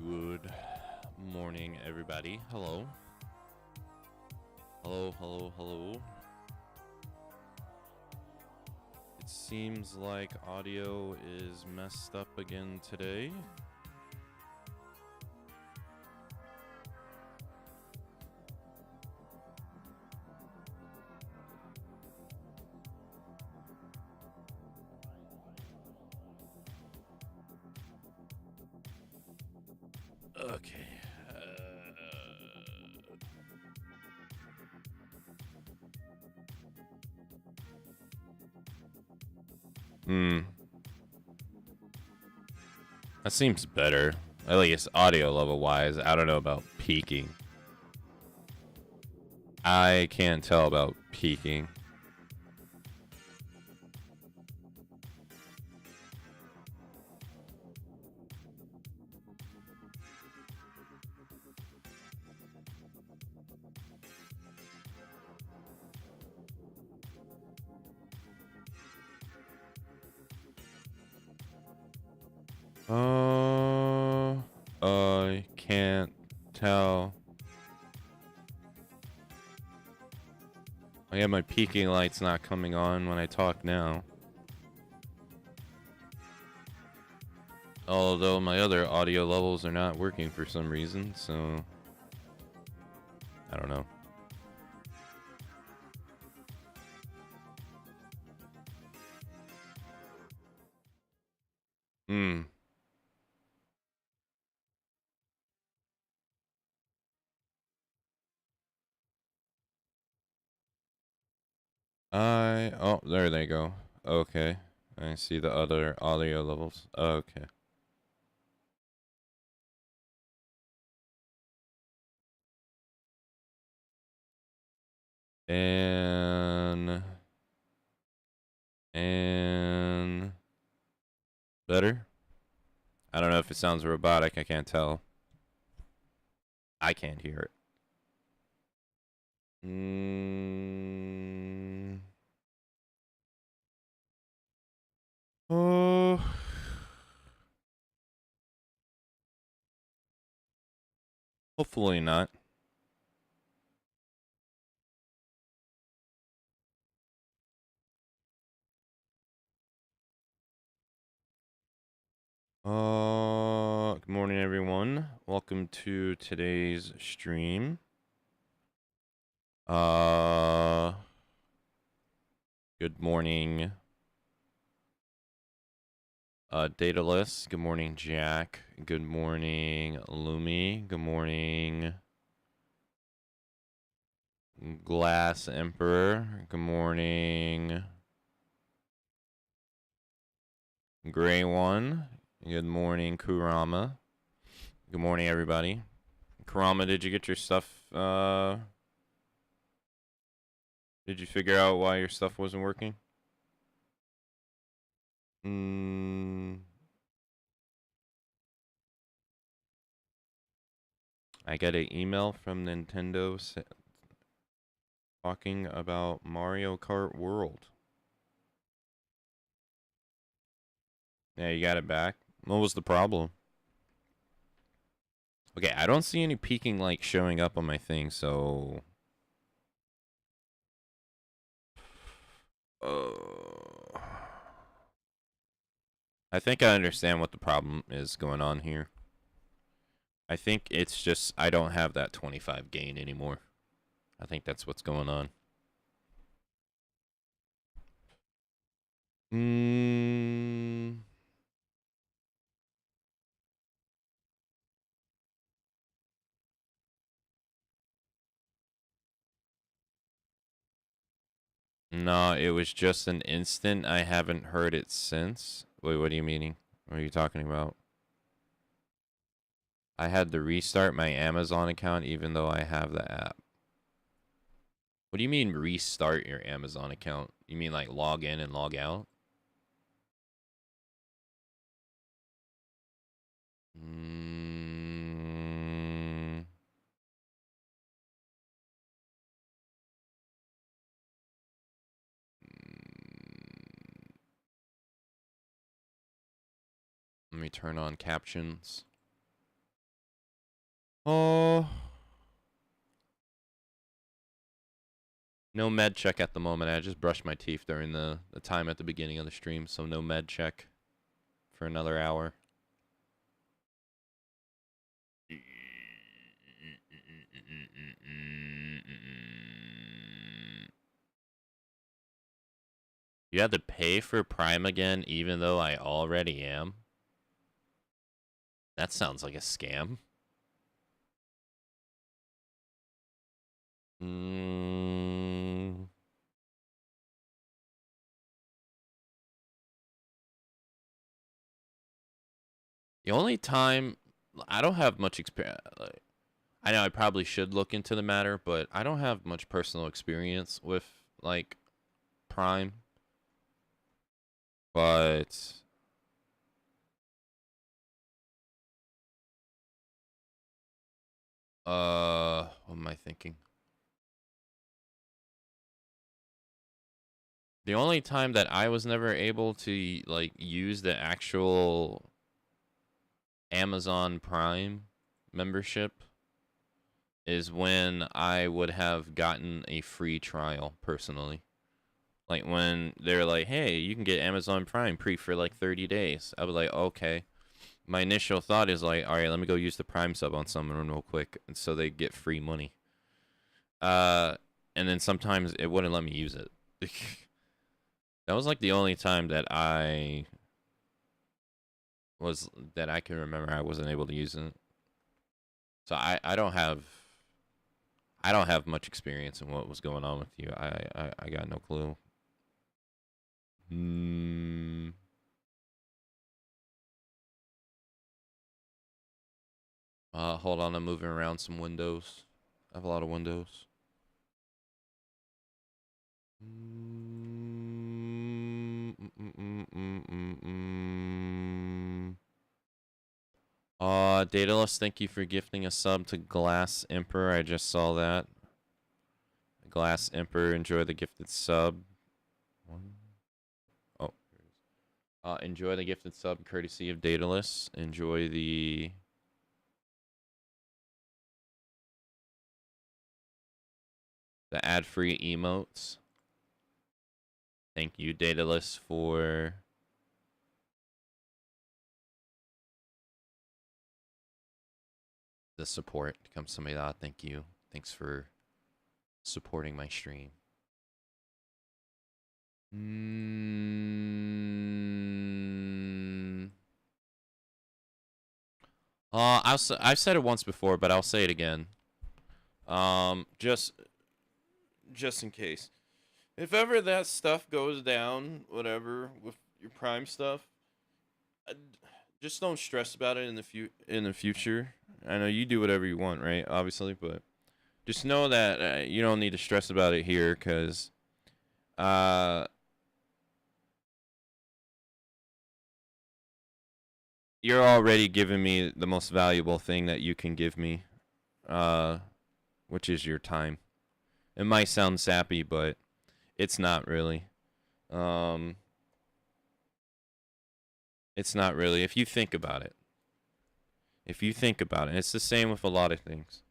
Good morning, everybody. Hello. Hello, hello, hello. It seems like audio is messed up again today. Okay. That seems better. At least audio level wise. I don't know about peaking. I can't tell about peaking. I can't tell. Yeah, my peaking light's not coming on when I talk now. Although my other audio levels are not working for some reason, so I don't know. Oh, there they go. Okay. I see the other audio levels. Okay. And better? I don't know if it sounds robotic. I can't tell. I can't hear it. Oh. Hopefully not. Good morning, everyone. Welcome to today's stream. Good morning. Dataless. Good morning, Jack. Good morning, Lumi. Good morning, Glass Emperor. Good morning, Gray One. Good morning, Kurama. Good morning, everybody. Kurama, did you get your stuff? Did you figure out why your stuff wasn't working? I got an email from Nintendo talking about Mario Kart World. Yeah, you got it back. What was the problem? Okay, I don't see any peaking like showing up on my thing, so I think I understand what the problem is going on here. I think it's just I don't have that 25 gain anymore. I think that's what's going on. No, it was just an instant. I haven't heard it since. Wait, what are you meaning? What are you talking about? I had to restart my Amazon account even though I have the app. What do you mean restart your Amazon account? You mean like log in and log out? Let me turn on captions. Oh. No med check at the moment. I just brushed my teeth during the time at the beginning of the stream, so no med check for another hour. You had to pay for Prime again, even though I already am? That sounds like a scam. The only time I don't have much experience. I know I probably should look into the matter, but I don't have much personal experience with like Prime. But what am I thinking? The only time that I was never able to like use the actual Amazon Prime membership is when I would have gotten a free trial personally. Like when they're like, "Hey, you can get Amazon Prime free for like 30 days." I was like, "Okay." My initial thought is like, "All right, let me go use the Prime sub on someone real quick," and so they get free money. And then sometimes it wouldn't let me use it. That was like the only time that I can remember I wasn't able to use it. So I don't have much experience in what was going on with you. I got no clue. Hold on, I'm moving around some windows. I have a lot of windows. Daedalus, thank you for gifting a sub to Glass Emperor. I just saw that. Glass Emperor, enjoy the gifted sub. Enjoy the gifted sub courtesy of Daedalus. Enjoy the ad-free emotes. Thank you, Daedalus, for the support. Kamsahamnida, thank you. Thanks for supporting my stream. I've said it once before, but I'll say it again. Just in case. If ever that stuff goes down, whatever with your Prime stuff, just don't stress about it in the future. I know you do whatever you want, right? Obviously, but just know that you don't need to stress about it here, because you're already giving me the most valuable thing that you can give me, which is your time. It might sound sappy, but it's not really. It's not really. If you think about it. It's the same with a lot of things.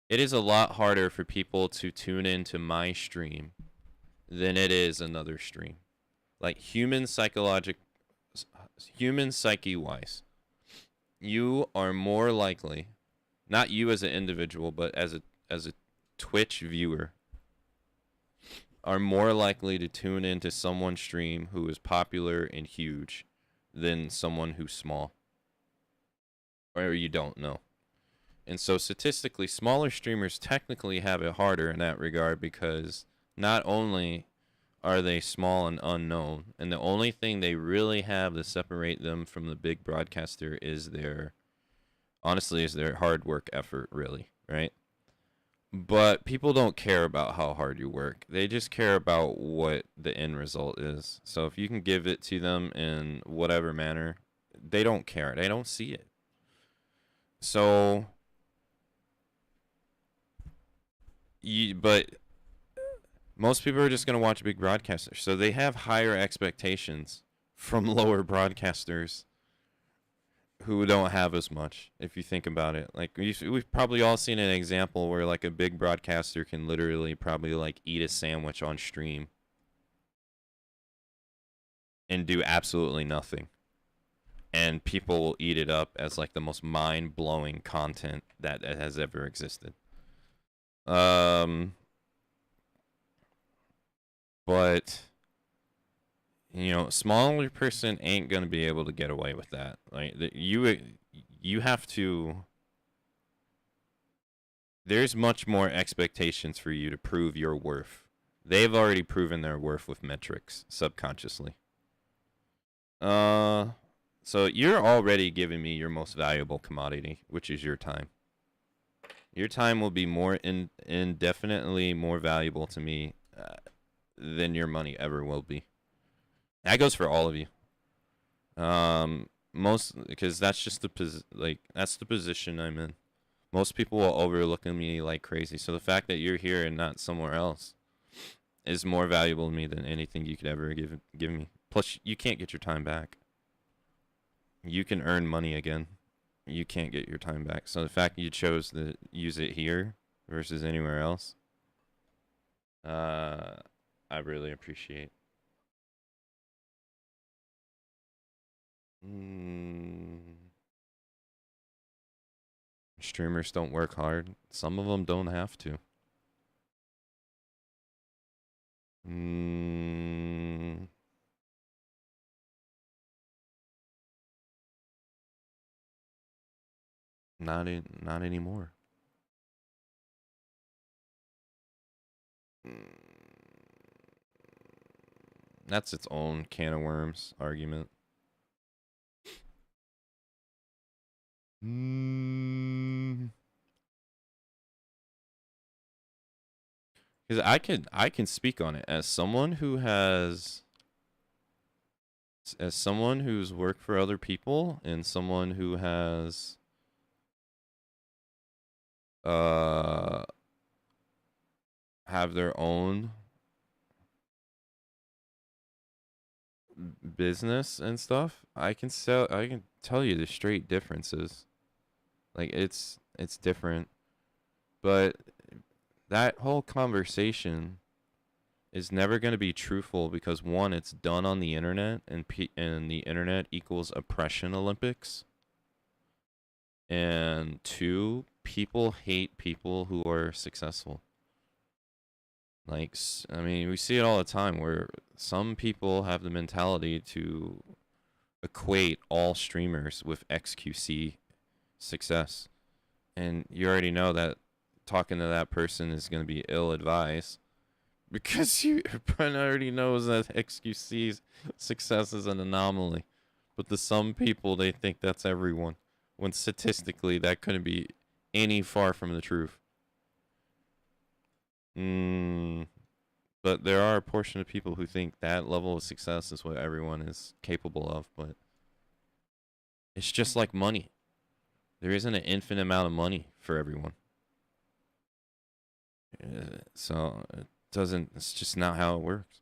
It is a lot harder for people to tune into my stream than it is another stream. Like human psyche wise, you are more likely, not you as an individual, but as a Twitch viewer, are more likely to tune into someone's stream who is popular and huge than someone who's small or you don't know. And so statistically, smaller streamers technically have it harder in that regard, because not only are they small and unknown, and the only thing they really have to separate them from the big broadcaster is their hard work effort, really, right? But people don't care about how hard you work. They just care about what the end result is. So if you can give it to them in whatever manner, they don't care. They don't see it. So, but most people are just going to watch big broadcasters. So they have higher expectations from lower broadcasters who don't have as much, if you think about it. Like, we've probably all seen an example where, like, a big broadcaster can literally probably, like, eat a sandwich on stream and do absolutely nothing. And people will eat it up as, like, the most mind-blowing content that has ever existed. But, you know, smaller person ain't gonna be able to get away with that. Like, you have to. There's much more expectations for you to prove your worth. They've already proven their worth with metrics subconsciously. So you're already giving me your most valuable commodity, which is your time. Your time will be more indefinitely more valuable to me than your money ever will be. That goes for all of you. Because that's just that's the position I'm in. Most people will overlook me like crazy. So the fact that you're here and not somewhere else is more valuable to me than anything you could ever give me. Plus, you can't get your time back. You can earn money again. You can't get your time back. So the fact that you chose to use it here versus anywhere else, I really appreciate. Streamers don't work hard. Some of them don't have to. Not anymore. That's its own can of worms argument. Because I can speak on it as someone who's worked for other people and someone who has have their own business and stuff. I can tell you the straight differences. Like, it's different. But that whole conversation is never going to be truthful, because one, it's done on the internet, and the internet equals oppression Olympics. And two, people hate people who are successful. Like, I mean, we see it all the time where some people have the mentality to equate all streamers with XQC success. And you already know that talking to that person is going to be ill-advised because you already knows that XQC's success is an anomaly. But to some people, they think that's everyone, when statistically that couldn't be any far from the truth. But there are a portion of people who think that level of success is what everyone is capable of, but it's just like money. There isn't an infinite amount of money for everyone. So it doesn't, it's just not how it works.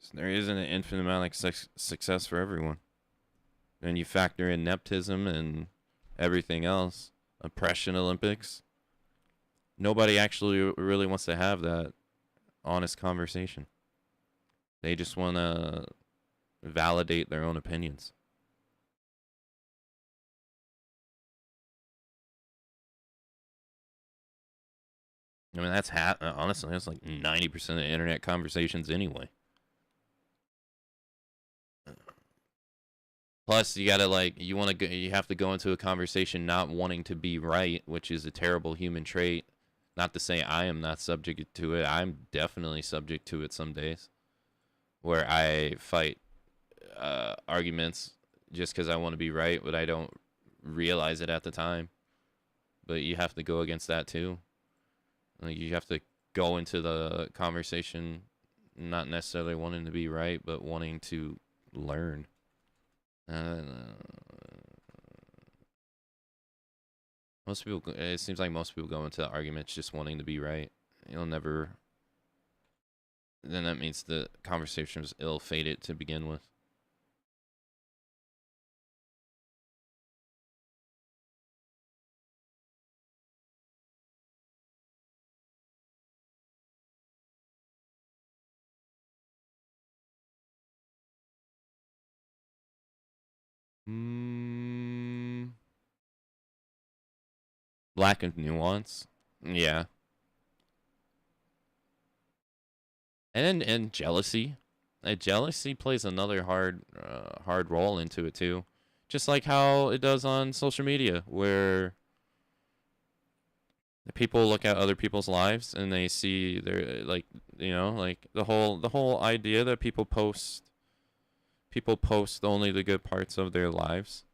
So there isn't an infinite amount of success for everyone. And you factor in nepotism and everything else, oppression Olympics. Nobody actually really wants to have that honest conversation. They just want to validate their own opinions. I mean, that's honestly, that's like 90% of internet conversations anyway. Plus, you gotta you have to go into a conversation not wanting to be right, which is a terrible human trait. Not to say I am not subject to it. I'm definitely subject to it some days, where I fight arguments just because I want to be right, but I don't realize it at the time. But you have to go against that too. Like, you have to go into the conversation not necessarily wanting to be right, but wanting to learn. Most people, it seems like most people go into arguments just wanting to be right. You'll never. Then that means the conversation was ill-fated to begin with. Lack of nuance. Yeah. And jealousy. Jealousy plays another hard role into it too. Just like how it does on social media, where people look at other people's lives and they see their, like, like the whole idea that people post only the good parts of their lives,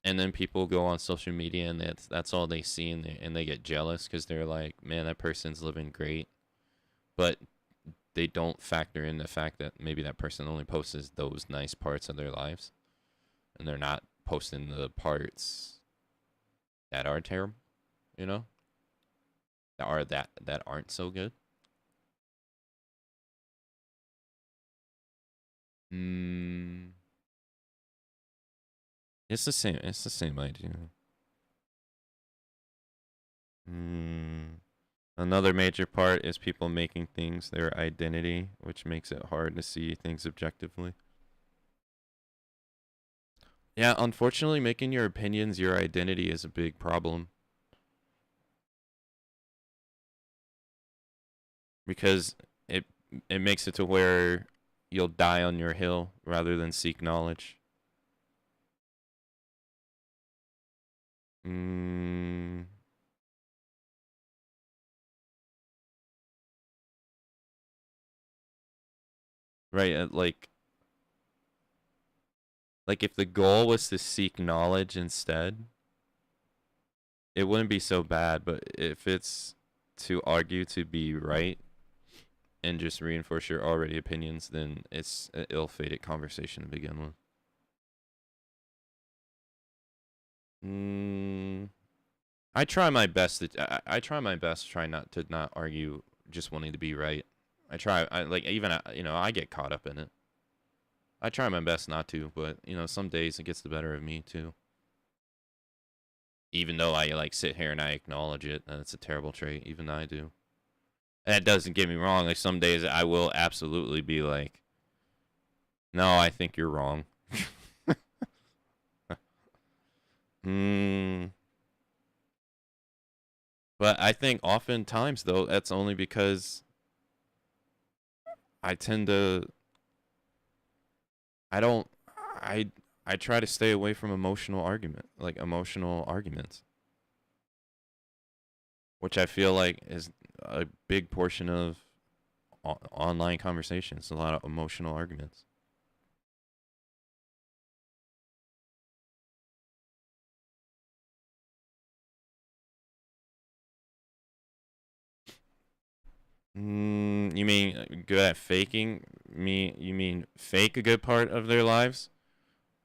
and then people go on social media and that's all they see, and they get jealous because they're like, man, that person's living great, but they don't factor in the fact that maybe that person only posts those nice parts of their lives, and they're not posting the parts that are terrible, that aren't so good. It's the same. It's the same idea. Another major part is people making things their identity, which makes it hard to see things objectively. Yeah, unfortunately, making your opinions your identity is a big problem. Because it makes it to where you'll die on your hill rather than seek knowledge. Right, like if the goal was to seek knowledge instead, it wouldn't be so bad, but if it's to argue to be right and just reinforce your already opinions, then it's an ill-fated conversation to begin with. I try my best I try my best to try not argue just wanting to be right. I get caught up in it. I try my best not to, but some days it gets the better of me too. Even though I sit here and I acknowledge it, and it's a terrible trait. Even I do. And that doesn't get me wrong. Like, some days I will absolutely be like, no, I think you're wrong. But I think oftentimes, though, that's only because I tend to I don't I I try to stay away from emotional arguments, which I feel like is a big portion of online conversations, a lot of emotional arguments. You mean good at faking? You mean fake a good part of their lives?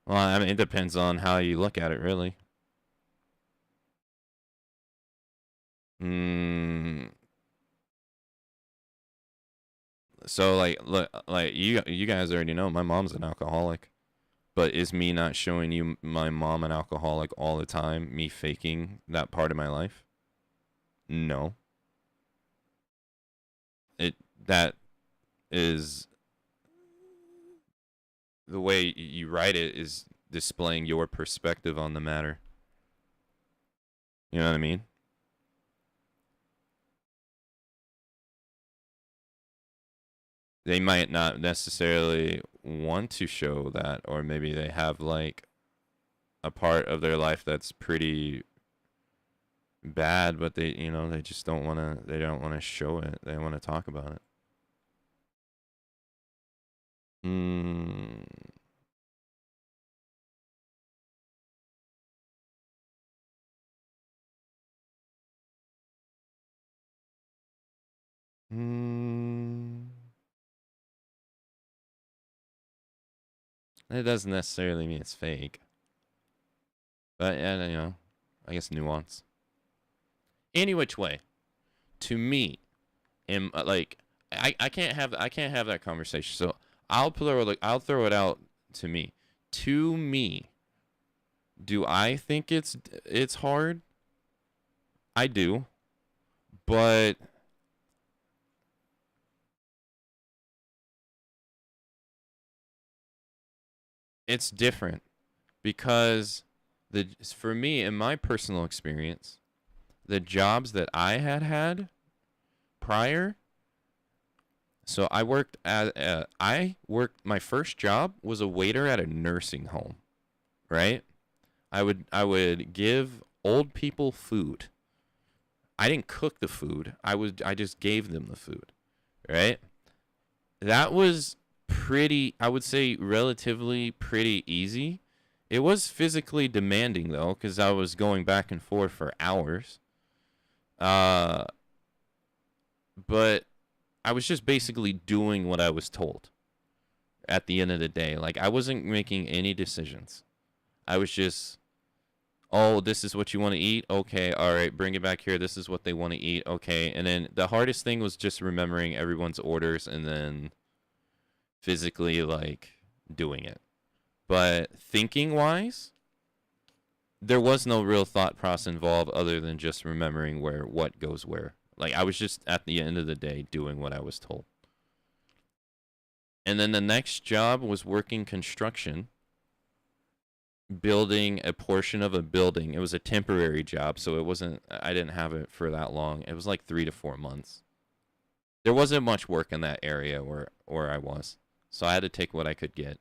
Well, I mean, it depends on how you look at it, really. Mm, so like, look, like you guys already know my mom's an alcoholic, but is me not showing you my mom an alcoholic all the time me faking that part of my life? No. It that is the way you write it is displaying your perspective on the matter. You know what I mean? They might not necessarily want to show that, or maybe they have like a part of their life that's pretty bad, but they just don't want to show it. They want to talk about it. Hmm. Hmm. It doesn't necessarily mean it's fake, but yeah, I guess nuance. Any which way, to me, like I can't have that conversation. So I'll throw it out to me. To me, do I think it's hard? I do, but it's different because for me in my personal experience, the jobs that I had prior. So my first job was a waiter at a nursing home, right? I would give old people food. I didn't cook the food. I just gave them the food, right? That was pretty, I would say, relatively pretty easy. It was physically demanding though, because I was going back and forth for hours. Uh, but I was just basically doing what I was told at the end of the day. Like, I wasn't making any decisions. I was just, oh, this is what you want to eat? Okay, all right, bring it back here. This is what they want to eat. Okay. And then the hardest thing was just remembering everyone's orders and then physically, like, doing it. But thinking wise, there was no real thought process involved other than just remembering what goes where. Like, I was just at the end of the day doing what I was told. And then the next job was working construction, building a portion of a building. It was a temporary job, so I didn't have it for that long. It was like 3 to 4 months. There wasn't much work in that area where I was, so I had to take what I could get.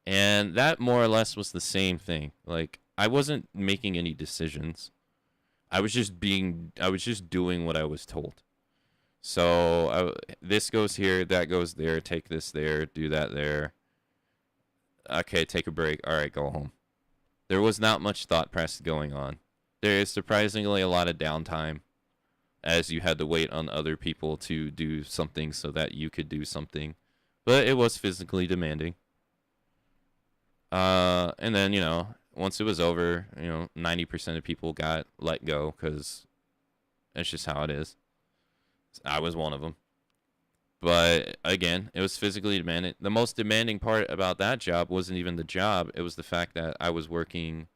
And that more or less was the same thing. Like, I wasn't making any decisions. I was just doing what I was told. So this goes here, that goes there, take this there, do that there. Okay, take a break. All right, go home. There was not much thought process going on. There is surprisingly a lot of downtime as you had to wait on other people to do something so that you could do something. But it was physically demanding. And then, once it was over, 90% of people got let go because that's just how it is. I was one of them. But again, it was physically demanding. The most demanding part about that job wasn't even the job. It was the fact that I was working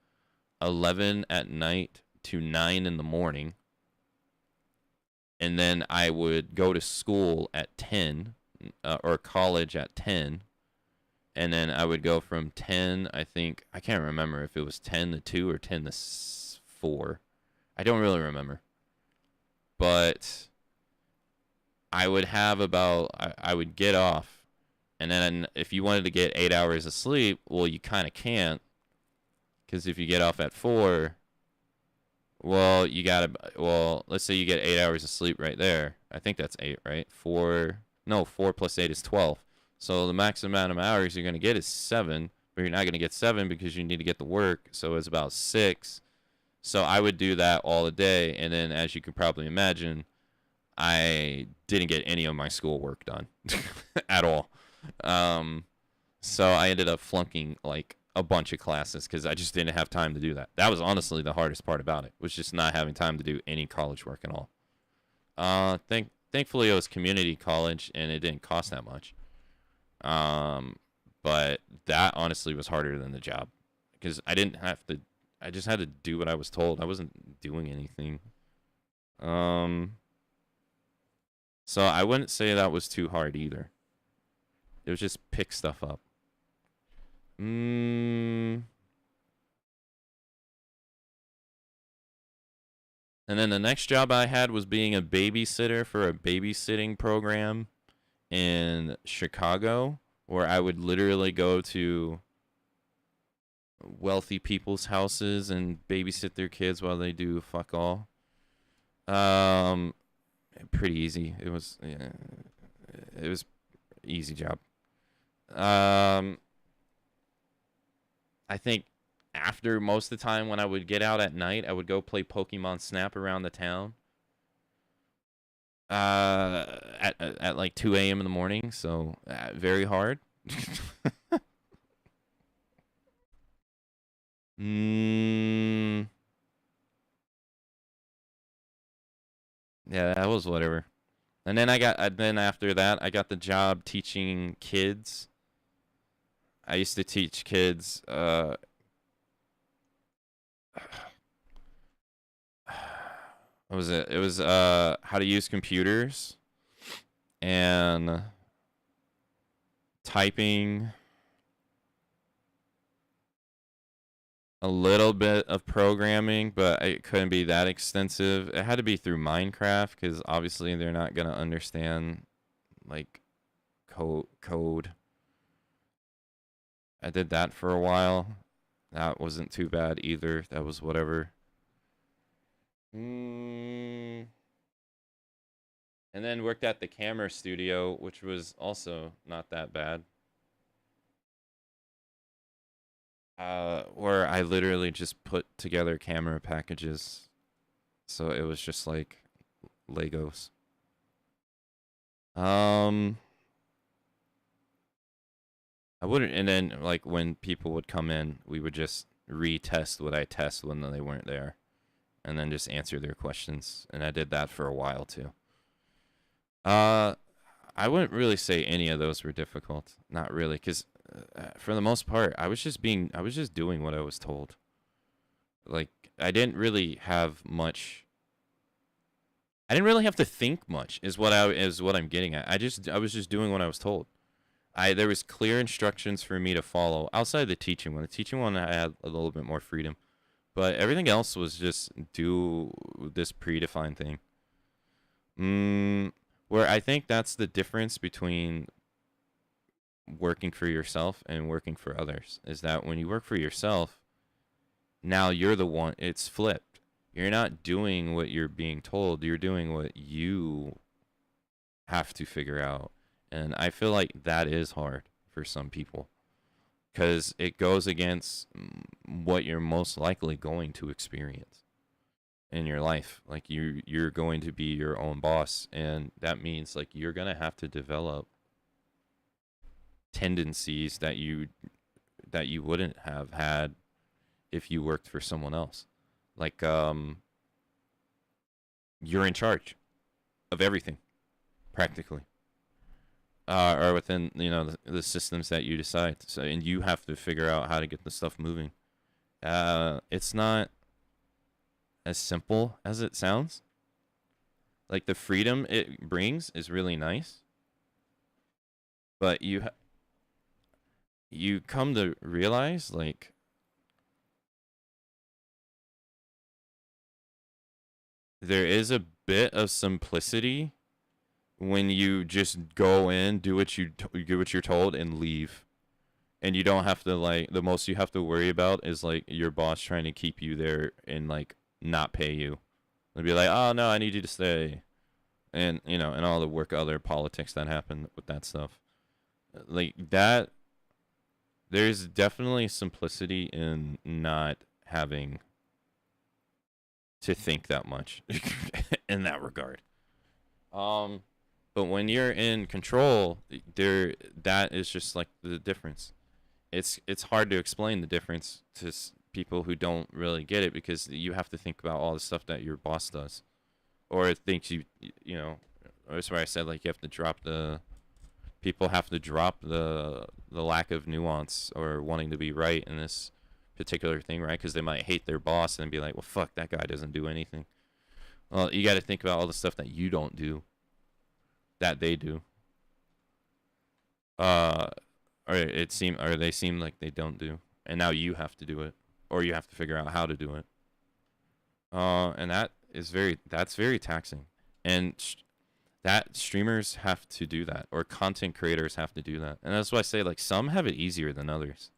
11 at night to 9 in the morning. And then I would go to school at 10 or college at 10. And then I would go from 10, I can't remember if it was 10 to 2 or 10 to 4. I don't really remember. But I would have about, I would get off, and then if you wanted to get 8 hours of sleep, well, you kind of can't, because if you get off at 4, well, you gotta, well, let's say you get 8 hours of sleep right there. I think that's 8, right? 4, no, 4 plus 8 is 12. So the max amount of hours you're gonna get is 7, but you're not gonna get 7 because you need to get to work, so it's about 6. So I would do that all the day, and then as you can probably imagine, I didn't get any of my schoolwork done at all. So I ended up flunking like a bunch of classes because I just didn't have time to do that. That was honestly the hardest part about it, was just not having time to do any college work at all. Thankfully it was community college and it didn't cost that much. But that honestly was harder than the job because I didn't have to. I just had to do what I was told. I wasn't doing anything. So I wouldn't say that was too hard either. It was just pick stuff up. And then the next job I had was being a babysitter for a babysitting program in Chicago, where I would literally go to wealthy people's houses and babysit their kids while they do fuck all. Pretty easy. It was, yeah, it was easy job. I think after most of the time when I would get out at night, I would go play Pokemon Snap around the town. At like 2 a.m. in the morning, so very hard. Yeah, that was whatever. And then then after that, I got the job teaching kids. I used to teach kids, what was it? It was, how to use computers and typing, a little bit of programming, but it couldn't be that extensive. It had to be through Minecraft because obviously they're not gonna understand like code. I did that for a while. That wasn't too bad either. That was whatever. And then worked at the camera studio, which was also not that bad. Where I literally just put together camera packages. So it was just like Legos. I wouldn't, and then like when people would come in, we would just retest what I test when they weren't there, and then just answer their questions. And I did that for a while too. I wouldn't really say any of those were difficult. Not really, because for the most part, I was just doing what I was told. Like I didn't really have much. I didn't really have to think much. Is what I'm getting at. I was just doing what I was told. There was clear instructions for me to follow outside the teaching one. The teaching one I had a little bit more freedom, but everything else was just do this predefined thing. Where I think that's the difference between working for yourself and working for others is that when you work for yourself, now you're the one. It's flipped. You're not doing what you're being told. You're doing what you have to figure out. And I feel like that is hard for some people because it goes against what you're most likely going to experience in your life. Like you're going to be your own boss, and that means like you're going to have to develop tendencies that you wouldn't have had if you worked for someone else. Like you're in charge of everything practically. Or within the systems that you decide. So and you have to figure out how to get the stuff moving. It's not as simple as it sounds. Like the freedom it brings is really nice, but you come to realize like there is a bit of simplicity when you just go in, do what you're told, and leave. And you don't have to, like, the most you have to worry about is, like, your boss trying to keep you there and, like, not pay you. They'll be like, oh, no, I need you to stay. And, you know, and all the other politics that happen with that stuff. Like, that, there's definitely simplicity in not having to think that much in that regard. But when you're in control, that is just, like, the difference. It's hard to explain the difference to people who don't really get it, because you have to think about all the stuff that your boss does, or thinks you know. That's why I said, like, you have to drop the people have to drop the lack of nuance or wanting to be right in this particular thing, right? Because they might hate their boss and be like, well, fuck, that guy doesn't do anything. Well, you got to think about all the stuff that you don't do, that they do. Or they seem like they don't do, and now you have to do it, or you have to figure out how to do it. And that's very taxing, and that streamers have to do that, or content creators have to do that, and that's why I say, like, some have it easier than others.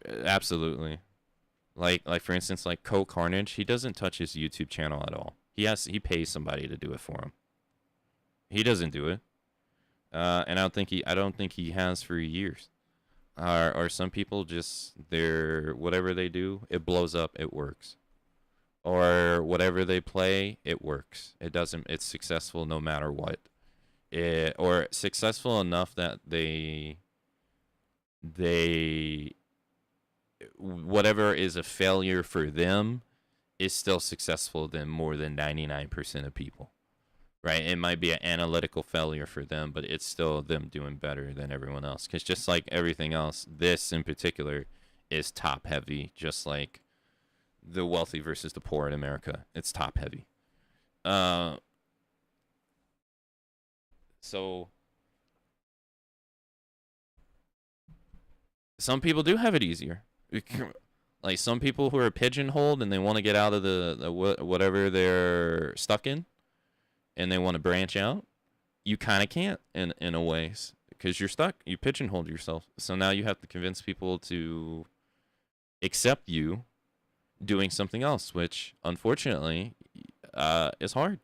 Absolutely. Like for instance, like Carnage, he doesn't touch his YouTube channel at all. He pays somebody to do it for him. He doesn't do it. And I don't think he has for years. Or some people just, whatever they do, it blows up, it works. Or whatever they play, it works. It's successful no matter what. Or successful enough that they whatever is a failure for them is still successful than more than 99% of people. Right, it might be an analytical failure for them, but it's still them doing better than everyone else. Because just like everything else, this in particular is top heavy. Just like the wealthy versus the poor in America, it's top heavy. So some people do have it easier. Like some people who are pigeonholed and they want to get out of the whatever they're stuck in, and they want to branch out, you kind of can't in a way, because you're stuck. You pigeonholed yourself. So now you have to convince people to accept you doing something else, which unfortunately is hard.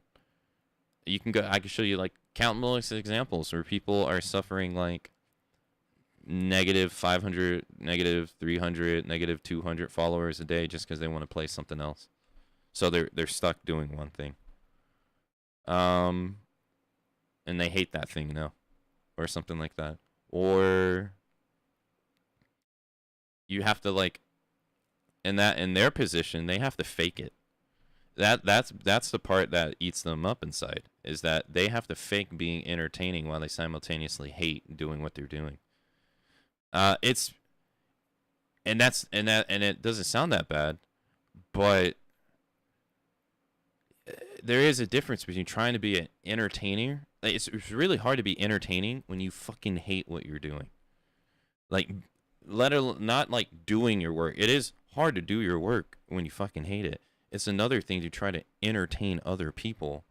I can show you, like, countless examples where people are suffering, like, negative 500, negative 300, negative 200 followers a day just because they want to play something else. So they're stuck doing one thing. And they hate that thing now, or something like that. Or you have to, like, in their position, they have to fake it. That's the part that eats them up inside, is that they have to fake being entertaining while they simultaneously hate doing what they're doing. It doesn't sound that bad, but there is a difference between trying to be an entertainer. It's really hard to be entertaining when you fucking hate what you're doing. Like, not like doing your work. It is hard to do your work when you fucking hate it. It's another thing to try to entertain other people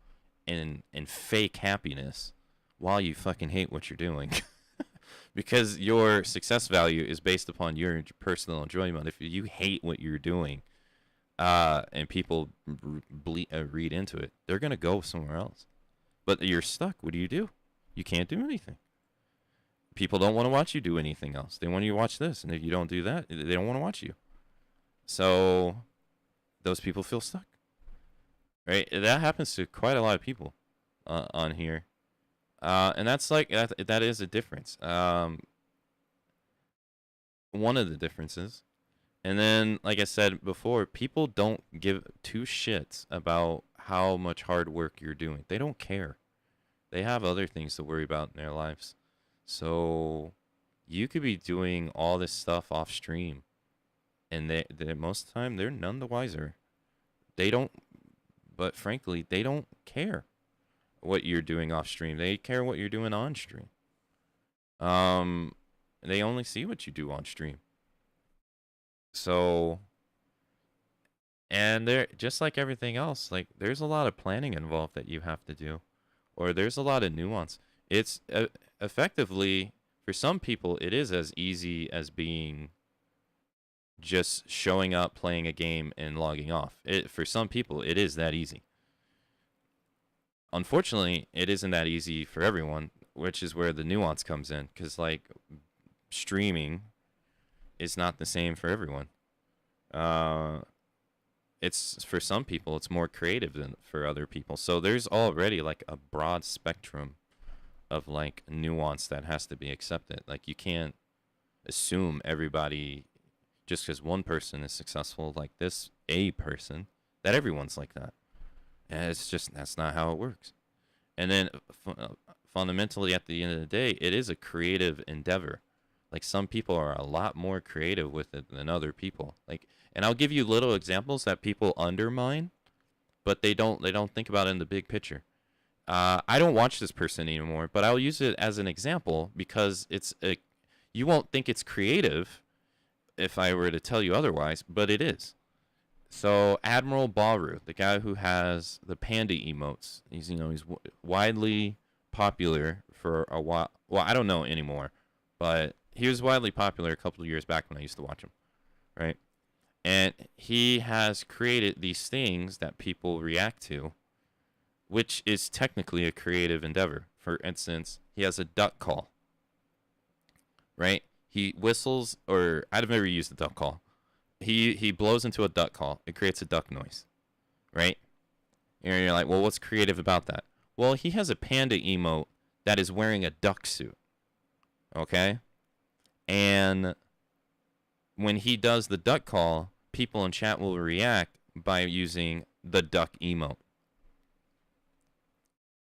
and fake happiness while you fucking hate what you're doing. Because your success value is based upon your personal enjoyment. If you hate what you're doing, and people read into it, they're going to go somewhere else. But you're stuck. What do? You can't do anything. People don't want to watch you do anything else. They want you to watch this. And if you don't do that, they don't want to watch you. So those people feel stuck. Right? That happens to quite a lot of people on here. And that's like, that is a difference. One of the differences. And then, like I said before, people don't give two shits about how much hard work you're doing. They don't care. They have other things to worry about in their lives. So you could be doing all this stuff off stream, and they most of the time they're none the wiser. They don't, but frankly, they don't care what you're doing off stream. They care what you're doing on stream. They only see what you do on stream. So, and there, just like everything else, like, there's a lot of planning involved that you have to do. or there's a lot of nuance. It's effectively, for some people, it is as easy as being just showing up, playing a game, and logging off. For some people, it is that easy. Unfortunately, it isn't that easy for everyone, which is where the nuance comes in. Because, like, streaming is not the same for everyone. It's for some people, it's more creative than for other people. So there's already like a broad spectrum of like nuance that has to be accepted. Like you can't assume everybody just because one person is successful like this a person that everyone's like that. And it's just that's not how it works. And then fundamentally at the end of the day, it is a creative endeavor. Like some people are a lot more creative with it than other people. Like, and I'll give you little examples that people undermine, but they don't think about it in the big picture. I don't watch this person anymore, but I'll use it as an example because you won't think it's creative if I were to tell you otherwise, but it is. So Admiral Baru, the guy who has the panda emotes, he's widely popular for a while. Well, I don't know anymore, but he was widely popular a couple of years back when I used to watch him, right? And he has created these things that people react to, which is technically a creative endeavor. For instance, he has a duck call, right? He whistles, or I've never used the duck call. He blows into a duck call. It creates a duck noise, right? And you're like, well, what's creative about that? Well, he has a panda emote that is wearing a duck suit, okay? And when he does the duck call, people in chat will react by using the duck emote.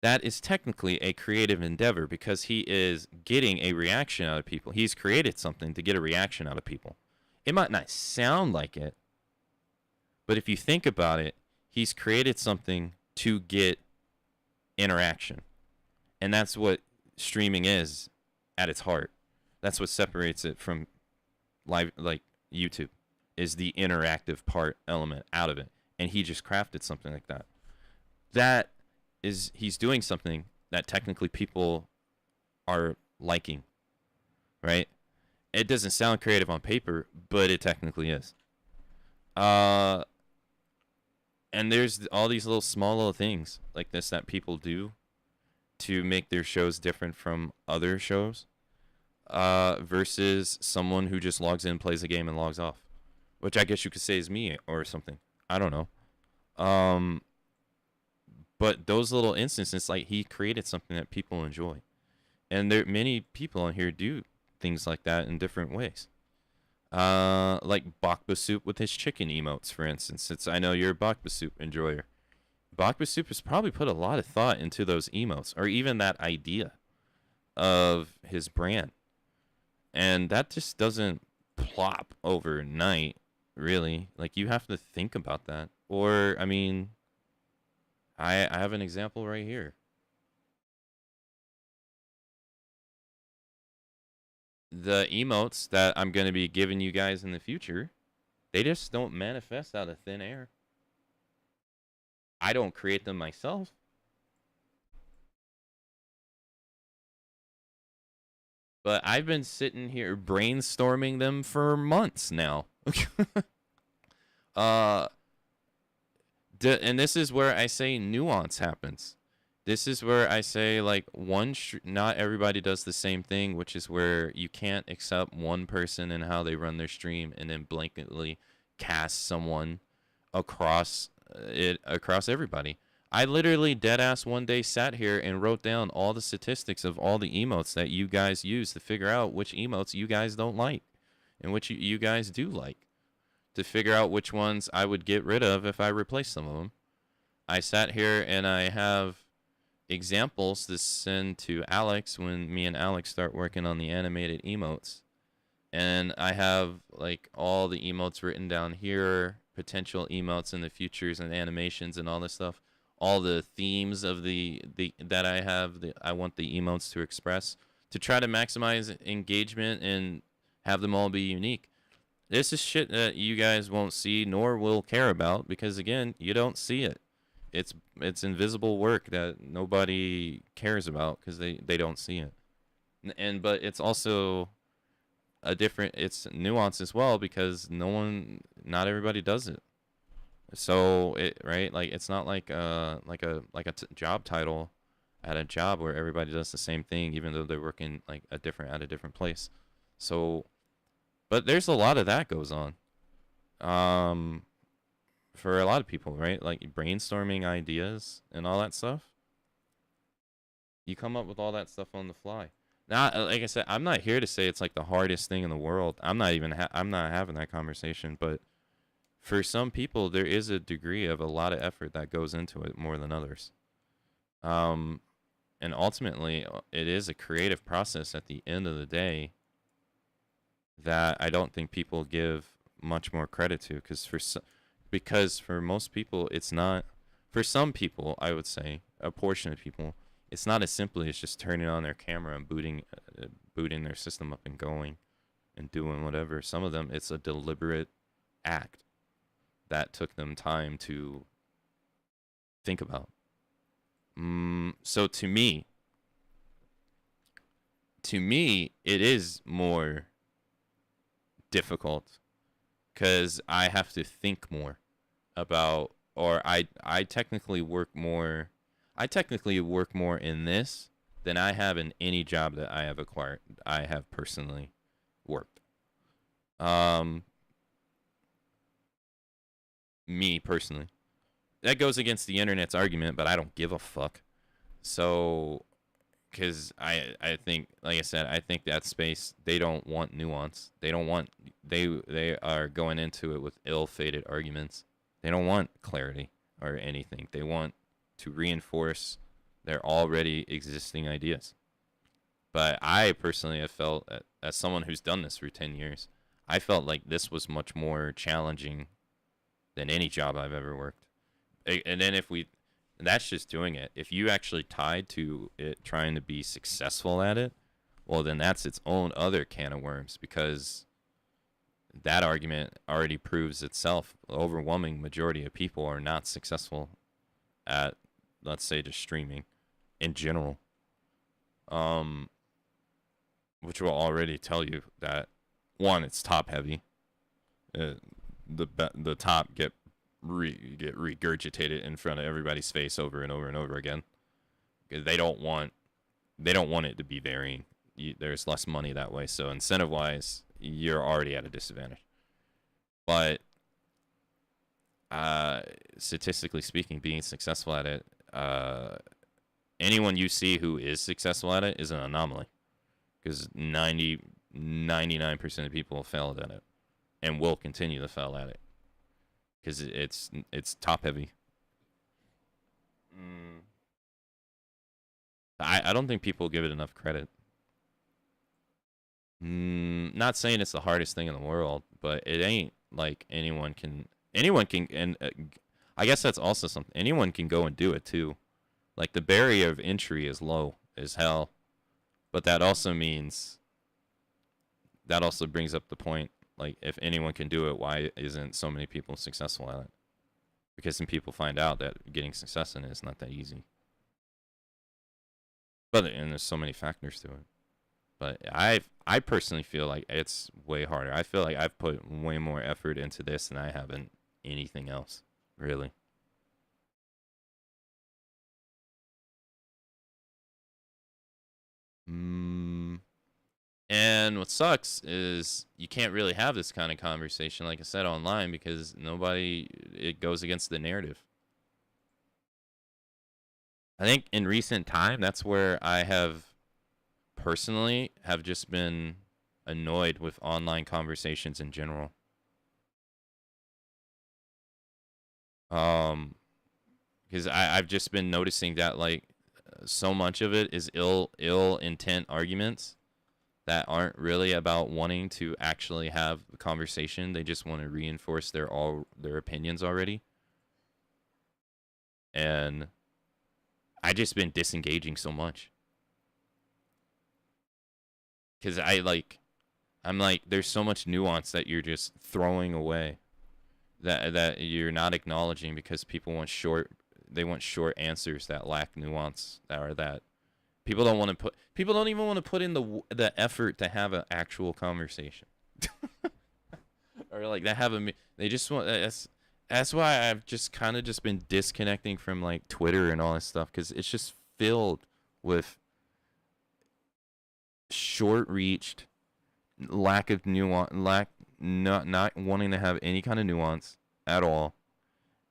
That is technically a creative endeavor because he is getting a reaction out of people. He's created something to get a reaction out of people. It might not sound like it, but if you think about it, he's created something to get interaction. And that's what streaming is at its heart. That's what separates it from live, like YouTube, is the interactive part element out of it. And he just crafted something like that. That is, he's doing something that technically people are liking, right? It doesn't sound creative on paper, but it technically is. And there's all these small little things like this that people do to make their shows different from other shows, versus someone who just logs in, plays a game, and logs off, which I guess you could say is me or something. I don't know. But those little instances, like he created something that people enjoy, and there many people on here do things like that in different ways. Like Bakba Soup with his chicken emotes, for instance. I know you're a Bakba Soup enjoyer. Bakba Soup has probably put a lot of thought into those emotes, or even that idea of his brand. And that just doesn't plop overnight, really. Like, you have to think about that. Or, I mean, I have an example right here. The emotes that I'm going to be giving you guys in the future, they just don't manifest out of thin air. I don't create them myself. But I've been sitting here brainstorming them for months now. And this is where I say nuance happens. This is where I say, like, not everybody does the same thing, which is where you can't accept one person and how they run their stream and then blanketly cast someone across everybody. I literally deadass one day sat here and wrote down all the statistics of all the emotes that you guys use to figure out which emotes you guys don't like and which you guys do like, to figure out which ones I would get rid of if I replace some of them. I sat here and I have examples to send to Alex when me and Alex start working on the animated emotes. And I have like all the emotes written down here, potential emotes in the futures and animations and all this stuff. All the themes of that I have, I want the emotes to express, to try to maximize engagement and have them all be unique. This is shit that you guys won't see nor will care about because, again, you don't see it. it's invisible work that nobody cares about because they don't see it. But it's also it's nuance as well because not everybody does it. So right, like it's not like job title at a job where everybody does the same thing even though they're working like at a different place. So, but there's a lot of that goes on. For a lot of people, right? Like brainstorming ideas and all that stuff. You come up with all that stuff on the fly. Now, like I said, I'm not here to say it's like the hardest thing in the world. I'm not having that conversation, but for some people there is a degree of a lot of effort that goes into it more than others. And ultimately it is a creative process at the end of the day that I don't think people give much more credit to because for most people it's not. For some people, I would say a portion of people, it's not as simply as just turning on their camera and booting their system up and going and doing whatever. Some of them, it's a deliberate act that took them time to think about. So to me, it is more difficult because I have to think more about, or I technically work more. I technically work more in this than I have in any job that I have acquired. I have personally worked. Me personally. That goes against the internet's argument, but I don't give a fuck. So, because I think, like I said, I think that space, they don't want nuance. They don't want, they are going into it with ill-fated arguments. They don't want clarity or anything. They want to reinforce their already existing ideas. But I personally have felt, as someone who's done this for 10 years, I felt like this was much more challenging than any job I've ever worked. And then that's just doing it. If you actually tied to it trying to be successful at it, well, then that's its own other can of worms, because that argument already proves itself. The overwhelming majority of people are not successful at, let's say, just streaming in general. Which will already tell you that, one, it's top heavy. The top get regurgitated in front of everybody's face over and over and over again, because they don't want it to be varying. There's less money that way, so incentive wise you're already at a disadvantage. But statistically speaking, being successful at it, anyone you see who is successful at it is an anomaly, because 99% of people failed at it and will continue to fail at it because it's top heavy. I don't think people give it enough credit. Not saying it's the hardest thing in the world, but it ain't like anyone can, and I guess that's also something. Anyone can go and do it too. Like, the barrier of entry is low as hell, but that also brings up the point, like, if anyone can do it, why isn't so many people successful at it? Because some people find out that getting success in it is not that easy. And there's so many factors to it. But I personally feel like it's way harder. I feel like I've put way more effort into this than I have in anything else, really. And what sucks is you can't really have this kind of conversation, like I said, online, because it goes against the narrative. I think in recent time, that's where I have personally have just been annoyed with online conversations in general. Because I've just been noticing that, like, so much of it is ill intent arguments that aren't really about wanting to actually have a conversation. They just want to reinforce their opinions already. And I just been disengaging so much. Because I'm like, there's so much nuance that you're just throwing away, that you're not acknowledging, because people want short, they want short answers that lack nuance, or that people don't want to put. People don't even want to put in the effort to have an actual conversation, or like they have a. They just want. That's why I've just kind of just been disconnecting from like Twitter and all this stuff, because it's just filled with short-reached, lack of nuance, not wanting to have any kind of nuance at all,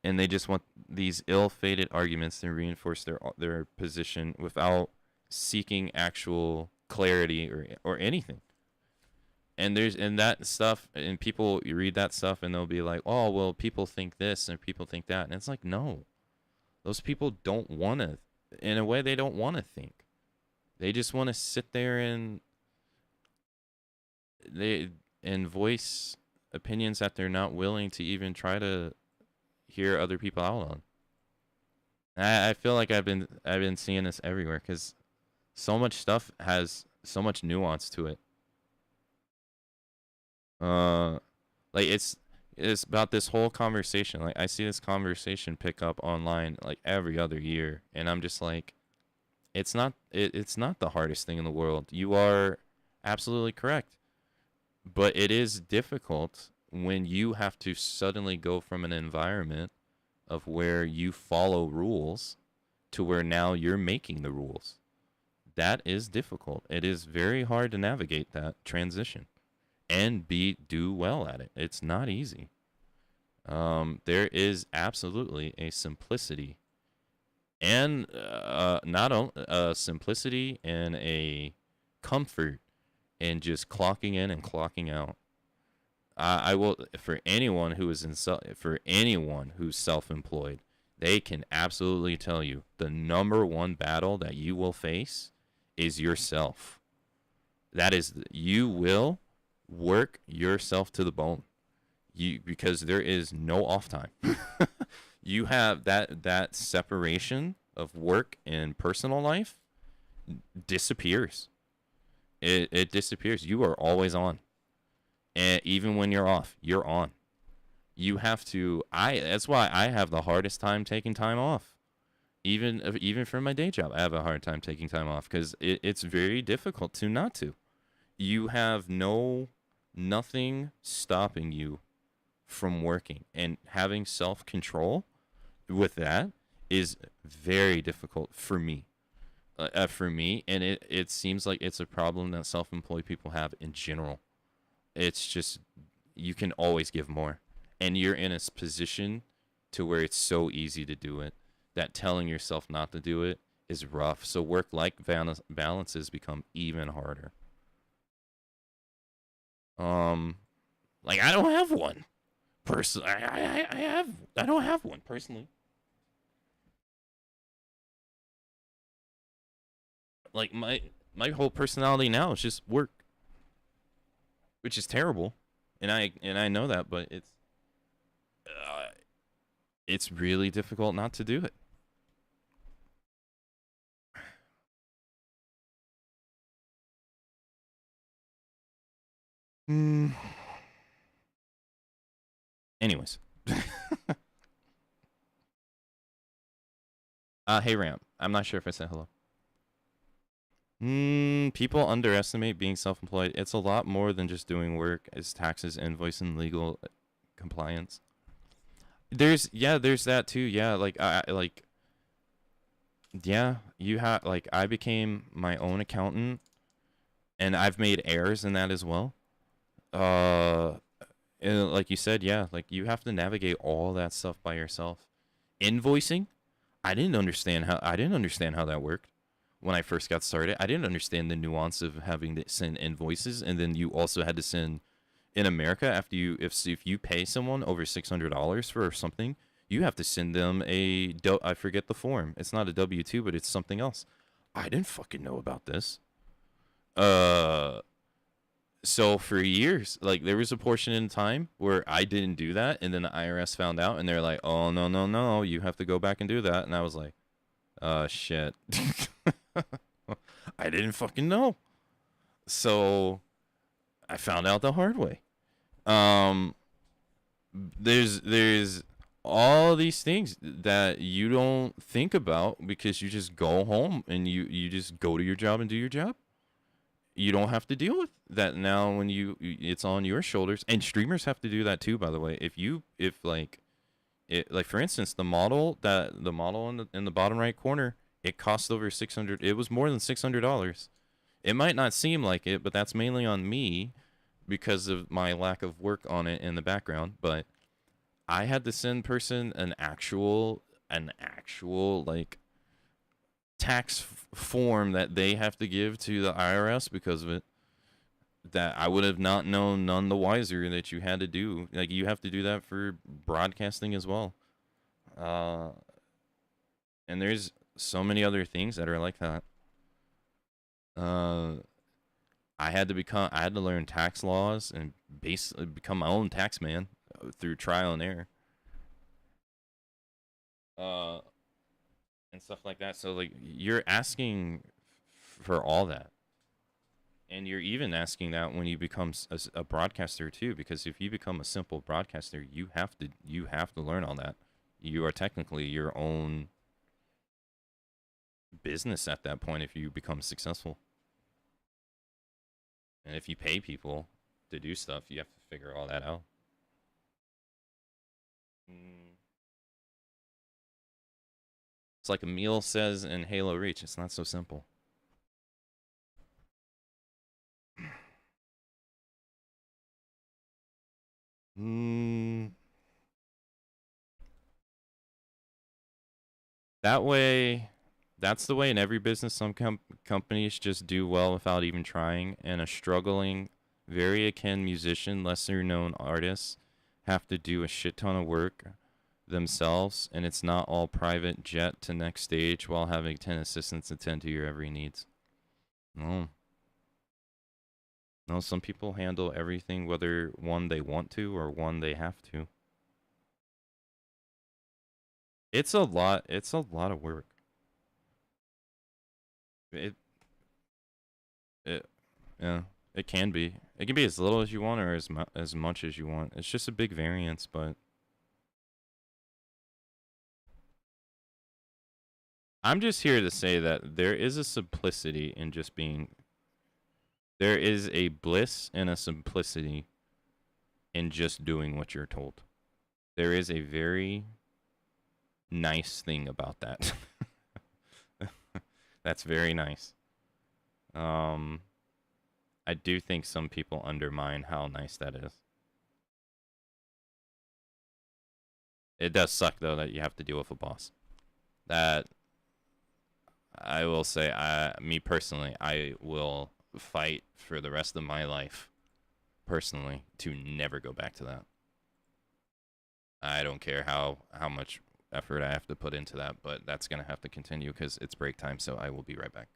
and they just want these ill-fated arguments to reinforce their position without seeking actual clarity or anything. And that stuff, and people, you read that stuff and they'll be like, oh well, people think this and people think that, and it's like, no, those people don't want to. In a way, they don't want to think. They just want to sit there and voice opinions that they're not willing to even try to hear other people out on. I feel like I've been seeing this everywhere, because so much stuff has so much nuance to it. Like it's about this whole conversation. Like, I see this conversation pick up online like every other year, and I'm just like, it's not the hardest thing in the world. You are absolutely correct. But it is difficult when you have to suddenly go from an environment of where you follow rules to where now you're making the rules. That is difficult. It is very hard to navigate that transition and do well at it. It's not easy. There is absolutely a simplicity, and not a simplicity and a comfort in just clocking in and clocking out. I will, for anyone who's self-employed, they can absolutely tell you the number one battle that you will face is yourself. That is, you will work yourself to the bone. Because there is no off time. You have that separation of work and personal life disappears. It disappears. You are always on. And even when you're off, you're on. You have to. That's why I have the hardest time taking time off. Even from my day job, I have a hard time taking time off, because it's very difficult to not to. You have nothing stopping you from working, and having self-control with that is very difficult for me. And it seems like it's a problem that self-employed people have in general. It's just, you can always give more, and you're in a position to where it's so easy to do it that telling yourself not to do it is rough. So work-life balances become even harder. Like, I don't have one. Personally, I don't have one personally. Like, my whole personality now is just work, which is terrible, and I know that, but it's really difficult not to do it. Anyways. Hey Ram, I'm not sure if I said hello. People underestimate being self-employed. It's a lot more than just doing work. It's taxes, invoicing, legal compliance. There's that too. Yeah, like you have, like, I became my own accountant, and I've made errors in that as well. And like you said, yeah, like, you have to navigate all that stuff by yourself. Invoicing, I didn't understand how that worked when I first got started. I didn't understand the nuance of having to send invoices, and then you also had to send, in America, after if you pay someone over $600 for something, you have to send them I forget the form. It's not a W-2, but it's something else. I didn't fucking know about this. So for years, like, there was a portion in time where I didn't do that, and then the IRS found out, and they're like, oh, no, you have to go back and do that. And I was like, shit. I didn't fucking know. So I found out the hard way. There's all these things that you don't think about because you just go home and you just go to your job and do your job. You don't have to deal with that now when it's on your shoulders. And streamers have to do that too, by the way. If like it, like for instance, the model in the bottom right corner, it cost over 600. It was more than $600. It might not seem like it, but that's mainly on me because of my lack of work on it in the background. But I had to send person an actual like tax form that they have to give to the IRS because of it. That I would have not known none the wiser that you had to do. Like you have to do that for broadcasting as well. And there's so many other things that are like that. I had to learn tax laws and basically become my own tax man through trial and error. And stuff like that. So like you're asking for all that. And you're even asking that when you become a broadcaster too, because if you become a simple broadcaster, you have to learn all that. You are technically your own business at that point if you become successful. And if you pay people to do stuff, you have to figure all that out. It's like Emil says in Halo Reach, it's not so simple. That way, that's the way in every business. Some companies just do well without even trying, and a struggling, very akin musician, lesser known artists have to do a shit ton of work themselves, and it's not all private jet to next stage while having 10 assistants attend to your every needs. No. No, some people handle everything, whether one they want to or one they have to. It's a lot of work. Yeah, it can be. It can be as little as you want or as much as you want. It's just a big variance, but I'm just here to say that there is a simplicity in just being. There is a bliss and a simplicity in just doing what you're told. There is a very nice thing about that. That's very nice. I do think some people undermine how nice that is. It does suck though that you have to deal with a boss. That I will say, me personally, I will fight for the rest of my life, personally, to never go back to that. I don't care how much effort I have to put into that, but that's gonna have to continue because it's break time. So I will be right back.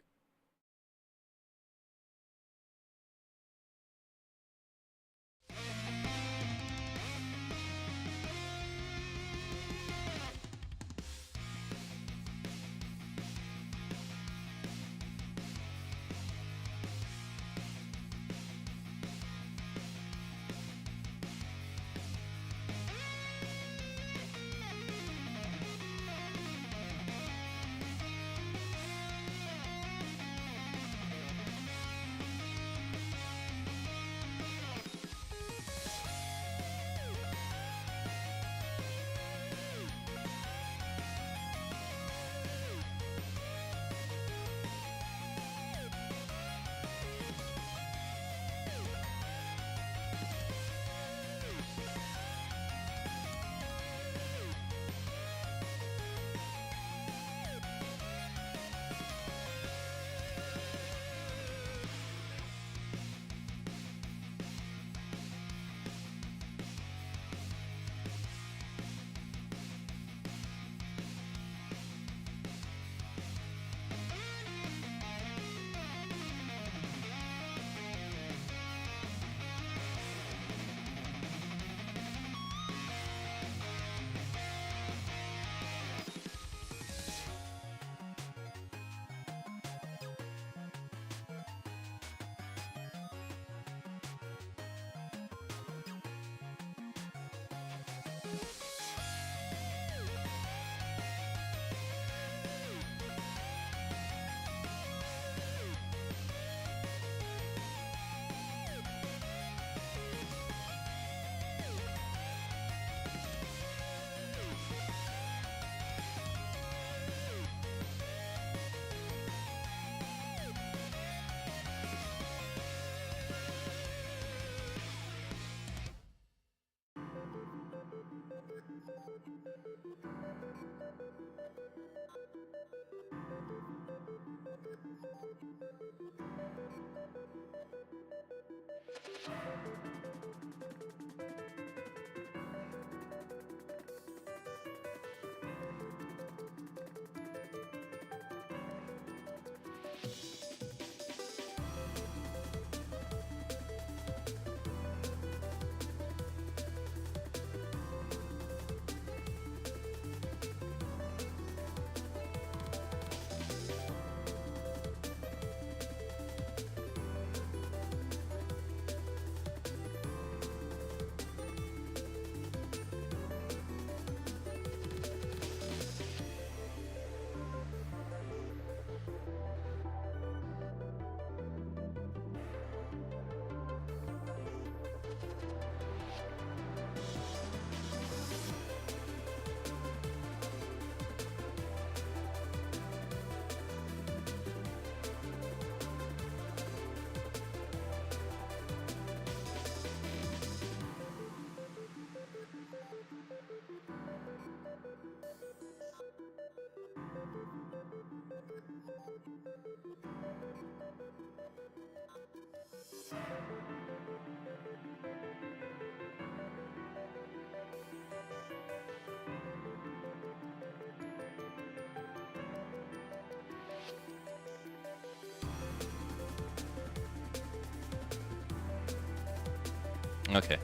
Okay.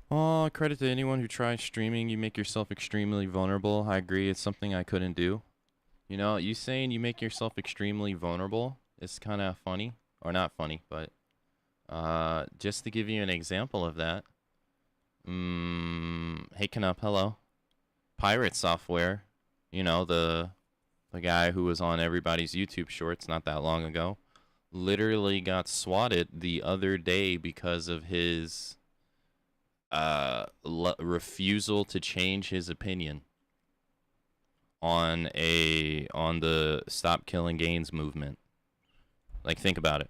Oh, credit to anyone who tries streaming. You make yourself extremely vulnerable. I agree. It's something I couldn't do. You know, you saying you make yourself extremely vulnerable is kind of funny. Or not funny, but just to give you an example of that. Hey, Canup, hello. Pirate Software, you know, the guy who was on everybody's YouTube shorts not that long ago, literally got swatted the other day because of his refusal to change his opinion on the Stop Killing Gains movement. Like, think about it.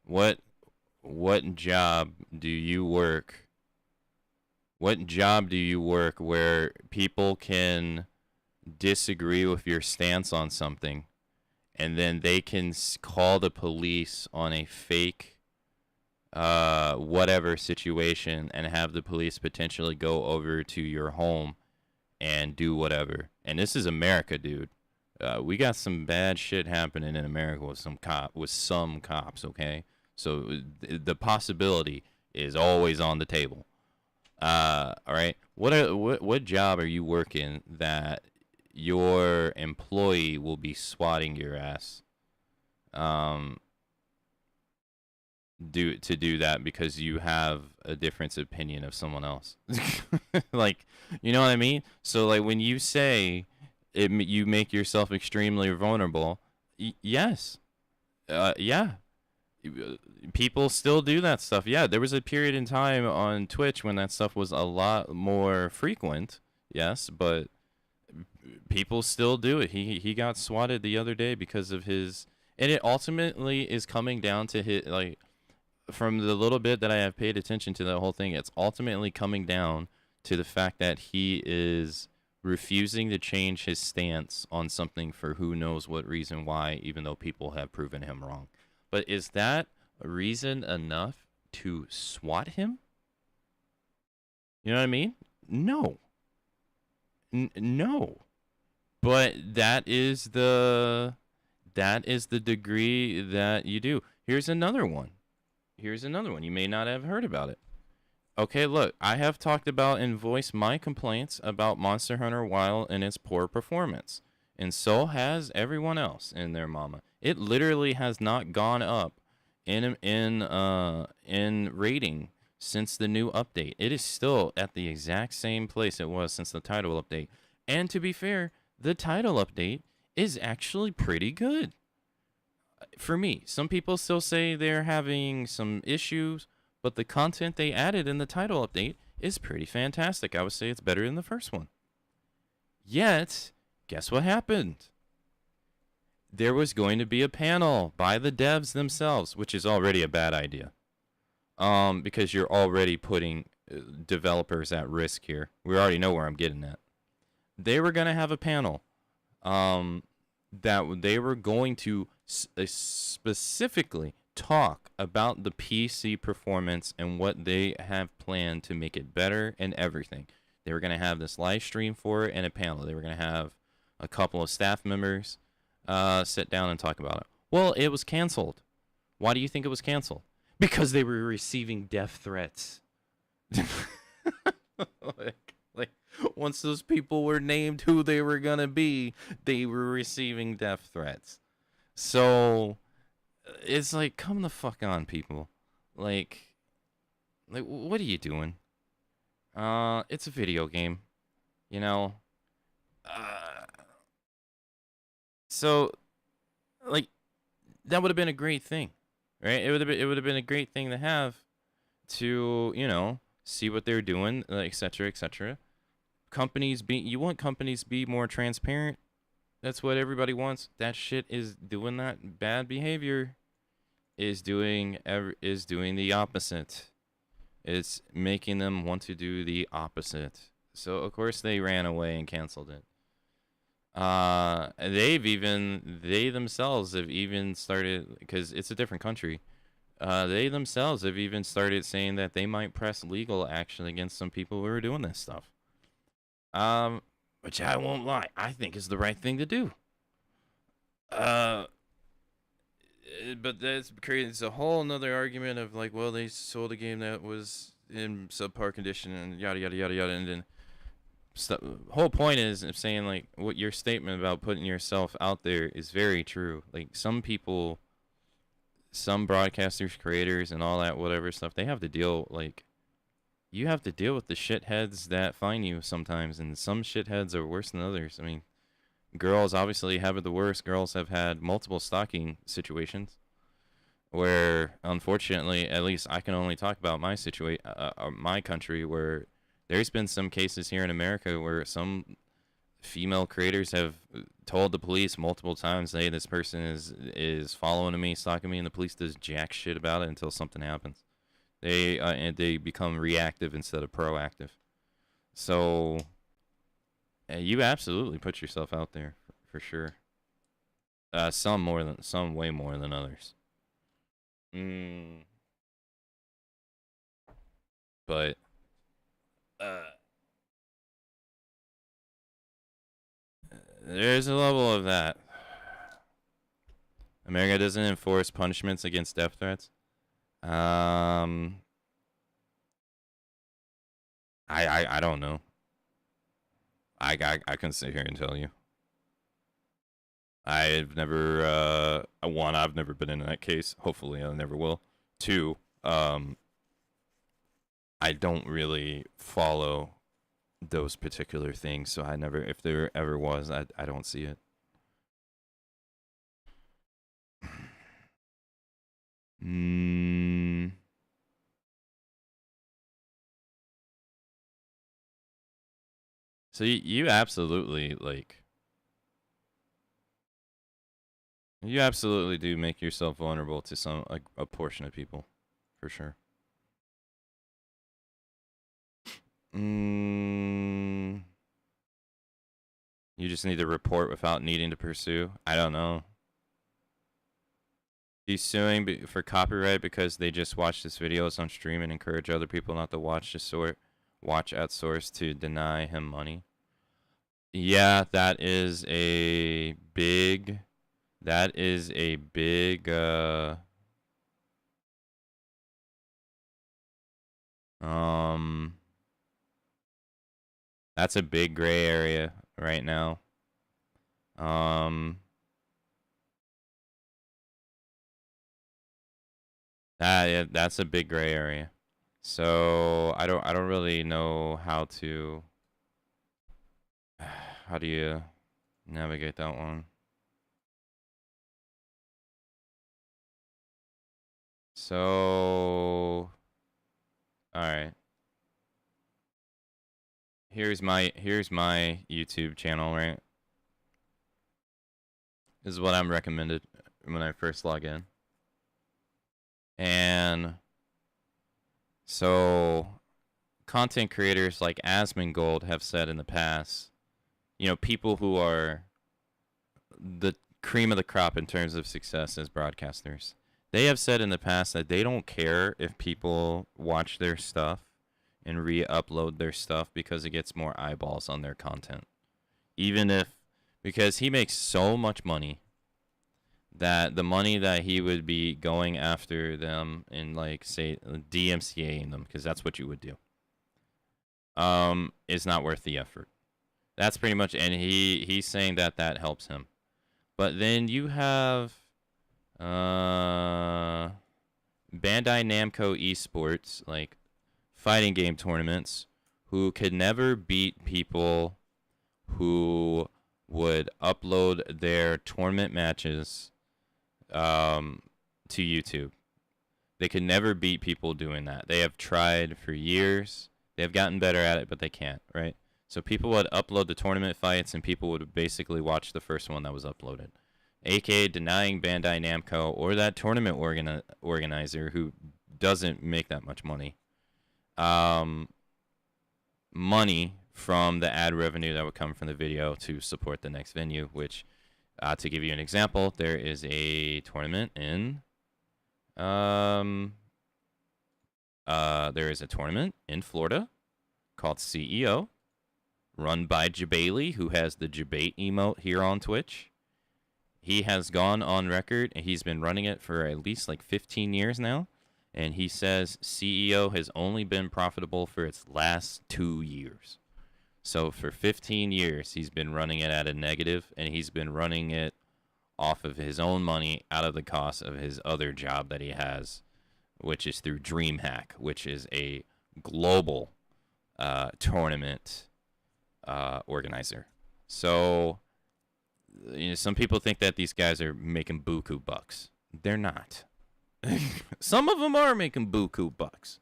What job do you work? What job do you work where people can disagree with your stance on something, and then they can call the police on a fake whatever situation and have the police potentially go over to your home and do whatever? And this is America, dude. We got some bad shit happening in America with some cops, okay? So the possibility is always on the table. All right. What job are you working that your employee will be swatting your ass? Do that because you have a different opinion of someone else. Like, you know what I mean? So like when you say you make yourself extremely vulnerable, yes. Yeah. People still do that stuff. Yeah, there was a period in time on Twitch when that stuff was a lot more frequent. Yes, but people still do it. He got swatted the other day because of his, and it ultimately is coming down to his, like, from the little bit that I have paid attention to the whole thing, it's ultimately coming down to the fact that he is refusing to change his stance on something for who knows what reason why, even though people have proven him wrong. But is that a reason enough to swat him? You know what I mean? No. No. But that is the degree that you do. Here's another one. You may not have heard about it. Okay, look, I have talked about and voiced my complaints about Monster Hunter Wilds and its poor performance. And so has everyone else in their mama. It literally has not gone up in rating since the new update. It is still at the exact same place it was since the title update. And to be fair, the title update is actually pretty good. For me, some people still say they're having some issues, but the content they added in the title update is pretty fantastic. I would say it's better than the first one. Yet, guess what happened? There was going to be a panel by the devs themselves, which is already a bad idea. Because you're already putting developers at risk here. We already know where I'm getting at. They were going to have a panel that they were going to specifically talk about the PC performance and what they have planned to make it better and everything. They were going to have this live stream for it and a panel. They were going to have a couple of staff members sit down and talk about it. Well, it was canceled. Why do you think it was canceled? Because they were receiving death threats. like once those people were named who they were going to be, they were receiving death threats. So it's like, come the fuck on, people. Like what are you doing? It's a video game, you know. So like that would have been a great thing, right? It would have been a great thing to have, to, you know, see what they're doing, etc., etc. You want companies to be more transparent. That's what everybody wants. That shit is doing that. Bad behavior is doing the opposite. It's making them want to do the opposite. So of course they ran away and canceled it. They themselves have even started, because it's a different country. They themselves have even started saying that they might press legal action against some people who are doing this stuff. Which I won't lie, I think is the right thing to do. But that creates a whole nother argument of like, well, they sold a game that was in subpar condition and yada yada yada yada, and then whole point is of saying like what your statement about putting yourself out there is very true. Like some people, some broadcasters, creators, and all that whatever stuff, they have to deal, like, you have to deal with the shitheads that find you sometimes, and some shitheads are worse than others. I mean, girls obviously have it the worst. Girls have had multiple stalking situations where, unfortunately, at least I can only talk about my my country, where there's been some cases here in America where some female creators have told the police multiple times, hey, this person is following me, stalking me, and the police does jack shit about it until something happens. They become reactive instead of proactive. So you absolutely put yourself out there for sure. Some way more than others. But there's a level of that. America doesn't enforce punishments against death threats. I don't know. I can sit here and tell you. I've never I've never been in that case. Hopefully I never will. 2, I don't really follow those particular things, so I never, if there ever was, I don't see it. So you absolutely, like, you absolutely do make yourself vulnerable to some, like, a portion of people, for sure. You just need to report without needing to pursue. I don't know. He's suing for copyright because they just watched his videos on stream and encourage other people not to watch at source to deny him money. Yeah, that is a big that's a big gray area right now. That's a big gray area. So I don't really know how do you navigate that one. So all right. Here's my YouTube channel, right? This is what I'm recommended when I first log in. And so content creators like Asmongold have said in the past, you know, people who are the cream of the crop in terms of success as broadcasters, they have said in the past that they don't care if people watch their stuff and re-upload their stuff because it gets more eyeballs on their content. Even if, because he makes so much money that the money that he would be going after them and, like, say, DMCAing them, because that's what you would do, is not worth the effort. That's pretty much, and he's saying that that helps him. But then you have Bandai Namco Esports, like fighting game tournaments, who could never beat people who would upload their tournament matches to YouTube. They could never beat people doing that. They have tried for years. They've gotten better at it, but they can't, right? So people would upload the tournament fights, and people would basically watch the first one that was uploaded, aka denying Bandai Namco or that tournament organizer who doesn't make that much money, money from the ad revenue that would come from the video to support the next venue. Which, to give you an example, there is a tournament in Florida called CEO, run by Jabali, who has the Jabate emote here on Twitch. He has gone on record, and he's been running it for at least like 15 years now, and he says CEO has only been profitable for its last 2 years. So for 15 years, he's been running it at a negative, and he's been running it off of his own money out of the cost of his other job that he has, which is through DreamHack, which is a global tournament organizer. So, you know, some people think that these guys are making buku bucks. They're not. Some of them are making buku bucks.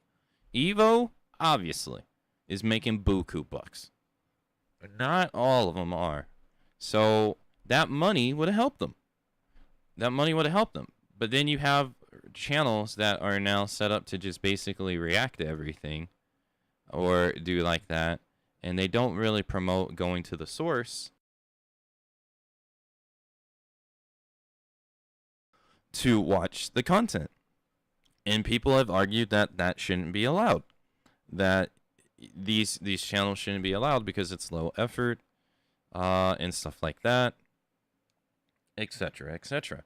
Evo, obviously, is making buku bucks. But not all of them are. So that money would have helped them. But then you have channels that are now set up to just basically react to everything or do like that, and they don't really promote going to the source to watch the content. And people have argued that that shouldn't be allowed, that these channels shouldn't be allowed because it's low effort and stuff like that, etc., etc.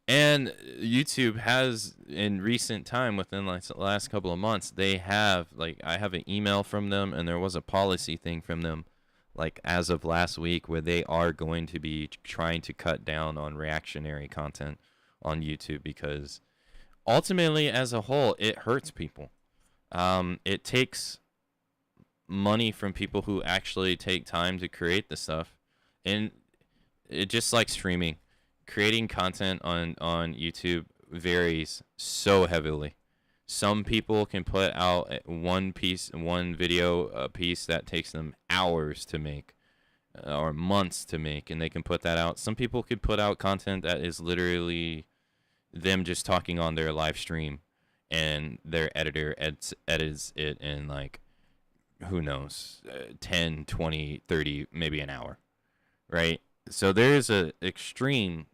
And YouTube has, in recent time, within like the last couple of months, they have, like, I have an email from them, and there was a policy thing from them, like, as of last week, where they are going to be trying to cut down on reactionary content on YouTube, because ultimately, as a whole, it hurts people. It takes money from people who actually take time to create the stuff, and it just like streaming. Creating content on YouTube varies so heavily. Some people can put out one video piece that takes them hours to make or months to make, and they can put that out. Some people could put out content that is literally them just talking on their live stream, and their editor edits it in, like, who knows, 10, 20, 30, maybe an hour, right? So there's a extreme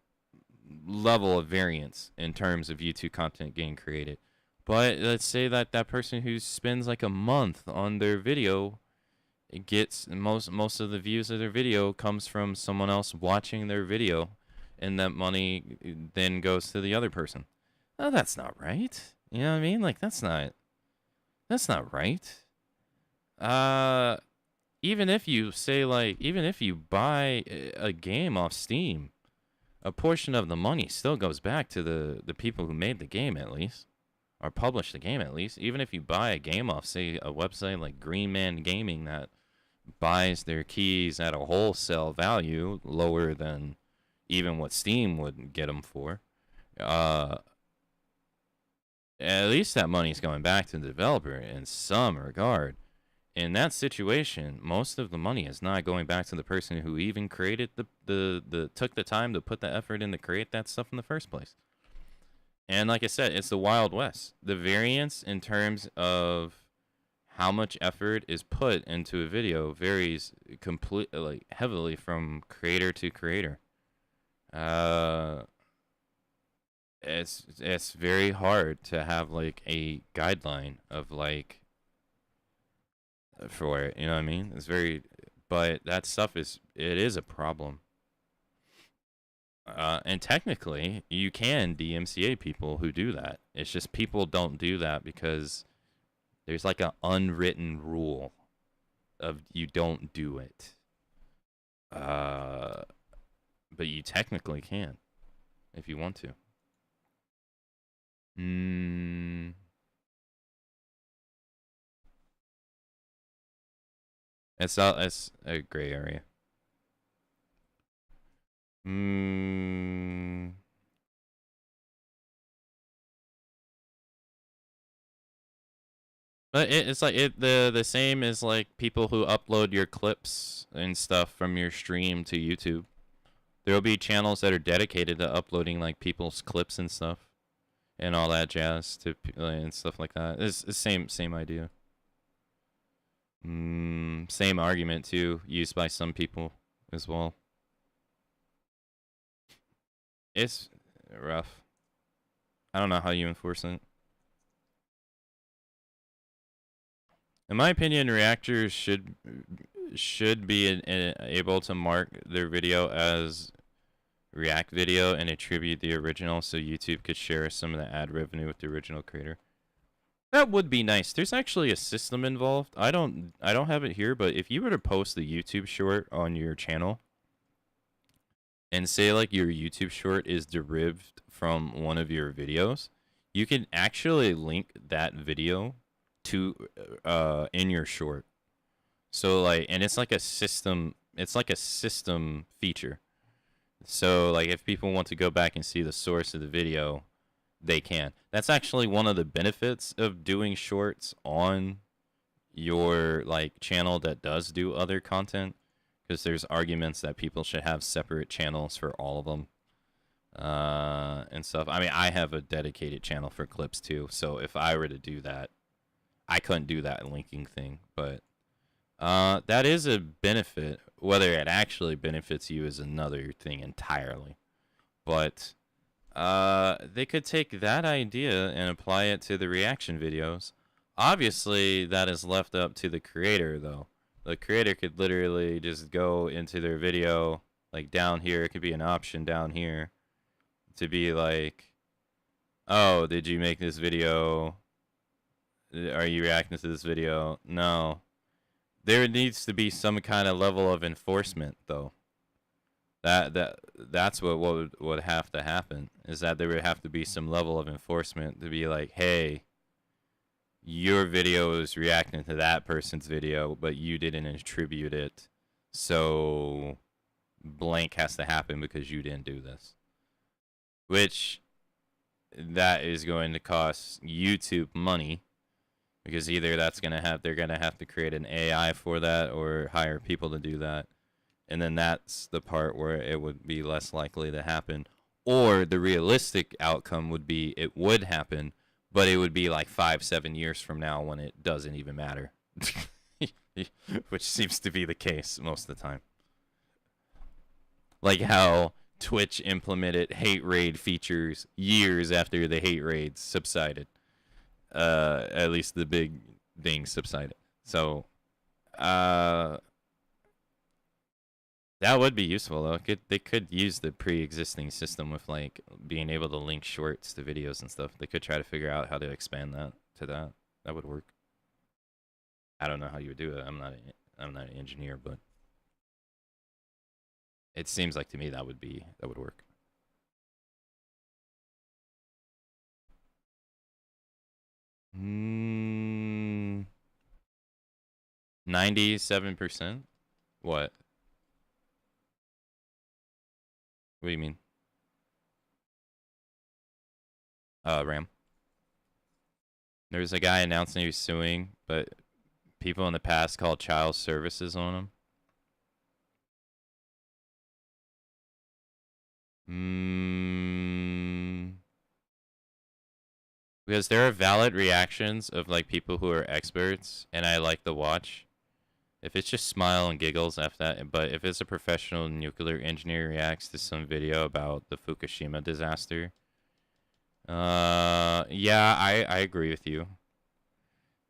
level of variance in terms of YouTube content getting created. But let's say that that person who spends like a month on their video, it gets most of the views of their video comes from someone else watching their video, and that money then goes to the other person. Oh, that's not right. You know what I mean? Like, that's not right. Even if you say, like, even if you buy a game off Steam, a portion of the money still goes back to the people who made the game, at least, or published the game, at least. Even if you buy a game off, say, a website like Green Man Gaming that buys their keys at a wholesale value lower than even what Steam would get them for, at least that money's going back to the developer in some regard. In that situation, most of the money is not going back to the person who even created took the time to put the effort in to create that stuff in the first place. And like I said, it's the Wild West. The variance in terms of how much effort is put into a video varies like heavily from creator to creator. It's very hard to have like a guideline of like for it. You know what I mean? It's very, but that stuff is a problem. And technically, you can DMCA people who do that. It's just people don't do that because there's like an unwritten rule of you don't do it. But you technically can if you want to. It's a gray area. But it's like the same as like people who upload your clips and stuff from your stream to YouTube. There'll be channels that are dedicated to uploading like people's clips and stuff, and all that jazz to and stuff like that. It's the same idea. Same argument too, used by some people as well. It's rough. I don't know how you enforce it. In my opinion, reactors should be able to mark their video as React video and attribute the original, so YouTube could share some of the ad revenue with the original creator. That would be nice. There's actually a system involved. I don't have it here, but if you were to post the YouTube short on your channel and say like your YouTube short is derived from one of your videos, you can actually link that video to in your short. So like, and it's like a system feature. So like if people want to go back and see the source of the video, they can. That's actually one of the benefits of doing shorts on your like channel that does do other content, because there's arguments that people should have separate channels for all of them and stuff. I mean, I have a dedicated channel for clips too, so if I were to do that, I couldn't do that linking thing. But that is a benefit. Whether it actually benefits you is another thing entirely. But they could take that idea and apply it to the reaction videos. Obviously, that is left up to the creator, though. The creator could literally just go into their video, like down here. It could be an option down here to be like, oh, did you make this video? Are you reacting to this video? No. There needs to be some kind of level of enforcement, though. That's what would have to happen, is that there would have to be some level of enforcement to be like, hey, your video is reacting to that person's video, but you didn't attribute it, so blank has to happen because you didn't do this. Which that is going to cost YouTube money, because either they're gonna have to create an AI for that or hire people to do that. And then that's the part where it would be less likely to happen. Or the realistic outcome would be it would happen, but it would be like 5-7 years from now when it doesn't even matter. Which seems to be the case most of the time. Like how Twitch implemented hate raid features years after the hate raids subsided. At least the big thing subsided. So, that would be useful, though. They could use the pre-existing system with like being able to link shorts to videos and stuff. They could try to figure out how to expand that to that. That would work. I don't know how you would do it. I'm not an engineer, but it seems like to me that would work. Hmm. 97%? What? What do you mean? RAM. There was a guy announcing he was suing, but people in the past called child services on him. Because there are valid reactions of like people who are experts, and I like to watch. If it's just smile and giggles after that, but if it's a professional nuclear engineer reacts to some video about the Fukushima disaster, yeah, I agree with you.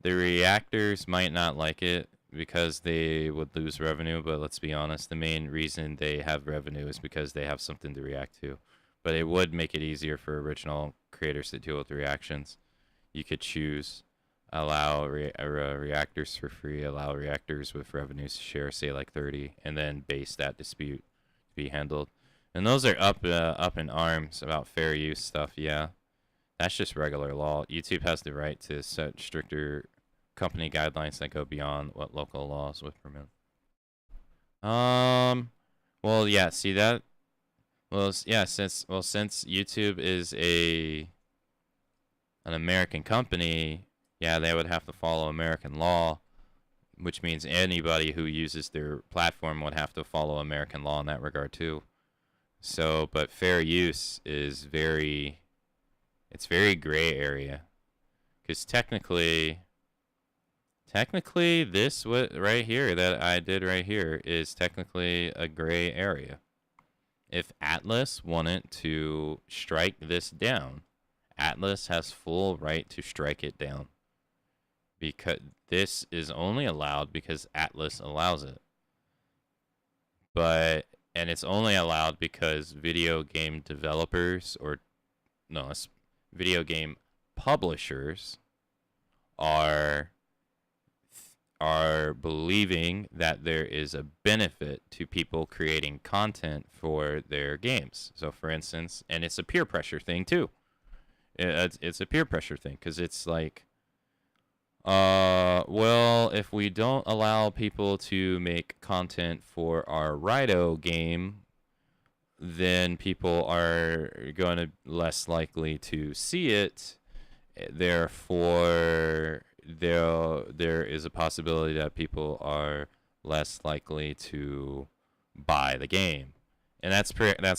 The reactors might not like it because they would lose revenue, but let's be honest, the main reason they have revenue is because they have something to react to. But it would make it easier for original creators to deal with reactions. You could choose allow reactors for free, allow reactors with revenues to share, say like 30, and then base that dispute to be handled. And those are up in arms about fair use stuff. Yeah, that's just regular law. YouTube has the right to set stricter company guidelines that go beyond what local laws would permit. Well, yeah. See that? Well, yeah. Since YouTube is an American company, yeah, they would have to follow American law, which means anybody who uses their platform would have to follow American law in that regard too. So, but fair use is it's very gray area, because technically this what right here that I did right here is technically a gray area. If Atlas wanted to strike this down, Atlas has full right to strike it down, because this is only allowed because Atlas allows it. And it's only allowed because video game developers video game publishers are believing that there is a benefit to people creating content for their games. So for instance, and it's a peer pressure thing too. It's a peer pressure thing, because it's like, well, if we don't allow people to make content for our RAIDOU game, then people are going to less likely to see it. Therefore, there is a possibility that people are less likely to buy the game. And that's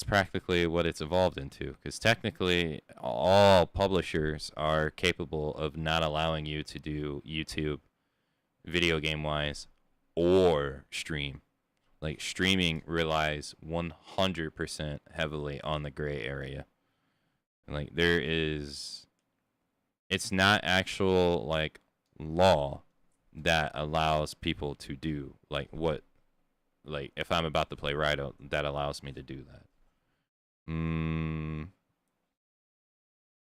practically what it's evolved into, because technically all publishers are capable of not allowing you to do YouTube video game wise or stream. Like, streaming relies 100% heavily on the gray area. Like, it's not actual like law that allows people to do like what, like if I'm about to play RAIDOU, that allows me to do that.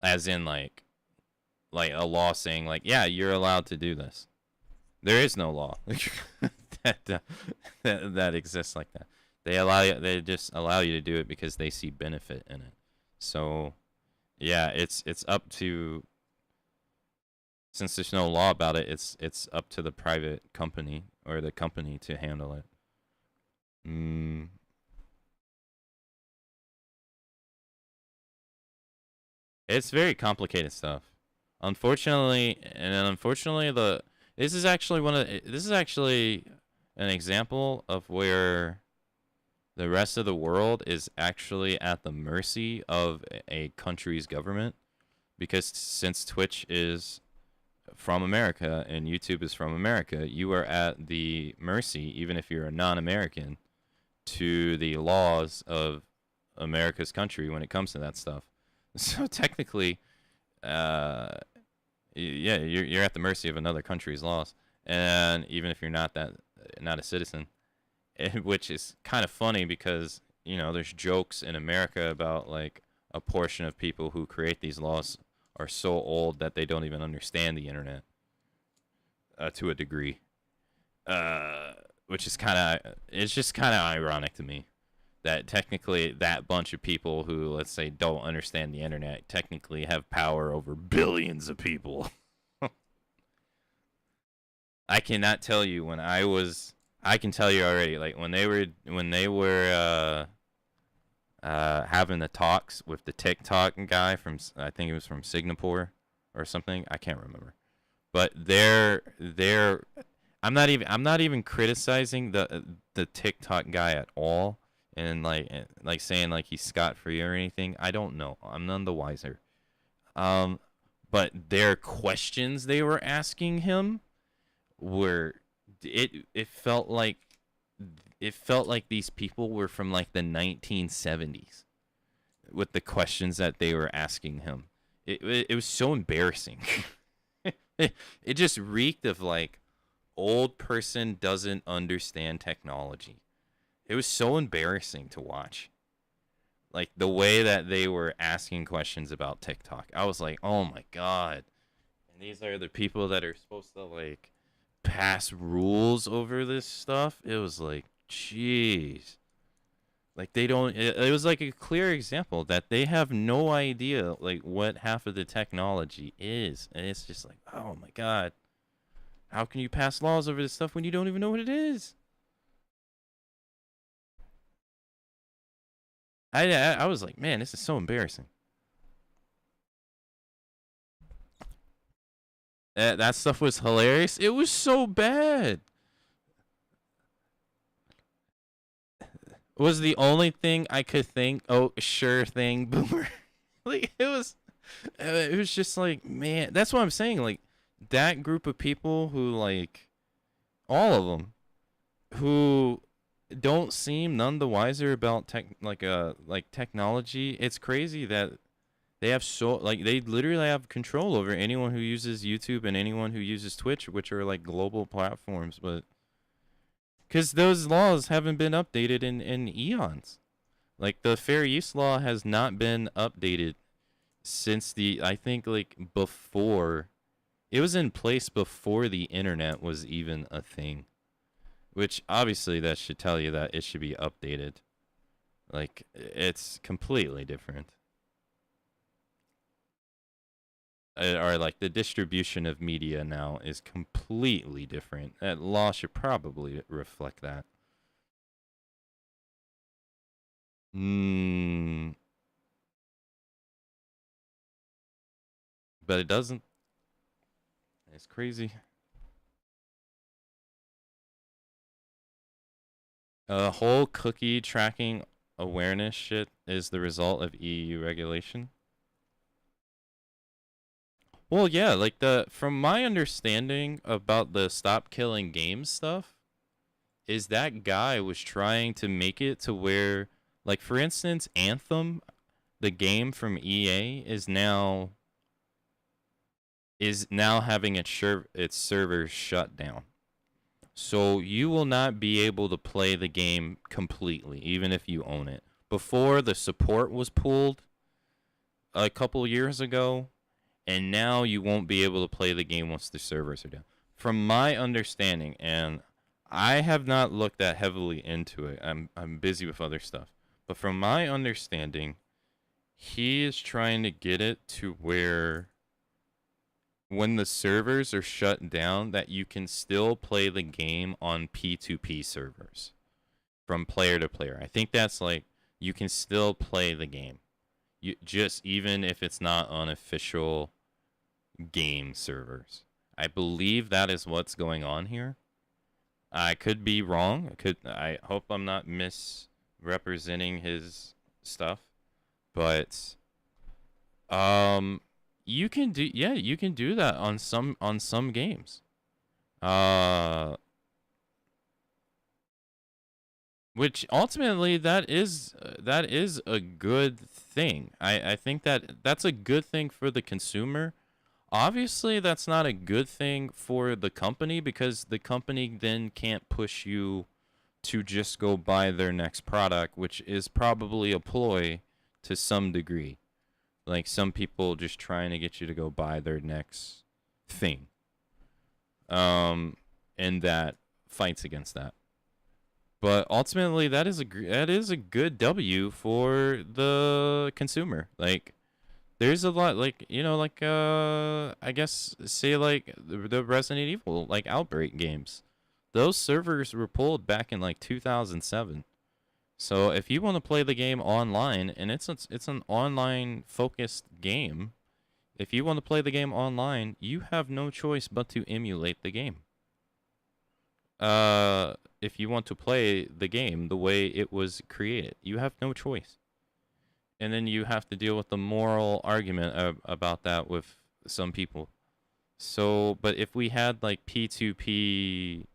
As in like a law saying like, yeah, you're allowed to do this. There is no law that exists like that. They just allow you to do it because they see benefit in it. So yeah, it's up to, since there's no law about it, it's up to the private company or the company to handle it. It's very complicated stuff. Unfortunately, this is actually an example of where the rest of the world is actually at the mercy of a country's government, because since Twitch is from America and YouTube is from America, you are at the mercy, even if you're a non-American, to the laws of America's country when it comes to that stuff. So technically, yeah, you're at the mercy of another country's laws, and even if you're not a citizen, which is kind of funny because there's jokes in America about like a portion of people who create these laws are so old that they don't even understand the internet to a degree, which is just kind of ironic to me that technically that bunch of people who, let's say, don't understand the internet technically have power over billions of people. I cannot tell you I can tell you already, like when they were having the talks with the TikTok guy from, I think it was from Singapore or something, I can't remember. But I'm not even criticizing the TikTok guy at all, and saying like he's scot free or anything. I don't know. I'm none the wiser. But but their questions they were asking him were it felt like these people were from like the 1970s with the questions that they were asking him. It was so embarrassing. It just reeked of like old person doesn't understand technology. It was so embarrassing to watch. Like the way that they were asking questions about TikTok. I was like, "Oh my god." And these are the people that are supposed to like pass rules over this stuff. It was like, "Jeez." Like they don't it was like a clear example that they have no idea like what half of the technology is. And it's just like, "Oh my god. How can you pass laws over this stuff when you don't even know what it is?" I was like, man, this is so embarrassing. That stuff was hilarious. It was so bad. It was the only thing I could think. Oh, sure thing, boomer. Like it was just like, man, that's what I'm saying. Like that group of people who like all of them who don't seem none the wiser about technology. It's crazy that they have they literally have control over anyone who uses YouTube and anyone who uses Twitch, which are like global platforms, but because those laws haven't been updated in eons. Like the fair use law has not been updated since I think like before it was in place before the internet was even a thing. Which obviously that should tell you that it should be updated. Like it's completely different. Or like the distribution of media now is completely different. That law should probably reflect that. But it doesn't. It's crazy. A whole cookie tracking awareness shit is the result of EU regulation. Well, yeah, like from my understanding about the stop killing games stuff, is that guy was trying to make it to where, like for instance, Anthem, the game from EA, is now having its servers shut down. So you will not be able to play the game completely, even if you own it. Before, the support was pulled a couple years ago, and now you won't be able to play the game once the servers are down. From my understanding, and I have not looked that heavily into it. I'm busy with other stuff. But from my understanding, he is trying to get it to where when the servers are shut down, that you can still play the game on P2P servers from player to player. I think that's like you can still play the game. You just even if it's not on official game servers. I believe that is what's going on here. I could be wrong. I hope I'm not misrepresenting his stuff. But you can do that on some games. Which ultimately that is a good thing. I think that's a good thing for the consumer. Obviously, that's not a good thing for the company because the company then can't push you to just go buy their next product, which is probably a ploy to some degree. Like some people just trying to get you to go buy their next thing. And that fights against that. But ultimately, that is a good W for the consumer. Like, there's a lot, like, like, I guess, say, like, the Resident Evil, like, Outbreak games. Those servers were pulled back in, like, 2007. So if you want to play the game online, and it's an online-focused game, if you want to play the game online, you have no choice but to emulate the game. If you want to play the game the way it was created, you have no choice. And then you have to deal with the moral argument about that with some people. So, but if we had like P2P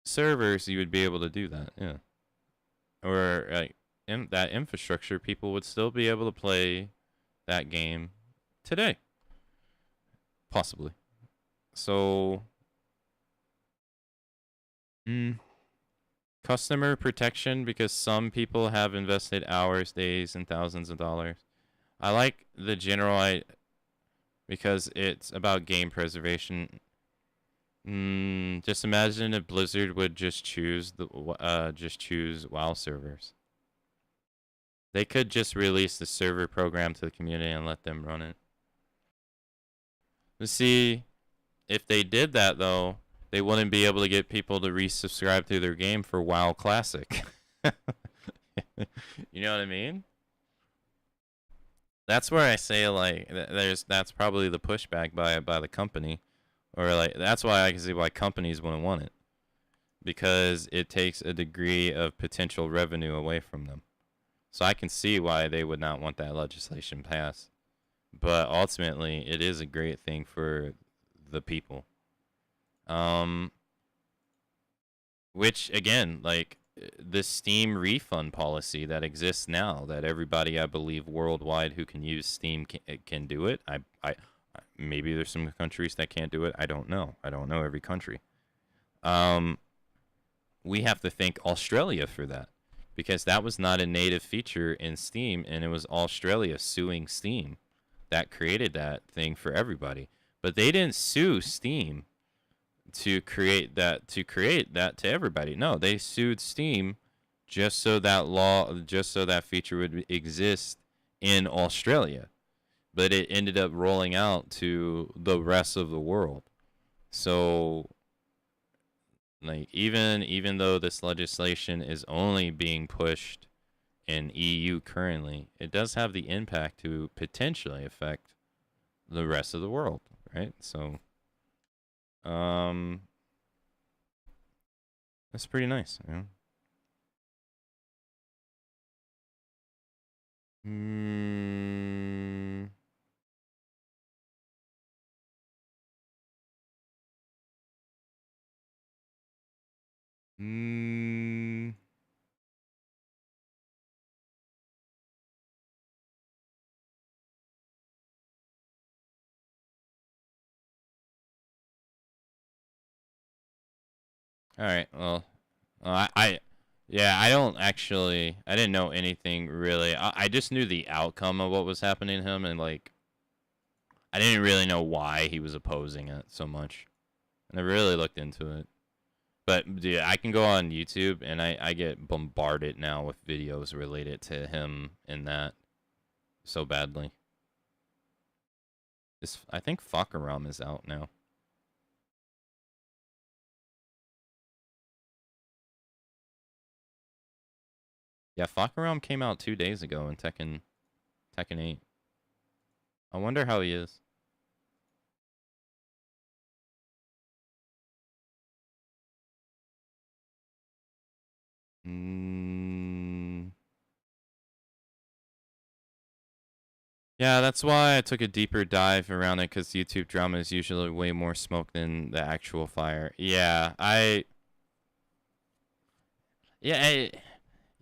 servers, you would be able to do that, yeah. Or like that infrastructure, people would still be able to play that game today, possibly. So, customer protection, because some people have invested hours, days, and thousands of dollars. I like the general because it's about game preservation. Just imagine if Blizzard would just choose WoW servers. They could just release the server program to the community and let them run it. See, if they did that though, they wouldn't be able to get people to resubscribe to their game for WoW Classic. You know what I mean? That's where I say like that's probably the pushback by the company, or like that's why I can see why companies wouldn't want it, because it takes a degree of potential revenue away from them. So I can see why they would not want that legislation passed. But ultimately, it is a great thing for the people. Which again, like the Steam refund policy that exists now, that everybody I believe worldwide who can use Steam can do it. I maybe there's some countries that can't do it. I don't know. I don't know every country. We have to thank Australia for that, because that was not a native feature in Steam, and it was Australia suing Steam that created that thing for everybody. But they didn't sue Steam to create that to everybody. No, they sued Steam just so that feature would exist in Australia. But it ended up rolling out to the rest of the world. So like even though this legislation is only being pushed in EU currently, it does have the impact to potentially affect the rest of the world, right? So that's pretty nice, you know. All right. Well, yeah, I didn't know anything really. I just knew the outcome of what was happening to him, and like, I didn't really know why he was opposing it so much. And I really looked into it. But dude, I can go on YouTube and I get bombarded now with videos related to him and that so badly. I think Fakaram is out now. Yeah, Fakaram came out 2 days ago in Tekken 8. I wonder how he is. Yeah, that's why I took a deeper dive around it, because YouTube drama is usually way more smoke than the actual fire. Yeah,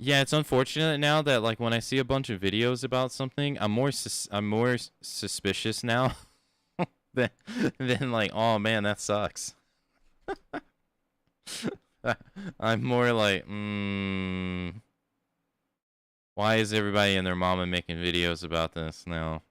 yeah, it's unfortunate now that like when I see a bunch of videos about something, I'm more suspicious now than like, oh man, that sucks. I'm more like, why is everybody and their mama making videos about this now?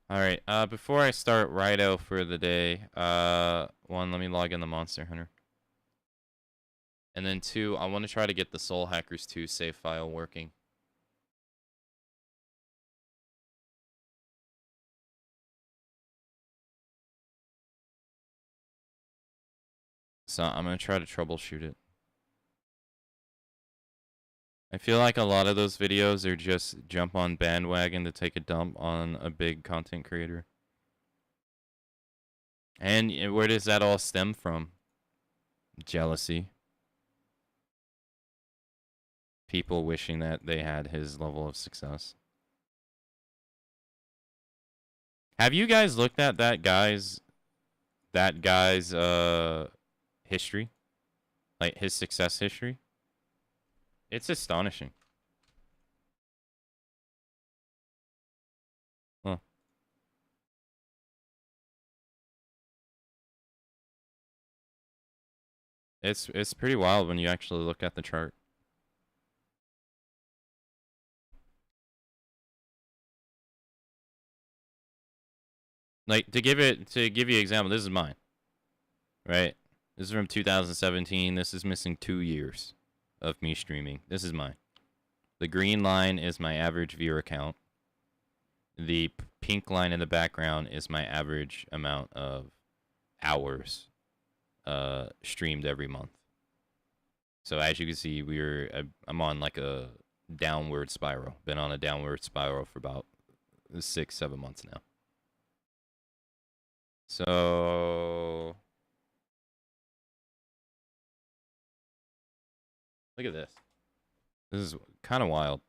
All right. Before I start RAIDOU for the day, one, let me log in the Monster Hunter. And then two, I want to try to get the Soul Hackers 2 save file working. So I'm going to try to troubleshoot it. I feel like a lot of those videos are just jump on bandwagon to take a dump on a big content creator. And where does that all stem from? Jealousy. People wishing that they had his level of success. Have you guys looked at that guy's history? Like his success history? It's astonishing. Huh. It's pretty wild when you actually look at the chart. Like to give you an example, this is mine. Right? This is from 2017. This is missing 2 years of me streaming. This is mine. The green line is my average viewer count. The pink line in the background is my average amount of hours streamed every month. So as you can see, I'm on like a downward spiral. Been on a downward spiral for about 6-7 months now. So look at this. This is kind of wild.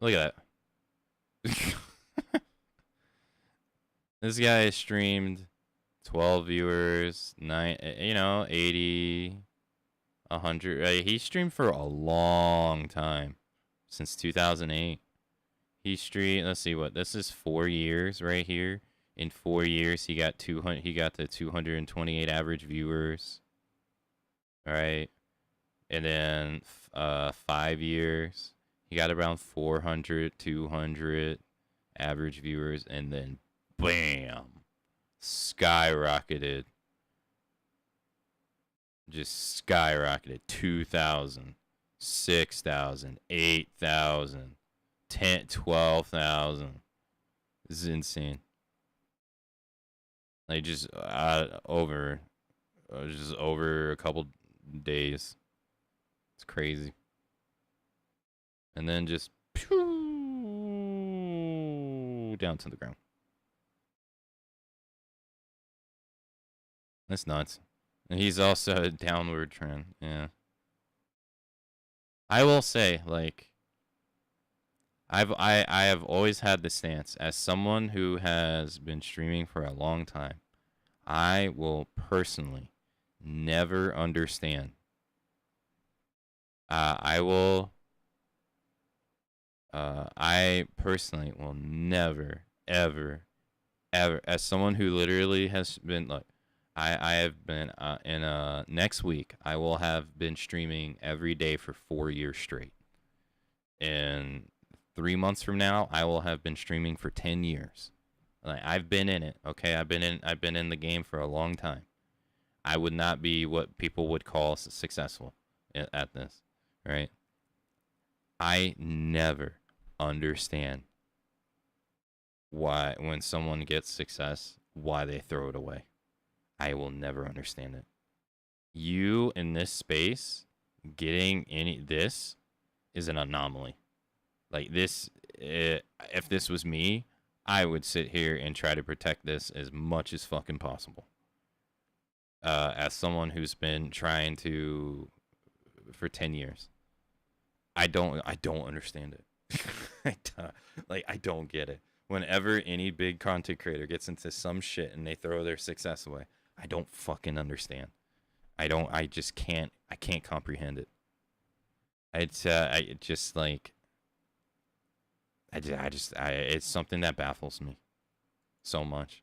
Look at that. This guy streamed 12 viewers, 80, 100. He streamed for a long time, since 2008. He streamed. Let's see what this is. 4 years right here. In 4 years, he got 200. He got the 228 average viewers. All right, and then 5 years, he got around 400, 200 average viewers, and then bam, skyrocketed. Just skyrocketed. 2,000, 6,000, 8,000, 10, 12,000. This is insane. Like just over a couple days. It's crazy. And then just pew, down to the ground. That's nuts. And he's also a downward trend. Yeah. I will say, like, I have always had the stance as someone who has been streaming for a long time. I will personally never understand. I personally will never, ever, as someone who literally has been like, I have been next week I will have been streaming every day for 4 years straight. And 3 months from now, I will have been streaming for 10 years. Like, I've been in it, okay? I've been in the game for a long time. I would not be what people would call successful at this, right? I never understand why when someone gets success, why they throw it away. I will never understand it. You in this space getting this is an anomaly. Like this, if this was me, I would sit here and try to protect this as much as fucking possible. As someone who's been trying to for 10 years, I don't understand it. I don't get it. Whenever any big content creator gets into some shit and they throw their success away, I don't fucking understand. I can't comprehend it. It's something that baffles me so much.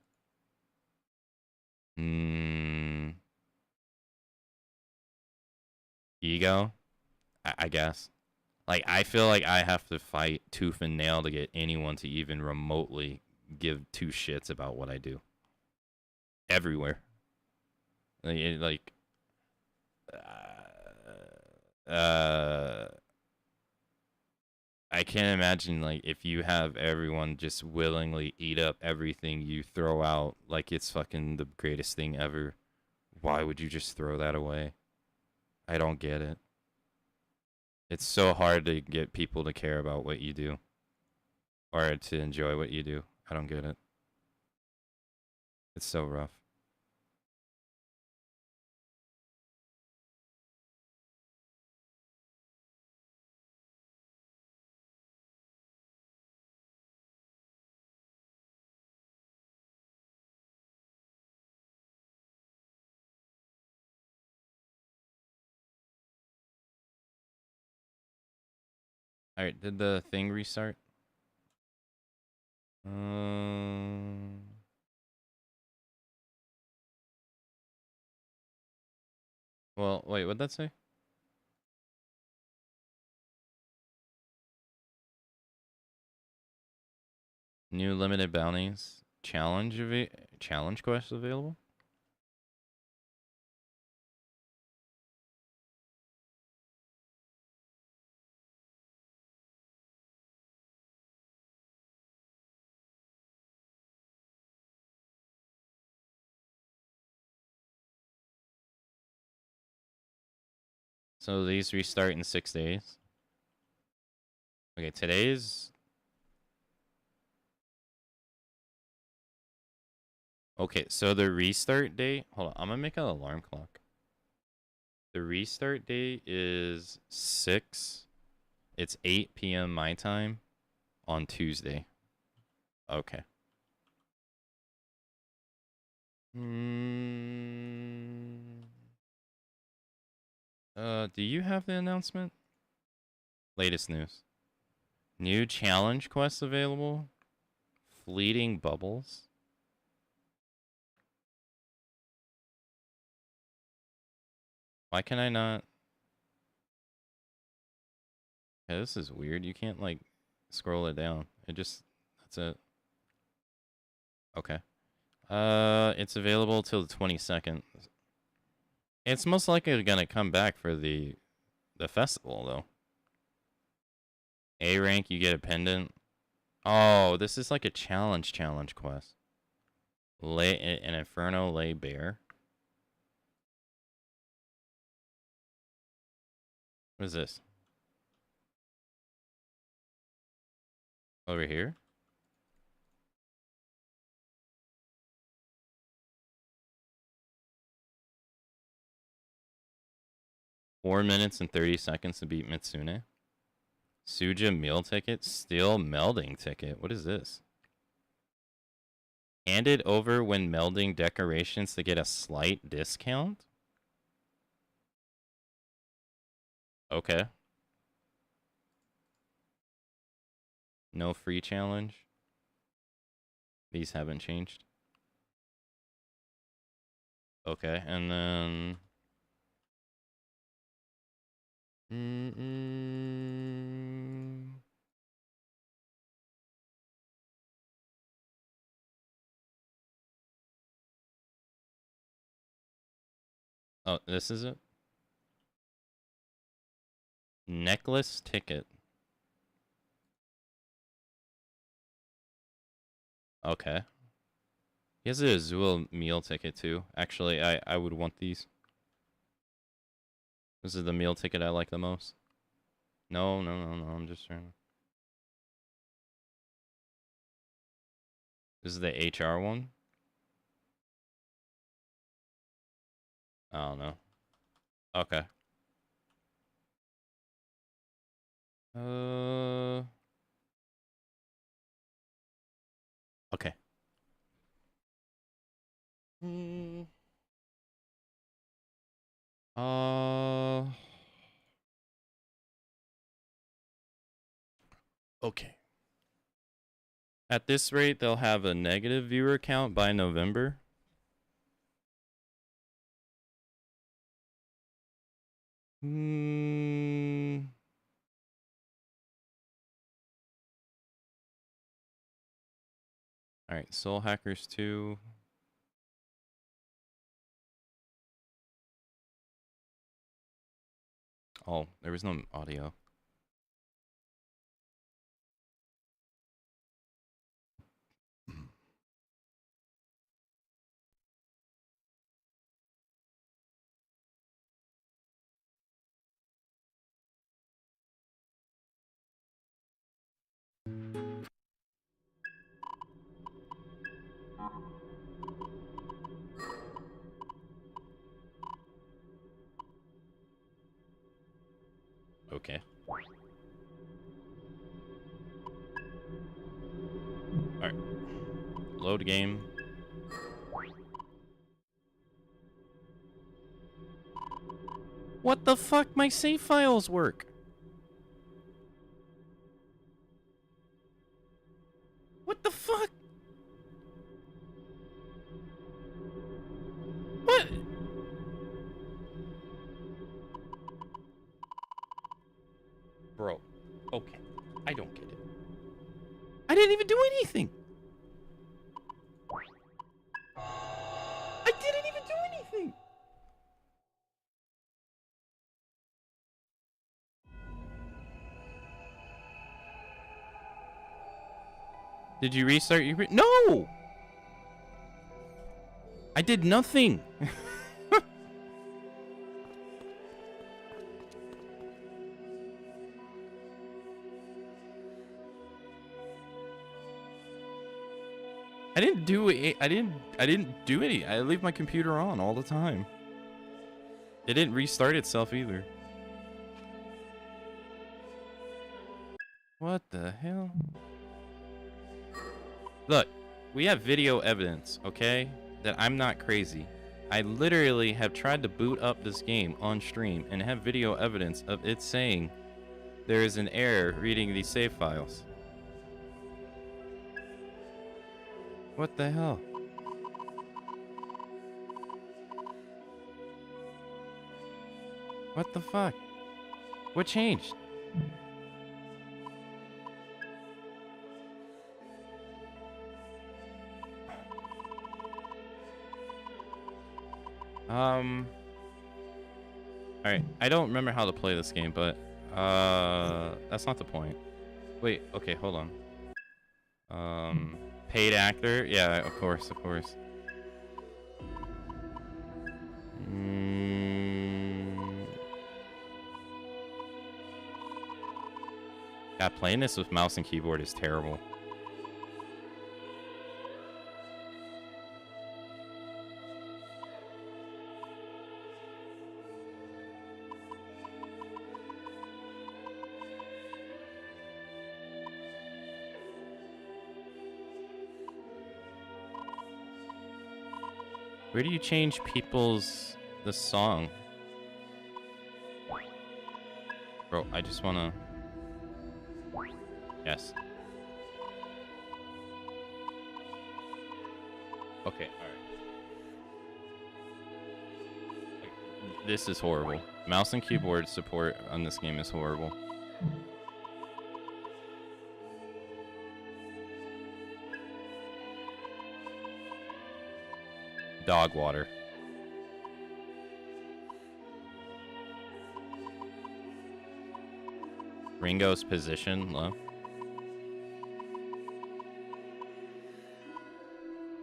Ego, I guess. Like, I feel like I have to fight tooth and nail to get anyone to even remotely give two shits about what I do. Everywhere. I can't imagine, like, if you have everyone just willingly eat up everything you throw out like it's fucking the greatest thing ever. Why would you just throw that away? I don't get it. It's so hard to get people to care about what you do or to enjoy what you do. I don't get it. It's so rough. Alright, did the thing restart? Well, wait, what'd that say? New limited bounties. Challenge quests available? So these restart in 6 days. Okay, today's... Okay, so the restart date... Hold on, I'm gonna make an alarm clock. The restart date is 6. It's 8 p.m. my time on Tuesday. Okay. Do you have the announcement? Latest news. New challenge quests available? Fleeting bubbles? Why can I not? Yeah, this is weird. You can't, like, scroll it down. It just... That's it. Okay. It's available till the 22nd. It's most likely gonna come back for the festival, though. A rank, you get a pendant. Oh, this is like a challenge quest. Lay an Inferno lay bare. What is this? Over here? Four minutes and 30 seconds to beat Mitsune. Suja meal ticket. Steel melding ticket. What is this? Hand it over when melding decorations to get a slight discount? Okay. No free challenge. These haven't changed. Okay, and then... Oh, this is it? Necklace ticket. Okay. He has a Azul meal ticket too. Actually, I would want these. This is the meal ticket I like the most. No, I'm just trying to... This is the HR one? I don't know. Okay. Okay. Okay. At this rate, they'll have a negative viewer count by November. Alright, Soul Hackers 2. Oh, there was no audio. Okay. Alright. Load game. What the fuck? My save files work. What the fuck? What? Bro. Okay. I don't get it. I didn't even do anything. I didn't even do anything. Did you restart your... No! I did nothing. I didn't do it. I didn't do any. I leave my computer on all the time. It didn't restart itself either. What the hell? Look, we have video evidence, okay? That I'm not crazy. I literally have tried to boot up this game on stream and have video evidence of it saying there is an error reading these save files. What the hell? What the fuck? What changed? Alright, I don't remember how to play this game, but that's not the point. Wait, okay, hold on. Paid actor? Yeah, of course, of course. Yeah, playing this with mouse and keyboard is terrible. Where do you change the song? Bro, I just wanna... Yes. Okay, alright. This is horrible. Mouse and keyboard support on this game is horrible. Dog water. Ringo's position, low.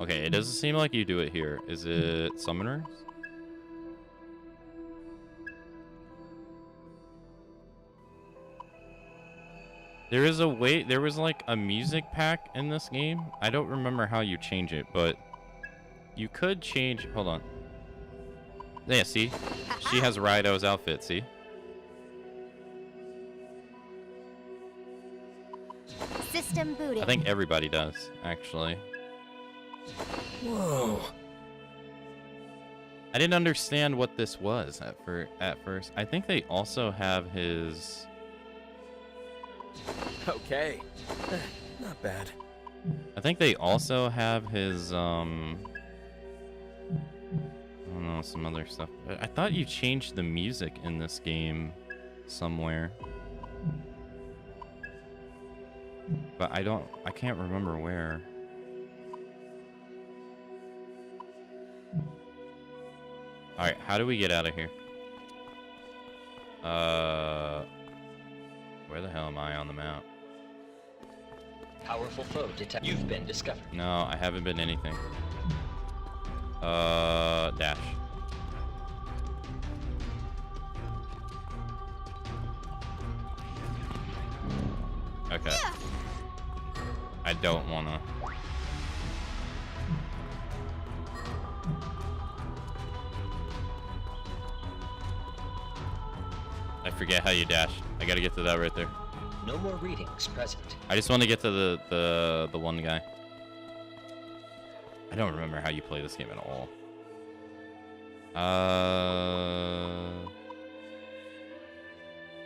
Okay, it doesn't seem like you do it here. Is it summoners? There is a way, there was like a music pack in this game. I don't remember how you change it, but you could change, hold on. Yeah, see? She has RAIDOU's outfit, see? System booted. I think everybody does, actually. Whoa. I didn't understand what this was at first. I think they also have his... Okay. Not bad. I think they also have his, I don't know, some other stuff. I thought you changed the music in this game somewhere. But I can't remember where. Alright, how do we get out of here? Where the hell am I on the map? Powerful foe detect. You've been discovered. No, I haven't been anything. Dash. Okay. I don't wanna. I forget how you dash. I gotta get to that right there. No more readings present. I just want to get to the one guy. I don't remember how you play this game at all.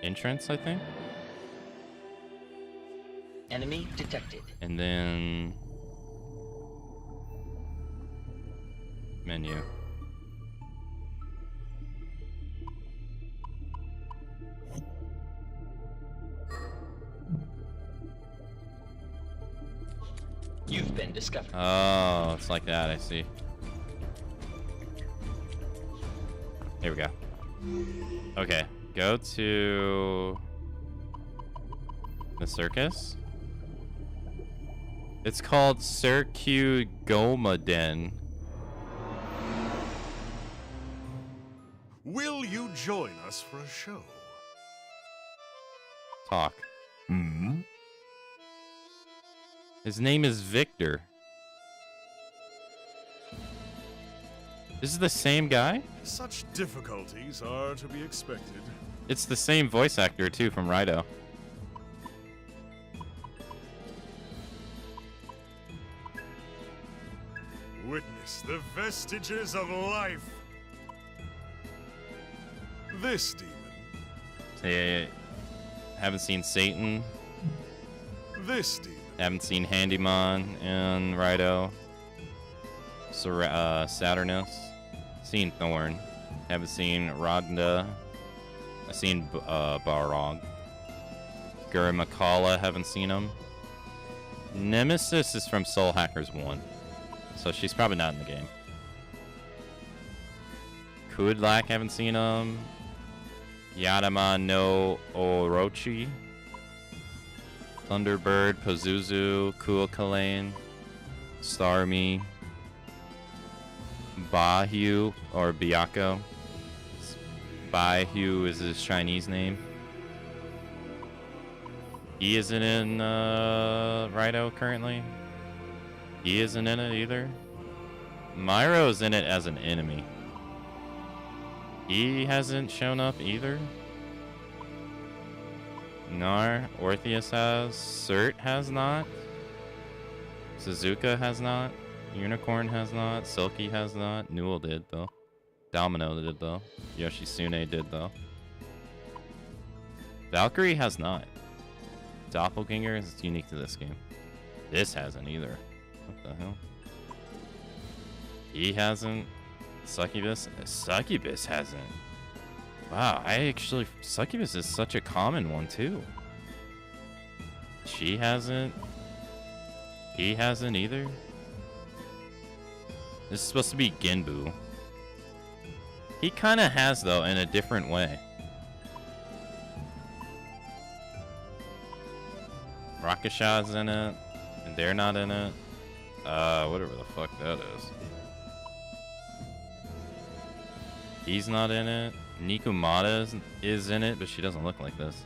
Entrance, I think. Enemy detected. And then menu. You've been discovered. Oh, it's like that, I see. Here we go. Okay, go to the circus. It's called Cirque Gomaden. Will you join us for a show? Talk. Hmm? His name is Victor. This is the same guy? Such difficulties are to be expected. It's the same voice actor, too, from RAIDOU. Witness the vestiges of life. This demon. Hey, haven't seen Satan. This demon. Haven't seen Handymon and RAIDOU. Saturnus. Seen Thorn. Haven't seen Rodna. I've seen Barog. Gurimakala, haven't seen him. Nemesis is from Soul Hackers 1. So she's probably not in the game. Kudlak, haven't seen him. Yadama no Orochi. Thunderbird, Pazuzu, Kuokalane, Starmie, Bahyu, or Byako. Bahyu is his Chinese name. He isn't in RAIDOU currently. He isn't in it either. Myro's in it as an enemy. He hasn't shown up either. Nar, Orpheus has. Cert has not. Suzuka has not. Unicorn has not. Silky has not. Newell did, though. Domino did, though. Yoshitsune did, though. Valkyrie has not. Doppelganger is unique to this game. This hasn't either. What the hell? He hasn't. Succubus? Succubus hasn't. Wow, Succubus is such a common one, too. She hasn't. He hasn't either. This is supposed to be Genbu. He kind of has, though, in a different way. Rakasha's in it, and they're not in it. Whatever the fuck that is. He's not in it. Nikumata is in it, but she doesn't look like this.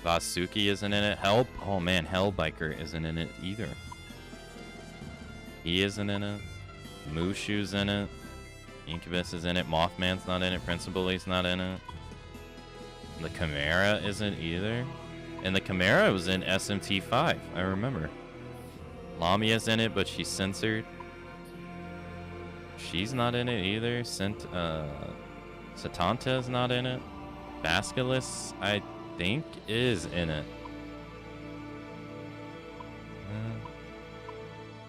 Vasuki isn't in it. Help? Oh man, Hellbiker isn't in it either. He isn't in it. Mushu's in it. Incubus is in it. Mothman's not in it. Principal's not in it. The Chimera isn't either. And the Chimera was in SMT5, I remember. Lamia's in it, but she's censored. She's not in it either. Satanta's not in it. Basculus, I think, is in it.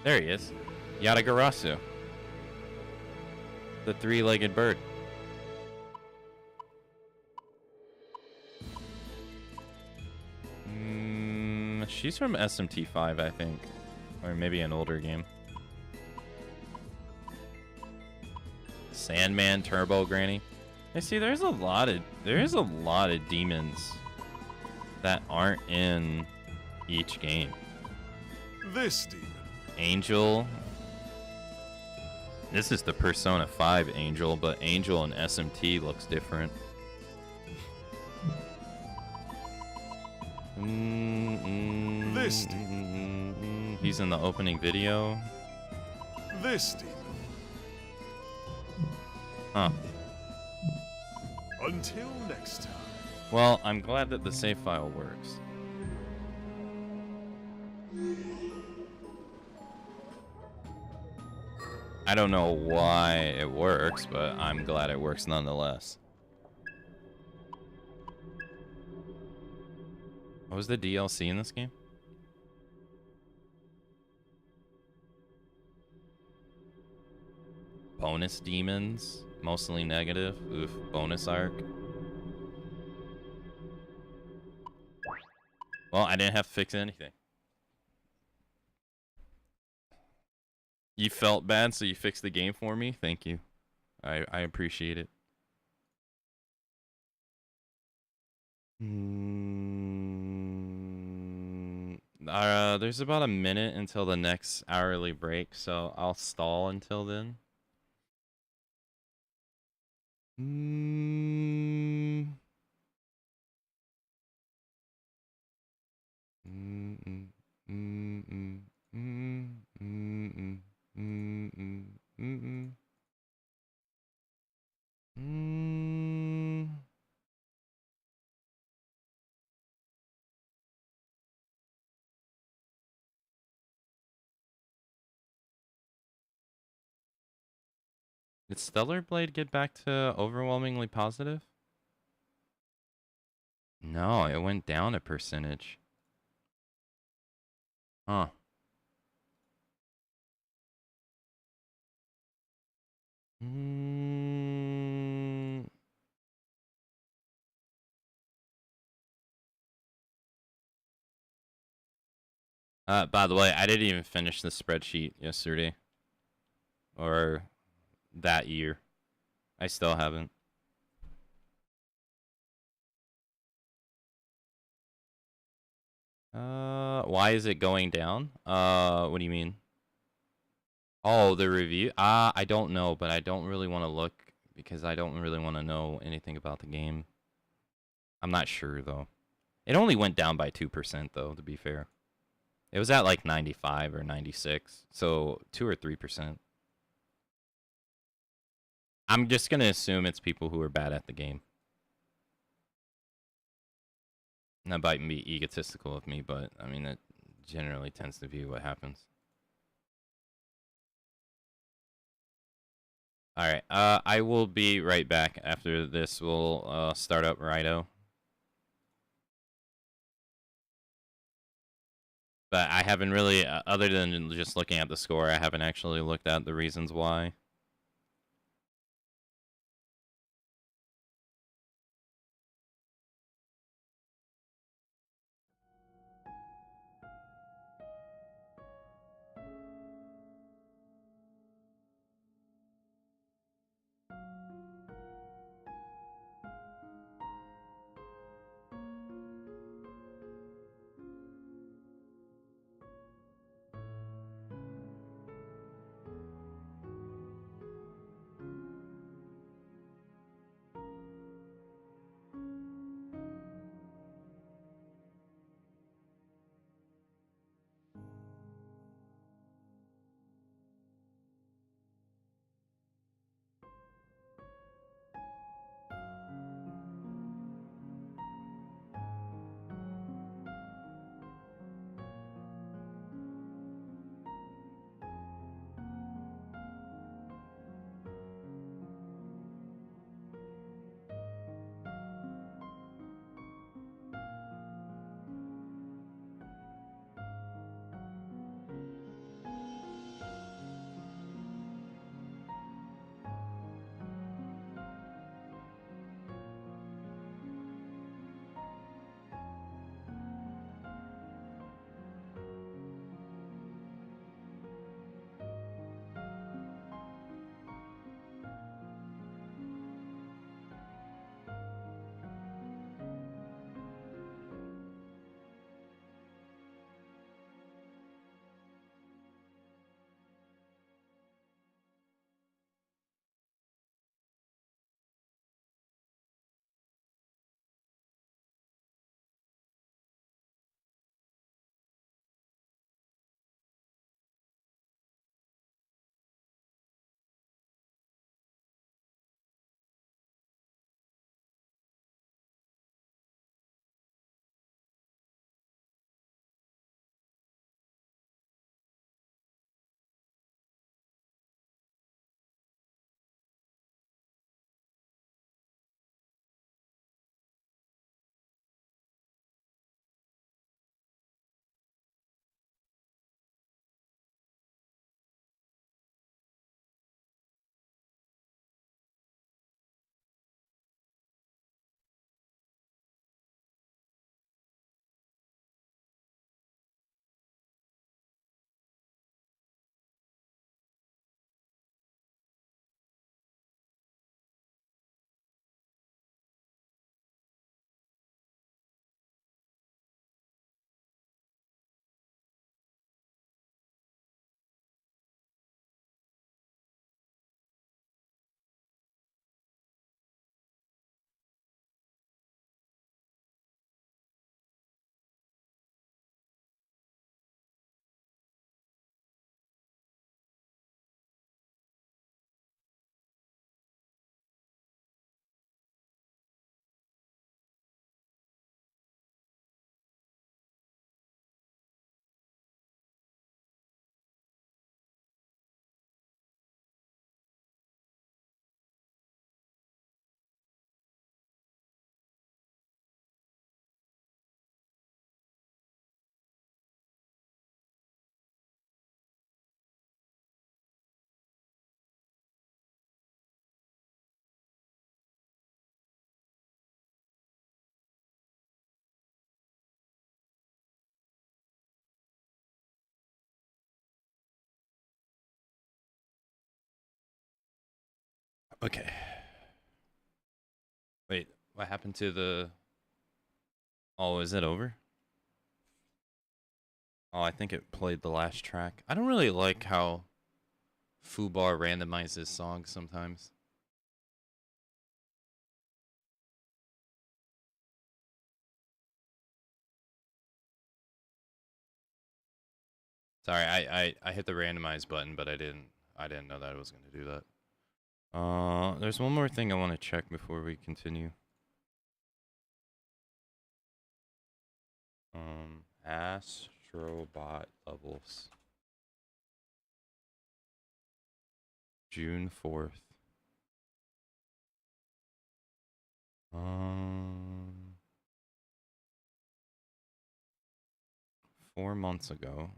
There he is. Yatagarasu. The three-legged bird. She's from SMT5, I think. Or maybe an older game. Sandman, Turbo Granny. You see, there is a lot of demons that aren't in each game. This demon. Angel. This is the Persona 5 Angel, but Angel in SMT looks different. This demon. He's in the opening video. This demon. Huh. Until next time. Well, I'm glad that the save file works. I don't know why it works, but I'm glad it works nonetheless. What was the DLC in this game? Bonus demons, mostly negative. Oof, bonus arc. Well, I didn't have to fix anything. You felt bad, so you fixed the game for me? Thank you. I appreciate it. There's about a minute until the next hourly break, so I'll stall until then. Did Stellar Blade get back to overwhelmingly positive? No, it went down a percentage. Huh. By the way, I didn't even finish the spreadsheet yesterday. Or that year. I still haven't. Why is it going down? What do you mean? Oh, the review? I don't know, but I don't really want to look because I don't really want to know anything about the game. I'm not sure, though. It only went down by 2%, though, to be fair. It was at like 95 or 96, so 2 or 3%. I'm just going to assume it's people who are bad at the game. That might be egotistical of me, but I mean, it generally tends to be what happens. Alright, I will be right back. After this, we'll start up RAIDOU. But I haven't really, other than just looking at the score, I haven't actually looked at the reasons why. Okay. Wait, what happened to the... Oh, is it over? Oh, I think it played the last track. I don't really like how Fubar randomizes songs sometimes. Sorry, I hit the randomize button, but I didn't know that I was going to do that. There's one more thing I want to check before we continue. Astrobot levels. June 4th. 4 months ago.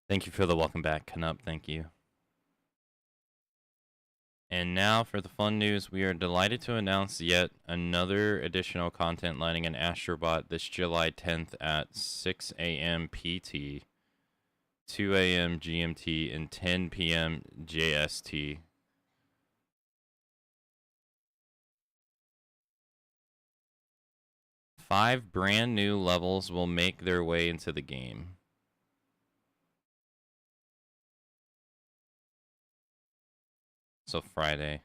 Thank you for the welcome back, Canup. Thank you. And now for the fun news, we are delighted to announce yet another additional content lining in Astrobot this July 10th at 6 a.m. PT, 2 a.m. GMT, and 10 p.m. JST. Five brand new levels will make their way into the game. So Friday.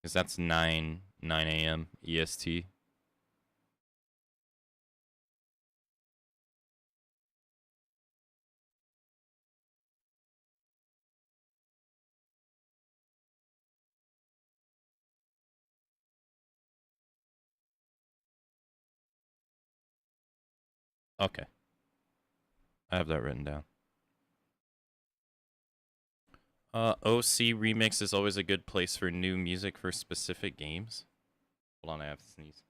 Because that's 9 a.m. EST. Okay. I have that written down. OC Remix is always a good place for new music for specific games. Hold on, I have to sneeze.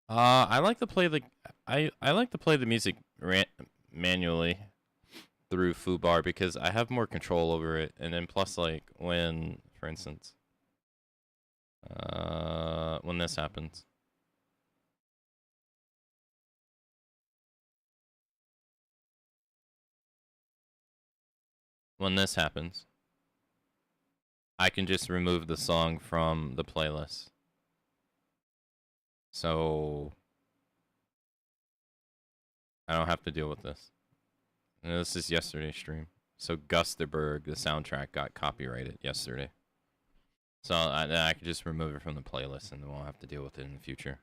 I like to play the I like to play the music manually through Fubar because I have more control over it, and then plus like when, for instance, when this happens. When this happens, I can just remove the song from the playlist. So I don't have to deal with this. And this is yesterday's stream. So Gusterberg, the soundtrack, got copyrighted yesterday. So I could just remove it from the playlist and won't have to deal with it in the future.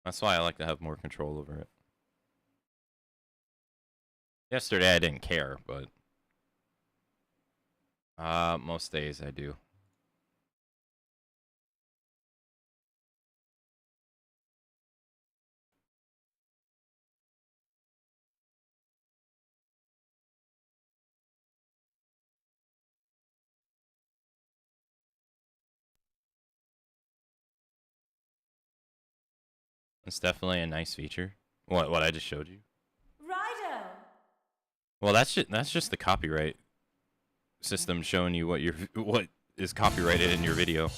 That's why I like to have more control over it. Yesterday I didn't care, but most days I do. It's definitely a nice feature. What I just showed you? RAIDOU! Well, that's just the copyright system showing you what is copyrighted in your video.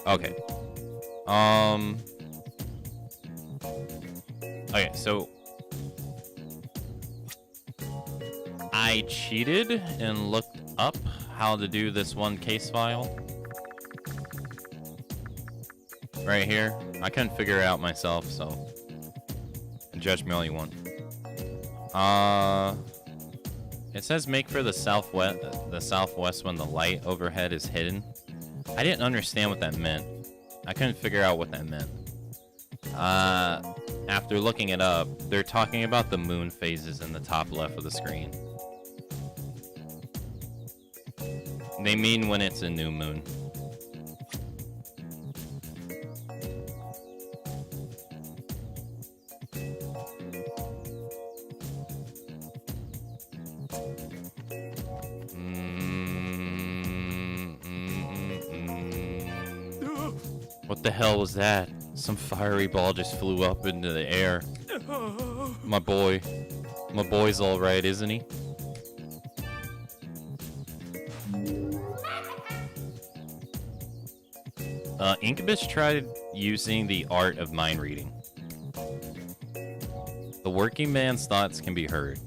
Okay. Okay, so I cheated and looked up how to do this one case file. Right here. I couldn't figure it out myself, so judge me all you want. It says make for the southwest when the light overhead is hidden. I didn't understand what that meant. I couldn't figure out what that meant. After looking it up, they're talking about the moon phases in the top left of the screen. They mean when it's a new moon. What the hell was that? Some fiery ball just flew up into the air. My boy's all right, isn't he? Incubus tried using the art of mind reading. The working man's thoughts can be heard.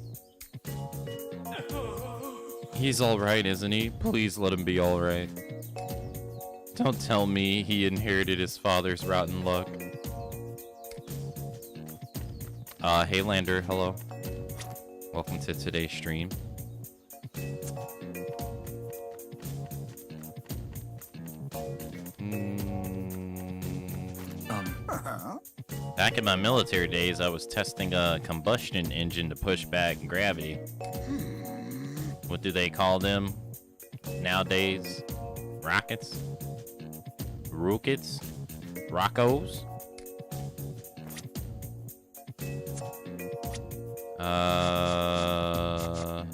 He's all right, isn't he? Please let him be all right. Don't tell me he inherited his father's rotten luck. Hey Lander, hello. Welcome to today's stream. Back in my military days, I was testing a combustion engine to push back gravity. What do they call them nowadays? Rockets? Rockets? Rockos? I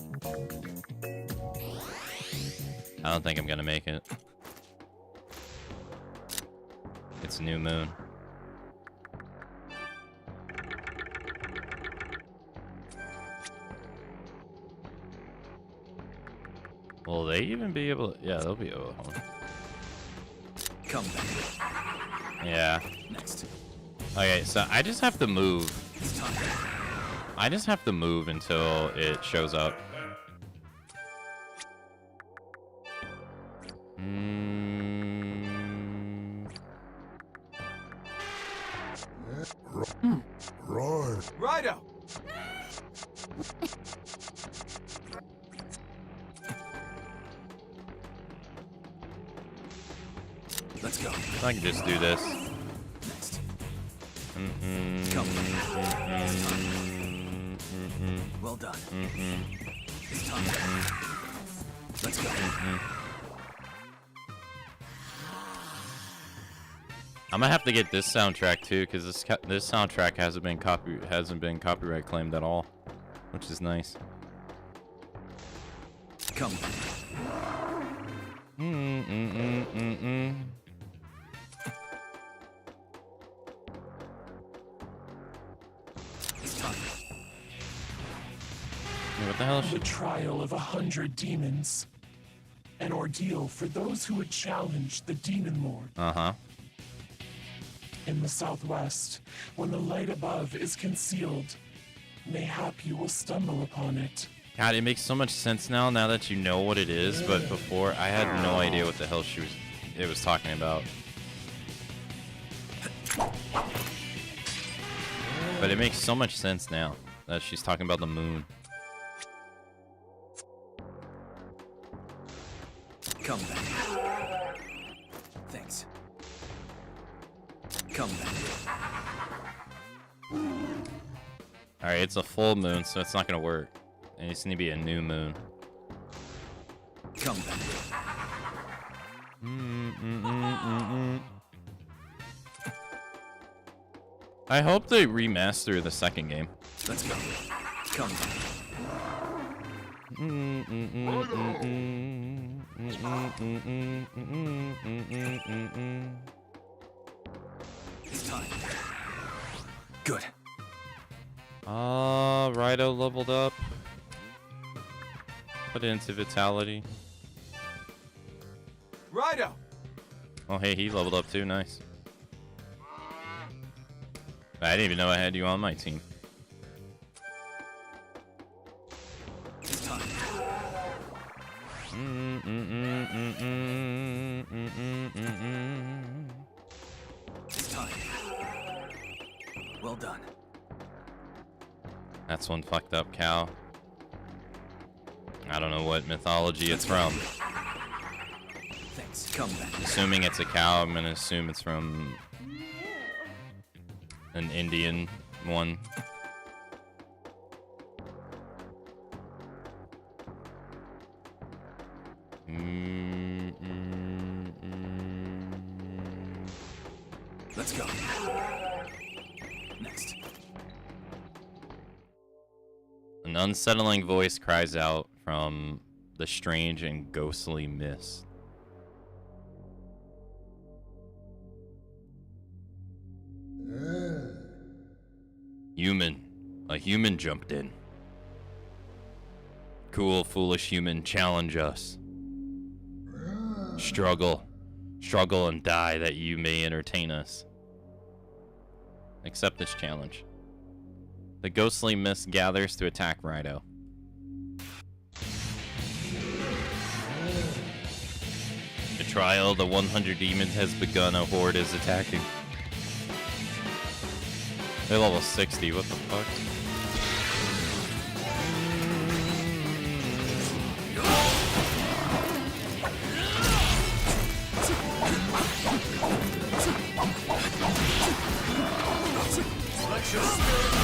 don't think I'm gonna make it. It's new moon. Will they even be able to? Yeah, they'll be able to. Come back. Yeah. Next. Okay, so I just have to move. It's time. I just have to move until it shows up. RAIDOU! Let's go. I can just do this. Next. Come. Well done. It's time. Let's go. I'm gonna have to get this soundtrack too, because this soundtrack hasn't been copyright claimed at all, which is nice. Come. It's time. What the hell is The she? trial of 100 demons. An ordeal for those who would challenge the Demon Lord. In the southwest, when the light above is concealed, mayhap you will stumble upon it. God, it makes so much sense now that you know what it is, but before I had no idea what the hell it was talking about. But it makes so much sense now that she's talking about the moon. Come back. Thanks. Come back. Alright, it's a full moon, so it's not gonna work. It needs to be a new moon. Come back. I hope they remaster the second game. Let's go. Come back. It's time. Good. RAIDOU leveled up. Put it into Vitality. RAIDOU! Oh, hey, he leveled up too. Nice. I didn't even know I had you on my team. It's time. It's time. Well done. That's one fucked up cow. I don't know what mythology it's from. Thanks. Come back. Assuming it's a cow, I'm gonna assume it's from an Indian one. Let's go. Next. An unsettling voice cries out from the strange and ghostly mist. Human. A human jumped in. Cool, foolish human, challenge us. Struggle. Struggle and die that you may entertain us. Accept this challenge. The ghostly mist gathers to attack RAIDOU. The trial of the 100 demons has begun. A horde is attacking. They're level 60, what the fuck? Let your spirit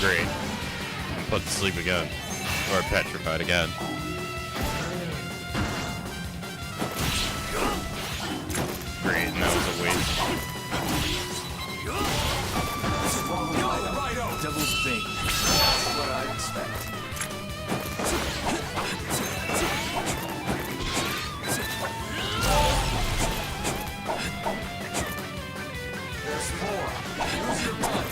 Great. I'm put to sleep again. Or petrified again. Great, and that was a waste. Devil's bait. That's what I expect. There's more. Use your mind.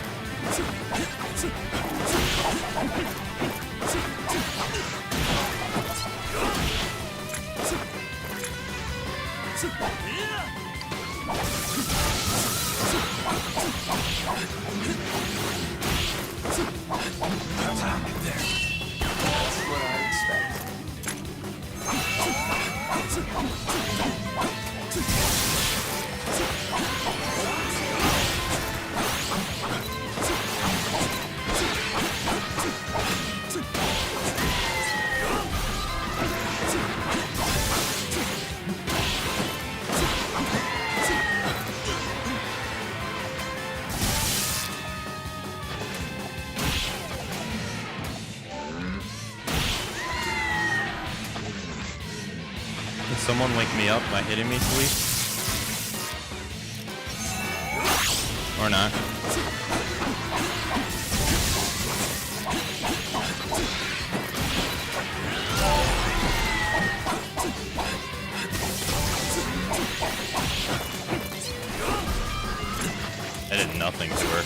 That's what I expect. someone wake me up by hitting me, please? Or not? I did nothing to her.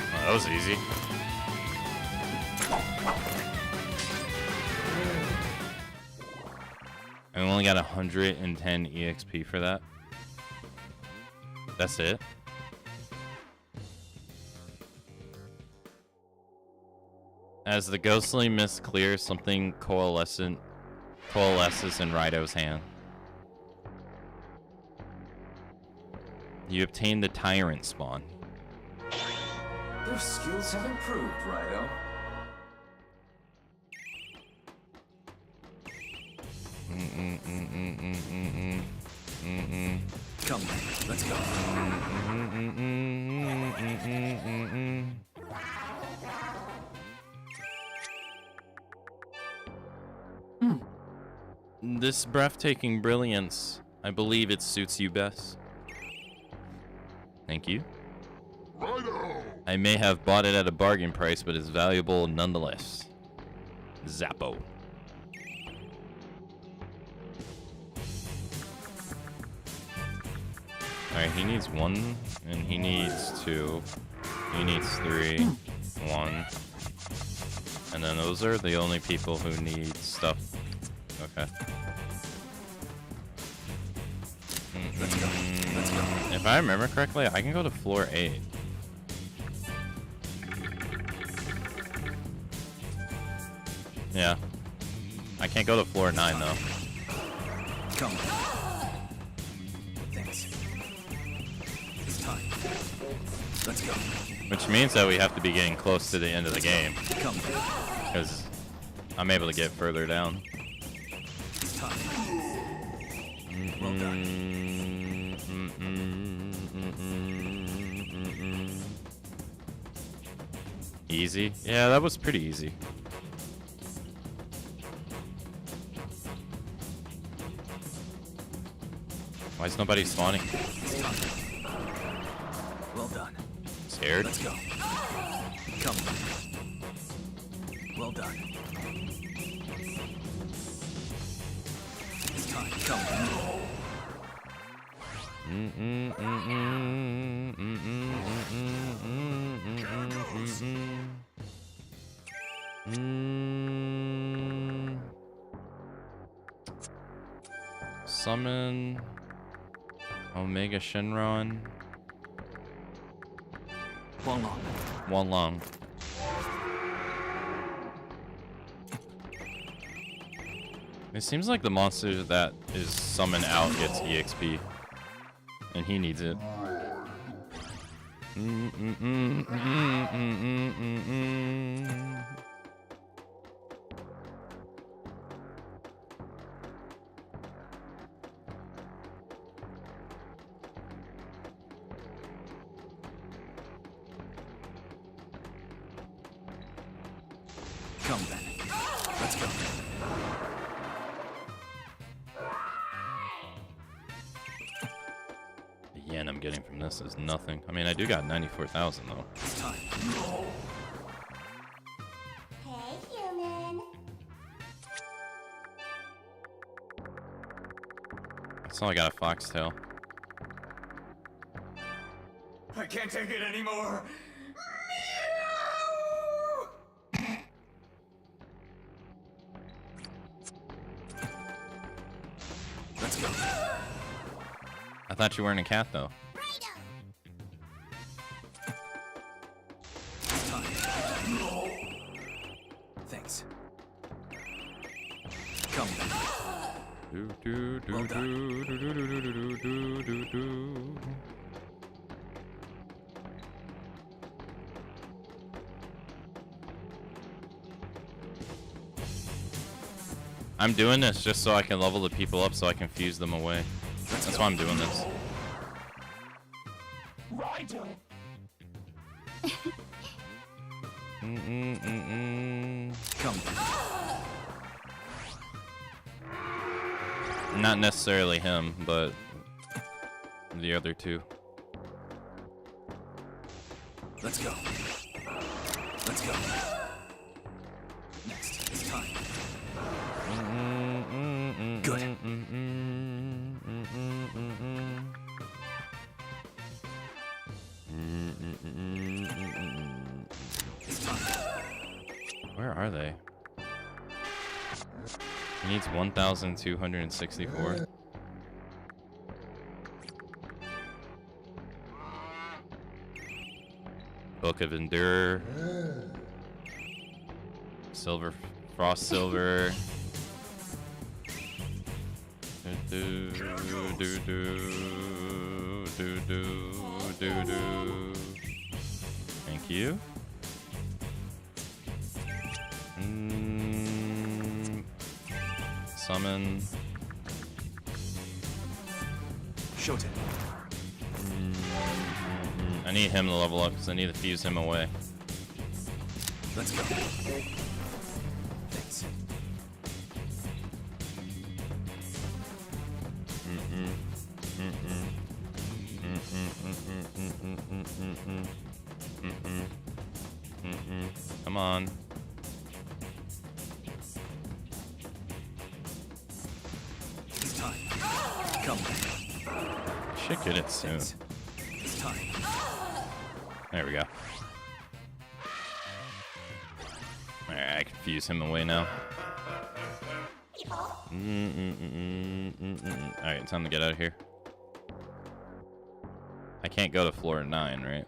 Oh, that was easy. I only got 110 EXP for that. That's it. As the ghostly mist clears, something coalesces in RAIDOU's hand. You obtain the Tyrant spawn. Their skills have improved, RAIDOU. Come, let's go. This breathtaking brilliance, I believe it suits you best. Thank you. RAIDOU! I may have bought it at a bargain price, but it's valuable nonetheless. Zappo. Alright, he needs 1, and he needs 2. He needs 3. 1. And then those are the only people who need stuff. Okay. If I remember correctly, I can go to floor 8. Yeah. I can't go to floor 9 though. Come. Thanks. It's time. Let's go. Which means that we have to be getting close to the end of the game. Come. Because I'm able to get further down. It's time. Well done. Easy? Yeah, that was pretty easy. Why is nobody spawning? Well done. Scared? Let's go. Come. Well done. It's time. Come. Summon Omega Shenron. One long. It seems like the monster that is summoned out gets EXP. And he needs it. Come then. Let's go. The yen I'm getting from this is nothing. I mean, I do got 94,000 though. It's time. Hey, human. That's all I got a foxtail. I can't take it anymore. Let's go. I thought you weren't a cat though. It's time. Thanks. Come then. Do, do, do, Well done. do, do, do, do, do, do, do, do, do. I'm doing this just so I can level the people up so I can fuse them away. That's why I'm doing this. RAIDOU! Come. Not necessarily him, but the other two. Let's go. Let's go. Next, it's time. Good. It's time. Where are they? He needs 1,264. Book of Endure. Silver, Frost Silver. Do do do do do do. Thank you. Summon. Showtime. I need him to level up because I need to fuse him away. Let's go. Thanks. Come on. It's time. Come. Should get it soon. Thanks. It's time. There we go. Alright, I can fuse him away now. Alright, time to get out of here. I can't go to floor 9, right?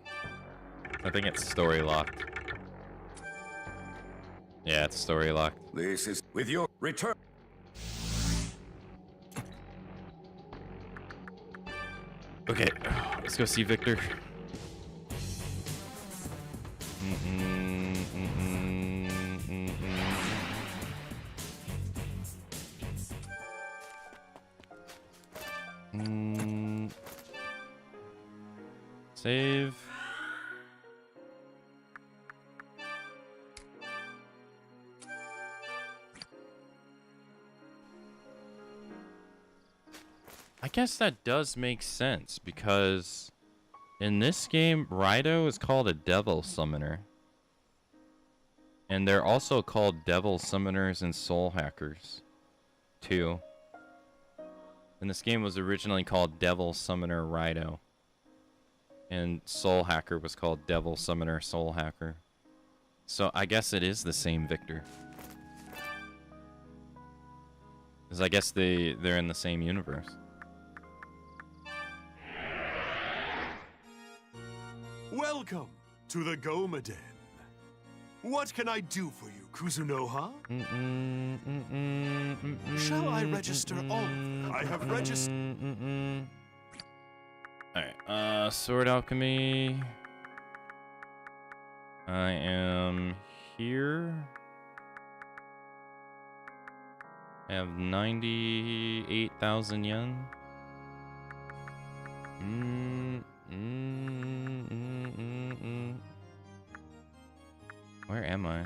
I think it's story locked. Yeah, it's story locked. This is with your return. Okay, let's go see Victor. Save. I guess that does make sense because in this game, RAIDOU is called a devil summoner. And they're also called devil summoners and soul hackers, too. And this game was originally called Devil Summoner RAIDOU. And Soul Hacker was called Devil Summoner Soul Hacker. So I guess it is the same Victor. Because I guess they're in the same universe. Welcome to the Goma Den. What can I do for you, Kuzunoha? Shall I register all? I have registered. Alright, Sword Alchemy. I am here. I have 98,000 yen. Where am I?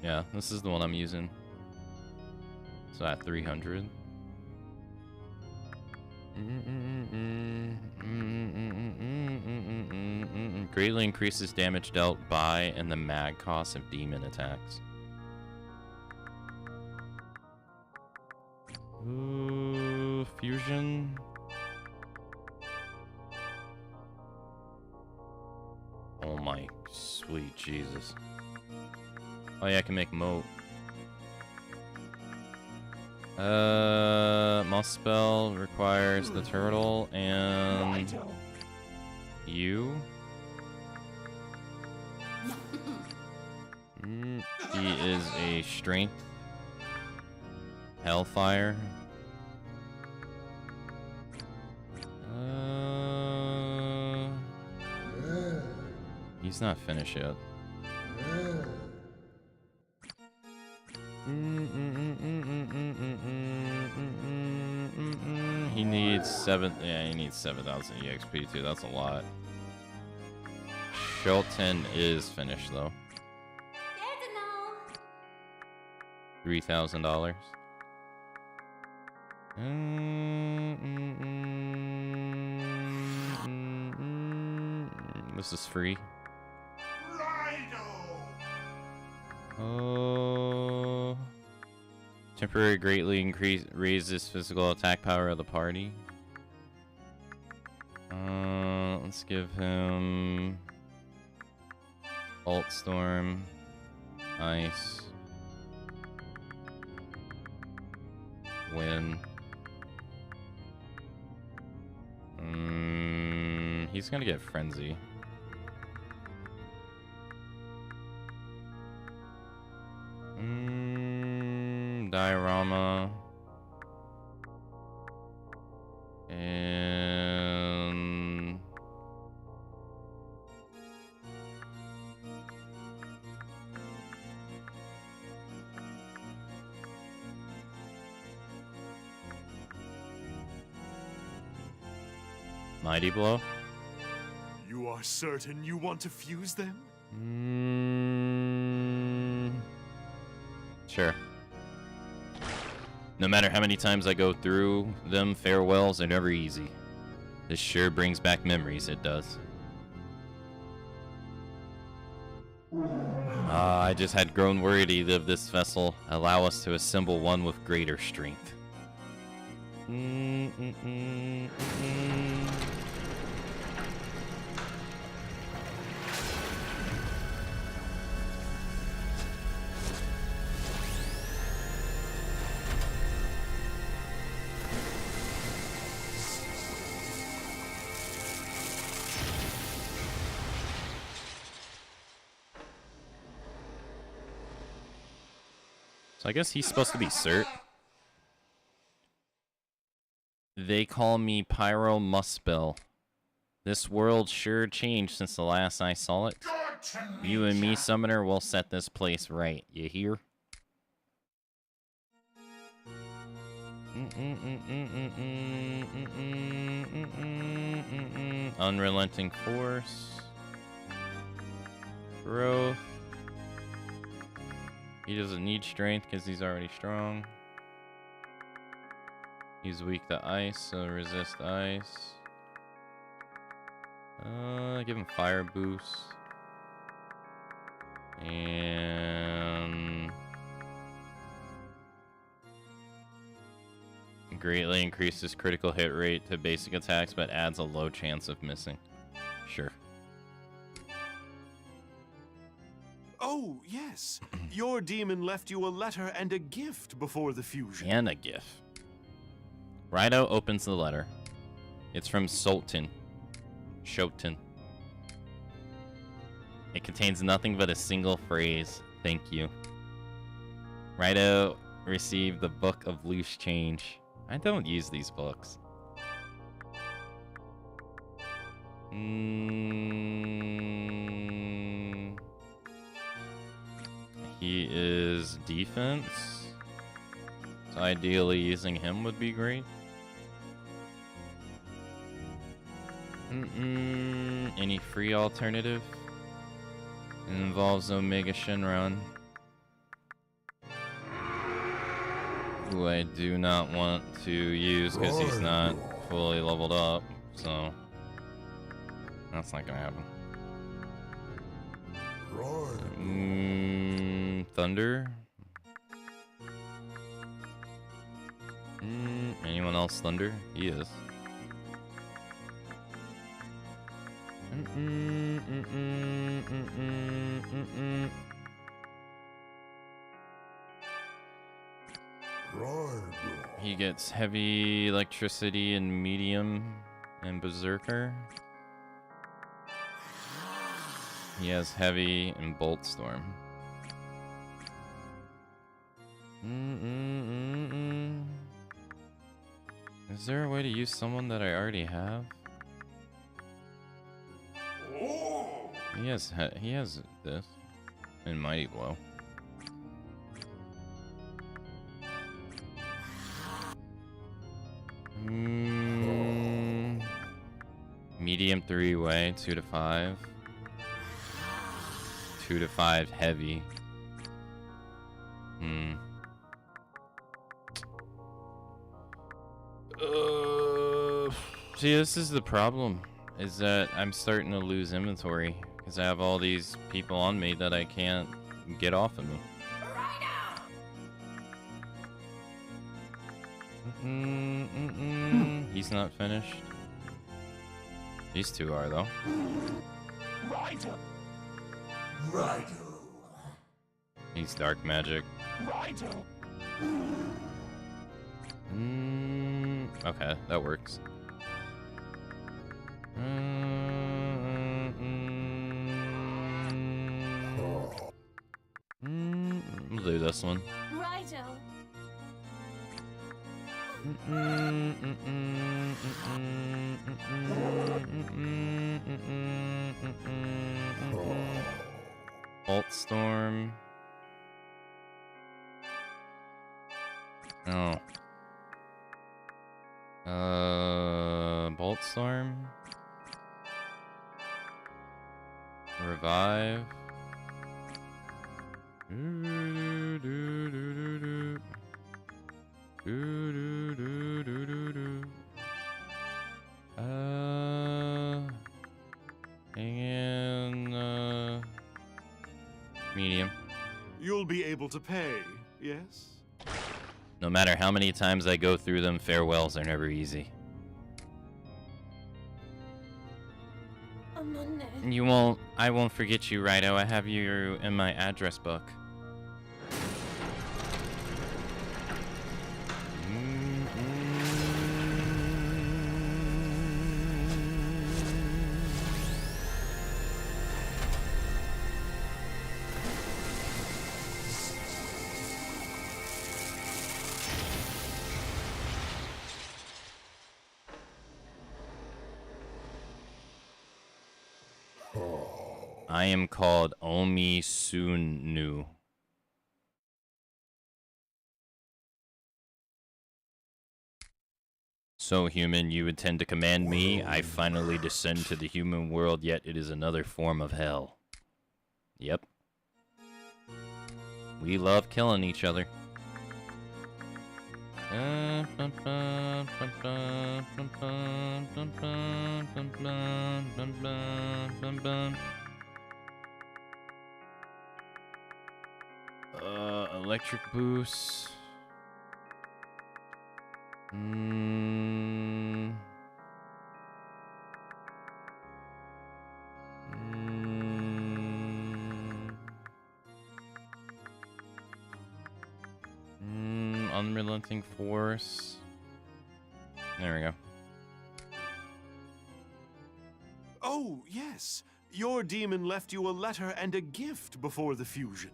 Yeah, this is the one I'm using. So at 300. Greatly increases damage dealt by and the mag cost of demon attacks. Ooh, fusion. Oh my sweet Jesus. Oh yeah, I can make moat. Moss spell requires the turtle and you. He is a strength. Hellfire. He's not finished yet. He needs 7,000 EXP too. That's a lot. Shelton is finished though. There's a no. $3,000. This is free. Oh. Temporary greatly raises physical attack power of the party. Let's give him Alt Storm, Ice, Wind. He's gonna get Frenzy. Diorama. And Mighty Blow. You are certain you want to fuse them? Sure. No matter how many times I go through them, farewells are never easy. This sure brings back memories, it does. I just had grown worried of this vessel. Allow us to assemble one with greater strength. So I guess he's supposed to be Cert. They call me Pyro Muspel. This world sure changed since the last I saw it. You and me, Summoner, will set this place right. You hear? Unrelenting Force. Growth. He doesn't need strength because he's already strong. He's weak to ice, so resist ice. Give him fire boost. And greatly increases critical hit rate to basic attacks, but adds a low chance of missing. Sure. Oh, yes. Your demon left you a letter and a gift before the fusion. And a gift. RAIDOU opens the letter. It's from Sultan. Shoten. It contains nothing but a single phrase. Thank you. RAIDOU received the Book of Loose Change. I don't use these books. He is defense. So ideally using him would be great. Any free alternative? It involves Omega Shenron, who I do not want to use because he's not fully leveled up, so that's not gonna happen. Thunder? Anyone else Thunder? He is. He gets heavy electricity and medium and berserker. He has heavy and bolt storm. Is there a way to use someone that I already have? He has this in Mighty Blow. Medium 3-way, 2 to 5. 2 to 5 heavy. See, this is the problem, is that I'm starting to lose inventory because I have all these people on me that I can't get off of me. He's not finished. These two are, though. RAIDOU. He's dark magic. RAIDOU. Okay, that works. We'll do this one. RAIDOU. Bolt Storm. Oh. Bolt Storm. Revive. And medium. You'll be able to pay, yes? No matter how many times I go through them, farewells are never easy. I won't forget you, RAIDOU. I have you in my address book. I am called Omi Sunu. So human, you intend to command me? I finally descend to the human world, yet it is another form of hell. Yep. We love killing each other. Electric boost. Unrelenting force. There we go. Oh, yes. Your demon left you a letter and a gift before the fusion.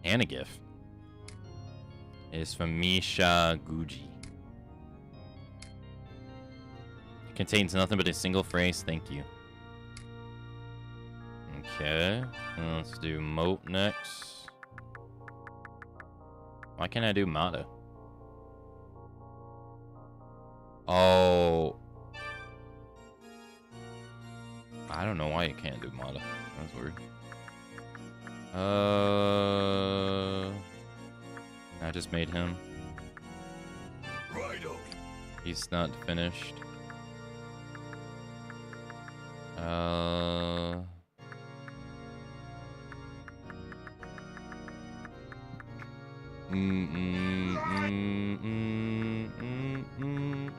And a gift. It is from Misha Guji. It contains nothing but a single phrase, thank you. Okay, let's do Moat next. Why can't I do Mata? Oh. I don't know why you can't do Mata. That's weird. I just made him. RAIDOU. He's not finished.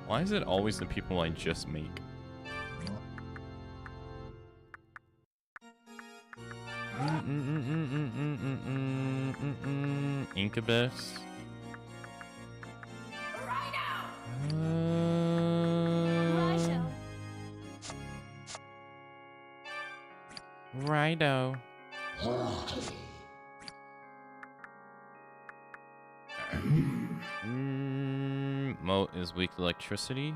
Why is it always the people I just make? Incubus. RAIDOU. Moat is weak to electricity.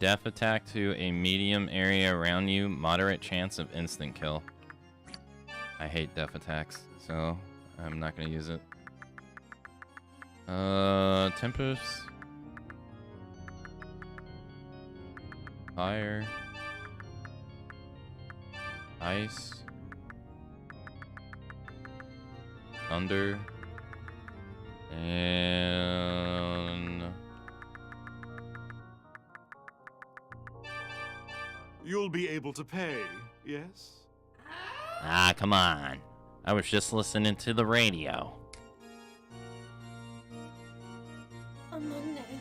Death attack to a medium area around you. Moderate chance of instant kill. I hate death attacks, so I'm not gonna use it. Tempest. Fire. Ice. Thunder. And... You'll be able to pay, yes? Ah, come on. I was just listening to the radio.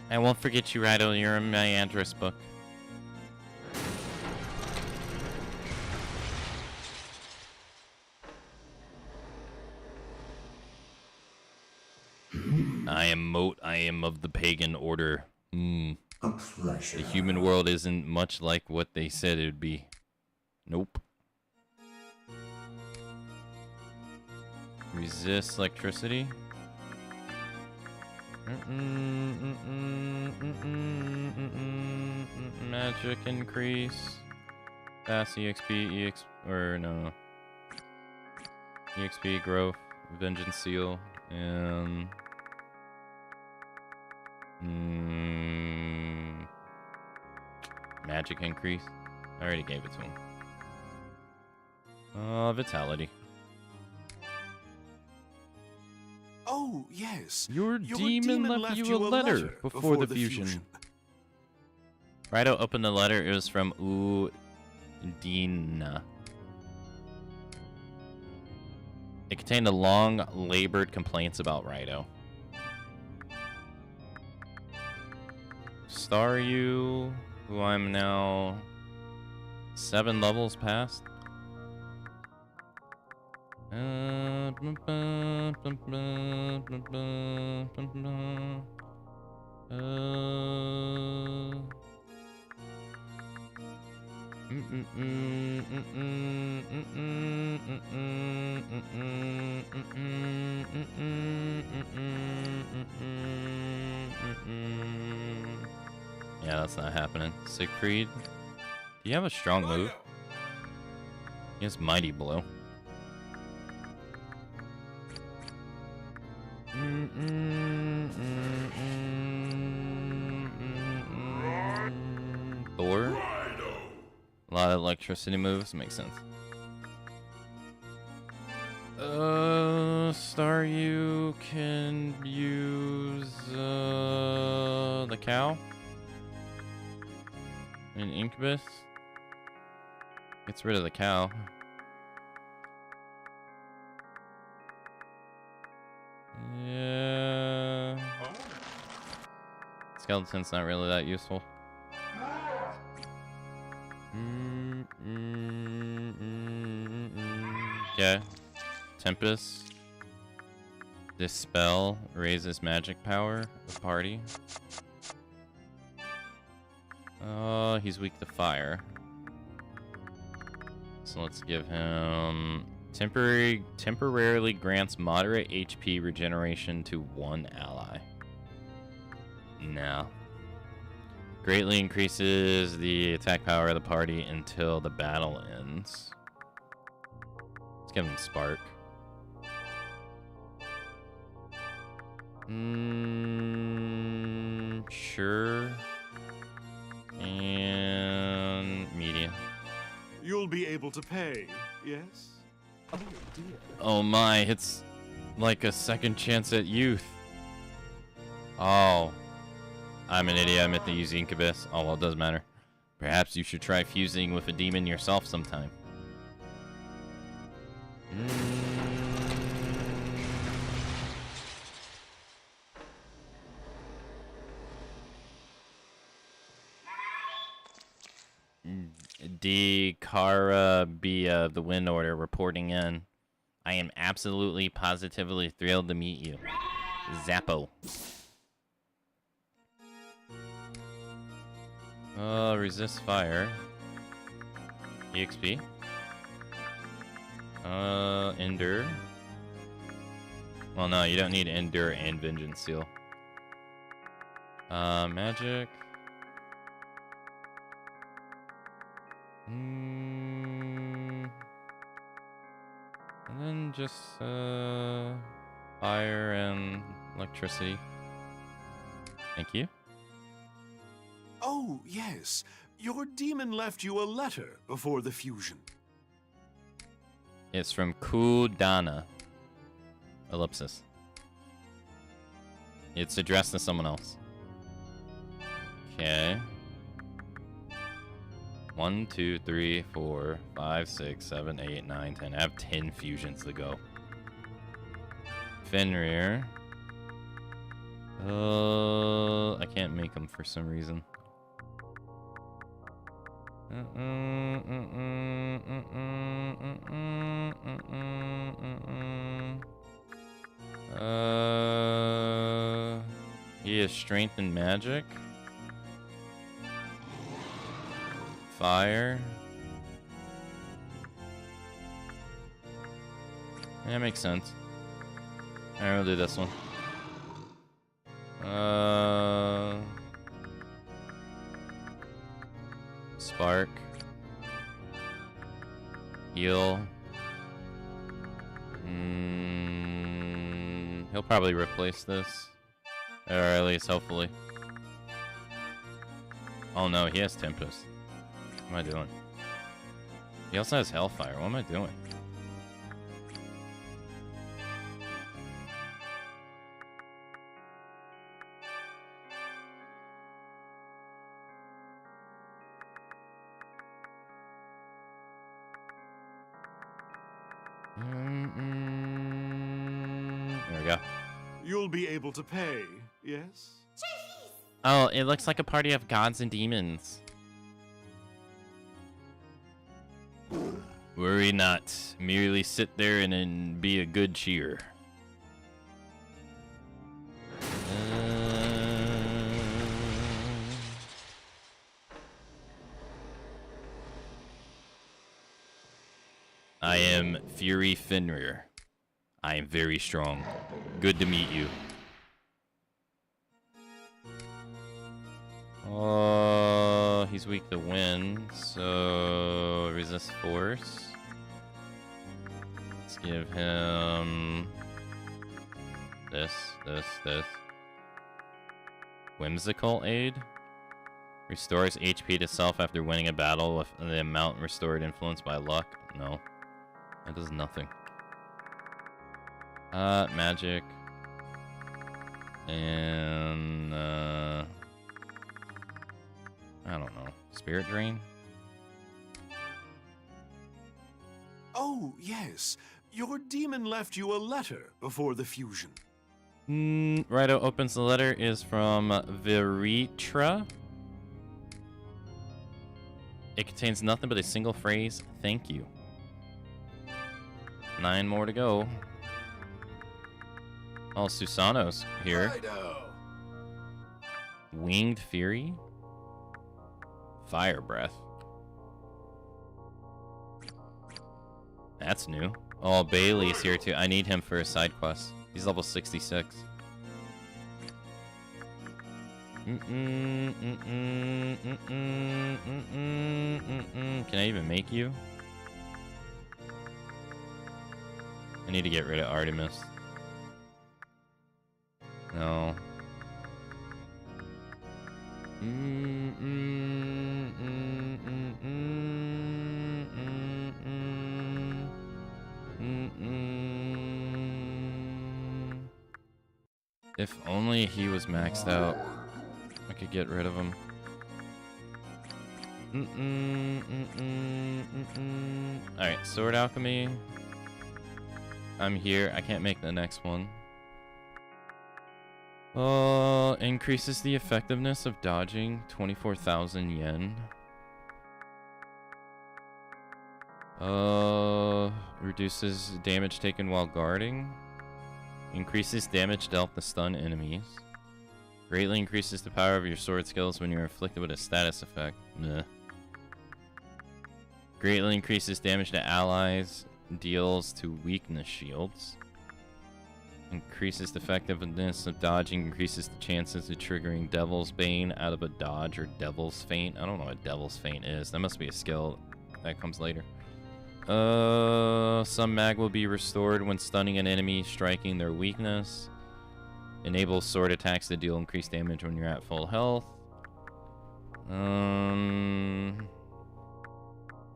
I won't forget you, Raidou. You're in my address book. I am of the pagan order. A pleasure. The human world isn't much like what they said it would be. Nope. Resist electricity. Magic increase. Fast EXP, or no. EXP growth, vengeance seal, and magic increase. I already gave it to him. Vitality. Oh, yes. Your demon left you a letter before the fusion. Raidou opened the letter. It was from Udina. It contained a long, labored complaints about Raidou. Staryu, who I'm now 7 levels past. Yeah, that's not happening. Siegfried, do you have a strong move? He has Mighty Blow. Thor? A lot of electricity moves, makes sense. Staryu can use the cow. An Incubus. Gets rid of the cow. Yeah. Skeleton's not really that useful. Yeah. Tempest. Dispel raises magic power of party. He's weak to fire. So let's give him temporarily grants moderate HP regeneration to 1 ally. No. Greatly increases the attack power of the party until the battle ends. Let's give him Spark. Sure. And media. You'll be able to pay, yes? Oh my, it's like a second chance at youth. Oh. I'm an idiot. I meant to use Incubus. Oh, well, it doesn't matter. Perhaps you should try fusing with a demon yourself sometime. D. Carabia, the Wind Order, reporting in. I am absolutely, positively thrilled to meet you. Zappo. Resist fire. EXP. Endure. Well, no, you don't need Endure and Vengeance Seal. Magic. And then just fire and electricity. Thank you. Oh, yes. Your demon left you a letter before the fusion. It's from Kudana. Ellipsis. It's addressed to someone else. Okay. 1, 2, 3, 4, 5, 6, 7, 8, 9, 10. I have 10 fusions to go. Fenrir. I can't make them for some reason. He has strength and magic. Fire. Yeah, makes sense. Alright, we'll do this one. Spark. Heal. He'll probably replace this. Or at least, hopefully. Oh no, he has Tempest. What am I doing? He also has Hellfire. What am I doing? There we go. You'll be able to pay, yes? Oh, it looks like a party of gods and demons. Worry not. Merely sit there and be a good cheer. I am Fury Fenrir. I am very strong. Good to meet you. Oh, he's weak to wind, so resist force. Let's give him this. Whimsical aid. Restores HP to self after winning a battle with the amount restored influenced by luck. No. That does nothing. Magic. And, I don't know. Spirit Drain? Oh, yes. Your demon left you a letter before the fusion. Raido opens the letter is from Veritra. It contains nothing but a single phrase, thank you. 9 more to go. Oh, Susano's here. RAIDOU. Winged Fury? Fire Breath. That's new. Oh, Bailey's here too. I need him for a side quest. He's level 66. Can I even make you? I need to get rid of Artemis. No. If only he was maxed out, I could get rid of him. Alright, Sword Alchemy. I'm here. I can't make the next one. Increases the effectiveness of dodging, 24,000 yen. Reduces damage taken while guarding. Increases damage dealt to stun enemies. Greatly increases the power of your sword skills when you're afflicted with a status effect. Meh. Greatly increases damage to allies. Deals to weakness shields. Increases the effectiveness of dodging. Increases the chances of triggering Devil's Bane out of a dodge or Devil's Feint. I don't know what Devil's Feint is. That must be a skill that comes later. Some mag will be restored when stunning an enemy, striking their weakness. Enables sword attacks to deal increased damage when you're at full health.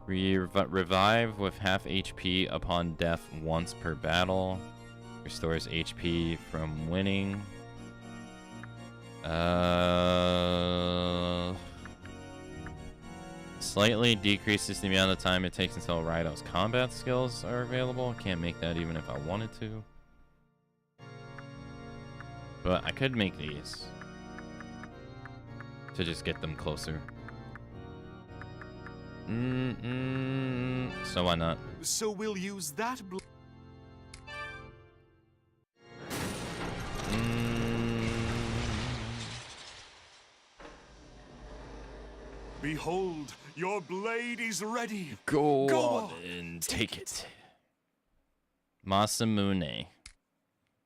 Revive with half HP upon death once per battle. Restores HP from winning. Slightly decreases the amount of time it takes until RAIDOU's combat skills are available. Can't make that even if I wanted to. But I could make these to just get them closer. So why not? So we'll use that Behold, your blade is ready. Go on and take it. Masamune.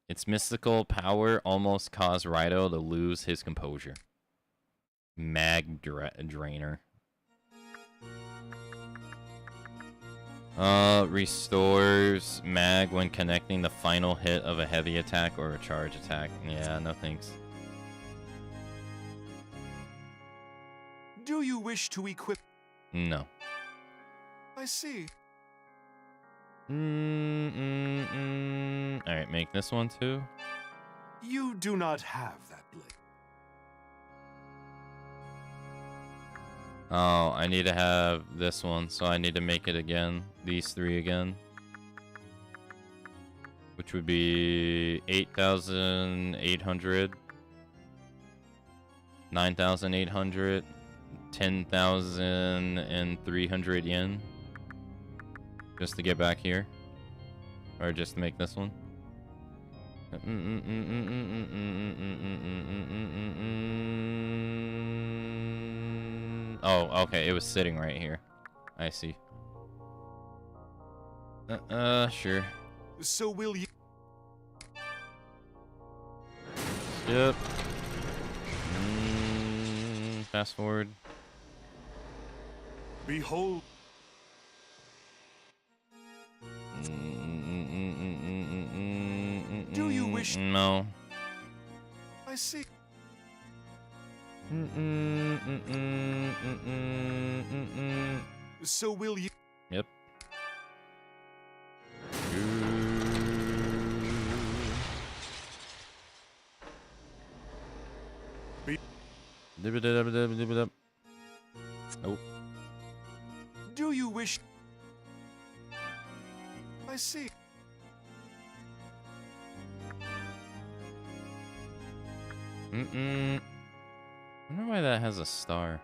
Its mystical power almost caused RAIDOU to lose his composure. Mag Drainer. Restores mag when connecting the final hit of a heavy attack or a charge attack. Yeah, no thanks. Do you wish to equip? No. I see. Alright, make this one too. You do not have that blade. Oh, I need to have this one, so I need to make it again. These three again. Which would be 8,800. 9,800. 10,300 yen. Just to get back here. Or just to make this one. Oh, okay, it was sitting right here. I see. Sure. So will you? Skip. Fast forward. Behold. Do you wish? No. I see. So will you? Yep. Nope. Do you wish? I see. I wonder why that has a star.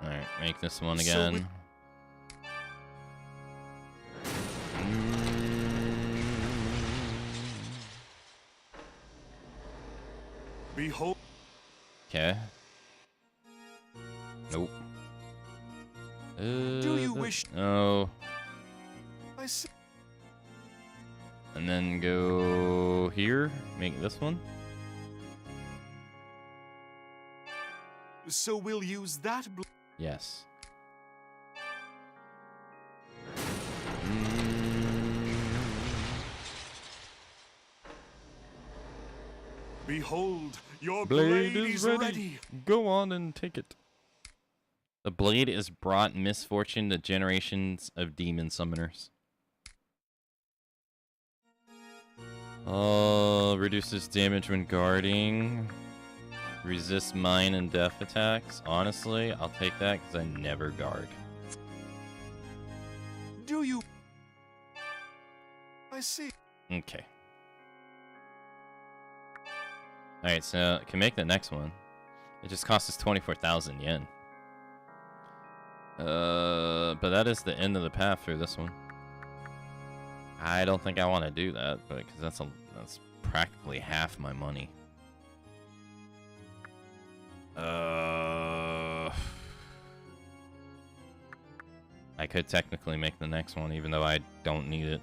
Alright, make this one again. Behold. Okay. Nope. Do you wish? No. I see. And then go here. Make this one. So we'll use that. Yes. Behold, your blade is ready. Go on and take it. The blade has brought misfortune to generations of demon summoners. Reduces damage when guarding. Resists mine and death attacks. Honestly, I'll take that because I never guard. Do you? I see. Okay. Alright, so I can make the next one. It just costs us 24,000 yen. But that is the end of the path through this one. I don't think I want to do that, but because that's practically half my money. I could technically make the next one, even though I don't need it.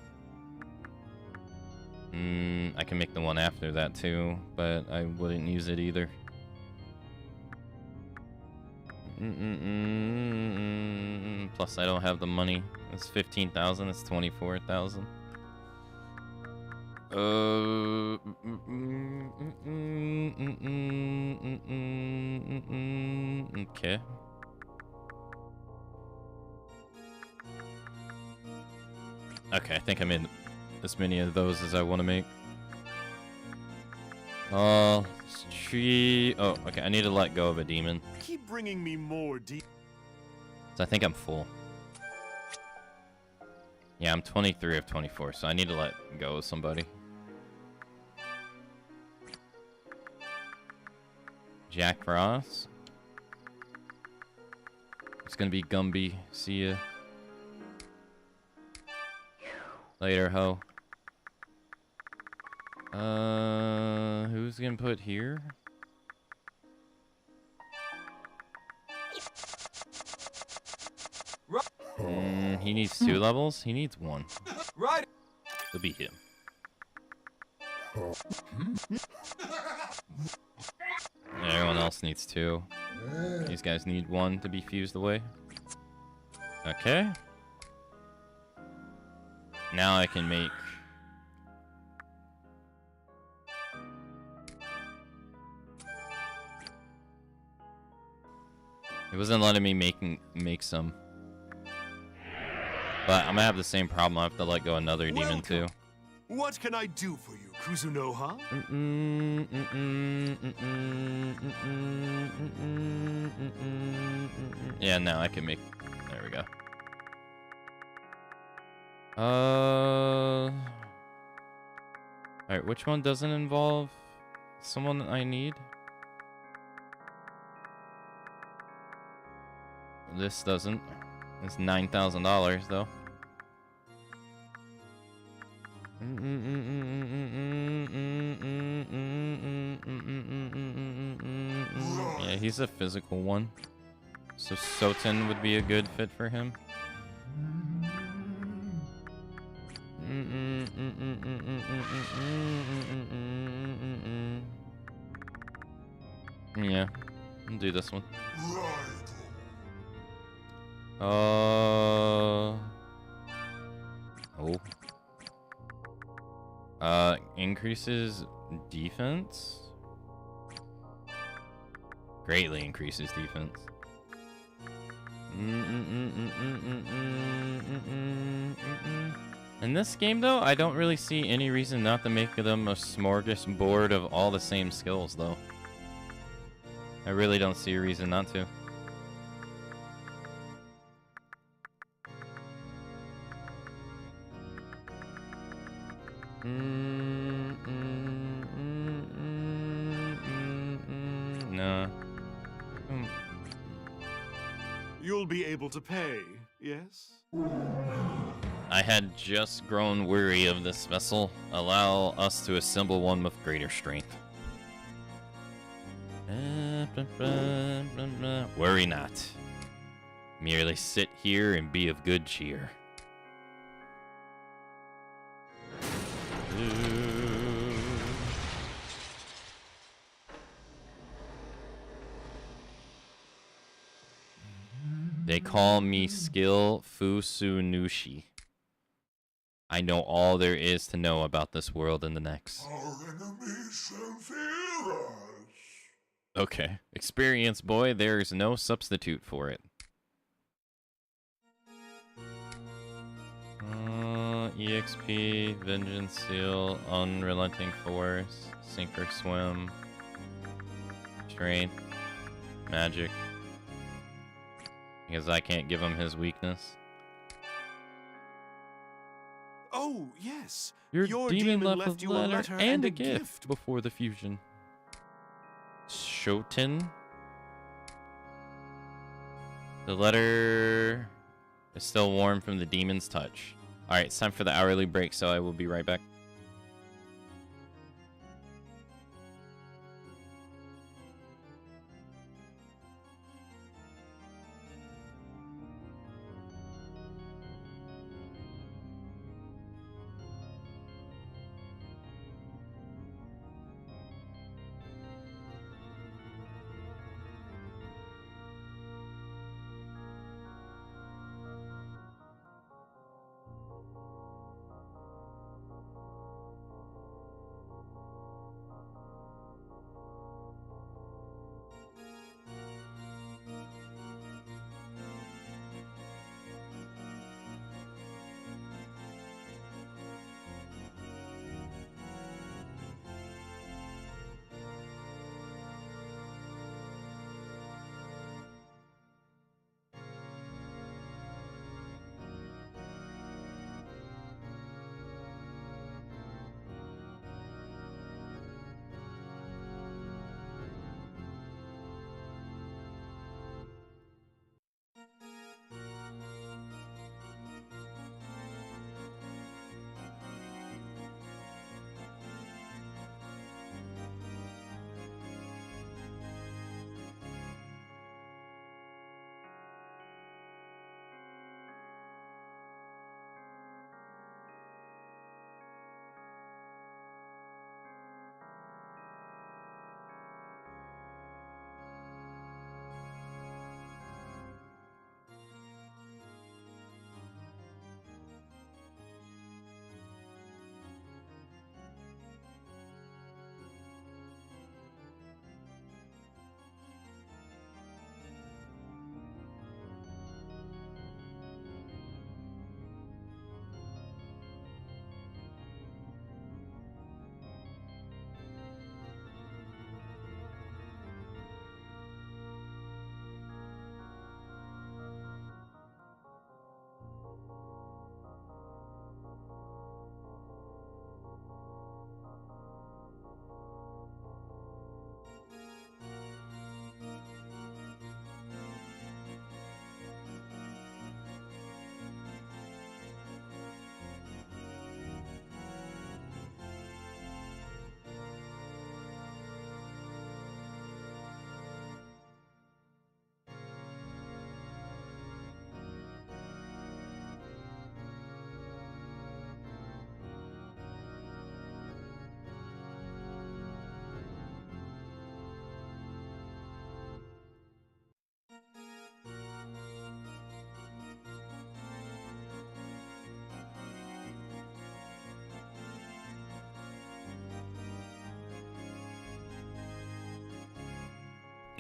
I can make the one after that too, but I wouldn't use it either. Plus, I don't have the money. It's 15,000. It's 24,000. Okay. Okay, I think I made as many of those as I want to make. Tree. Oh, okay. I need to let go of a demon. Keep bringing me more So I think I'm full. Yeah, I'm 23 of 24, so I need to let go of somebody. Jack Frost. It's gonna be Gumby. See ya. Later, ho. Who's gonna put here? He needs 2 levels. He needs 1. Right. It'll be him. Everyone else needs 2. These guys need 1 to be fused away. Okay. Now I can make... It wasn't letting me make some. But I'm gonna have the same problem. I have to let go another demon too. What can I do for you, Kuzunoha? Yeah, now I can make... There we go. Alright, which one doesn't involve someone that I need? This doesn't. It's $9,000 though. Yeah, he's a physical one. So Soten would be a good fit for him. Yeah, I'll do this one. Oh. Increases defense? Greatly increases defense. In this game, though, I don't really see any reason not to make them a smorgasbord of all the same skills, though. I really don't see a reason not to. No. You'll be able to pay, yes? I had just grown weary of this vessel. Allow us to assemble one with greater strength. Worry not. Merely sit here and be of good cheer. They call me Skill Fusunushi. I know all there is to know about this world and the next. Our enemies shall fear us. Okay. Experience, boy. There is no substitute for it. EXP, Vengeance Seal, Unrelenting Force, Sink or Swim, Strength, Magic. Because I can't give him his weakness. Oh, yes. Your demon left you a letter and a gift before the fusion. Shoten. The letter is still warm from the demon's touch. Alright, it's time for the hourly break, so I will be right back.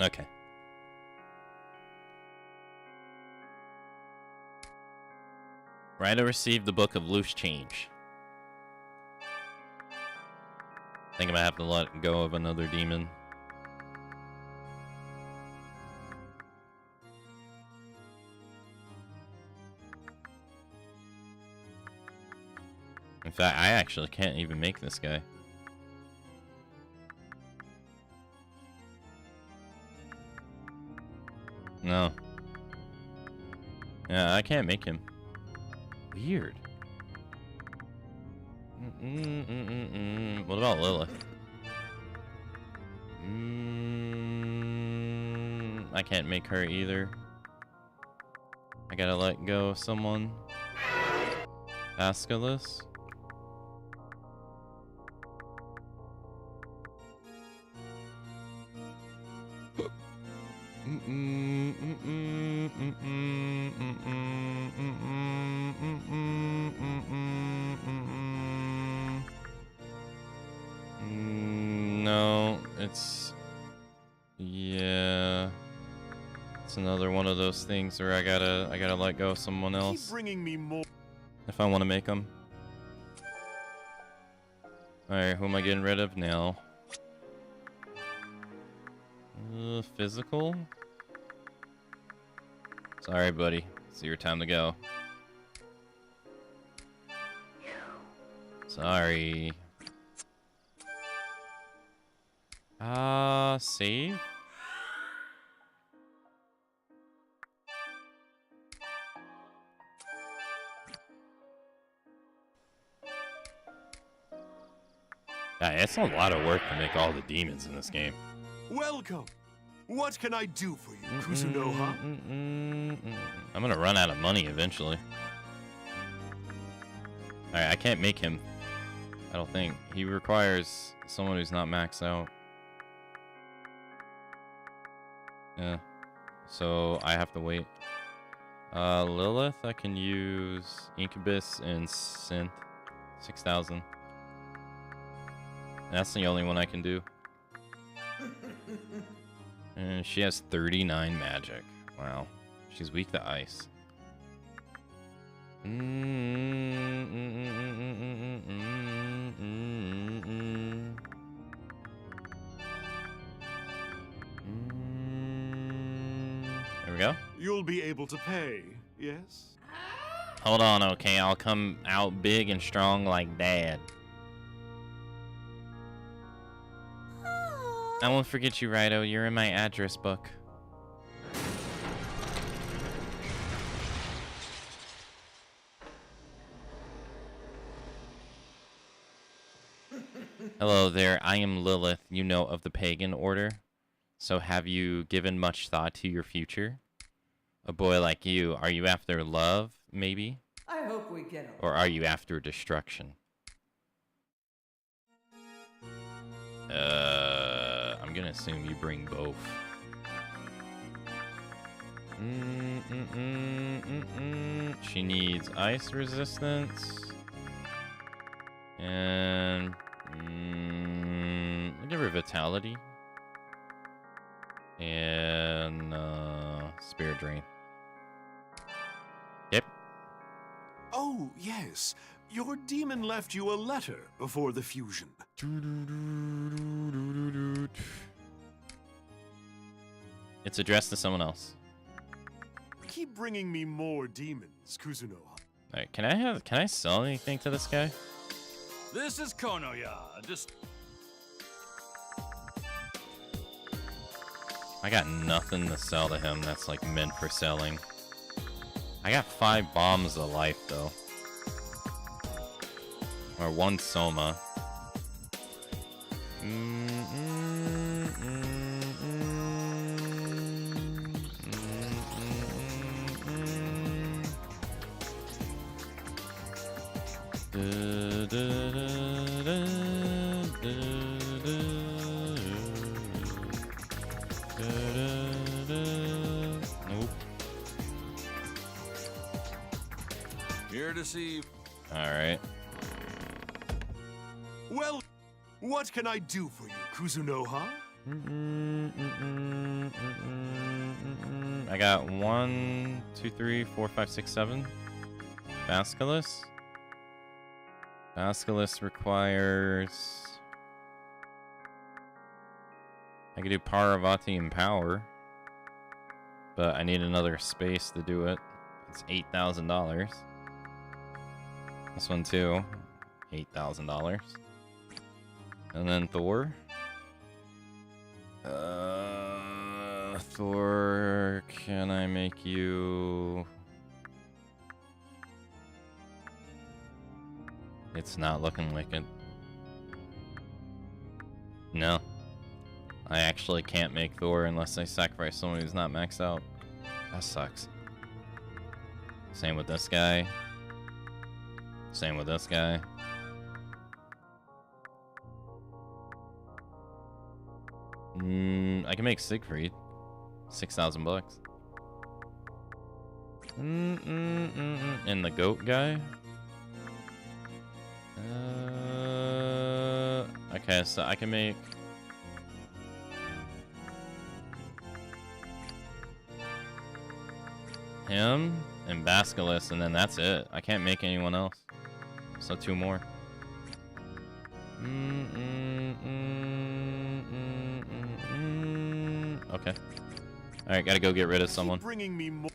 Okay. Raidou received the Book of Loose Change. I think I'm gonna have to let go of another demon. In fact, I actually can't even make this guy. No. Yeah, I can't make him. Weird. What about Lilith? I can't make her either. I gotta let go of someone. Soulless. No, it's yeah. It's another one of those things where I gotta let go of someone else. Keep bringing me more. If I want to make them. Alright, who am I getting rid of now? Physical? Sorry, buddy. It's your time to go. Sorry. Save? Yeah, it's a lot of work to make all the demons in this game. Welcome. What can I do for you, Kusunoha? I'm gonna run out of money eventually. Alright, I can't make him. I don't think. He requires someone who's not maxed out. Yeah. So I have to wait. Lilith, I can use Incubus and Synth. 6,000. That's the only one I can do. And she has 39 magic. Wow. She's weak to ice. There we go. You'll be able to pay, yes? Hold on, okay? I'll come out big and strong like Dad. I won't forget you, Raidou. You're in my address book. Hello there, I am Lilith, you know of the Pagan Order. So have you given much thought to your future? A boy like you, are you after love, maybe? I hope we get Or are you after destruction? I'm gonna assume you bring both. She needs ice resistance. And I'll give her vitality. And spirit drain. Yep. Oh, yes. Your demon left you a letter before the fusion. It's addressed to someone else. Keep bringing me more demons, Kusunoha. Alright, can I sell anything to this guy? This is Konoya. Just I got nothing to sell to him that's like meant for selling. I got 5 bombs of life though. Or 1 soma. Nope. here to see. Alright. Well, what can I do for you, Kusunoha? I got 1, 2, 3, 4, 5, 6, 7. Basculus. Basculus requires... I could do Paravati and Power, but I need another space to do it. It's $8,000. This one too, $8,000. And then Thor. Thor, can I make you... It's not looking like it. No. I actually can't make Thor unless I sacrifice someone who's not maxed out. That sucks. Same with this guy. Same with this guy. I can make Siegfried. 6,000 bucks. And the goat guy? Okay, so I can make... him and Basculus, and then that's it. I can't make anyone else. So 2 more. Okay. Alright, gotta go get rid of someone. Bringing me more.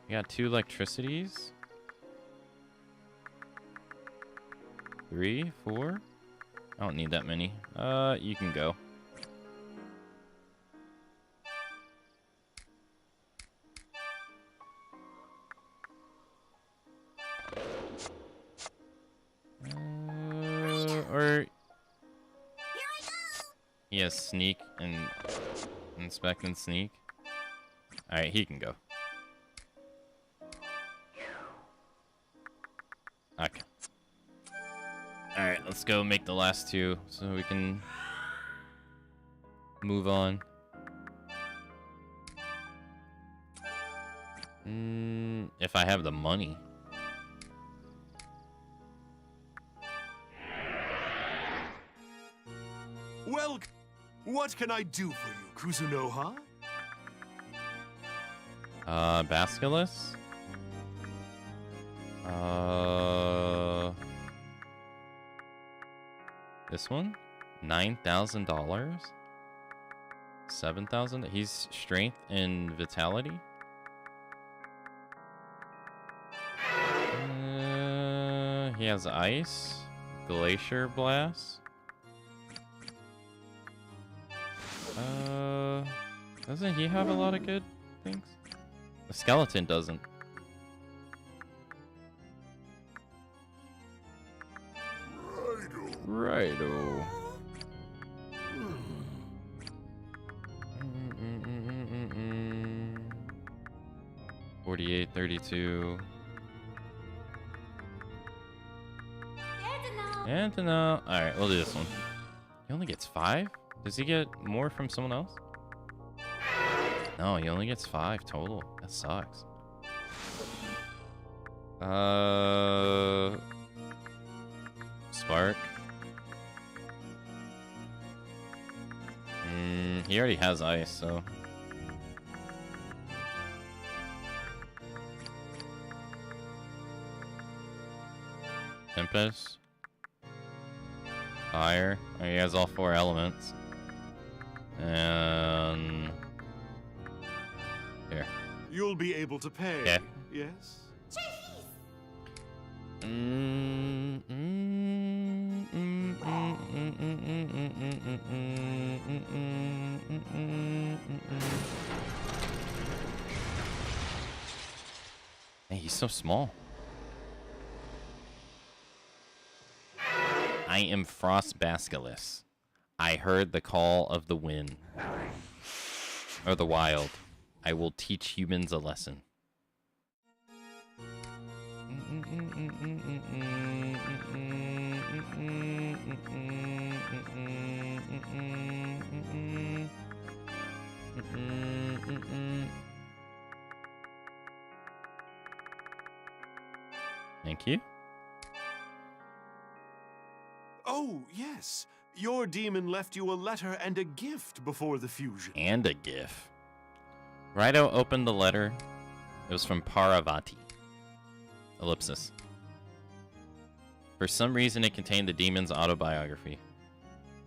We got 2 electricities. 3, 4. I don't need that many. You can go. Or he has sneak and inspect and sneak. All right, he can go. Okay. All right, let's go make the last 2 so we can move on. If I have the money. Well, what can I do for you, Kuzunoha? Basculus? This one? $9,000? 7,000? He's strength and vitality? He has ice. Glacier blast. Doesn't he have a lot of good things? The skeleton doesn't. RAIDOU. 48, 32. Antono. Alright, we'll do this one. He only gets 5? Does he get more from someone else? No, he only gets 5 total. That sucks. Spark. He already has ice, so. Tempest. Fire. Oh, he has all 4 elements. And here. You'll be able to pay. Okay. Yes? Hey, he's so small. I am Frost Basculus. I heard the call of the wind. Or the wild. I will teach humans a lesson. Thank you. Oh, yes. Your demon left you a letter and a gift before the fusion. And a gif. Raido opened the letter. It was from Paravati. Ellipsis. For some reason, it contained the demon's autobiography.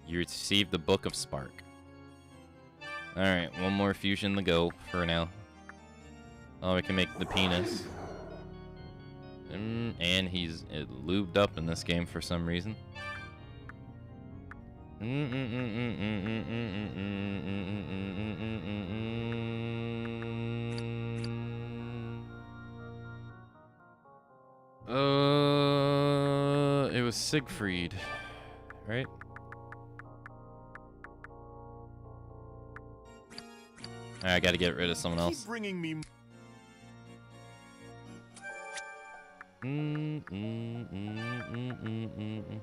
You received the Book of Spark. Alright, one more fusion to go for now. Oh, we can make the penis. And he's lubed up in this game for some reason. It was Siegfried, right? I gotta get rid of someone else. Keep bringing me. Who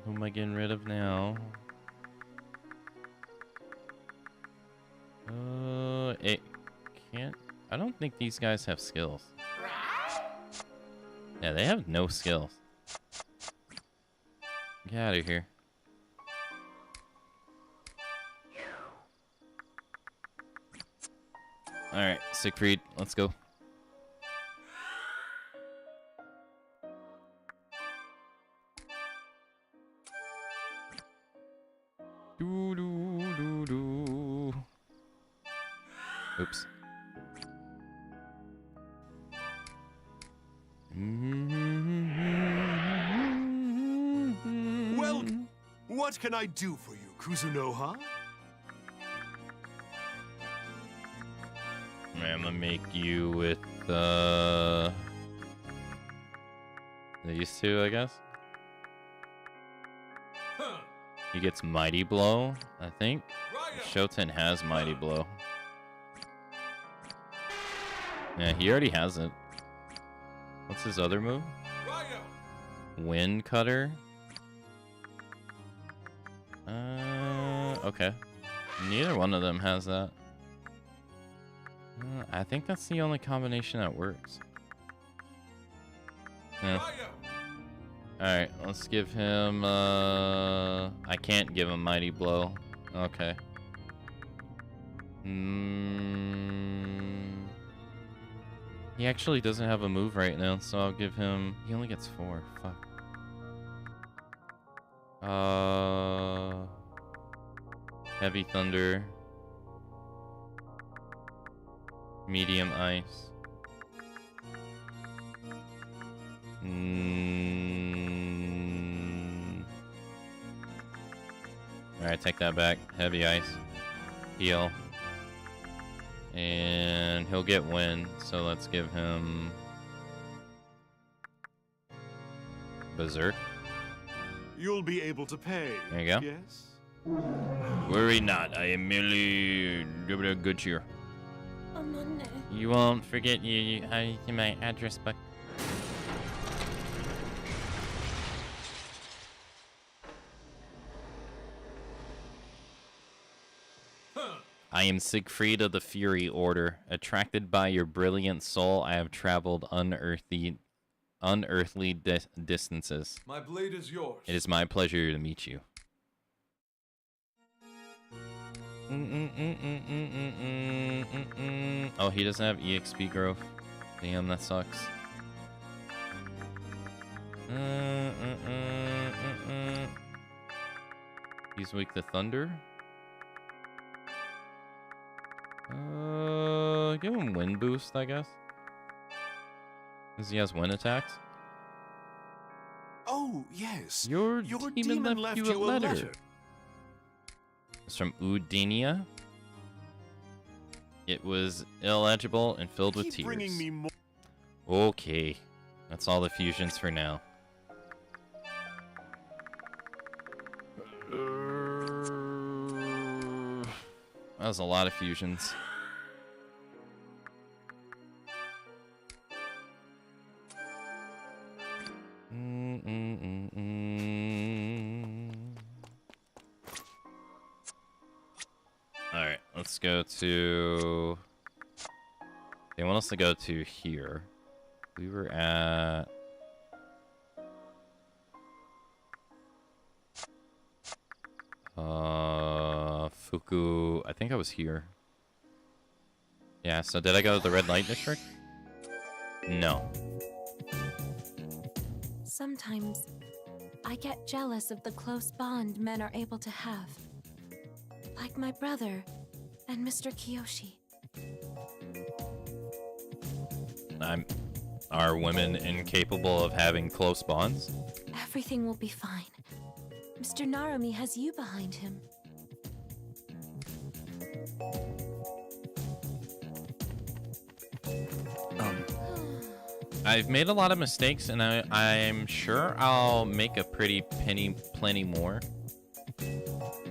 am I getting rid of now? It can't. I don't think these guys have skills. Yeah, they have no skills. Get out of here. Alright, Siegfried, let's go. Do. Oops. Well, what can I do for you, Kuzunoha? I'm gonna make you with these two, I guess. He gets Mighty Blow, I think. Shoten has Mighty Blow. Yeah, he already has it. What's his other move? Wind Cutter. Okay. Neither one of them has that. I think that's the only combination that works. Yeah. Alright, let's give him, I can't give him Mighty Blow. Okay. He actually doesn't have a move right now, so I'll give him... He only gets 4. Fuck. Heavy Thunder. Medium Ice. Alright, take that back. Heavy Ice. Heal. And he'll get Wind, so let's give him... Berserk. You'll be able to pay. There you go. Yes? Worry not, I am merely good cheer. Amanda. You won't forget my address book. I am Siegfried of the Fury Order. Attracted by your brilliant soul, I have traveled unearthly distances. My blade is yours. It is my pleasure to meet you. Oh, he doesn't have EXP growth. Damn, that sucks. He's weak to thunder. Give him wind boost, I guess. Because he has wind attacks. Oh, yes. Your demon left you a letter. It's from Udinia. It was illegible and filled with Keep bringing tears. me more. Okay. That's all the fusions for now. That was a lot of fusions. Alright, let's go to... They want us to go to here. We were at... Fuku. I think I was here. Yeah, so did I go to the red light district? No. Sometimes I get jealous of the close bond men are able to have. Like my brother and Mr. Kiyoshi. Are women incapable of having close bonds? Everything will be fine. Mr. Narumi has you behind him. I've made a lot of mistakes, and I'm sure I'll make a plenty more.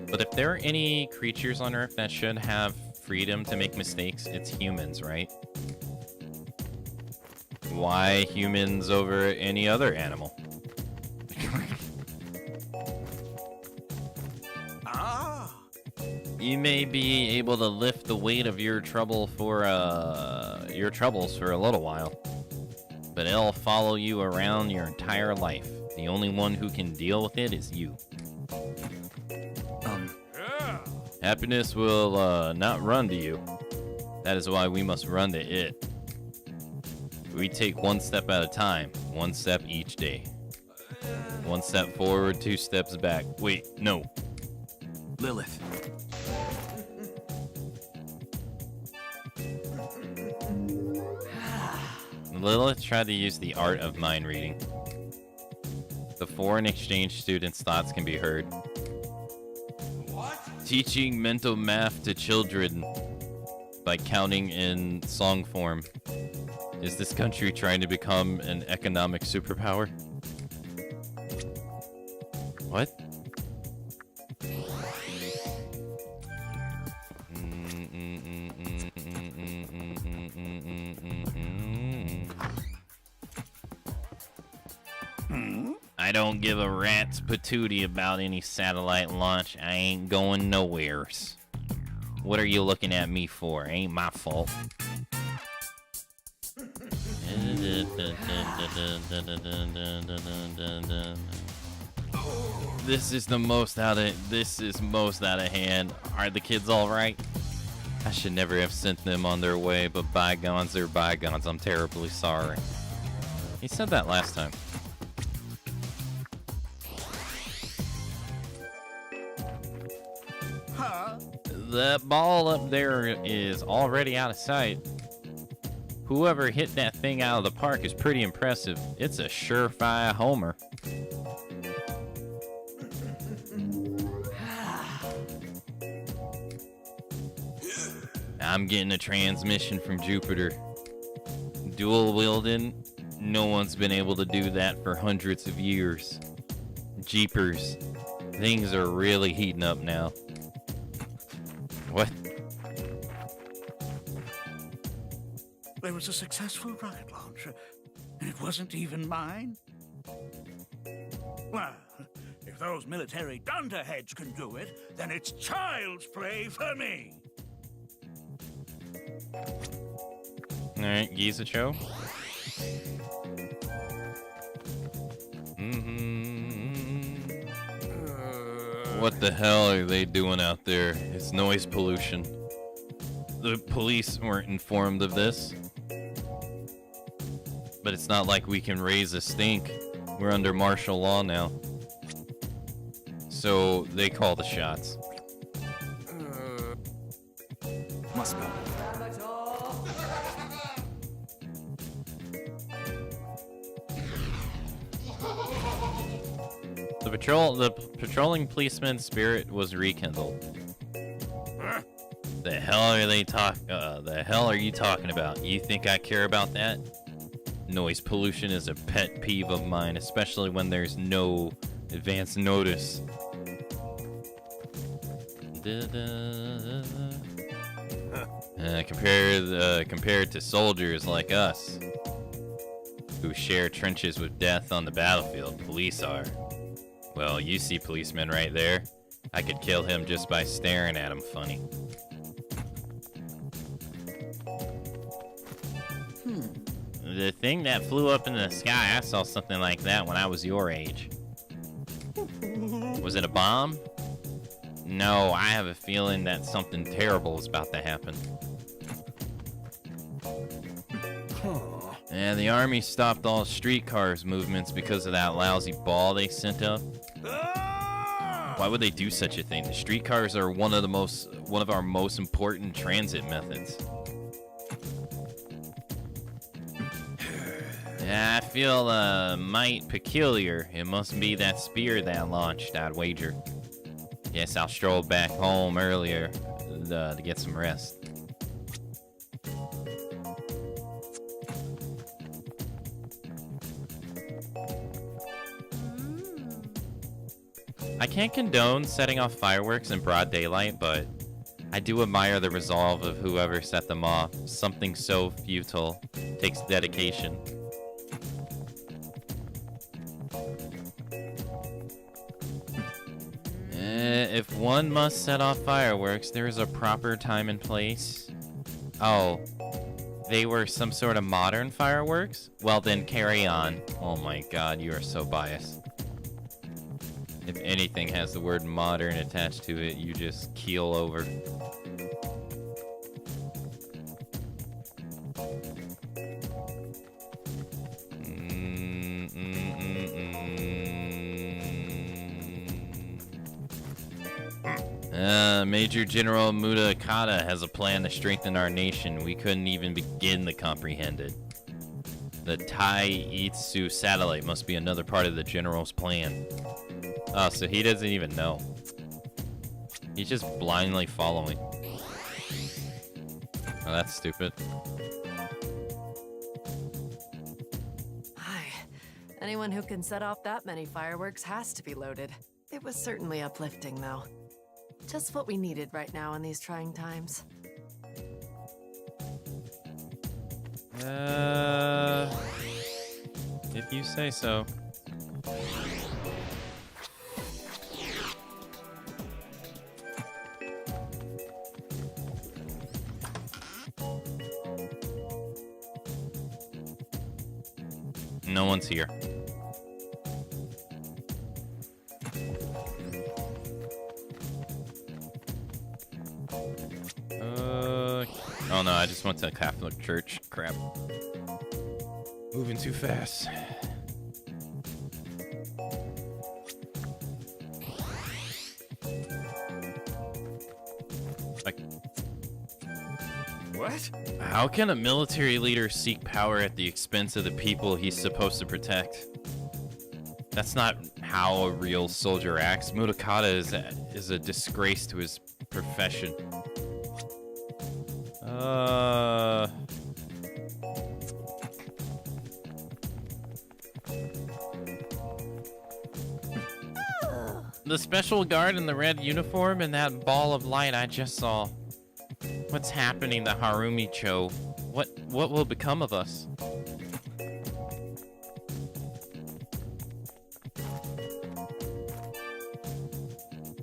But if there are any creatures on Earth that should have freedom to make mistakes, it's humans, right? Why humans over any other animal? You may be able to lift the weight of your troubles for a little while, but it'll follow you around your entire life. The only one who can deal with it is you. Happiness will not run to you. That is why we must run to it. We take one step at a time, one step each day. One step forward, 2 steps back. Wait, no. Lilith. Lilith tried to use the art of mind reading. The foreign exchange students' thoughts can be heard. What? Teaching mental math to children by counting in song form. Is this country trying to become an economic superpower? What? I don't give a rat's patootie about any satellite launch. I ain't going nowheres. What are you looking at me for? Ain't my fault. This is most out of hand. Are the kids all right? I should never have sent them on their way, but bygones are bygones. I'm terribly sorry. He said that last time. That ball up there is already out of sight. Whoever hit that thing out of the park is pretty impressive. It's a surefire homer. I'm getting a transmission from Jupiter. Dual wielding, no one's been able to do that for hundreds of years. Jeepers, things are really heating up now. What? There was a successful rocket launch, and it wasn't even mine. Well, if those military dunderheads can do it, then it's child's play for me. Alright, Giza Cho. What the hell are they doing out there? It's noise pollution. The police weren't informed of this. But it's not like we can raise a stink. We're under martial law now. So they call the shots. Must be. The patrolling policeman's spirit was rekindled. The hell are you talking about? You think I care about that? Noise pollution is a pet peeve of mine, especially when there's no advance notice. Compared to soldiers like us, who share trenches with death on the battlefield, police are. Well, you see policeman right there. I could kill him just by staring at him funny. The thing that flew up in the sky, I saw something like that when I was your age. Was it a bomb? No, I have a feeling that something terrible is about to happen. Yeah, the army stopped all streetcars movements because of that lousy ball they sent up. Why would they do such a thing? The streetcars are one of our most important transit methods. Yeah, I feel might peculiar. It must be that spear that launched, I'd wager. Yes, I'll stroll back home earlier to get some rest. I can't condone setting off fireworks in broad daylight, but I do admire the resolve of whoever set them off. Something so futile takes dedication. If one must set off fireworks, there is a proper time and place. Oh, they were some sort of modern fireworks? Well then, carry on. Oh my god, you are so biased. If anything has the word modern attached to it, you just keel over. Major General Mudakata has a plan to strengthen our nation. We couldn't even begin to comprehend it. The Taitsu satellite must be another part of the general's plan. Oh, so he doesn't even know. He's just blindly following. Oh, that's stupid. Hi. Anyone who can set off that many fireworks has to be loaded. It was certainly uplifting, though. Just what we needed right now in these trying times. If you say so. No one's here. Oh no, I just went to a Catholic church. Crap. Moving too fast. What? How can a military leader seek power at the expense of the people he's supposed to protect? That's not how a real soldier acts. Mudakata is a disgrace to his profession. The special guard in the red uniform and that ball of light I just saw. What's happening to Harumi-cho? What will become of us?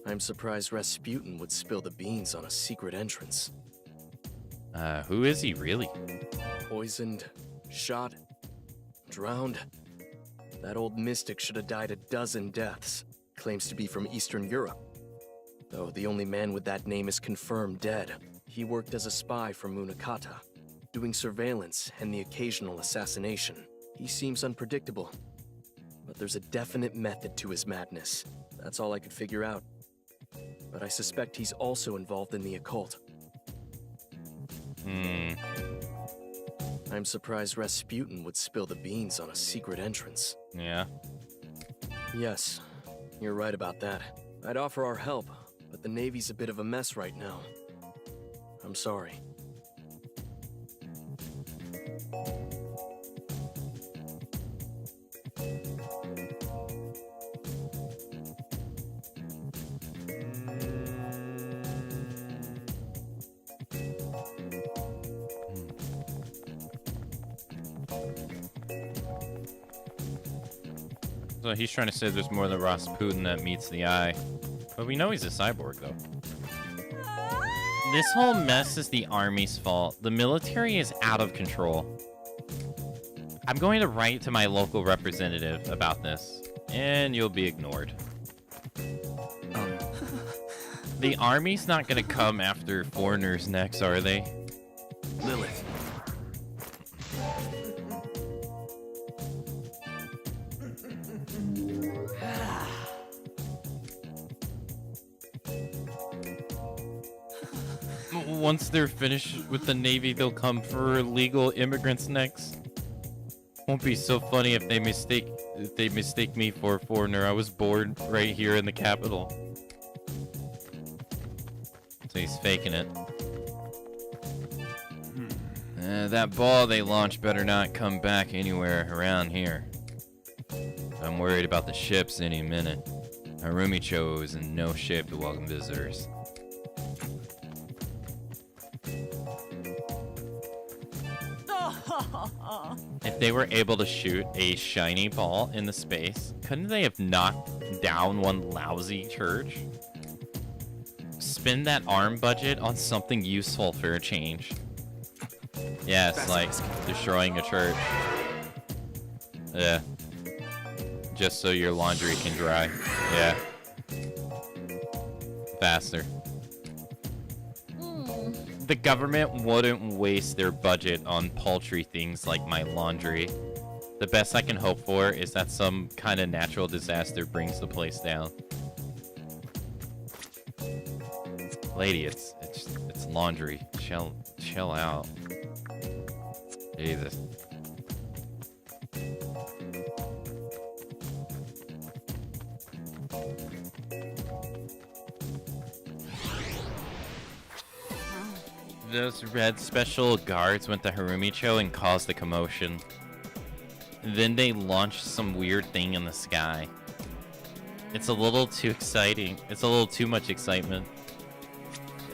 I'm surprised Rasputin would spill the beans on a secret entrance. Who is he really? Poisoned, shot, drowned. That old mystic should have died a dozen deaths. Claims to be from Eastern Europe. Though the only man with that name is confirmed dead. He worked as a spy for Munakata, doing surveillance and the occasional assassination. He seems unpredictable, but there's a definite method to his madness. That's all I could figure out. But I suspect he's also involved in the occult. I'm surprised Rasputin would spill the beans on a secret entrance. Yeah. Yes, you're right about that. I'd offer our help, but the Navy's a bit of a mess right now. I'm sorry. So he's trying to say there's more than Rasputin that meets the eye. But we know he's a cyborg, though. This whole mess is the army's fault. The military is out of control. I'm going to write to my local representative about this, and you'll be ignored. The army's not gonna come after foreigners next, are they? Lilith. Once they're finished with the Navy, they'll come for illegal immigrants next. Won't be so funny if they mistake me for a foreigner. I was born right here in the capital. So he's faking it. That ball they launched better not come back anywhere around here. I'm worried about the ships any minute. Harumicho is in no shape to welcome visitors. If they were able to shoot a shiny ball in the space, couldn't they have knocked down one lousy church? Spend that ARM budget on something useful for a change. Yes, like destroying a church. Yeah. Just so your laundry can dry. Yeah. Faster. The government wouldn't waste their budget on paltry things like my laundry. The best I can hope for is that some kind of natural disaster brings the place down. Lady, it's laundry. Chill out. Jesus. Those red special guards went to Harumicho and caused a commotion. Then they launched some weird thing in the sky. It's a little too exciting. It's a little too much excitement.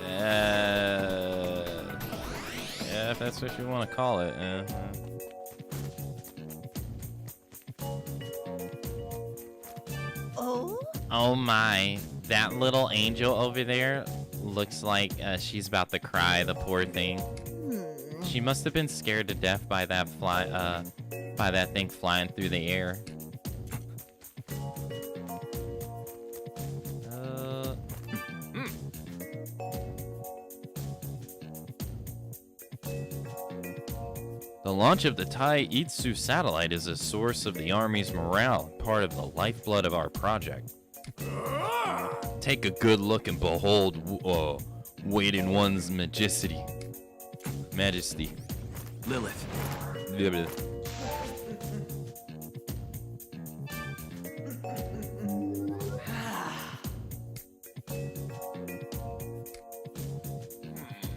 Yeah, if that's what you want to call it. Oh my, that little angel over there looks like she's about to cry, the poor thing. She must have been scared to death by that thing flying through the air. The launch of the Taitsu satellite is a source of the Army's morale, part of the lifeblood of our project. Take a good look and behold weight in one's majesty. Lilith.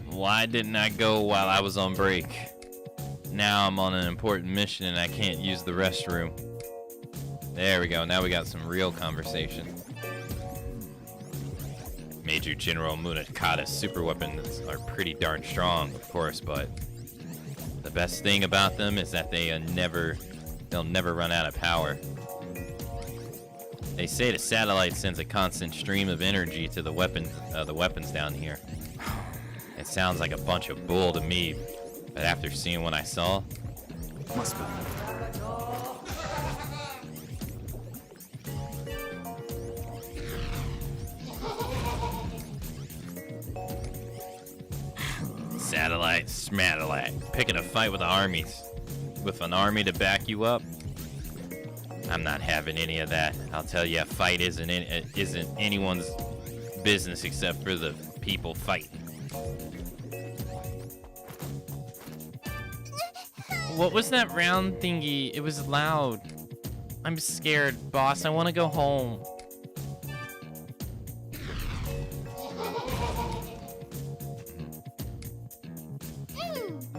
Why didn't I go while I was on break? Now I'm on an important mission and I can't use the restroom. There we go, now we got some real conversation. Major General Munakata's super weapons are pretty darn strong, of course, but the best thing about them is that they'll never run out of power. They say the satellite sends a constant stream of energy to the weapons down here. It sounds like a bunch of bull to me, but after seeing what I saw, Must be. satellite, smatellite, picking a fight with the armies. With an army to back you up, I'm not having any of that. I'll tell you, a fight isn't anyone's business except for the people fighting. What was that round thingy? It was loud. I'm scared, boss. I want to go home.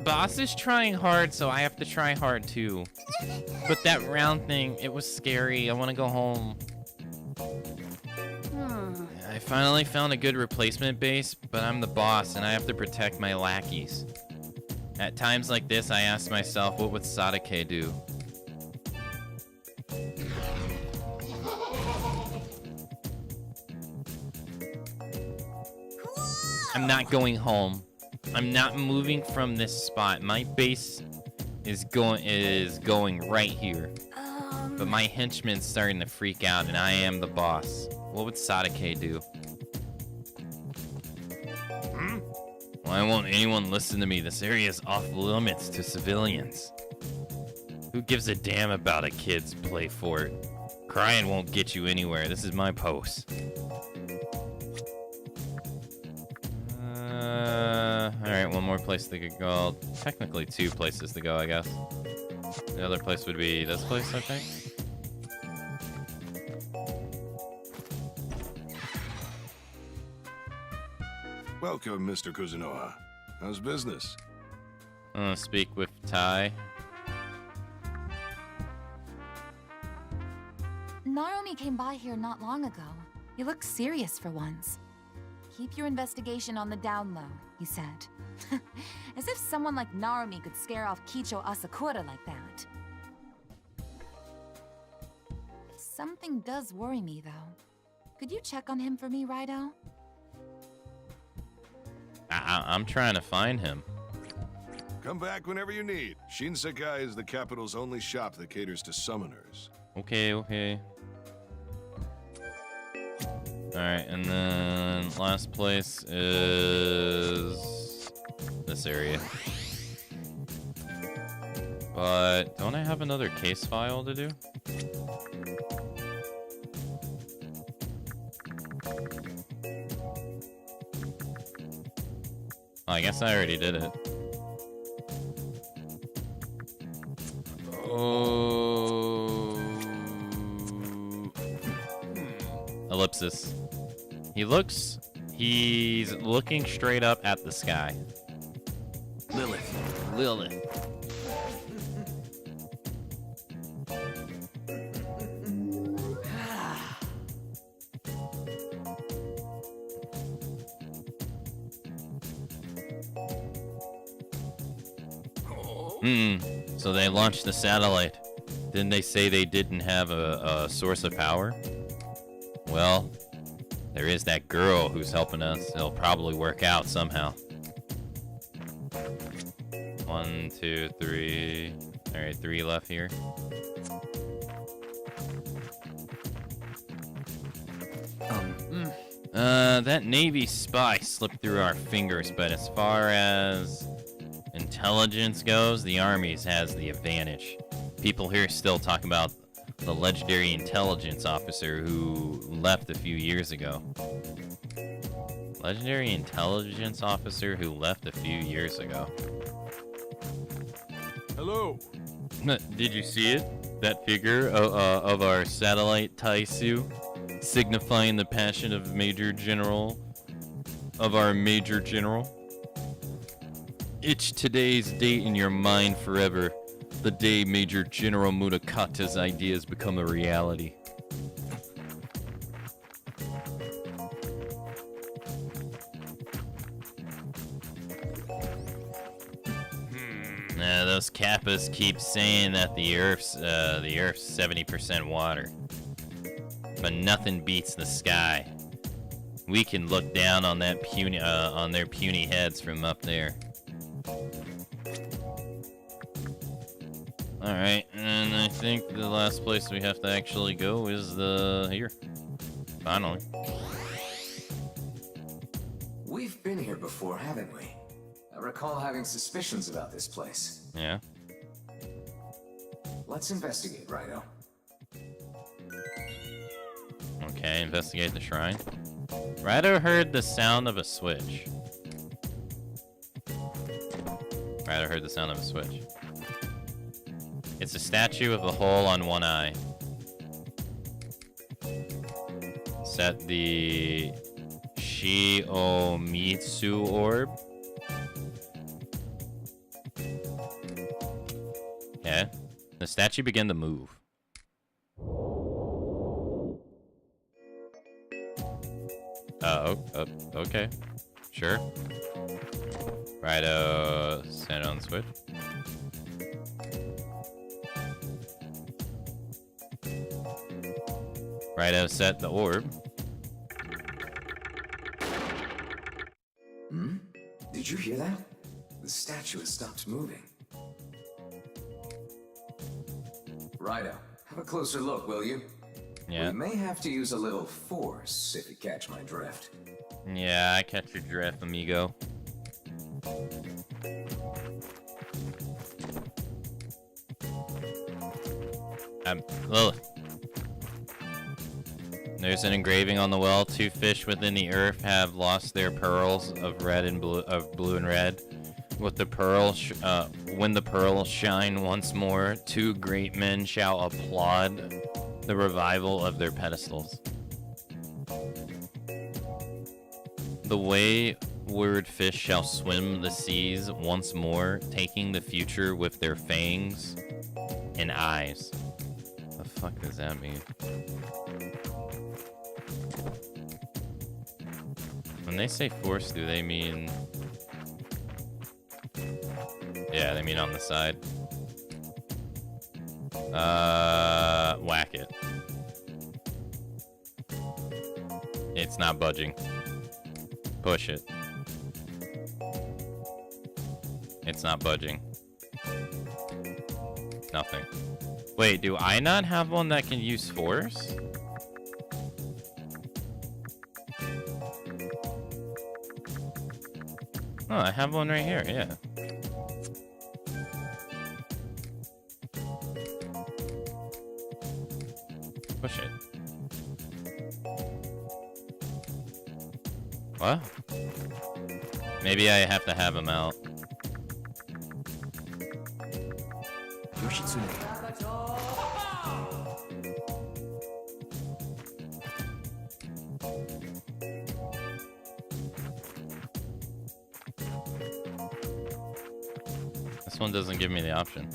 Boss is trying hard, so I have to try hard too. But that round thing, it was scary. I want to go home. I finally found a good replacement base, but I'm the boss and I have to protect my lackeys. At times like this, I ask myself, what would Sadake do? I'm not going home. I'm not moving from this spot. My base is going right here. But my henchman's starting to freak out and I am the boss. What would Sadake do? Why won't anyone listen to me? This area is off limits to civilians. Who gives a damn about a kid's play fort? Crying won't get you anywhere. This is my post. Alright, one more place they could go. Technically 2 places to go, I guess. The other place would be this place, I think. Welcome, Mr. Kuzunoha. How's business? I'm gonna speak with Tai. Narumi came by here not long ago. He looked serious for once. Keep your investigation on the down low, he said. As if someone like Narumi could scare off Kicho Asakura like that. Something does worry me, though. Could you check on him for me, RAIDOU? I'm trying to find him. Come back whenever you need. Shinsekai is the capital's only shop that caters to summoners. Okay. Alright, and then last place is this area. But don't I have another case file to do? Oh, I guess I already did it. Oh. Ellipsis. He's looking straight up at the sky. Lilith. So they launched the satellite. Didn't they say they didn't have a source of power? Well, there is that girl who's helping us. It'll probably work out somehow. 1, 2, 3. Alright, 3 left here. That Navy spy slipped through our fingers, but as far as intelligence goes, the Army's has the advantage. People here still talk about the legendary intelligence officer who left a few years ago. Legendary intelligence officer who left a few years ago. Hello. Did you see it? That figure of our satellite Taisu, signifying the passion of our Major General. Itch today's date in your mind forever. The day Major General Mudakata's ideas become a reality. Those Kappas keep saying that the Earth's 70% water, but nothing beats the sky. We can look down on that on their puny heads from up there. Alright, and I think the last place we have to actually go is here. Finally. We've been here before, haven't we? I recall having suspicions about this place. Yeah. Let's investigate, RAIDOU. Okay, investigate the shrine. RAIDOU heard the sound of a switch. RAIDOU heard the sound of a switch. It's a statue of a hole on one eye. Set the Shiomitsu orb. Okay. The statue began to move. Okay. Sure. RAIDOU, stand on the switch. RAIDOU set the orb. Did you hear that? The statue has stopped moving. RAIDOU, have a closer look, will you? Yeah. We may have to use a little force if you catch my drift. Yeah, I catch your drift, amigo. Ugh. There's an engraving on the well. 2 fish within the earth have lost their pearls of red and blue, of blue and red. With the when the pearls shine once more, 2 great men shall applaud the revival of their pedestals. The wayward fish shall swim the seas once more, taking the future with their fangs and eyes. The fuck does that mean? When they say force, do they mean... Yeah, they mean on the side. Whack it. It's not budging. Push it. It's not budging. Nothing. Wait, do I not have one that can use force? Oh, I have one right here, yeah. Push it. What? Maybe I have to have him out. This one doesn't give me the option.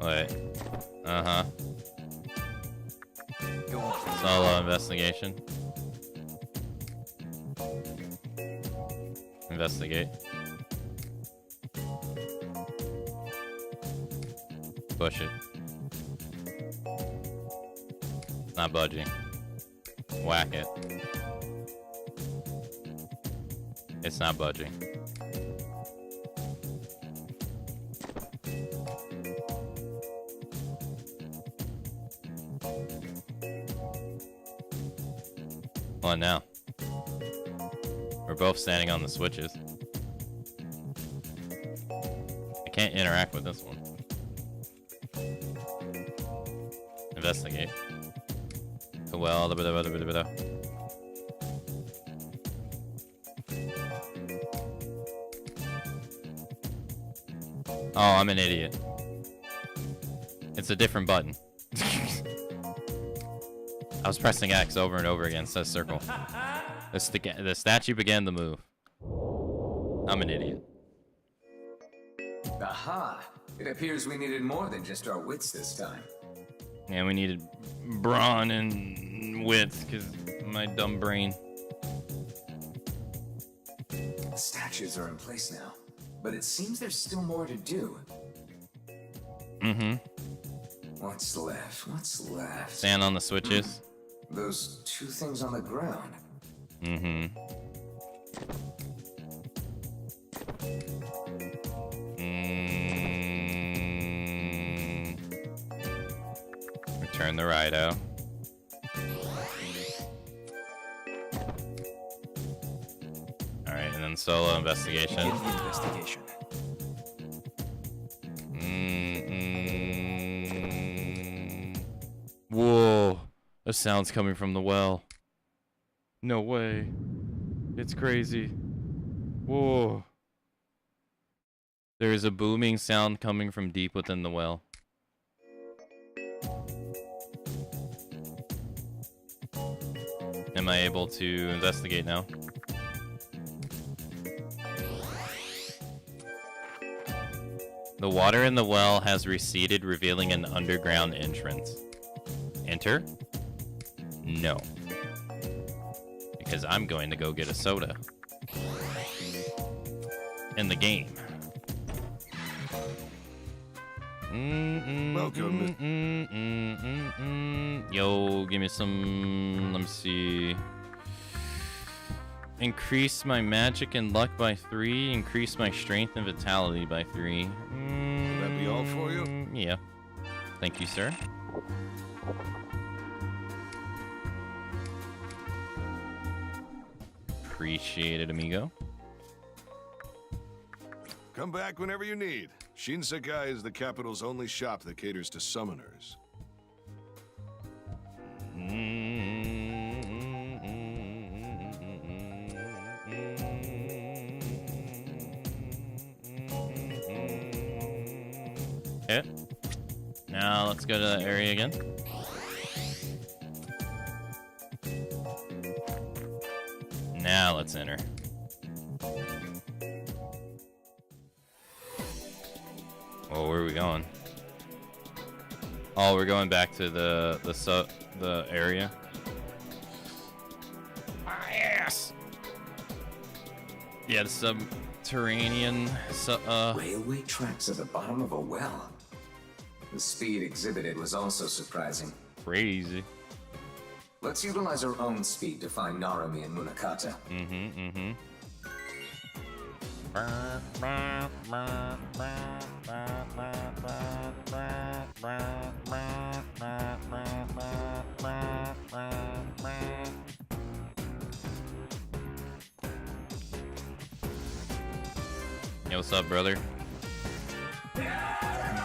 Wait. Uh-huh. Solo investigation. Investigate. Push it. Not budging. Whack it. It's not budging. What now? We're both standing on the switches. I can't interact with this one. Investigate. Well, oh, I'm an idiot. It's a different button. I was pressing X over and over again. It says circle. The statue began to move. I'm an idiot. Aha! It appears we needed more than just our wits this time. Yeah, we needed brawn and wits, because my dumb brain. The statues are in place now, but it seems there's still more to do. Mm-hmm. What's left? What's left? Stand on the switches. Those 2 things on the ground. Mm-hmm. Return the RAIDOU. Alright, and then solo investigation. Begin the investigation. Whoa. The sound's coming from the well. No way. It's crazy. Whoa. There is a booming sound coming from deep within the well. Am I able to investigate now? The water in the well has receded, revealing an underground entrance. Enter? No. Because I'm going to go get a soda. In the game. Welcome. Yo, give me some... Let me see. Increase my magic and luck by 3. Increase my strength and vitality by 3. Will that be all for you? Yeah. Thank you, sir. Appreciate it, amigo. Come back whenever you need. Shinsekai is the capital's only shop that caters to summoners. Okay. Now let's go to that area again. Now let's enter. Oh, where are we going? Oh, we're going back to the area. My ass. Yeah, the subterranean. Railway tracks at the bottom of a well. The speed exhibited was also surprising. Crazy. Let's utilize our own speed to find Narumi and Munakata. Yo, what's up, brother?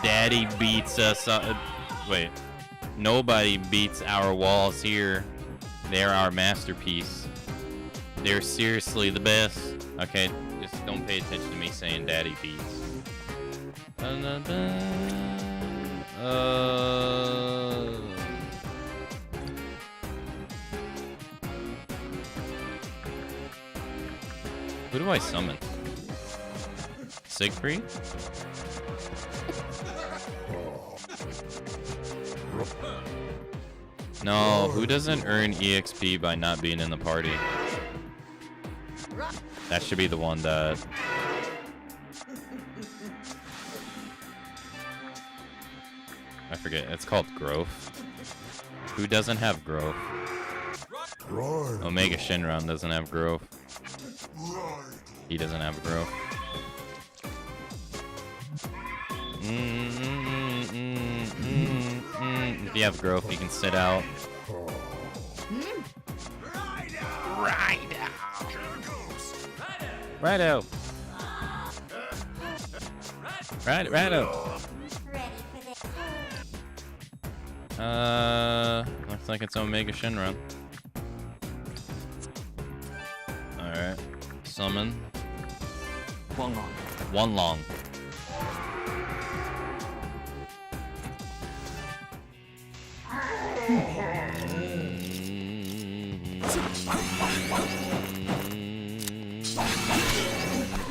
Daddy beats us. Wait. Nobody beats our walls here. They're our masterpiece. They're seriously the best. Okay, just don't pay attention to me saying daddy beats. Who do I summon? Siegfried? No, who doesn't earn EXP by not being in the party? That should be the one that... I forget, it's called growth. Who doesn't have growth? Omega Shinron doesn't have growth. He doesn't have growth. If you have growth, you can sit out. RAIDOU. Looks like it's Omega Shinron. Alright. Summon. One long.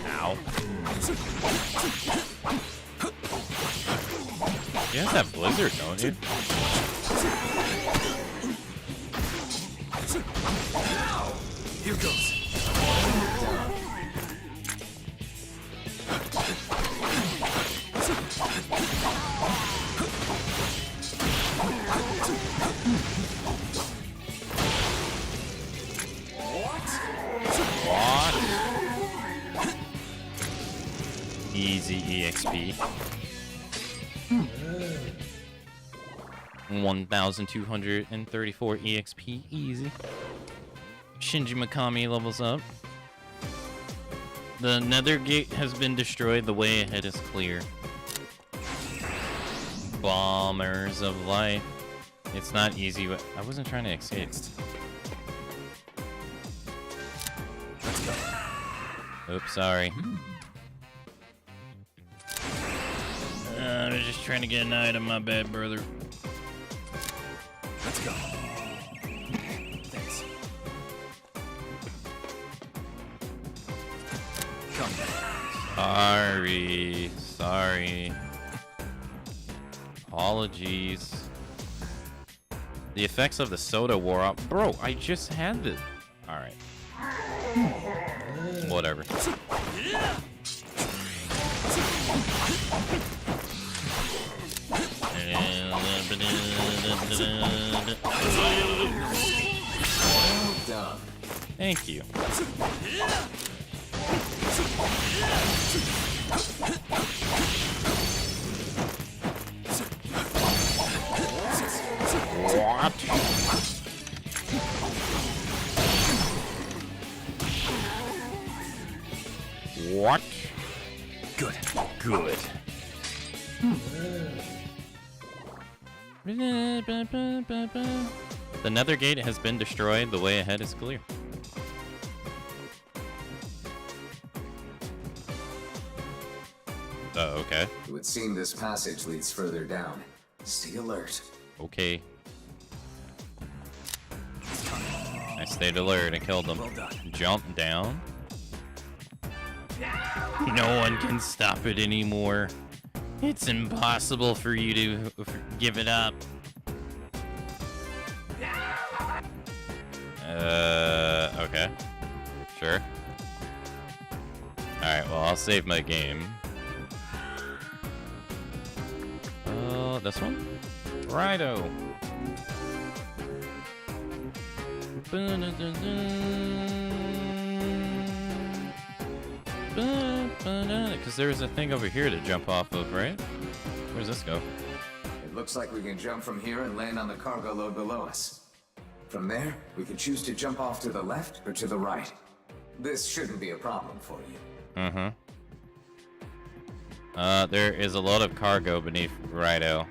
Ow. You guys have Blizzard, don't you? Here goes. What? Easy EXP. 1,234 EXP, easy. Shinji Mikami levels up. The nether gate has been destroyed. The way ahead is clear. Bombers of life. It's not easy, but I wasn't trying to escape. Oops, sorry. I was just trying to get an item, my bad, brother. Let's go. Thanks. Come back. Sorry. Apologies. The effects of the soda wore off. Bro, I just had this. Alright. Whatever. Thank you. What? What? Good. Good. The nether gate has been destroyed. The way ahead is clear. Oh, okay. It would seem this passage leads further down. Stay alert. Okay. I stayed alert and killed them. Well done. Jump down. No one can stop it anymore. It's impossible for you to give it up. Okay. Sure. Alright, well, I'll save my game. This one? RAIDOU. Because there's a thing over here to jump off of, right? Where's this go? It looks like we can jump from here and land on the cargo load below us. From there, we can choose to jump off to the left or to the right. This shouldn't be a problem for you. Mm-hmm. There is a lot of cargo beneath RAIDOU.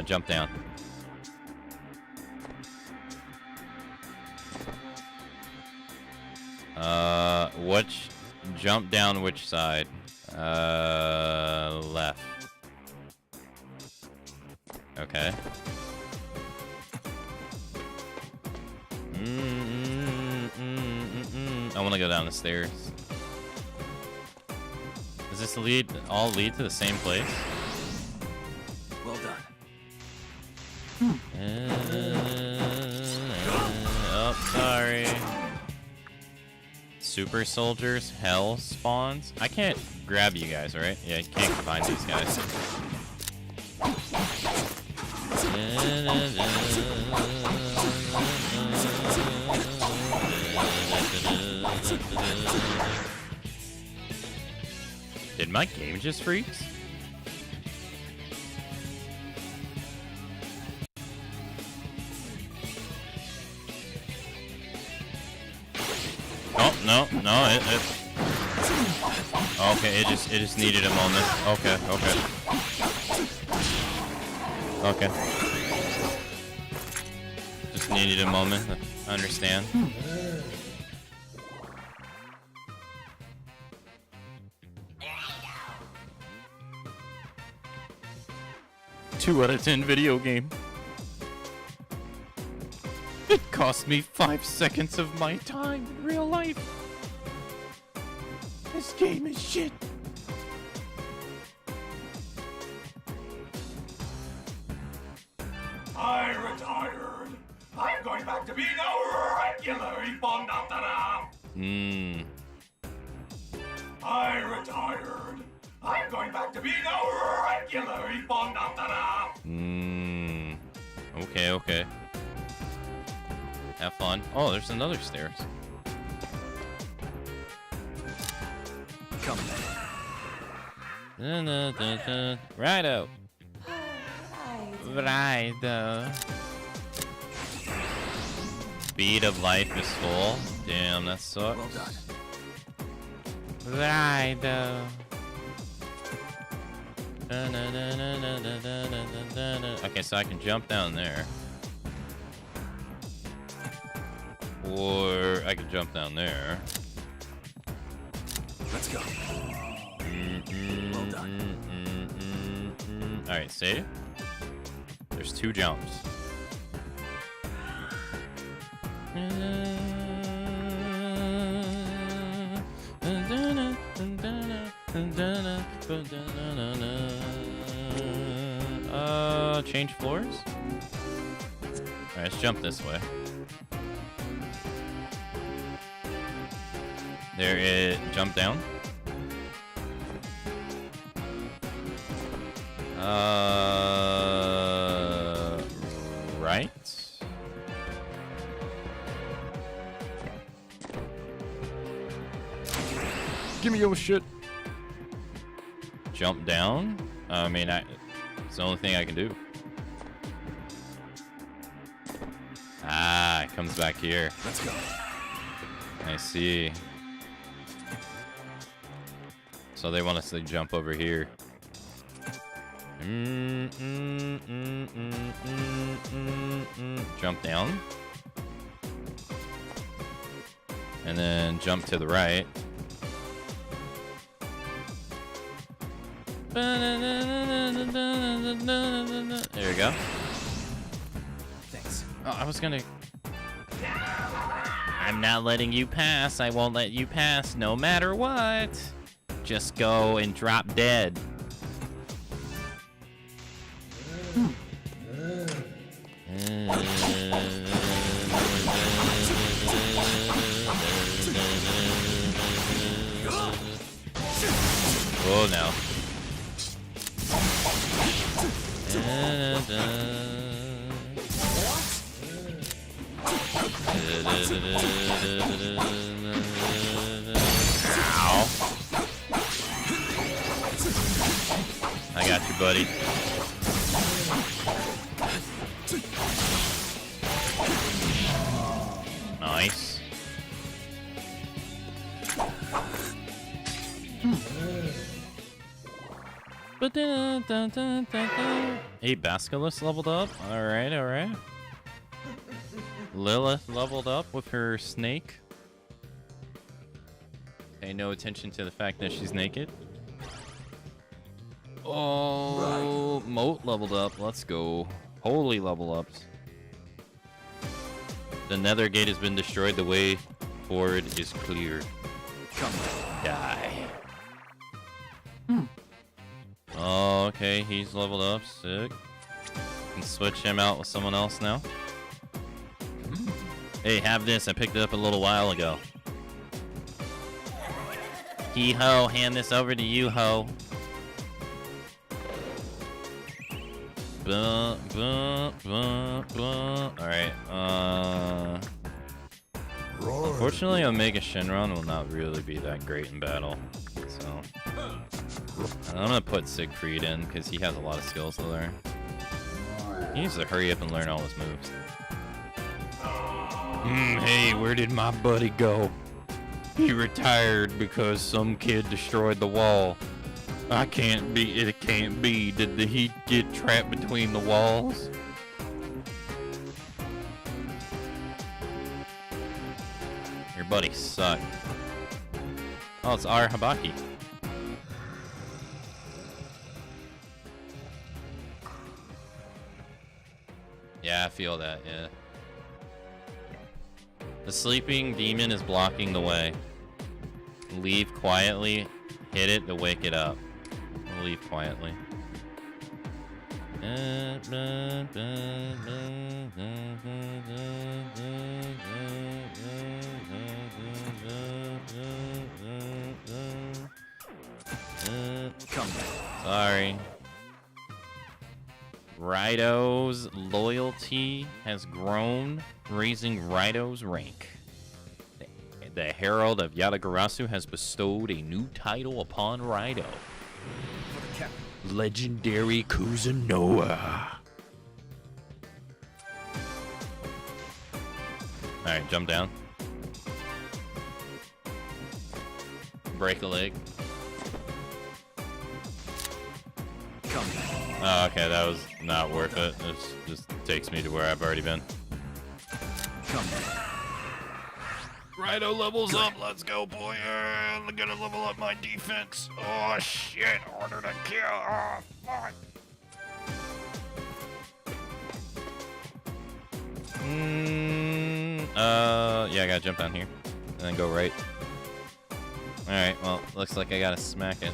Jump down. Which jump down which side? Left. Okay. I want to go down the stairs. Does this all lead to the same place? Well done. Oh, sorry. Super soldiers, hell spawns. I can't grab you guys, right? Yeah, you can't find these guys. Did my game just freeze? Oh, no, okay, it just needed a moment. Okay. Just needed a moment. I understand. 2 out of 10 video game. It cost me 5 seconds of my time in real life. This game is shit. I retired. I'm going back to being a regular Ibondantara. I retired. I'm going back to being a regular Ibondantara. Okay. Have fun. Oh, there's another stairs. Come then. RAIDOU. RAIDOU. Speed of life is full. Damn, that sucks. Well done. RAIDOU. Okay, so I can jump down there. Or I could jump down there. Let's go. Well done. Alright, save. There's 2 jumps. Change floors? Alright, let's jump this way. There is jump down. Right. Give me your shit. Jump down. I mean, it's the only thing I can do. comes back here. Let's go. I see. So they want us to jump over here. Jump down. And then jump to the right. There we go. Thanks. Oh, I was gonna... I'm not letting you pass. I won't let you pass no matter what. Just go and drop dead. Oh no. Ow. I got you, buddy. Nice. Hey, Basilisk leveled up. Alright, alright. Lilith leveled up with her snake. Pay no attention to the fact that she's naked. Oh, Moat leveled up. Let's go. Holy level ups. The Nether Gate has been destroyed. The way forward is clear. Come die. Oh, okay, he's leveled up. Sick. Can switch him out with someone else now. Hey, have this. I picked it up a little while ago. Hee-ho, hand this over to you, ho. Alright, unfortunately, Omega Shenron will not really be that great in battle. So, I'm gonna put Siegfried in, because he has a lot of skills to learn. He needs to hurry up and learn all his moves. Hey, where did my buddy go? He retired because some kid destroyed the wall. It can't be. Did he get trapped between the walls? Your buddy sucked. Oh, it's our Habaki. Yeah, I feel that, yeah. The sleeping demon is blocking the way. Leave quietly, hit it to wake it up. Leave quietly. Come back. Sorry. RAIDOU's loyalty has grown, raising RAIDOU's rank. The Herald of Yatagarasu has bestowed a new title upon RAIDOU. Legendary Kuzunoa. Alright, jump down. Break a leg. Oh, okay, that was not worth it. It just takes me to where I've already been. RAIDOU levels up. Let's go, boy. I'm gonna level up my defense. Oh, shit. Order to kill. Oh, fuck. Yeah, I gotta jump down here. And then go right. Alright, well, looks like I gotta smack it.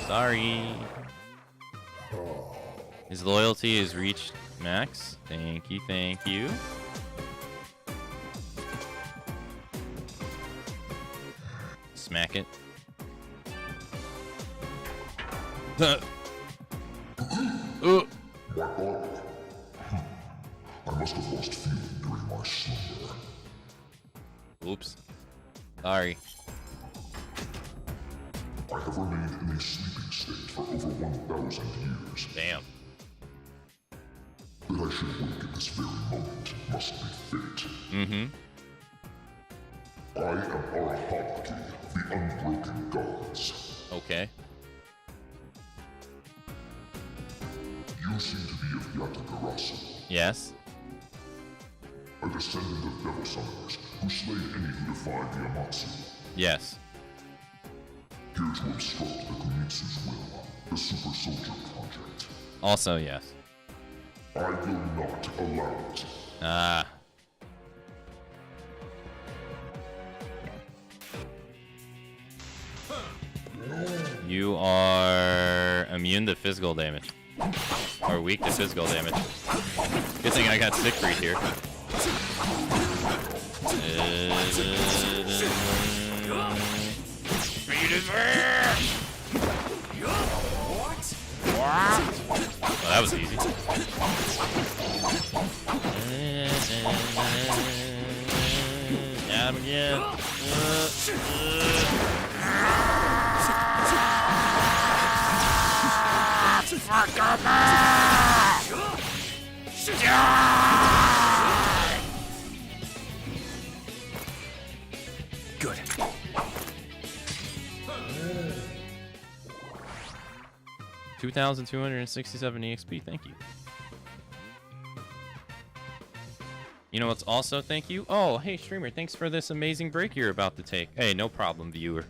Sorry. His loyalty has reached max. Thank you, thank you. Smack it. I must have lost feeling during my slumber. Oops. Sorry. I have remained in a sleeping state for over 1,000 years. Damn. That I should wake at this very moment must be fate. Mm-hmm. I am Arahamaki, the Unbroken Gods. Okay. You seem to be of Yatagarasu, Yes. a descendant of devil summoners who slay any who defy the Amatsu. Yes. Here to obstruct the Kumitsu's will, the Super Soldier Project. Also, yes. I will not allow it. Ah. You are immune to physical damage. Or weak to physical damage. Good thing I got sick freed here. Oh, that was easy. Got him again. Good. 2,267 EXP, thank you. You know what's also thank you? Oh, hey streamer, thanks for this amazing break you're about to take. Hey, no problem, viewer.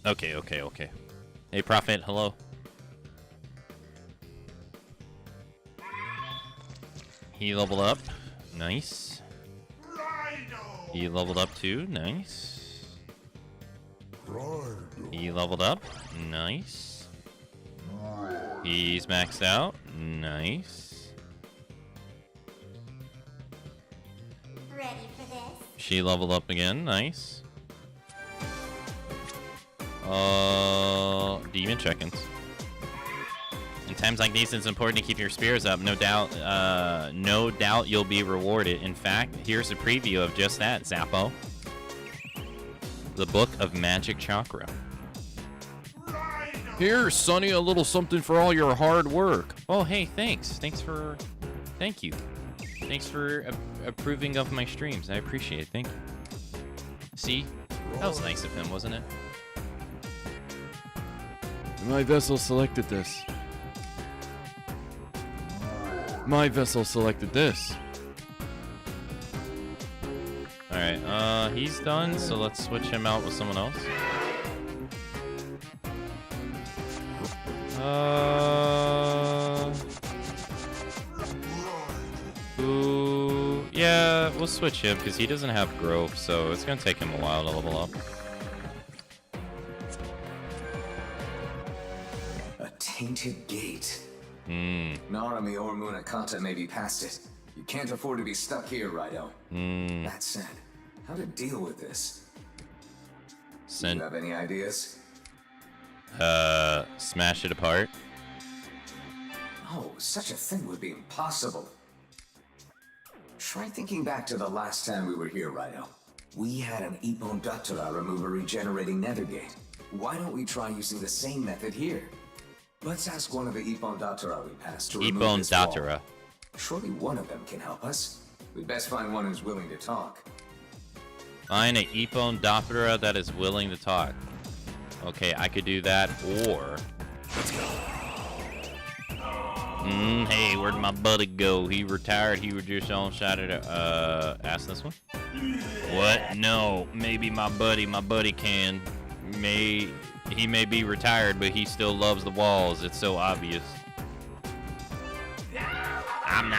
Okay, okay, okay. Hey, Prophet, hello. He leveled up. Nice. He leveled up too. Nice. He leveled up. Nice. He's maxed out. Nice. Ready for this? She leveled up again. Nice. Demon check-ins. In times like these, it's important to keep your spirits up. No doubt you'll be rewarded. In fact, here's a preview of just that, Zappo. The Book of Magic Chakra. Here, Sonny, a little something for all your hard work. Oh, hey, thanks. Thank you. Thanks for approving of my streams. I appreciate it. Thank you. See? That was nice of him, wasn't it? My vessel selected this. My vessel selected this. Alright, he's done, so let's switch him out with someone else. Yeah, we'll switch him, because he doesn't have growth, so it's gonna take him a while to level up. A tainted gate. Narumi or Munakata may be past it. You can't afford to be stuck here, Raido. That said, how to deal with this? Do you have any ideas? Smash it apart. Oh, such a thing would be impossible. Try thinking back to the last time we were here, Raido. We had an Ippon Datura remove a regenerating nether gate. Why don't we try using the same method here? Let's ask one of the Ippon Datura we passed to remove this wall. Surely one of them can help us. We'd best find one who's willing to talk. Find a Ippon Datura that is willing to talk. Okay, I could do that, or... Let's go. Hey, where'd my buddy go? He retired, he was just on side of the... ask this one? What? No, maybe my buddy can. He may be retired, but he still loves the walls. It's so obvious. I'm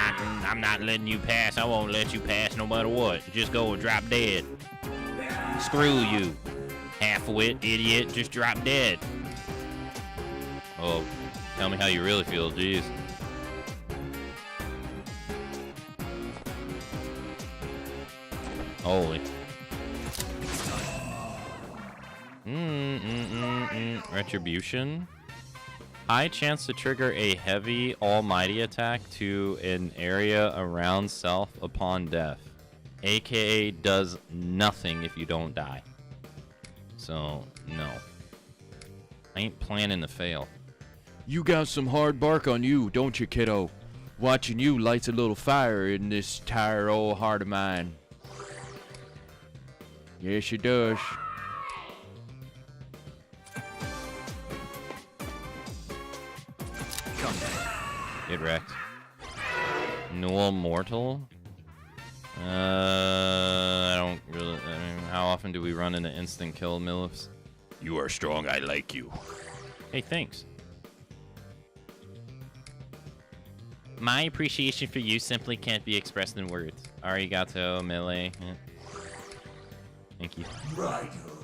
not letting you pass. I won't let you pass no matter what. Just go and drop dead. Screw you. Half-wit, idiot, just drop dead. Oh, tell me how you really feel, jeez. Holy. Retribution. High chance to trigger a heavy almighty attack to an area around self upon death. AKA does nothing if you don't die. So, no. I ain't planning to fail. You got some hard bark on you, don't you, kiddo? Watching you lights a little fire in this tired old heart of mine. Yes, she does. Get wrecked. Null Mortal? I don't really... I mean, how often do we run into instant kill Milifs? You are strong, I like you. Hey, thanks. My appreciation for you simply can't be expressed in words. Arigato, melee. Yeah. Thank you.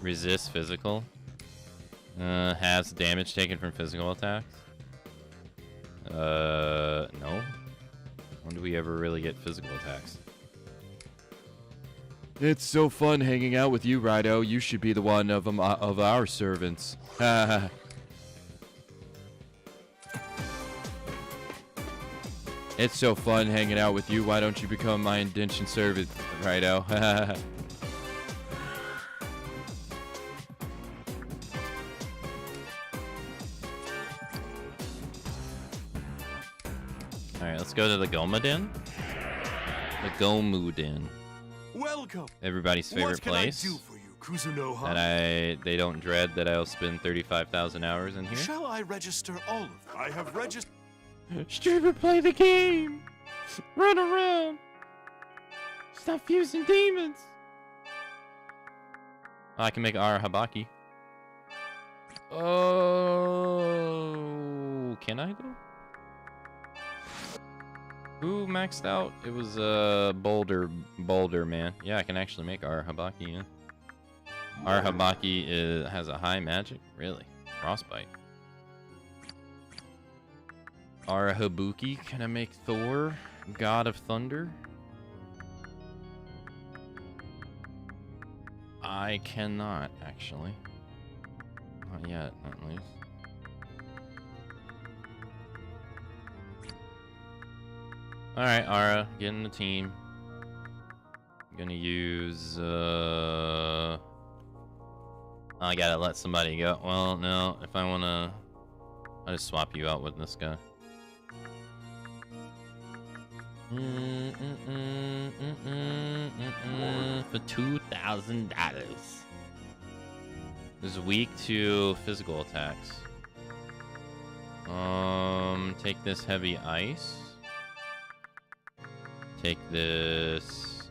Resist physical. Has damage taken from physical attacks. No. When do we ever really get physical attacks? It's so fun hanging out with you, RAIDOU. You should be the one of our servants. It's so fun hanging out with you. Why don't you become my indentured servant, RAIDOU? Alright, let's go to the Gomaden. The Gomuden. Welcome. Everybody's favorite place. What can I do for you, Kuzunoha? That they don't dread that I'll spend 35,000 hours in here. Shall I register all of them? I have registered. Streamer, play the game. Run around. Stop fusing demons. Oh, I can make Ara Habaki. Oh, can I though? Who maxed out? It was Boulder man. Yeah, I can actually make our Habaki. Yeah. Our Habaki has a high magic. Really? Frostbite. Our Habuki, can I make Thor, God of Thunder? I cannot, actually. Not yet, at least. Alright, Ara, get in the team. I'm gonna use, I gotta let somebody go. Well, no, if I wanna... I'll just swap you out with this guy. For $2,000. This is weak to physical attacks. Take this heavy ice. Take this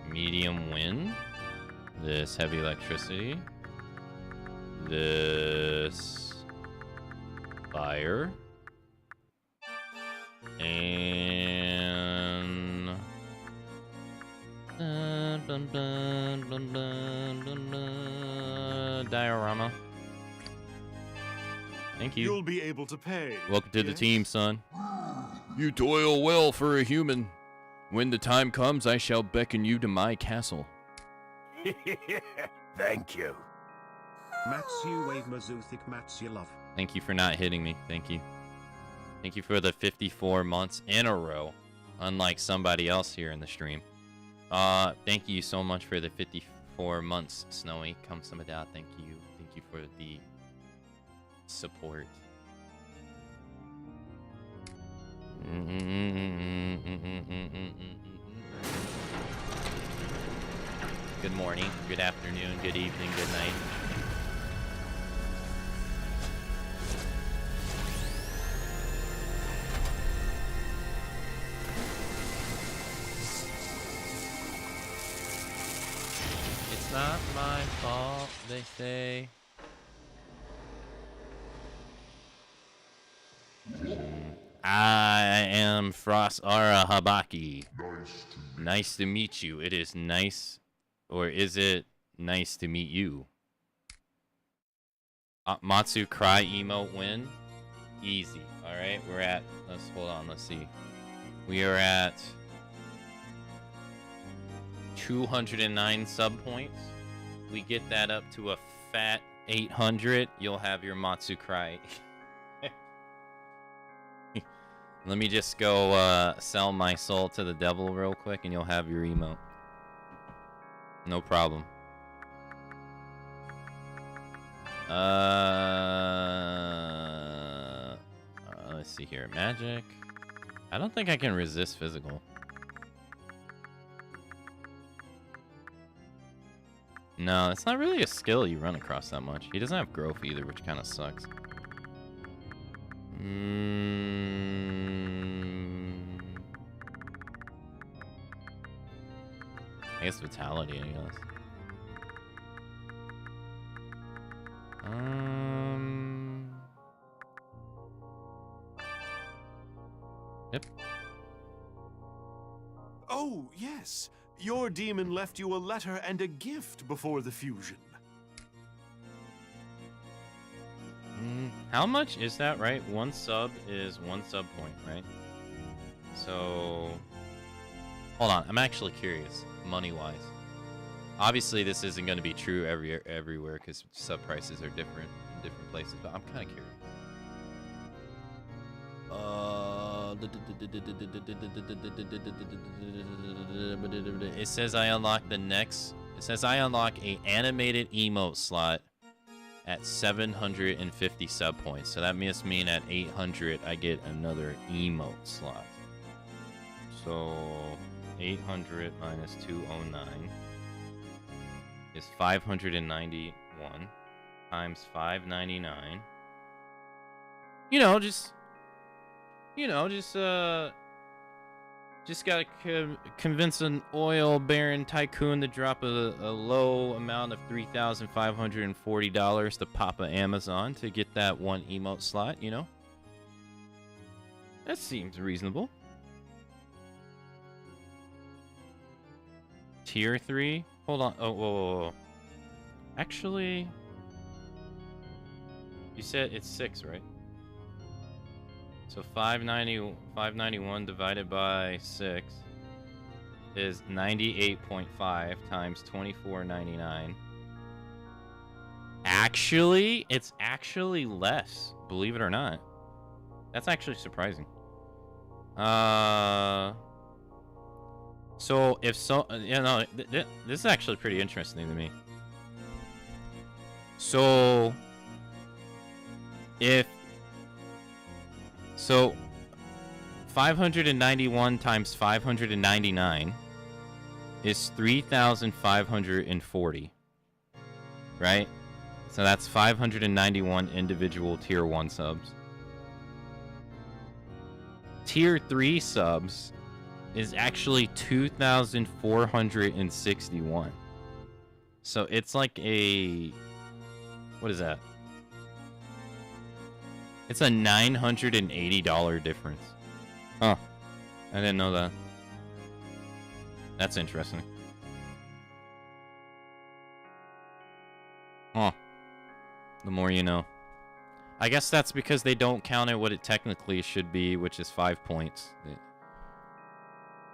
medium wind. This heavy electricity. This fire. And diorama. Thank you. You'll be able to pay. Welcome to the team, son. You toil well for a human. When the time comes, I shall beckon you to my castle. Thank you. Matsu wave Mazuthic Matsu love. Thank you for not hitting me. Thank you. Thank you for the 54 months in a row, unlike somebody else here in the stream. Thank you so much for the 54 months, Snowy. Come some of that. Thank you. Thank you for the support. Good morning, good afternoon, good evening, good night. It's not my fault, they say. I am Frost Ara Habaki. Nice to meet you. It is nice, or is it nice to meet you? Matsu cry emote win. Easy. All right, we're at. Let's hold on. Let's see. We are at 209 sub points. We get that up to a fat 800. You'll have your Matsu cry. Let me just go sell my soul to the devil real quick, and you'll have your emote. No problem. Let's see here. Magic. I don't think I can resist physical. No, it's not really a skill you run across that much. He doesn't have growth either, which kind of sucks. I guess vitality, I guess. Yep. Oh, yes. Your demon left you a letter and a gift before the fusion. How much is that, right? One sub is 1 sub point, right? So, hold on. I'm actually curious, money-wise. Obviously, this isn't going to be true everywhere because sub prices are different in different places, but I'm kind of curious. It says I unlock the next. It says I unlock a animated emote slot at 750 sub points. So that must mean at 800 I get another emote slot. So 800 minus 209 is 591 times 599. Just gotta convince an oil baron tycoon to drop a low amount of $3,540 to Papa Amazon to get that one emote slot, you know? That seems reasonable. Tier 3? Hold on. Oh, whoa. Actually, you said it's 6, right? So 591 divided by 6 is 98.5 times 24.99. Actually, it's actually less, believe it or not. That's actually surprising. So if so, you know, this is actually pretty interesting to me. So if 591 times 599 is 3,540, right? So that's 591 individual tier 1 subs. Tier 3 subs is actually 2,461. So it's like a... What is that? It's a $980 difference. Huh. I didn't know that. That's interesting. Huh. The more you know. I guess that's because they don't count it what it technically should be, which is 5 points.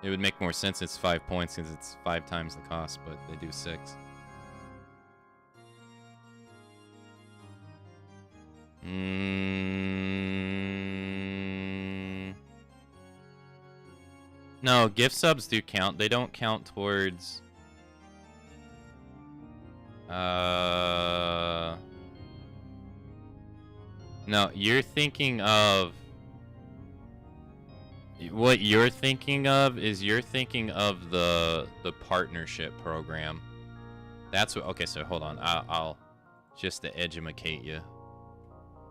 It would make more sense it's 5 points because it's 5 times the cost, but they do 6. No, gift subs do count. They don't count towards... No, you're thinking of... What you're thinking of is you're thinking of the partnership program. That's what... Okay, so hold on. I'll just to educate you.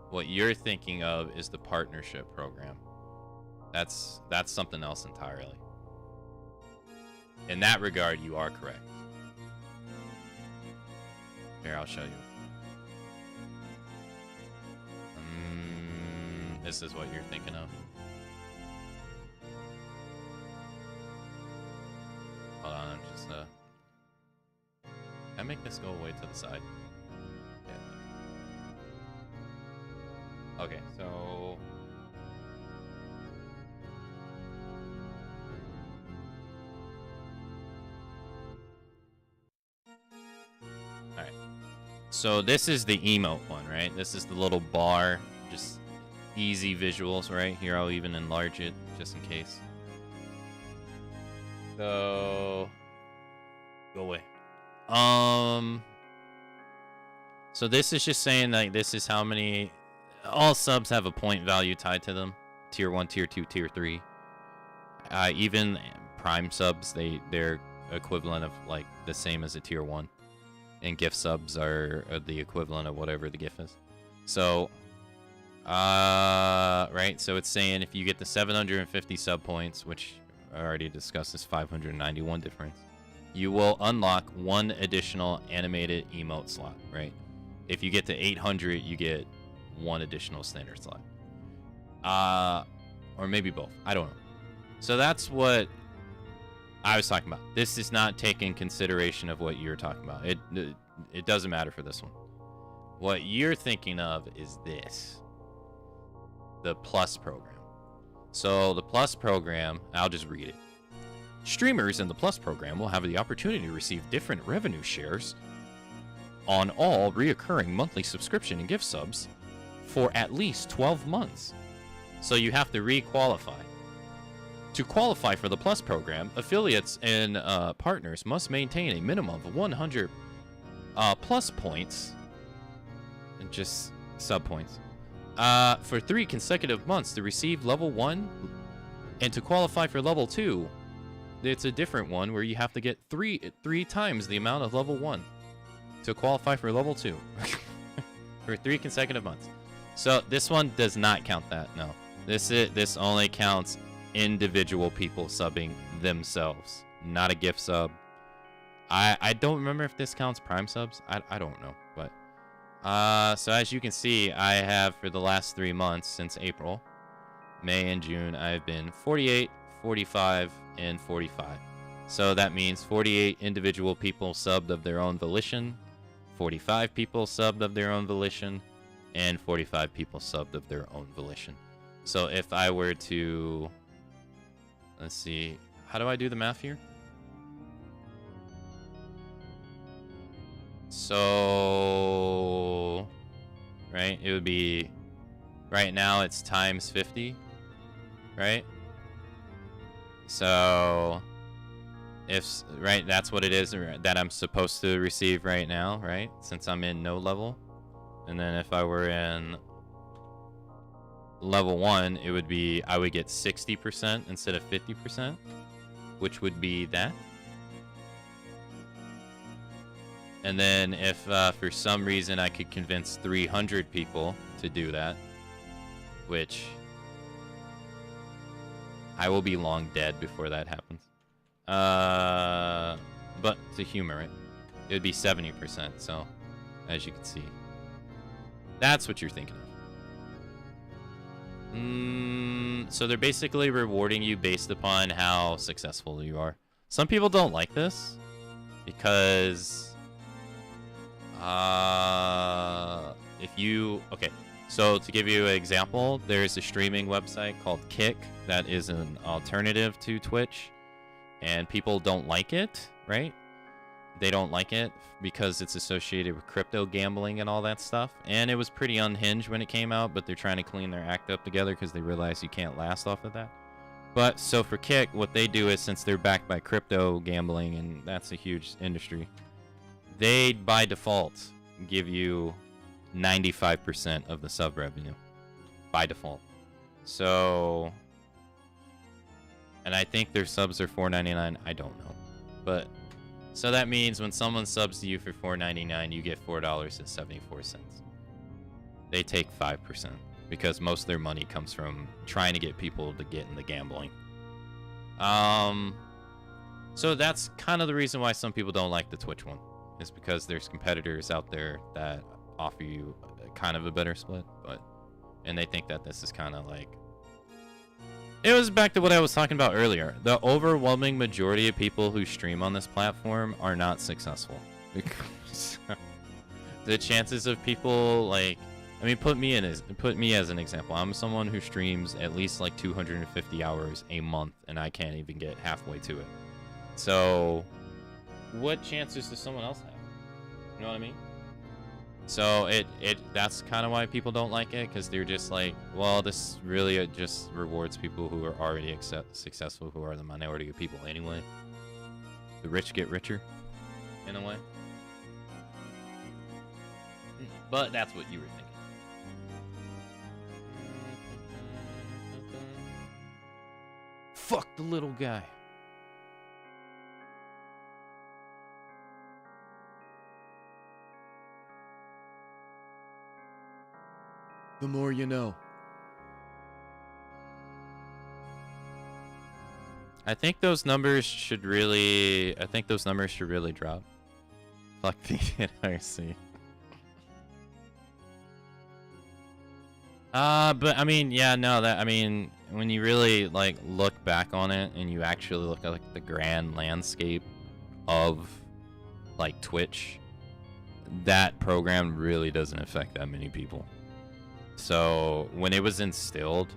What you're thinking of is the partnership program. That's something else entirely. In that regard, you are correct. Here, I'll show you. This is what you're thinking of. Hold on, I'm just can I make this go away to the side? Yeah. Okay, so alright. So this is the emote one, right? This is the little bar, just easy visuals, right? Here I'll even enlarge it just in case. So go away. So this is just saying like this is how many all subs have a point value tied to them. Tier 1, tier 2, tier 3. Even prime subs, they're equivalent of like the same as a tier 1. And gift subs are the equivalent of whatever the gift is. So right, so it's saying if you get the 750 sub points, which I already discussed is 591 difference, you will unlock one additional animated emote slot, right? If you get to 800, you get one additional standard slot. Or maybe both. I don't know. So that's what I was talking about. This is not taking consideration of what you're talking about. It doesn't matter for this one. What you're thinking of is this. The Plus program. So the Plus program, I'll just read it. Streamers in the Plus program will have the opportunity to receive different revenue shares on all reoccurring monthly subscription and gift subs for at least 12 months. So you have to re-qualify. To qualify for the Plus program, affiliates and partners must maintain a minimum of 100 plus points, and just sub points, for 3 consecutive months to receive level 1, and to qualify for level 2, it's a different one where you have to get three times the amount of level 1 to qualify for level 2 for 3 consecutive months. So this one does not count that. No, this only counts individual people subbing themselves, not a gift sub. I don't remember if this counts Prime subs. I don't know, but so as you can see, I have for the last 3 months since April, May and June, I've been 48, 45, and 45. So that means 48 individual people subbed of their own volition, 45 people subbed of their own volition, and 45 people subbed of their own volition. So if I were to, let's see, how do I do the math here? So, right, it would be, right now it's times 50, right? So, if, right, that's what it is that I'm supposed to receive right now, right? Since I'm in no level. And then if I were in level 1, it would be, I would get 60% instead of 50%, which would be that. And then if for some reason I could convince 300 people to do that, which I will be long dead before that happens. But to humor it, it would be 70%. So, as you can see, that's what you're thinking of. So they're basically rewarding you based upon how successful you are. Some people don't like this because if you, okay, so to give you an example, there's a streaming website called Kick that is an alternative to Twitch, and people don't like it, right? They don't like it because it's associated with crypto gambling and all that stuff, and it was pretty unhinged when it came out, but they're trying to clean their act up together because they realize you can't last off of that. But so for Kick, what they do is, since they're backed by crypto gambling, and that's a huge industry, they by default give you 95% of the sub revenue by default. So, and I think their subs are $4.99. I don't know, but so that means when someone subs to you for $4.99, you get $4.74. They take 5% because most of their money comes from trying to get people to get in the gambling. So that's kind of the reason why some people don't like the Twitch one, is because there's competitors out there that offer you kind of a better split, and they think that this is kind of like, it was back to what I was talking about earlier. The overwhelming majority of people who stream on this platform are not successful. The chances of people, like, I mean, put me as an example. I'm someone who streams at least like 250 hours a month, and I can't even get halfway to it. So what chances does someone else have? You know what I mean? So that's kind of why people don't like it, because they're just like, well, this really just rewards people who are already successful, who are the minority of people anyway. The rich get richer, in a way. But that's what you were thinking. Fuck the little guy. The more you know. I think those numbers should really drop. Fuck the NRC. But I mean, yeah, no, that, I mean, when you really like look back on it and you actually look at like the grand landscape of like Twitch, that program really doesn't affect that many people. So when it was instilled,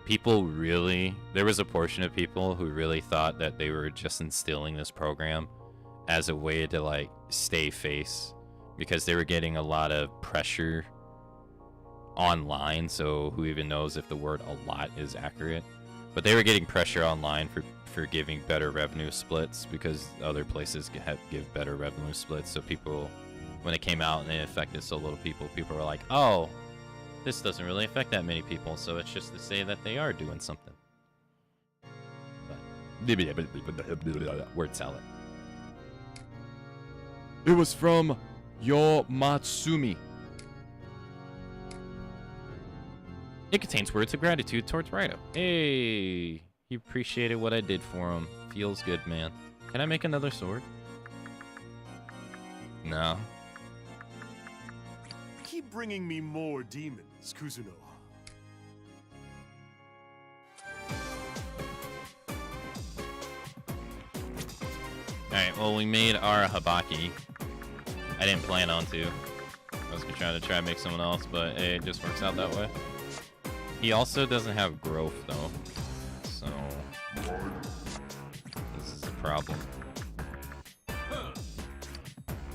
there was a portion of people who really thought that they were just instilling this program as a way to like stay face, because they were getting a lot of pressure online. So who even knows if the word "a lot" is accurate? But they were getting pressure online for giving better revenue splits, because other places give better revenue splits. So people, when it came out and it affected so little people were like, oh, this doesn't really affect that many people, so it's just to say that they are doing something. But word salad. It was from Yo Matsumi. It contains words of gratitude towards RAIDOU. Hey, He appreciated what I did for him. Feels good, man. Can I make another sword? No. Keep bringing me more demons, Kuzunoha. Alright, well, we made our Habaki. I didn't plan on to. I was gonna try to make someone else, but it just works out that way. He also doesn't have growth, though. So... this is a problem.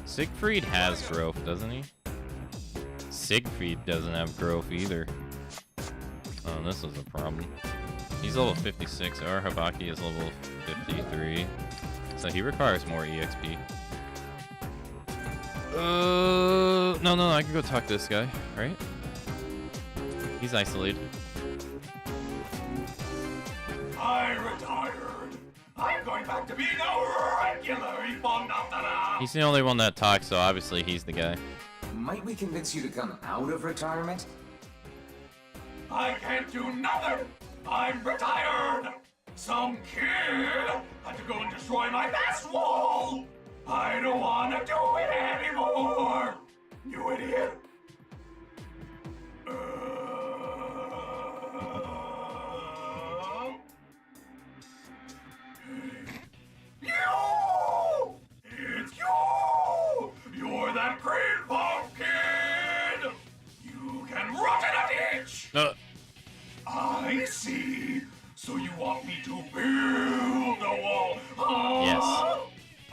Siegfried has growth, doesn't he? Siegfried doesn't have growth either. Oh, this is a problem. He's level 56. Our Habaki is level 53. So he requires more EXP. No, I can go talk to this guy, right? He's isolated. I retired. I'm going back to being a regular Ippon Naftara. He's the only one that talks, so obviously he's the guy. Might we convince you to come out of retirement? I can't do nothing. I'm retired. Some kid had to go and destroy my best wall. I don't want to do it anymore. You idiot. You! It's you! You're that green pumpkin! You can rot in a ditch! I see. So you want me to build a wall? Huh? Yes.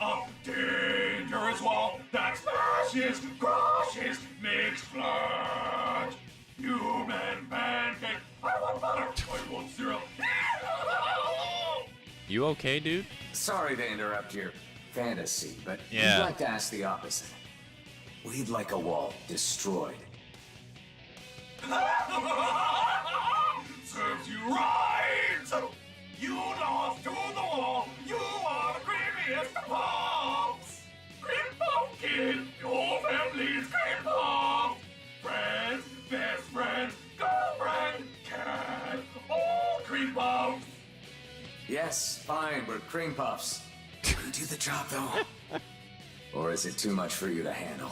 A dangerous wall that smashes, crushes, makes flat. Human pancake. I want butter. I want syrup. You okay, dude? Sorry to interrupt your fantasy, but Yeah. we'd like to ask the opposite. We'd like a wall destroyed. Serves you right! You lost to the wall! You are the creamiest of pups! Cream pumpkin! Your family's cream puff! Friends, best friends, girlfriend, cat, all cream puffs! Yes, fine, we're cream puffs. Can we do the job, though? Or is it too much for you to handle?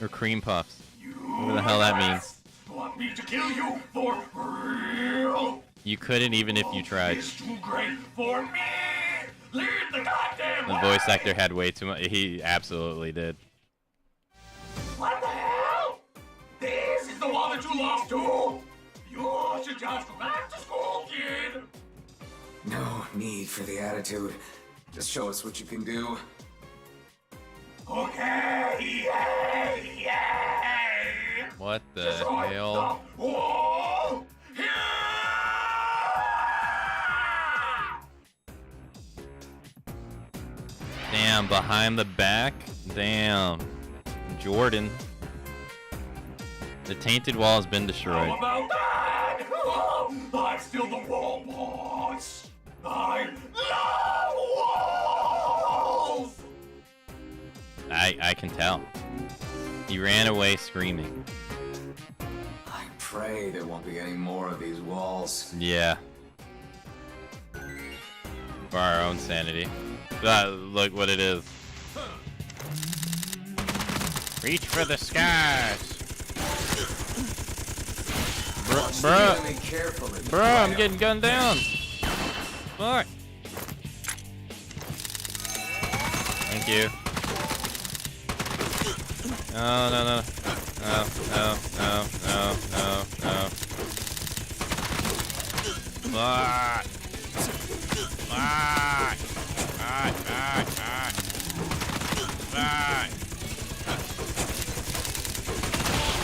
Or cream puffs. Whatever the hell that means. Want me to kill you for real? You couldn't even if you tried. It's too great for me! Lead the goddamn The way! voice actor had way too much. He absolutely did. What the hell? This is the one that you lost to? You should just go back to school, kid! No need for the attitude. Just show us what you can do. Okay, yay, yay! What the Destroy hell? the wall! Damn, behind the back? Damn. Jordan. The tainted wall has been destroyed. How about that? I'm still the wall boss. I love walls. I can tell. He ran away screaming. I pray there won't be any more of these walls. Yeah. For our own sanity. Look what it is. Reach for the skies. Bruh, I'm getting gunned down. Fuck. Thank you. No. No. Fuck. Fuck.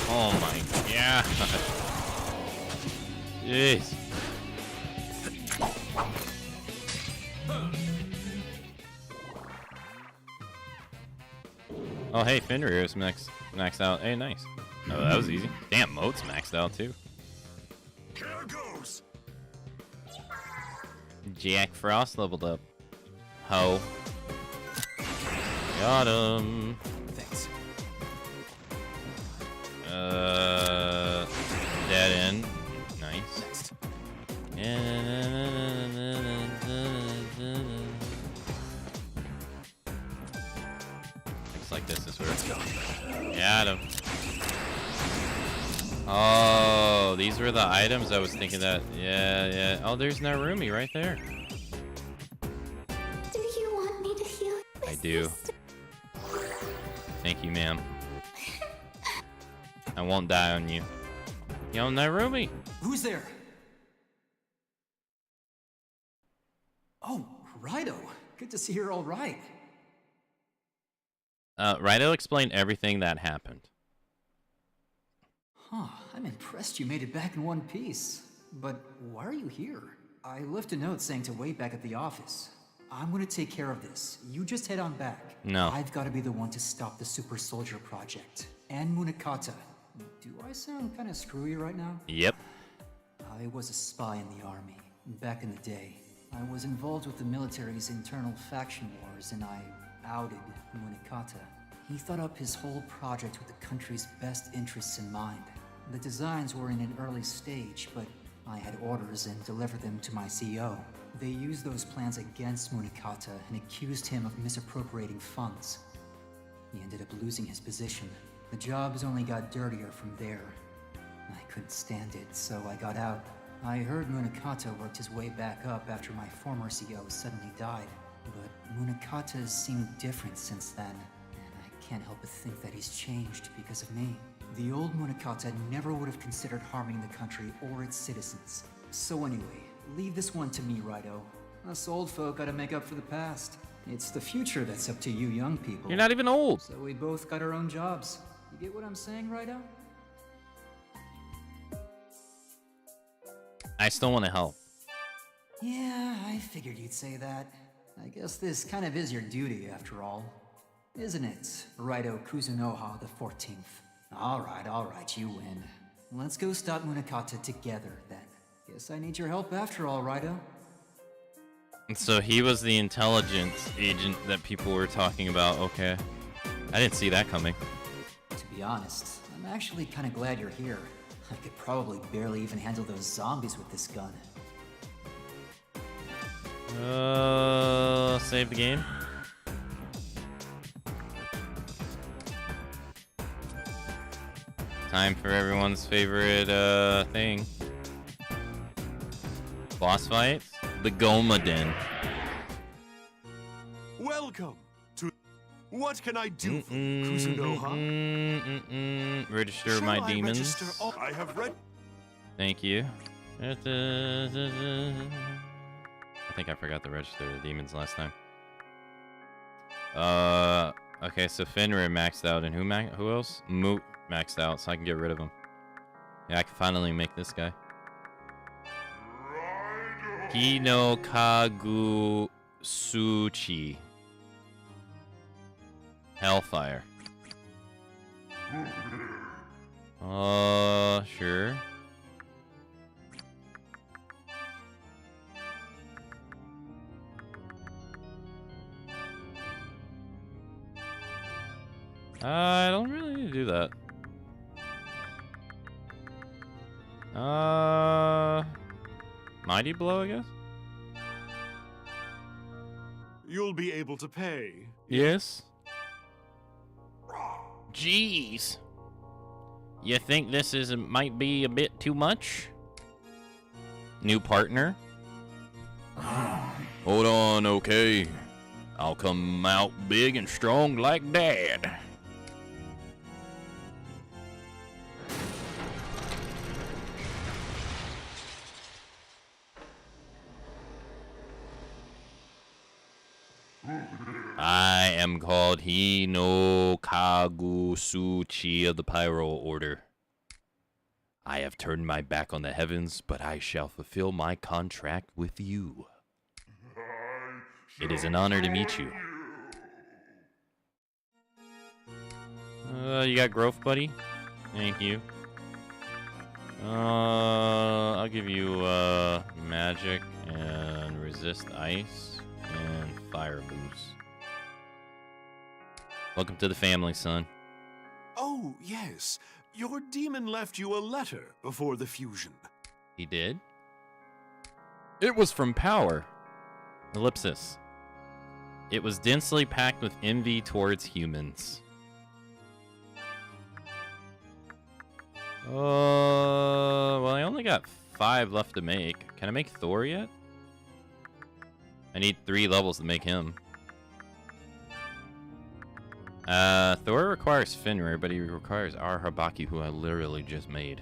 Oh my god. Jeez. Oh hey, Fenrir's maxed out. Hey, nice. Oh, that was easy. Damn, Moat's maxed out too. Here goes. Jack Frost leveled up. Ho. Got him. Thanks. Dead end. Nice. like this, I swear. Got him. Oh, these were the items I was thinking that. Yeah. Oh, there's Narumi right there. Do you want me to heal you? I do. Thank you, ma'am. I won't die on you. Yo, Narumi. Who's there? Oh, RAIDOU. Good to see you're all right. RAIDOU explained everything that happened. Huh, I'm impressed you made it back in one piece. But why are you here? I left a note saying to wait back at the office. I'm gonna take care of this. You just head on back. No. I've gotta be the one to stop the Super Soldier Project. And Munakata. Do I sound kinda screwy right now? Yep. I was a spy in the army, back in the day. I was involved with the military's internal faction wars, and I outed Munakata. He thought up his whole project with the country's best interests in mind. The designs were in an early stage, but I had orders and delivered them to my CEO. They used those plans against Munakata and accused him of misappropriating funds. He ended up losing his position. The jobs only got dirtier from there. I couldn't stand it, so I got out. I heard Munakata worked his way back up after my former CEO suddenly died. But Munakata seemed different since then, and I can't help but think that he's changed because of me. The old Munakata never would have considered harming the country or its citizens. So anyway, leave this one to me, RAIDOU. Us old folk gotta make up for the past. It's the future that's up to you young people. You're not even old. So we both got our own jobs. You get what I'm saying, RAIDOU? I still want to help. Yeah, I figured you'd say that. I guess this kind of is your duty, after all. Isn't it, RAIDOU Kuzunoha the 14th? Alright, you win. Let's go stop Munakata together, then. Guess I need your help after all, RAIDOU. And so he was the intelligence agent that people were talking about. Okay. I didn't see that coming. To be honest, I'm actually kind of glad you're here. I could probably barely even handle those zombies with this gun. Save the game. Time for everyone's favorite thing. Boss fights. The Gomaden. Welcome to... What can I do for you, Kuzunoha? Register Shall my I demons. register all I have read? Thank you. I think I forgot to register the demons last time. Okay, so Fenrir maxed out, and who else? Moot maxed out, so I can get rid of him. Yeah, I can finally make this guy. Hino Kagu Suchi. Hellfire. Sure. I don't really need to do that. Mighty Blow, I guess? You'll be able to pay. Yes. Jeez. You think this might be a bit too much? New partner? Hold on, okay. I'll come out big and strong like Dad. I am called Hino Kagusuchi of the Pyro Order. I have turned my back on the heavens, but I shall fulfill my contract with you. It is an honor to meet you. You got growth, buddy? Thank you. I'll give you magic and resist ice and fire boost. Welcome to the family, son. Oh, yes. Your demon left you a letter before the fusion. He did? It was from power. Ellipsis. It was densely packed with envy towards humans. Well, I only got 5 left to make. Can I make Thor yet? I need 3 levels to make him. Thor requires Fenrir, but he requires our Habaki, who I literally just made.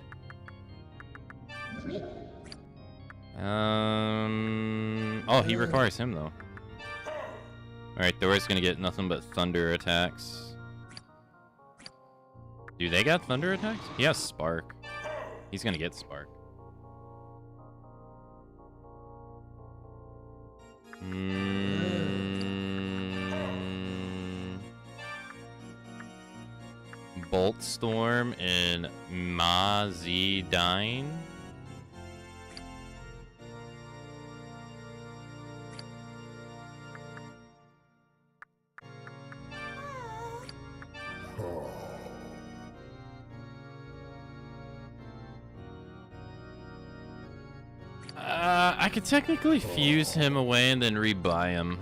Oh, he requires him, though. Alright, Thor's gonna get nothing but thunder attacks. Do they got thunder attacks? He has Spark. He's gonna get Spark. Bolt Storm and Mazidine. I could technically fuse him away and then rebuy him.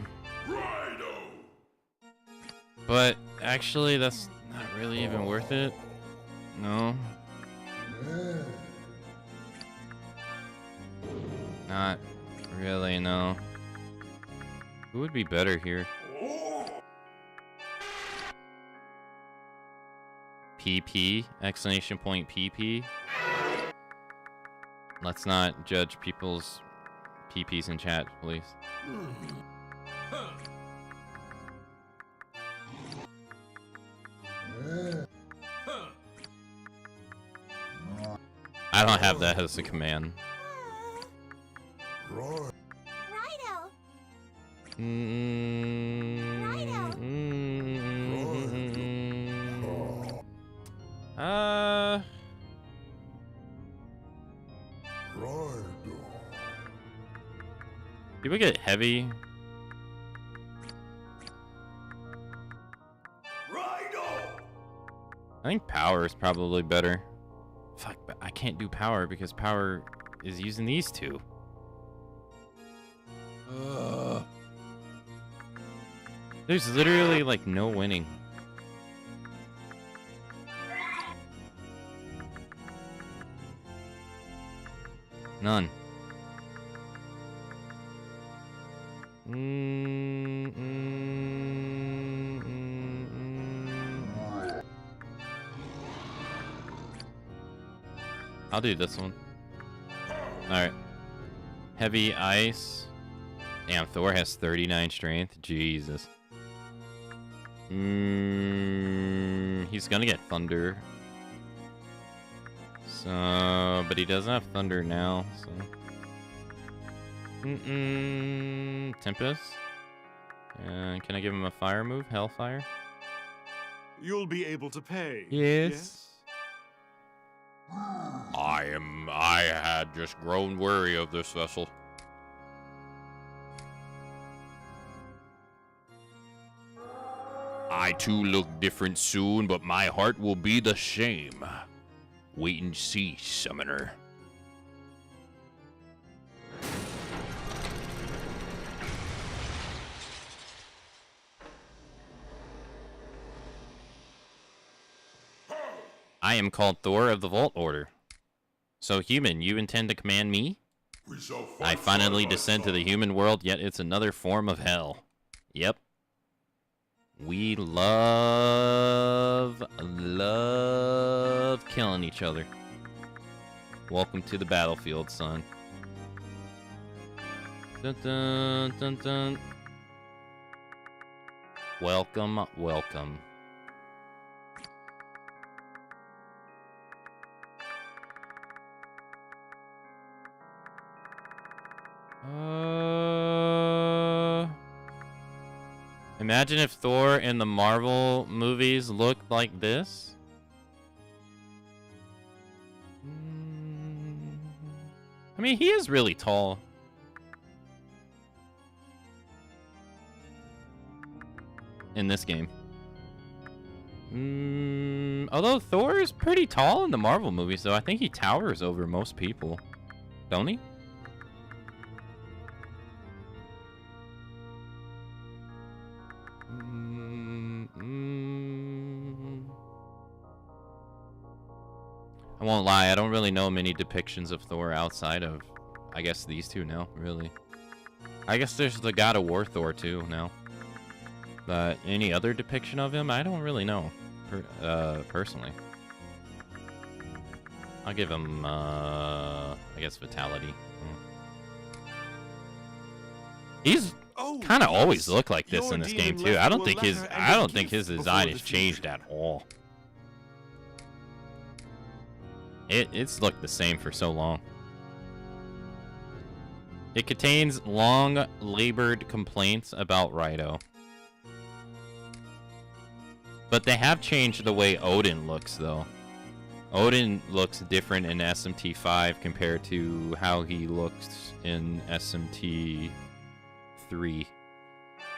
But actually, that's not really even worth it. No. Not really, no. Who would be better here? PP? Exclamation point PP? Let's not judge people's PPs in chat, please. I don't have that as a command. RAIDOU! People get heavy. I think power is probably better. Fuck, but I can't do power because power is using these two. There's literally like no winning. None. I'll do this one. Alright. Heavy ice. Damn, Thor has 39 strength. Jesus. He's gonna get thunder. So, but he doesn't have thunder now, so. Tempest. Can I give him a fire move? Hellfire? You'll be able to pay. Yes. I had just grown weary of this vessel. I too look different soon, but my heart will be the same. Wait and see, summoner. I am called Thor of the Vault Order. So, human, you intend to command me? I finally descend to the human world, yet it's another form of hell. Yep. We love killing each other. Welcome to the battlefield, son. Dun, dun, dun, dun. Welcome, welcome. Imagine if Thor in the Marvel movies looked like this. I mean, he is really tall. In this game. Although Thor is pretty tall in the Marvel movies, though. I think he towers over most people. Don't he? I I won't lie, I don't really know many depictions of Thor outside of, I guess, these two now, really. I guess there's the God of War Thor too now. But any other depiction of him, I don't really know, personally. I'll give him, I guess, Vitality. He's kind of always looked like this in this game too. I don't think his design has changed at all. It's looked the same for so long. It contains long labored complaints about RAIDOU. But they have changed the way Odin looks though. Odin looks different in SMT5 compared to how he looks in SMT3.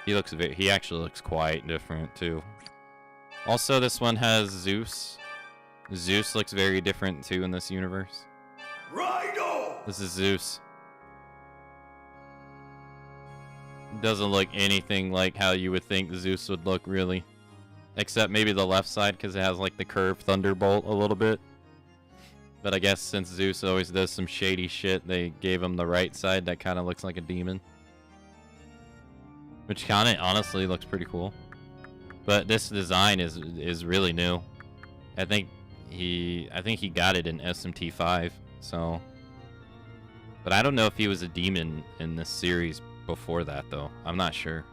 He actually looks quite different too. Also, this one has Zeus. Zeus looks very different too in this universe. RAIDOU! This is Zeus. Doesn't look anything like how you would think Zeus would look, really. Except maybe the left side, because it has like the curved thunderbolt a little bit. But I guess since Zeus always does some shady shit, they gave him the right side that kind of looks like a demon. Which kind of honestly looks pretty cool. But this design is really new. I think he got it in SMT5, so. But I don't know if he was a demon in this series before that though. I'm not sure.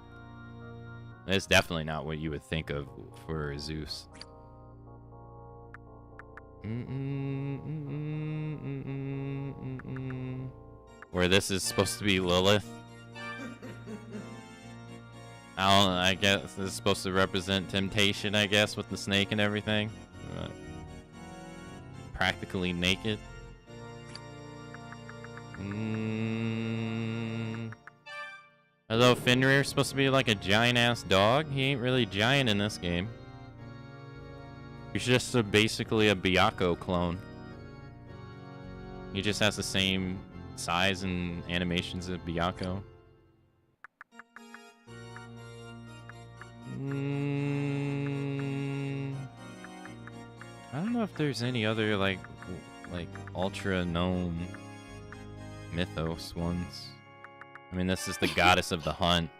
It's definitely not what you would think of for Zeus. Where this is supposed to be Lilith. I guess this is supposed to represent temptation, I guess, with the snake and everything. Practically naked. Although Fenrir's supposed to be like a giant-ass dog, he ain't really giant in this game. He's just basically a Byakuya clone. He just has the same size and animations as Byakuya. I don't know if there's any other like ultra known mythos ones. I mean, this is the goddess of the hunt,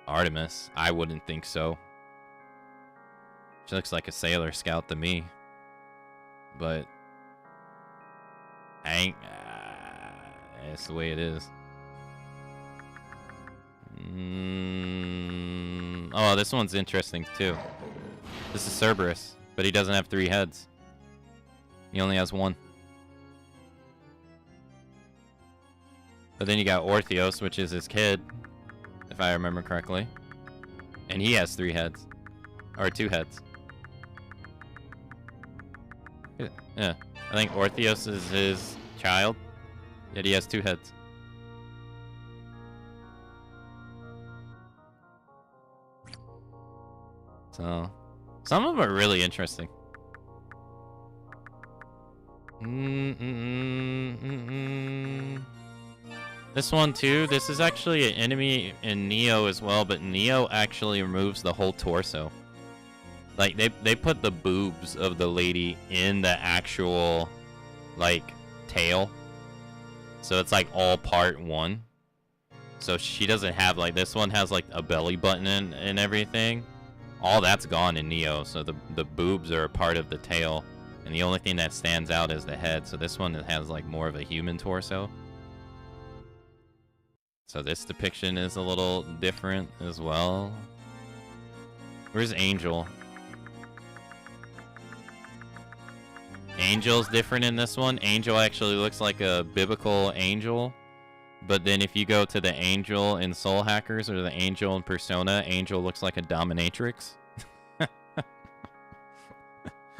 Artemis. I wouldn't think so. She looks like a sailor scout to me. But I ain't. It's the way it is. Oh, this one's interesting too. This is Cerberus, but he doesn't have 3 heads. He only has 1. But then you got Orpheus, which is his kid, if I remember correctly. And he has 3 heads. Or 2 heads. Yeah. I think Orpheus is his child, yet he has 2 heads. So, some of them are really interesting. This one too, this is actually an enemy in Neo as well, but Neo actually removes the whole torso. Like, they put the boobs of the lady in the actual, like, tail. So it's like all part 1. So she doesn't have, like, this one has like a belly button and everything. All that's gone in Neo, so the boobs are a part of the tail. And the only thing that stands out is the head. So this one has like more of a human torso. So this depiction is a little different as well. Where's Angel? Angel's different in this one. Angel actually looks like a biblical angel. But then if you go to the Angel in Soul Hackers or the Angel in Persona, Angel looks like a dominatrix.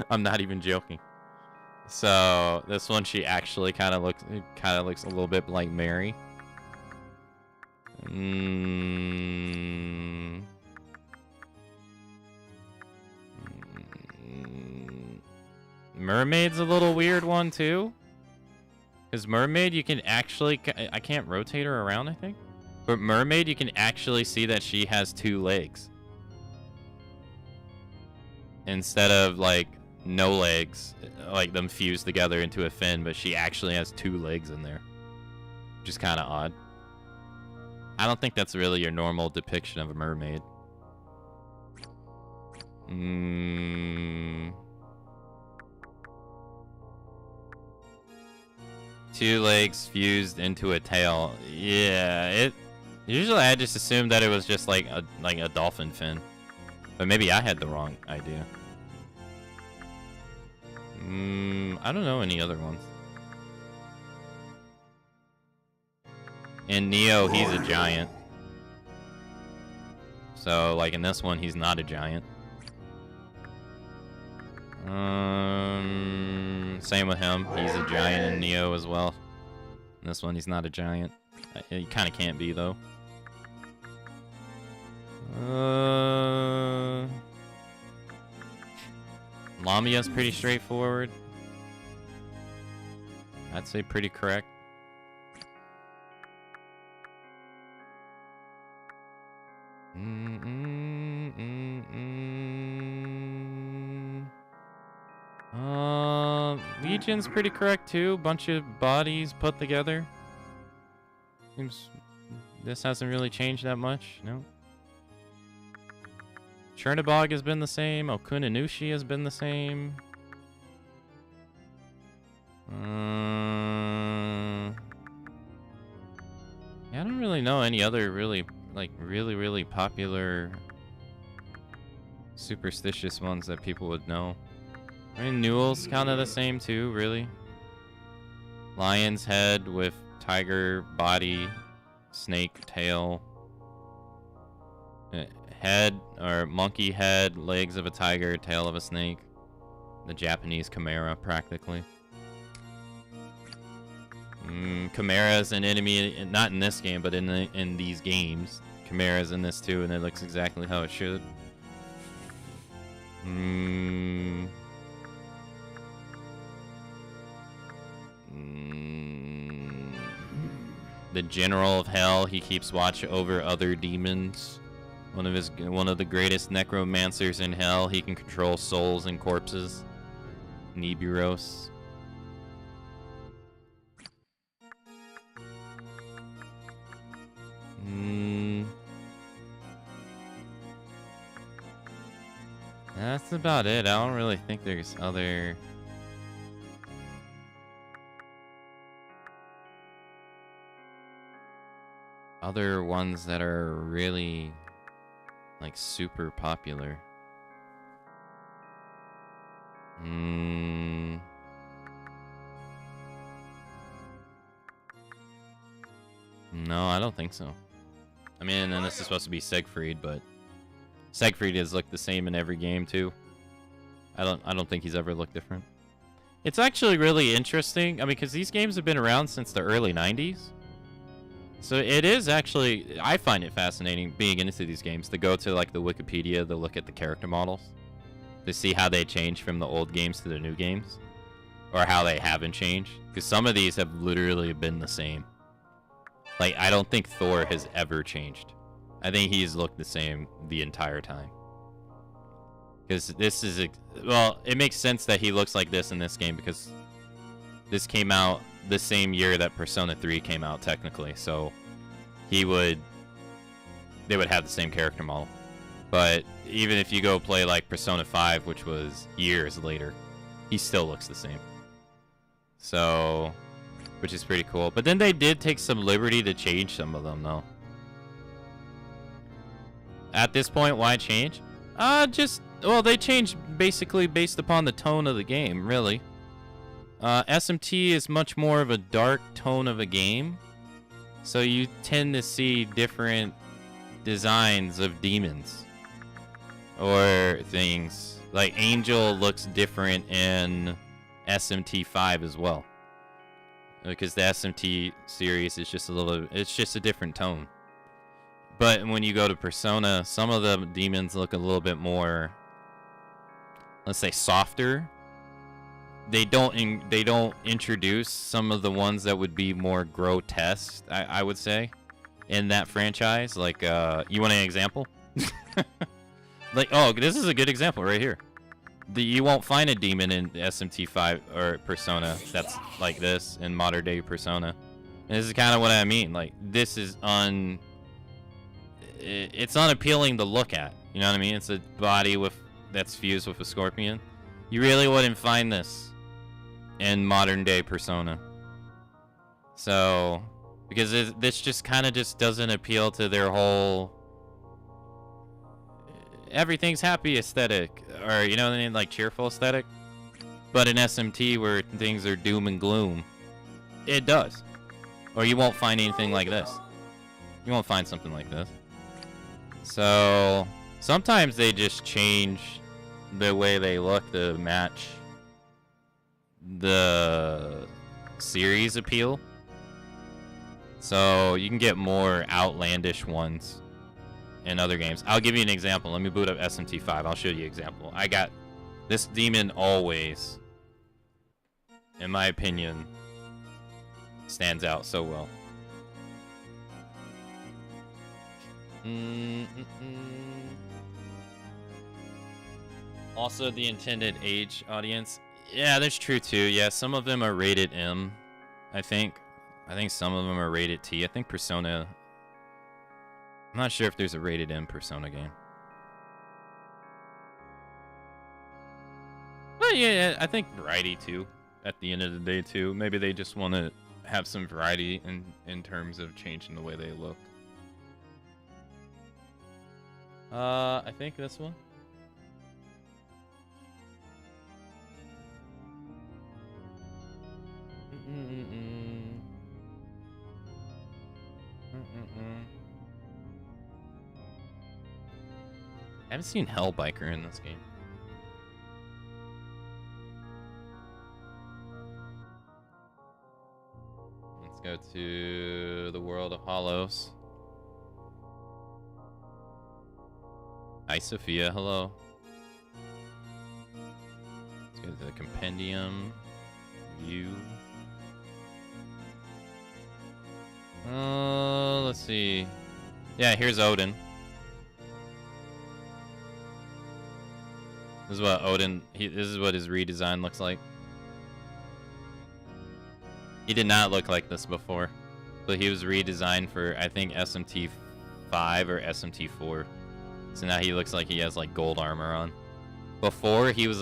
I'm not even joking. So this one, she actually kind of looks a little bit like Mary. Mermaid's a little weird one too. Because Mermaid, you can actually... I can't rotate her around, I think. But Mermaid, you can actually see that she has 2 legs. Instead of, like, no legs, like them fused together into a fin, but she actually has 2 legs in there, which is kind of odd. I don't think that's really your normal depiction of a mermaid. 2 legs fused into a tail. Yeah, usually I just assumed that it was just like a dolphin fin, but maybe I had the wrong idea. I don't know any other ones. In Neo, he's a giant. So, like in this one, he's not a giant. Same with him. He's a giant in Neo as well. In this one, he's not a giant. He kind of can't be, though. Lamia's pretty straightforward. I'd say pretty correct. Legion's pretty correct too. Bunch of bodies put together. Seems this hasn't really changed that much. No. Chernobog has been the same. Okuninushi has been the same. Yeah, I don't really know any other really popular superstitious ones that people would know. I mean, Newell's kind of the same too, really. Lion's head with tiger body, snake tail, head or monkey head, legs of a tiger, tail of a snake. The Japanese chimera, practically. Chimera's an enemy, not in this game, but in these games. Chimera's in this too, and it looks exactly how it should. The General of Hell, he keeps watch over other demons. One of the greatest necromancers in hell. He can control souls and corpses. Nibiros. That's about it. I don't really think there's other ones that are really like super popular. No, I don't think so. I mean, and this is supposed to be Siegfried, but Siegfried has looked the same in every game too. I don't think he's ever looked different. It's actually really interesting. I mean, because these games have been around since the early 90s. So it is actually, I find it fascinating being into these games to go to like the Wikipedia to look at the character models, to see how they change from the old games to the new games, or how they haven't changed. Because some of these have literally been the same. Like, I don't think Thor has ever changed. I think he's looked the same the entire time. Because this is, well, it makes sense that he looks like this in this game because this came out the same year that Persona 3 came out, technically. So they would have the same character model. But even if you go play like Persona 5, which was years later, he still looks the same. So, which is pretty cool. But then they did take some liberty to change some of them, though. At this point, why change? Well, they changed basically based upon the tone of the game, really. SMT is much more of a dark tone of a game. So you tend to see different designs of demons. Or things. Like Angel looks different in SMT 5 as well. Because the SMT series is just it's just a different tone. But when you go to Persona, some of the demons look a little bit more, let's say, softer. They don't introduce some of the ones that would be more grotesque, I would say, in that franchise. Like, you want an example? Like, oh, this is a good example right here. you won't find a demon in SMT5 or Persona that's like this in modern day Persona. And this is kind of what I mean. Like, this is it's unappealing to look at. You know what I mean? It's a body that's fused with a scorpion. You really wouldn't find this in modern day Persona. So, because this just kind of just doesn't appeal to their whole everything's happy aesthetic, or you know what I mean, like cheerful aesthetic. But in SMT where things are doom and gloom, it does. Or you won't find anything like this. You won't find something like this. So sometimes they just change the way they look to match the series appeal. So you can get more outlandish ones in other games. I'll give you an example. Let me boot up SMT5. I'll show you an example. I got this demon always, in my opinion, stands out so well. Also, the intended age audience. Yeah, that's true too. Yeah, some of them are rated M, I think. I think some of them are rated T. I think Persona... I'm not sure if there's a rated M Persona game. But yeah, I think variety too. At the end of the day too. Maybe they just want to have some variety in terms of changing the way they look. I think this one. I haven't seen Hellbiker in this game. Let's go to the world of Hollows. Hi, Sophia. Hello. Let's go to the compendium view. Let's see. Yeah, here's Odin. This is what Odin. This is what his redesign looks like. He did not look like this before, but he was redesigned for I think SMT5 or SMT4. So now he looks like he has like gold armor on. Before he was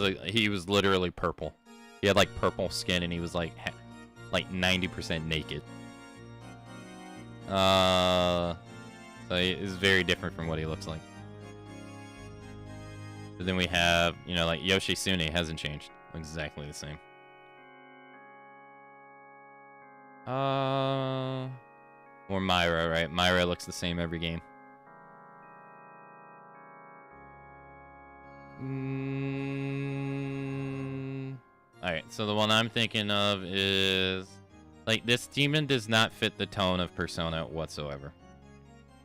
literally purple. He had like purple skin and he was like 90% naked. So it's very different from what he looks like. But then we have, you know, like Yoshitsune hasn't changed. Looks exactly the same. Or Myra, right? Myra looks the same every game. Alright, so the one I'm thinking of is... Like, this demon does not fit the tone of Persona whatsoever.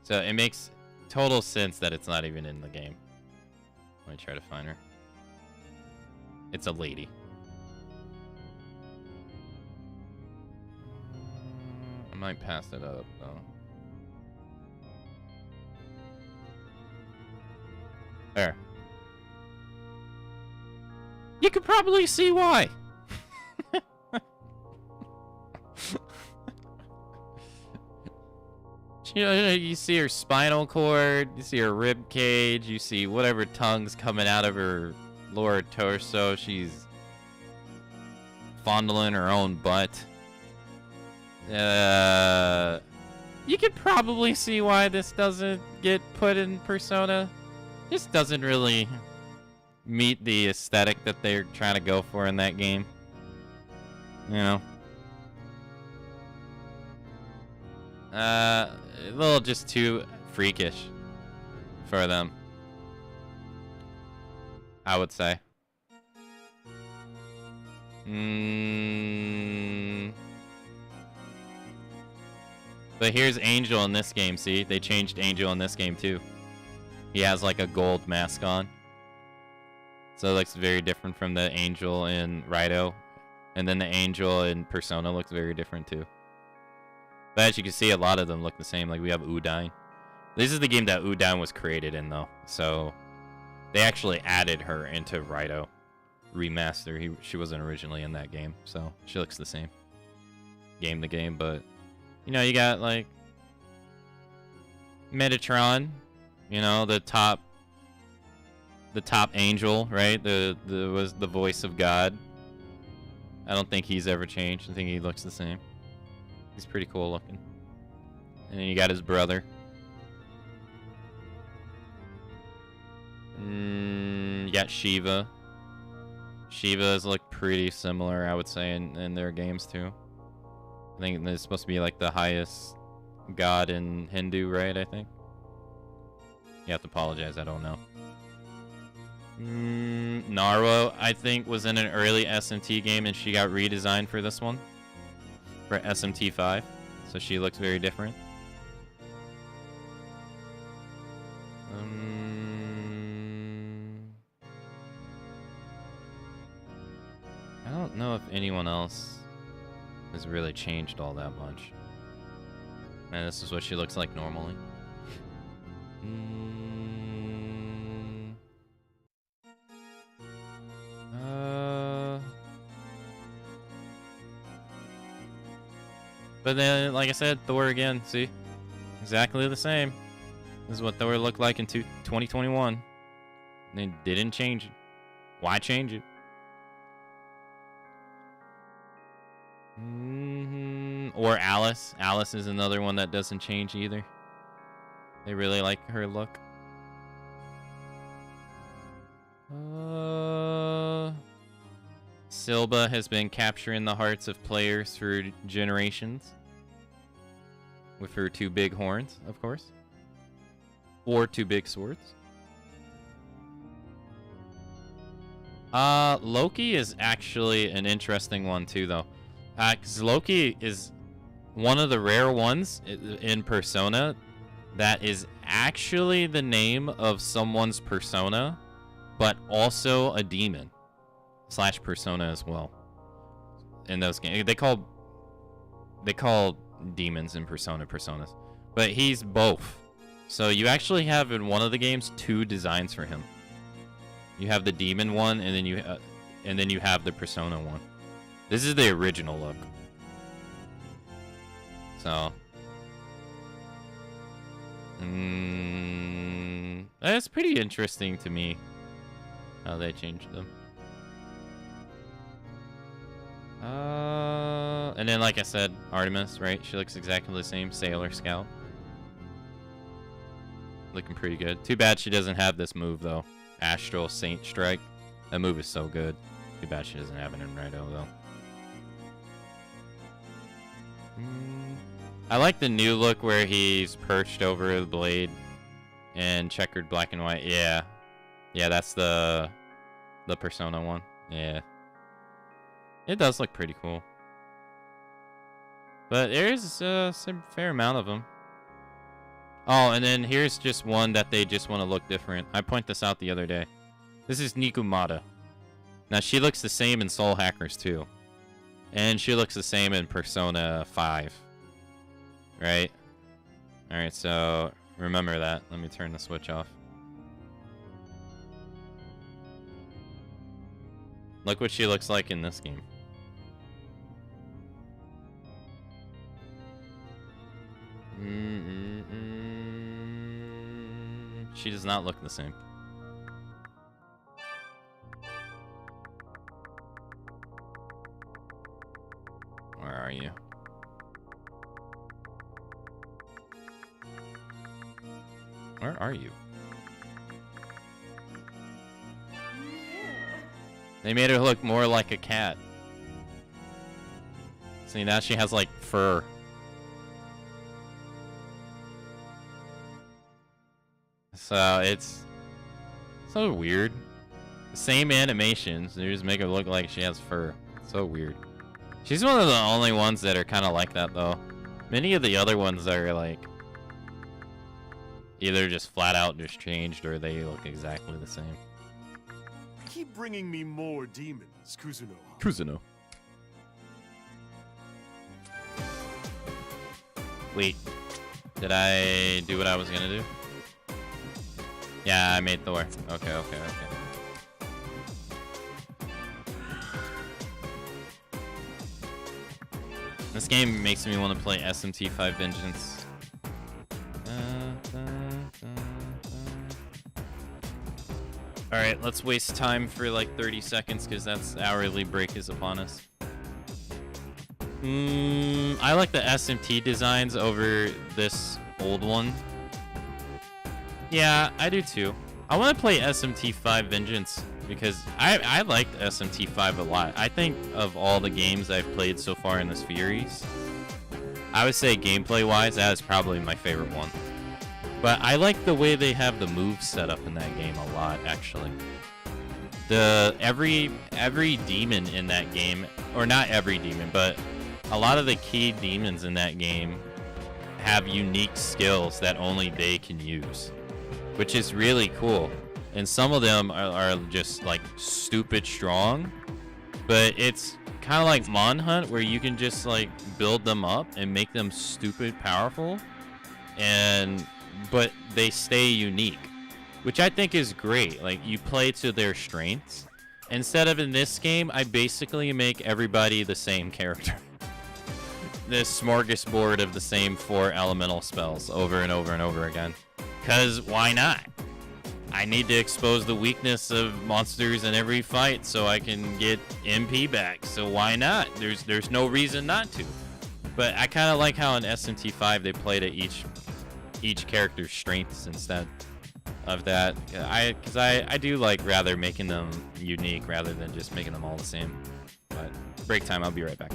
So it makes total sense that it's not even in the game. Let me try to find her. It's a lady. I might pass it up, though. There. You could probably see why. You know, you see her spinal cord, you see her rib cage, you see whatever tongue's coming out of her lower torso. She's fondling her own butt. You could probably see why this doesn't get put in Persona. This doesn't really meet the aesthetic that they're trying to go for in that game. You know? A little just too freakish for them, I would say. But here's Angel in this game, see? They changed Angel in this game too. He has like a gold mask on. So it looks very different from the Angel in RAIDOU. And then the Angel in Persona looks very different too. But as you can see, a lot of them look the same. Like we have Udine. This is the game that Udine was created in, though. So they actually added her into RAIDOU. remaster. She wasn't originally in that game, so she looks the same. Game to game, but you know, you got like Metatron, you know, the top angel, right? Was the voice of God. I don't think he's ever changed. I think he looks the same. He's pretty cool looking. And then you got his brother. You got Shiva. Shiva's look pretty similar, I would say, in their games too. I think it's supposed to be like the highest god in Hindu, right? I think. You have to apologize, I don't know. Narwa, I think, was in an early SMT game and she got redesigned for this one. For SMT 5. So she looks very different. I don't know if anyone else has really changed all that much. And this is what she looks like normally. But then, like I said, Thor again, see? Exactly the same. This is what Thor looked like in 2021. They didn't change it. Why change it? Or Alice. Alice is another one that doesn't change either. They really like her look. Silba has been capturing the hearts of players through generations. With her 2 big horns, of course. Or 2 big swords. Loki is actually an interesting one too, though. 'Cause Loki is one of the rare ones in Persona that is actually the name of someone's persona, but also a demon / persona as well. In those games, they call demons in personas, but he's both. So you actually have in one of the games 2 designs for him. You have the demon one, and then you have the persona one. This is the original look. So that's pretty interesting to me how they changed them. And then, like I said, Artemis, right? She looks exactly the same. Sailor Scout. Looking pretty good. Too bad she doesn't have this move, though. Astral Saint Strike. That move is so good. Too bad she doesn't have it in RAIDOU, though. I like the new look where he's perched over the blade and checkered black and white. Yeah. Yeah, that's the Persona one. Yeah. It does look pretty cool. But there's a fair amount of them. Oh, and then here's just one that they just want to look different. I pointed this out the other day. This is Nikumata. Now, she looks the same in Soul Hackers, too. And she looks the same in Persona 5. Right? Alright, so remember that. Let me turn the switch off. Look what she looks like in this game. She does not look the same. Where are you? Where are you? They made her look more like a cat. See, now she has like fur. So it's so weird. Same animations, they just make her look like she has fur. So weird. She's one of the only ones that are kind of like that, though. Many of the other ones are like either just flat out just changed, or they look exactly the same. Keep bringing me more demons, Kuzuno. Kuzuno. Wait, did I do what I was gonna do? Yeah, I made Thor. Okay. game makes me want to play SMT5 Vengeance. Alright, let's waste time for like 30 seconds because that's hourly break is upon us. I like the SMT designs over this old one. Yeah, I do too. I want to play SMT5 Vengeance because I liked SMT5 a lot. I think of all the games I've played so far in this series, I would say gameplay-wise, that is probably my favorite one. But I like the way they have the moves set up in that game a lot, actually. Every demon in that game, or not every demon, but a lot of the key demons in that game have unique skills that only they can use, which is really cool. And some of them are just like stupid strong, but it's kind of like Monhunt where you can just like build them up and make them stupid powerful, but they stay unique, which I think is great. Like, you play to their strengths. Instead of in this game, I basically make everybody the same character. This smorgasbord of the same 4 elemental spells over and over and over again. Cause why not? I need to expose the weakness of monsters in every fight so I can get MP back. So why not? There's no reason not to. But I kind of like how in SMT5 they play to each character's strengths instead of that. Because I do like rather making them unique rather than just making them all the same. But break time, I'll be right back.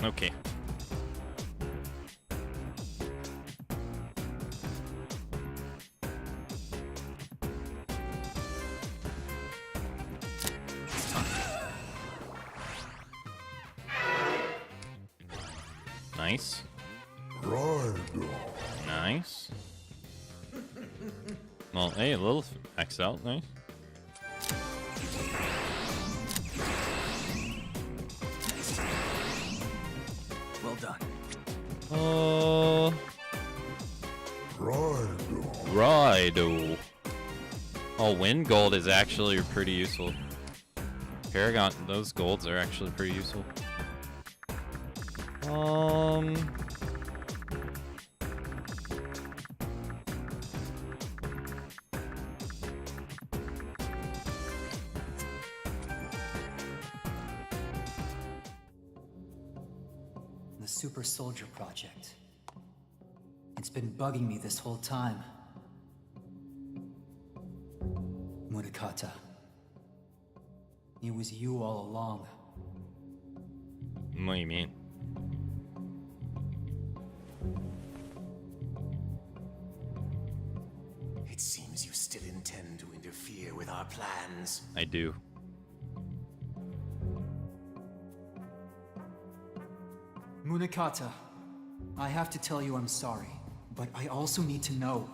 Okay. Nice. RAIDOU. Nice. Well, hey, a little X out. Nice. Well done. RAIDOU. Oh, wind gold is actually pretty useful. Paragon, those golds are actually pretty useful. The Super Soldier Project. It's been bugging me this whole time. Munakata. It was you all along. What do you mean? It seems you still intend to interfere with our plans. I do. Munakata, I have to tell you I'm sorry, but I also need to know.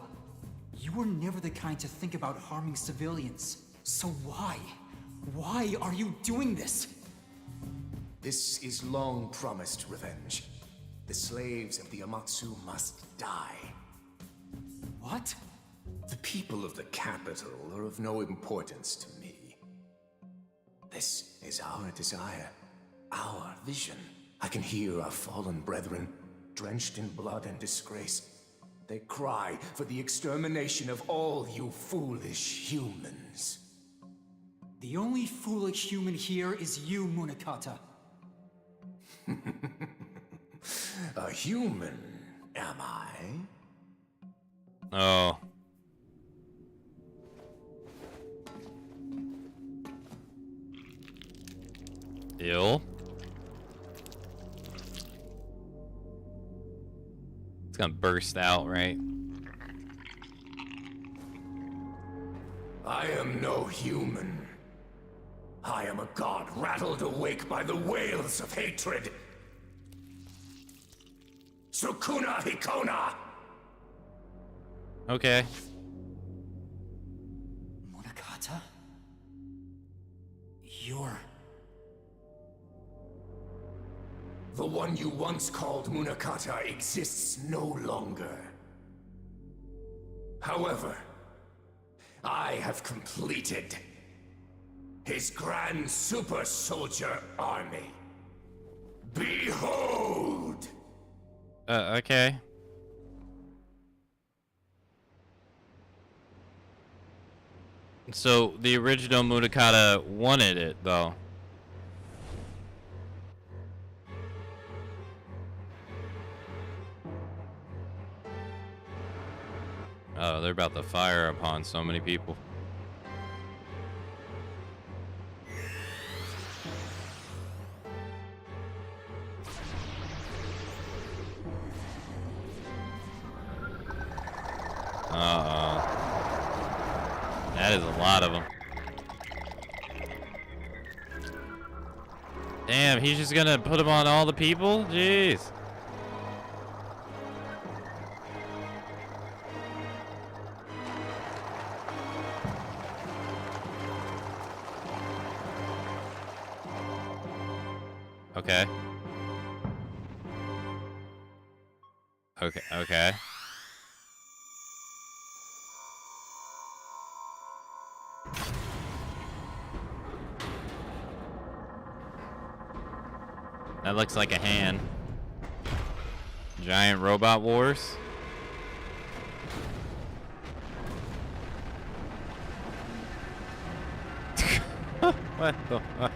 You were never the kind to think about harming civilians. So why? Why are you doing this? This is long promised revenge. The slaves of the Akamatzu must die. What? The people of the capital are of no importance to me. This is our desire, our vision. I can hear our fallen brethren, drenched in blood and disgrace. They cry for the extermination of all you foolish humans. The only foolish human here is you, Munakata. A human, am I? Oh. Ill. It's gonna burst out, right? I am no human. I am a god rattled awake by the wails of hatred. Sukuna Hikona! Okay. Munakata? You're... The one you once called Munakata exists no longer. However, I have completed his grand super soldier army. Behold! Okay. So the original Munakata wanted it, though. Oh, they're about to fire upon so many people. Uh-oh. That is a lot of them. Damn, he's just gonna put them on all the people? Jeez. Okay. Okay. That looks like a hand. Giant robot wars. What the fuck?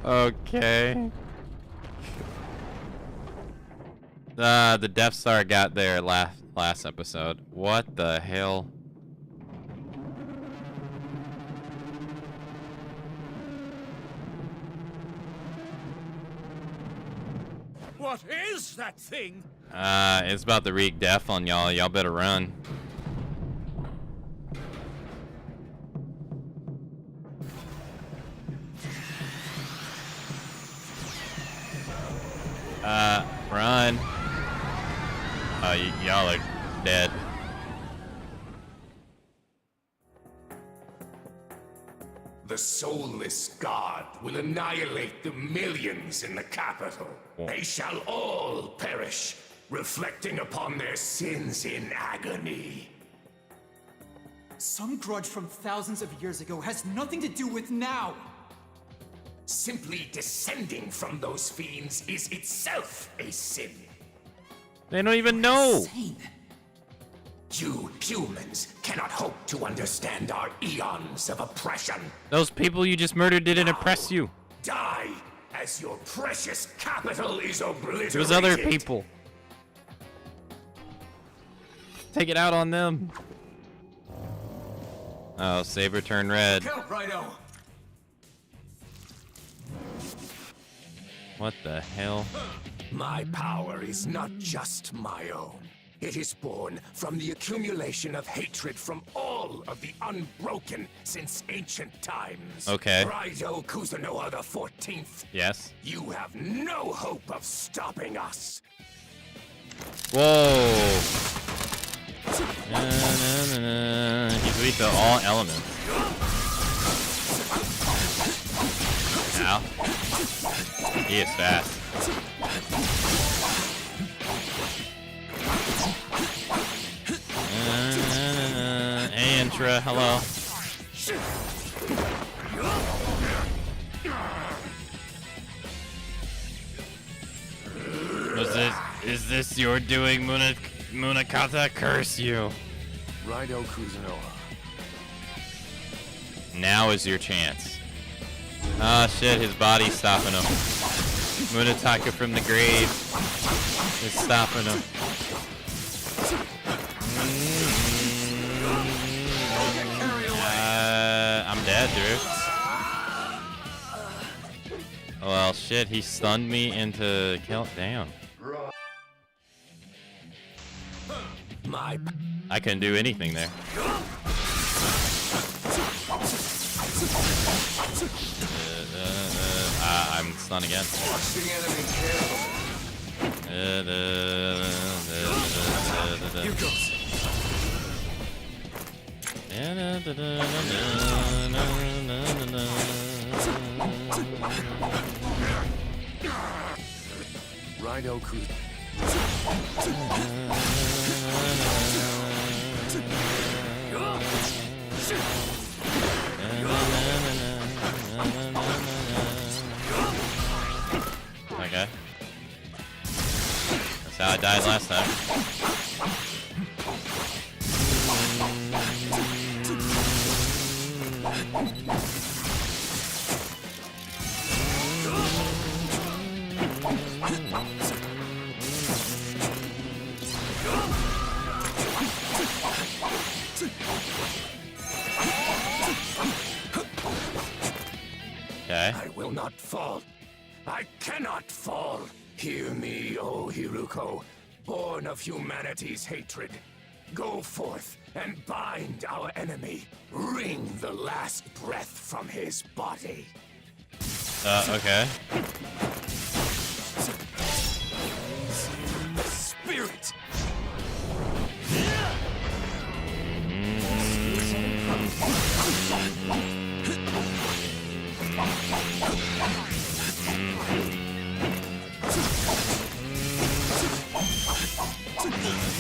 Okay. The Death Star got there last episode. What the hell? What is that thing? It's about to wreak death on y'all. Y'all better run. Y'all are dead. The soulless god will annihilate the millions in the capital. They shall all perish, reflecting upon their sins in agony. Some grudge from thousands of years ago has nothing to do with now! Simply descending from those fiends is itself a sin. They don't even know. You humans cannot hope to understand our eons of oppression. Those people you just murdered didn't oppress you. Die as your precious capital is obliterated. It was other people. Take it out on them. Oh, saber turned red. Help, RAIDOU! What the hell? My power is not just my own. It is born from the accumulation of hatred from all of the unbroken since ancient times. Okay. RAIDOU Kuzunoha the 14th. Yes. You have no hope of stopping us. Whoa. He's weak to all elements. Ow. He is fast. Hey, Intra, hello. Is this your doing, Munakata? Curse you. RAIDOU Kuzunoha. Now is your chance. Oh shit, his body's stopping him. Munataka from the grave is stopping him. I'm dead, dude. Well, shit, he stunned me into kill. Damn. I couldn't do anything there. I'm stunned again. Here goes. RAIDOU Kuzunoha. Okay. That's how I died last time. Okay. I will not fall. I cannot fall. Hear me, O Hiruko, born of humanity's hatred. Go forth and bind our enemy. Wring the last breath from his body. Okay. Spirit.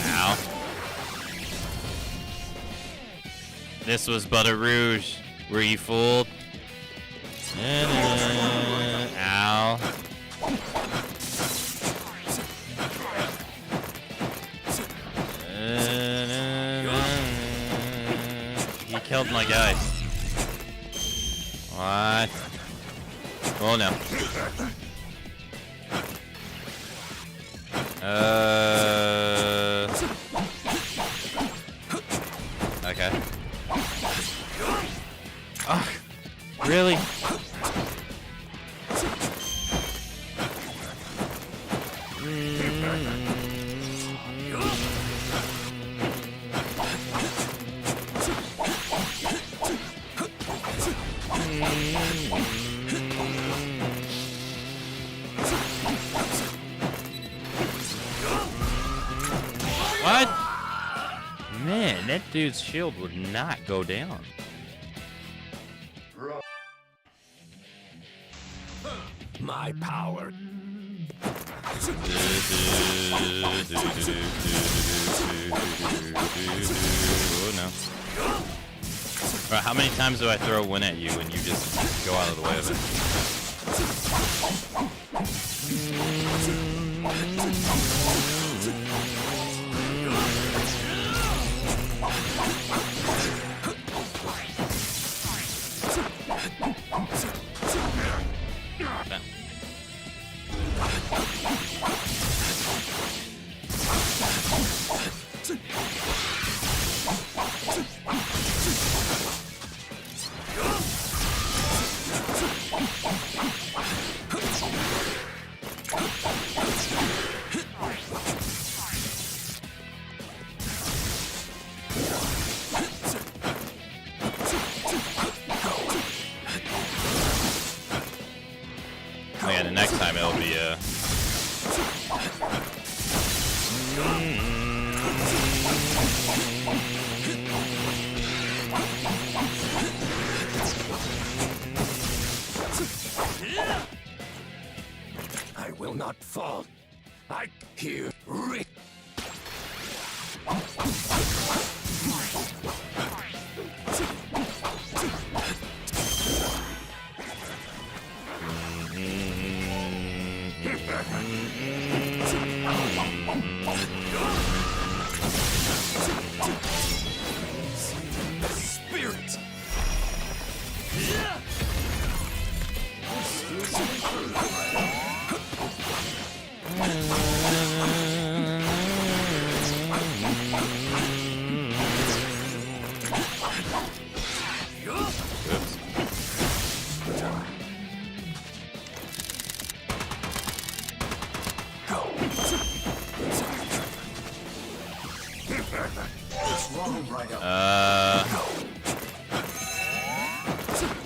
Ow. This was but a rouge. Were you fooled? Ow. He killed my guy. What? Oh no. Okay. Ugh. Really? What? Man, that dude's shield would not go down. My power. Oh no. Bro, how many times do I throw a win at you and you just go out of the way of it? Oh yeah, the next time it'll be I will not fall. I hear Rick. Spirit.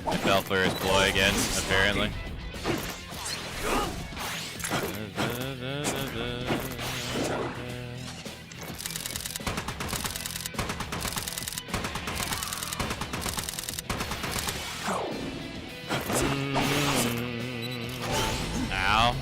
I fell for his ploy again, apparently. Ow.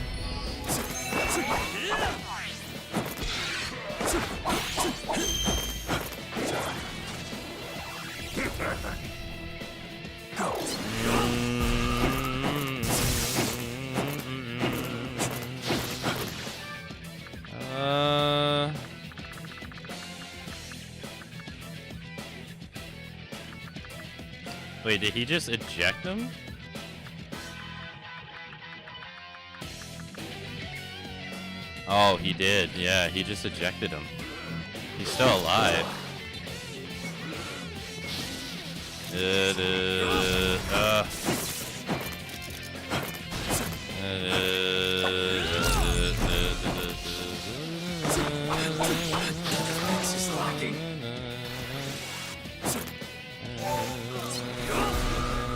Wait, did he just eject him? Oh, he did. Yeah, he just ejected him. He's still alive.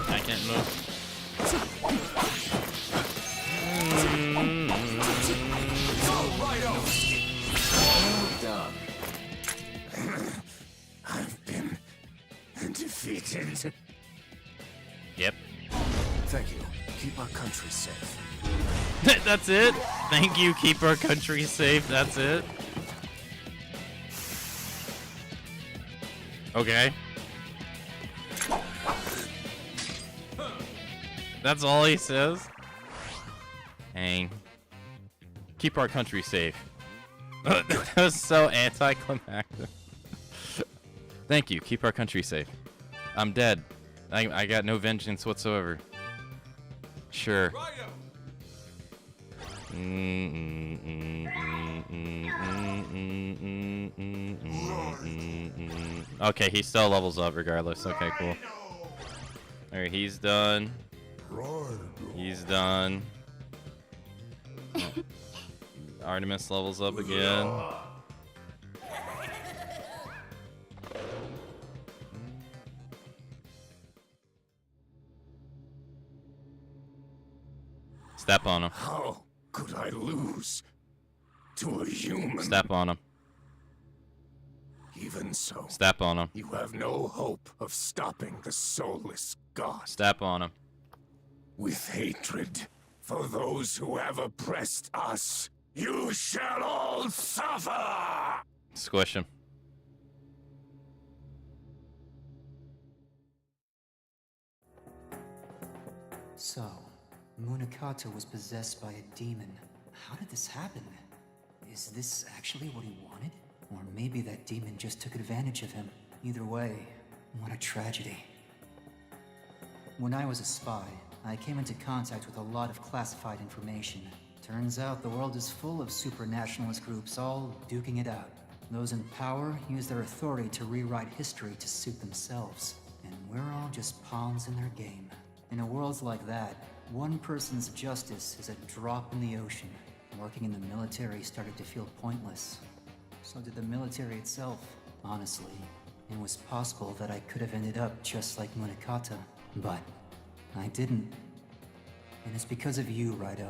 I can't move. I've been defeated. Yep. Thank you. Keep our country safe. That's it? Thank you, keep our country safe, that's it? Okay. That's all he says? Dang. Keep our country safe. That was so anticlimactic. Thank you, keep our country safe. I'm dead. I got no vengeance whatsoever. Sure. Okay, he still levels up regardless. Okay, cool. Alright, he's done. He's done. Artemis levels up again. Step on him. How could I lose to a human? Step on him. Even so, Step on him. you have no hope of stopping the soulless god. Step on him. With hatred for those who have oppressed us, you shall all suffer! Squish him. So, Munakata was possessed by a demon. How did this happen? Is this actually what he wanted? Or maybe that demon just took advantage of him. Either way, what a tragedy. When I was a spy, I came into contact with a lot of classified information. Turns out the world is full of supranationalist groups all duking it out. Those in power use their authority to rewrite history to suit themselves. And we're all just pawns in their game. In a world like that, one person's justice is a drop in the ocean. Working in the military started to feel pointless. So did the military itself. Honestly, it was possible that I could have ended up just like Munakata, but I didn't. And it's because of you, Raido.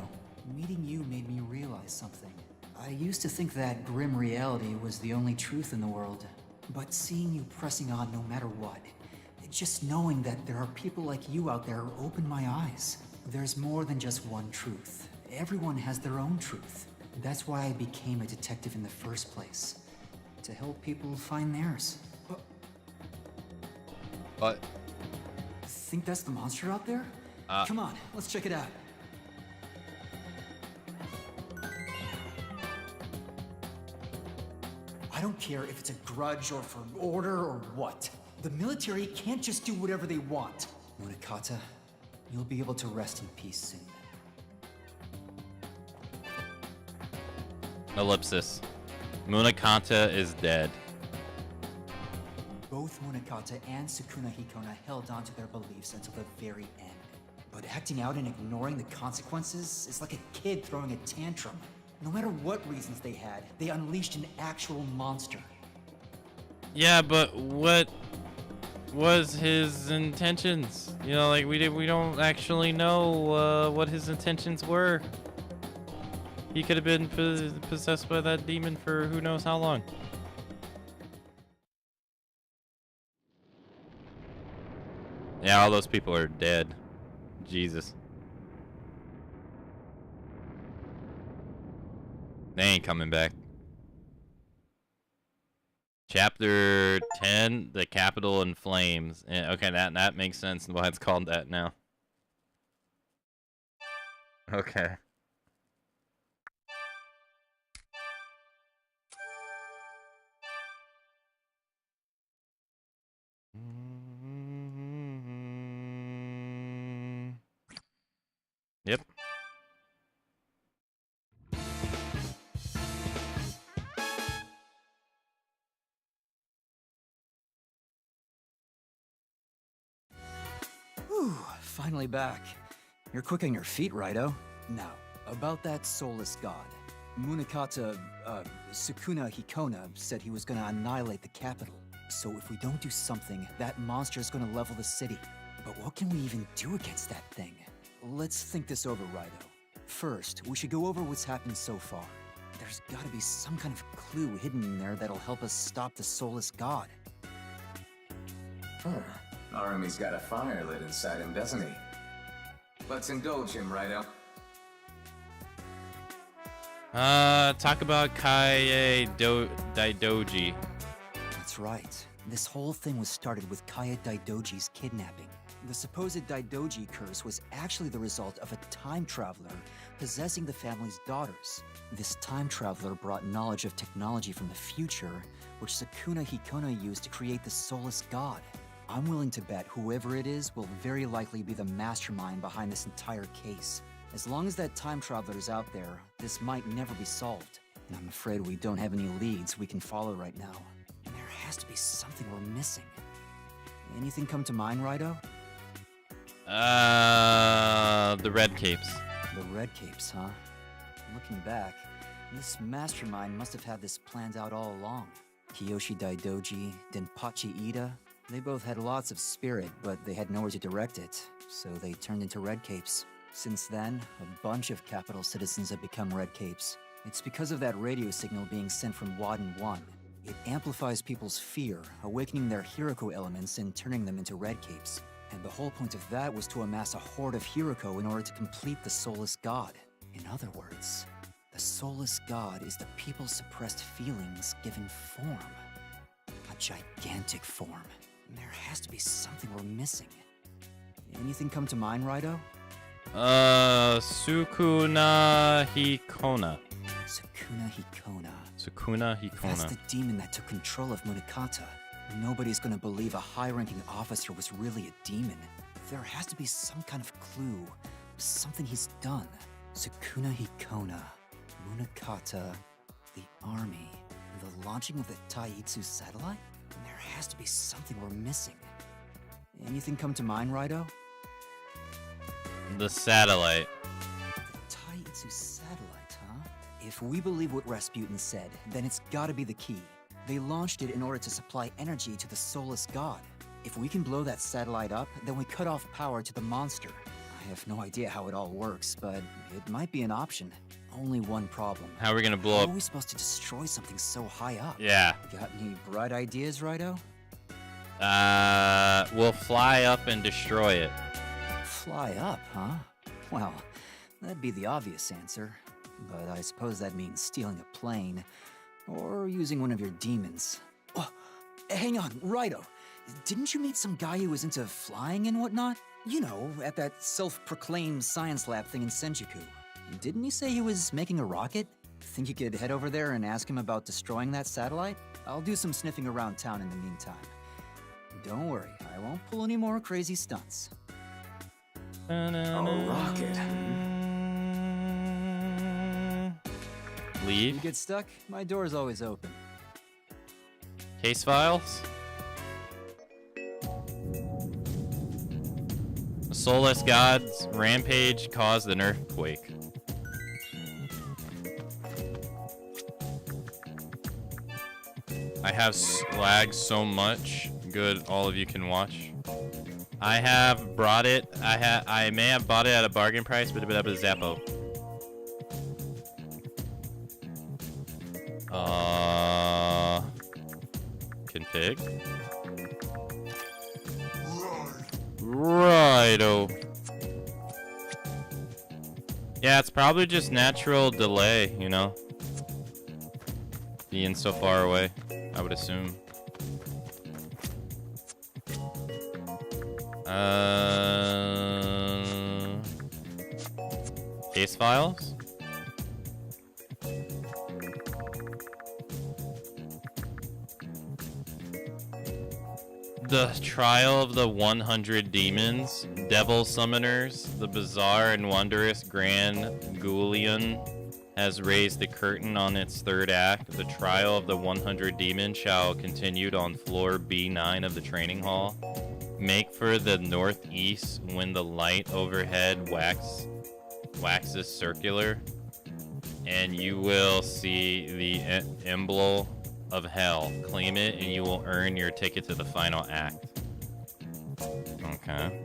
Meeting you made me realize something. I used to think that grim reality was the only truth in the world, but seeing you pressing on no matter what, just knowing that there are people like you out there opened my eyes. There's more than just one truth. Everyone has their own truth. That's why I became a detective in the first place. To help people find theirs. What? Think that's the monster out there? Come on, let's check it out. I don't care if it's a grudge or for order or what. The military can't just do whatever they want. Munakata, you'll be able to rest in peace soon. Ellipsis. Munakata is dead. Both Munakata and Sukuna Hikona held on to their beliefs until the very end. But acting out and ignoring the consequences is like a kid throwing a tantrum. No matter what reasons they had, they unleashed an actual monster. Yeah, but what was his intentions? You know, like we don't actually know what his intentions were. He could have been possessed by that demon for who knows how long. Yeah, all those people are dead. Jesus. They ain't coming back. Chapter 10, the capital in flames. Okay, that makes sense why it's called that now. Okay. Yep. Whew, finally back. You're quick on your feet, Raido. Now, about that soulless god. Munakata, Sukuna Hikona said he was gonna annihilate the capital. So if we don't do something, that monster is gonna level the city. But what can we even do against that thing? Let's think this over, Raido. First, we should go over what's happened so far. There's gotta be some kind of clue hidden in there that'll help us stop the soulless god. Arami's got a fire lit inside him, doesn't he? Let's indulge him, Raido. Talk about Kaie Daidoji. That's right. This whole thing was started with Kaie Daidoji's kidnapping. The supposed Daidoji curse was actually the result of a time traveler possessing the family's daughters. This time traveler brought knowledge of technology from the future, which Sukuna Hikona used to create the soulless god. I'm willing to bet whoever it is will very likely be the mastermind behind this entire case. As long as that time traveler is out there, this might never be solved. And I'm afraid we don't have any leads we can follow right now. And there has to be something we're missing. Anything come to mind, Raido? The Red Capes. The Red Capes, huh? Looking back, this mastermind must have had this planned out all along. Kiyoshi Daidoji, Denpachi Ida, they both had lots of spirit, but they had nowhere to direct it, so they turned into Red Capes. Since then, a bunch of capital citizens have become Red Capes. It's because of that radio signal being sent from Wadden 1. It amplifies people's fear, awakening their Hiroko elements and turning them into red capes. And the whole point of that was to amass a horde of Hiroko in order to complete the Soulless God. In other words, the Soulless God is the people's suppressed feelings given form. A gigantic form. There has to be something we're missing. Anything come to mind, Raido? Sukuna Hikona. Sukuna Hikona. Sukuna Hikona. That's the demon that took control of Munakata. Nobody's gonna believe a high-ranking officer was really a demon. There has to be some kind of clue. Something he's done. Sukuna Hikona. Munakata. The army. The launching of the Taitsu satellite? There has to be something we're missing. Anything come to mind, Raido? The satellite. The Taitsu satellite, huh? If we believe what Rasputin said, then it's gotta be the key. They launched it in order to supply energy to the Soulless God. If we can blow that satellite up, then we cut off power to the monster. I have no idea how it all works, but it might be an option. Only one problem. How are we gonna blow up? How are we supposed to destroy something so high up? Yeah. Got any bright ideas, Raido? We'll fly up and destroy it. Fly up, huh? Well, that'd be the obvious answer. But I suppose that means stealing a plane. Or using one of your demons. Oh, hang on, Raido. Didn't you meet some guy who was into flying and whatnot? You know, at that self-proclaimed science lab thing in Senjuku. Didn't he say he was making a rocket? Think you could head over there and ask him about destroying that satellite? I'll do some sniffing around town in the meantime. Don't worry, I won't pull any more crazy stunts. A rocket. Leave. You get stuck? My door's always open. Case files. The Soulless God's rampage caused an earthquake. I have lagged so much. Good, all of you can watch. I have brought it. I may have bought it at a bargain price, but a Zappo. Config. Righto. Yeah, it's probably just natural delay, you know? Being so far away, I would assume. Case files? The trial of the 100 demons, devil summoners, the bizarre and wondrous Grand Gulion has raised the curtain on its third act. The trial of the 100 demons shall continue on floor B9 of the training hall. Make for the northeast when the light overhead waxes circular, and you will see the emblem of hell. Claim it and you will earn your ticket to the final act. Okay.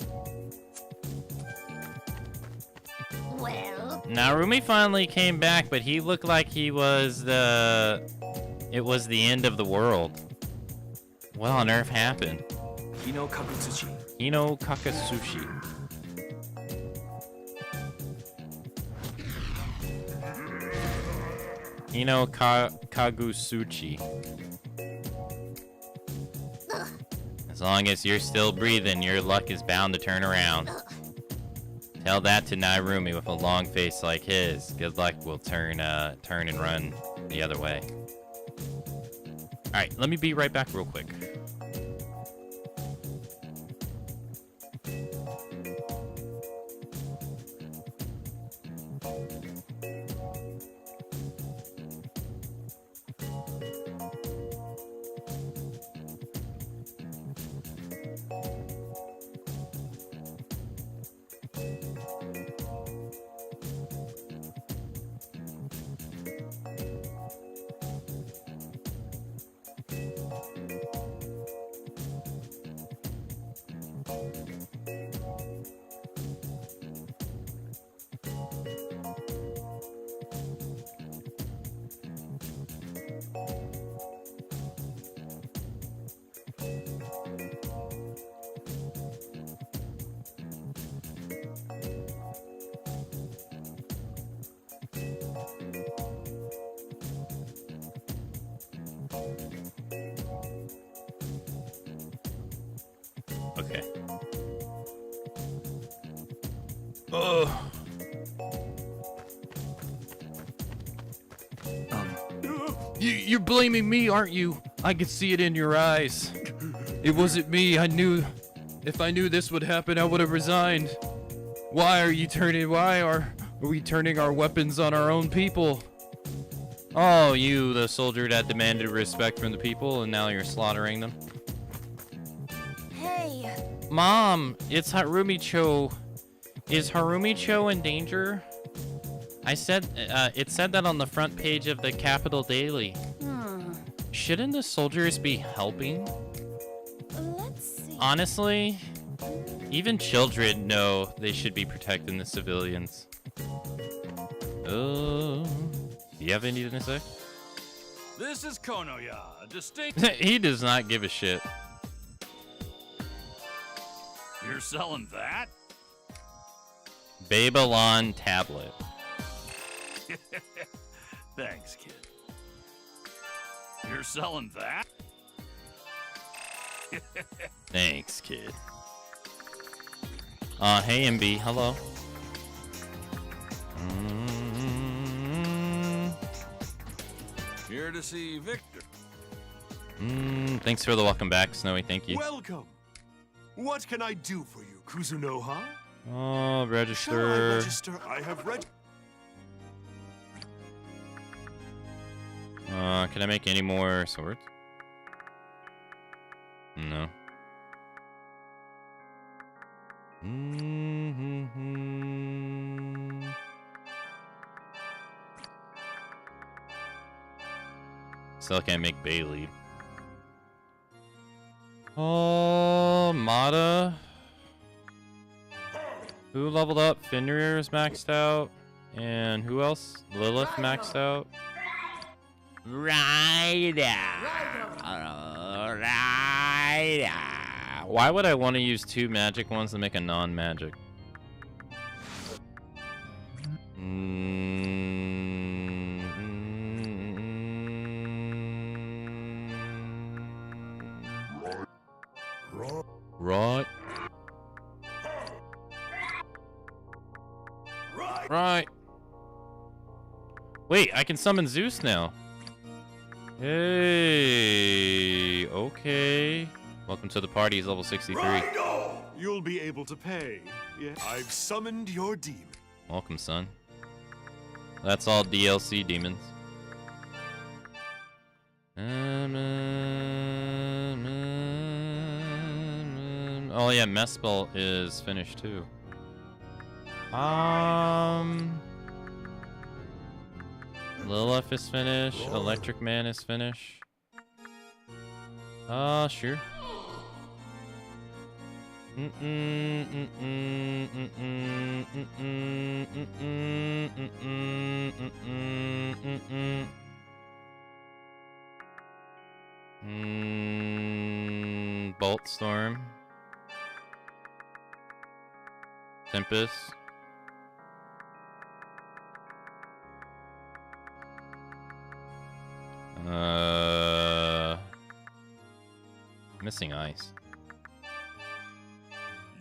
Well, Narumi finally came back, but he looked like he was it was the end of the world. What on earth happened? Hino Kakutsuchi. Hino Kakatsushi. Hino Kagusuchi. As long as you're still breathing, your luck is bound to turn around. Tell that to Nairumi with a long face like his. Good luck will turn and run the other way. Alright, let me be right back real quick. Okay. Oh. You're blaming me, aren't you? I can see it in your eyes. It wasn't me. I knew. If I knew this would happen, I would have resigned. Why are we turning our weapons on our own people? Oh, you, the soldier that demanded respect from the people, and now you're slaughtering them. Hey. Mom, it's Harumi-cho. Is Harumi-cho in danger? I said, it said that on the front page of the Capital Daily. Shouldn't the soldiers be helping? Let's see. Honestly, even children know they should be protecting the civilians. Oh, do you have anything to say? This is Konoya, a distinct... He does not give a shit. You're selling that? Babylon tablet. Thanks, kid. You're selling that? Thanks, kid. Hey, MB, hello. Here to see Victor. Thanks for the welcome back, Snowy. Thank you. Welcome. What can I do for you, Kuzunoha? Oh, register. Shall I register? I have read. Can I make any more swords? No. Still can't make Bailey. Oh, Mata. Who leveled up? Fenrir is maxed out. And who else? Lilith maxed out. RAIDOU. Why would I want to use two magic ones to make a non-magic? Right. Right. Wait, I can summon Zeus now. Hey, okay. Welcome to the party. He's level 63. RAIDOU! You'll be able to pay. Yeah, I've summoned your demon. Welcome, son. That's all DLC demons. Oh yeah, Mespel is finished too. Lilith is finished. Electric Man is finished. Sure. Bolt Storm. Tempest. Missing ice.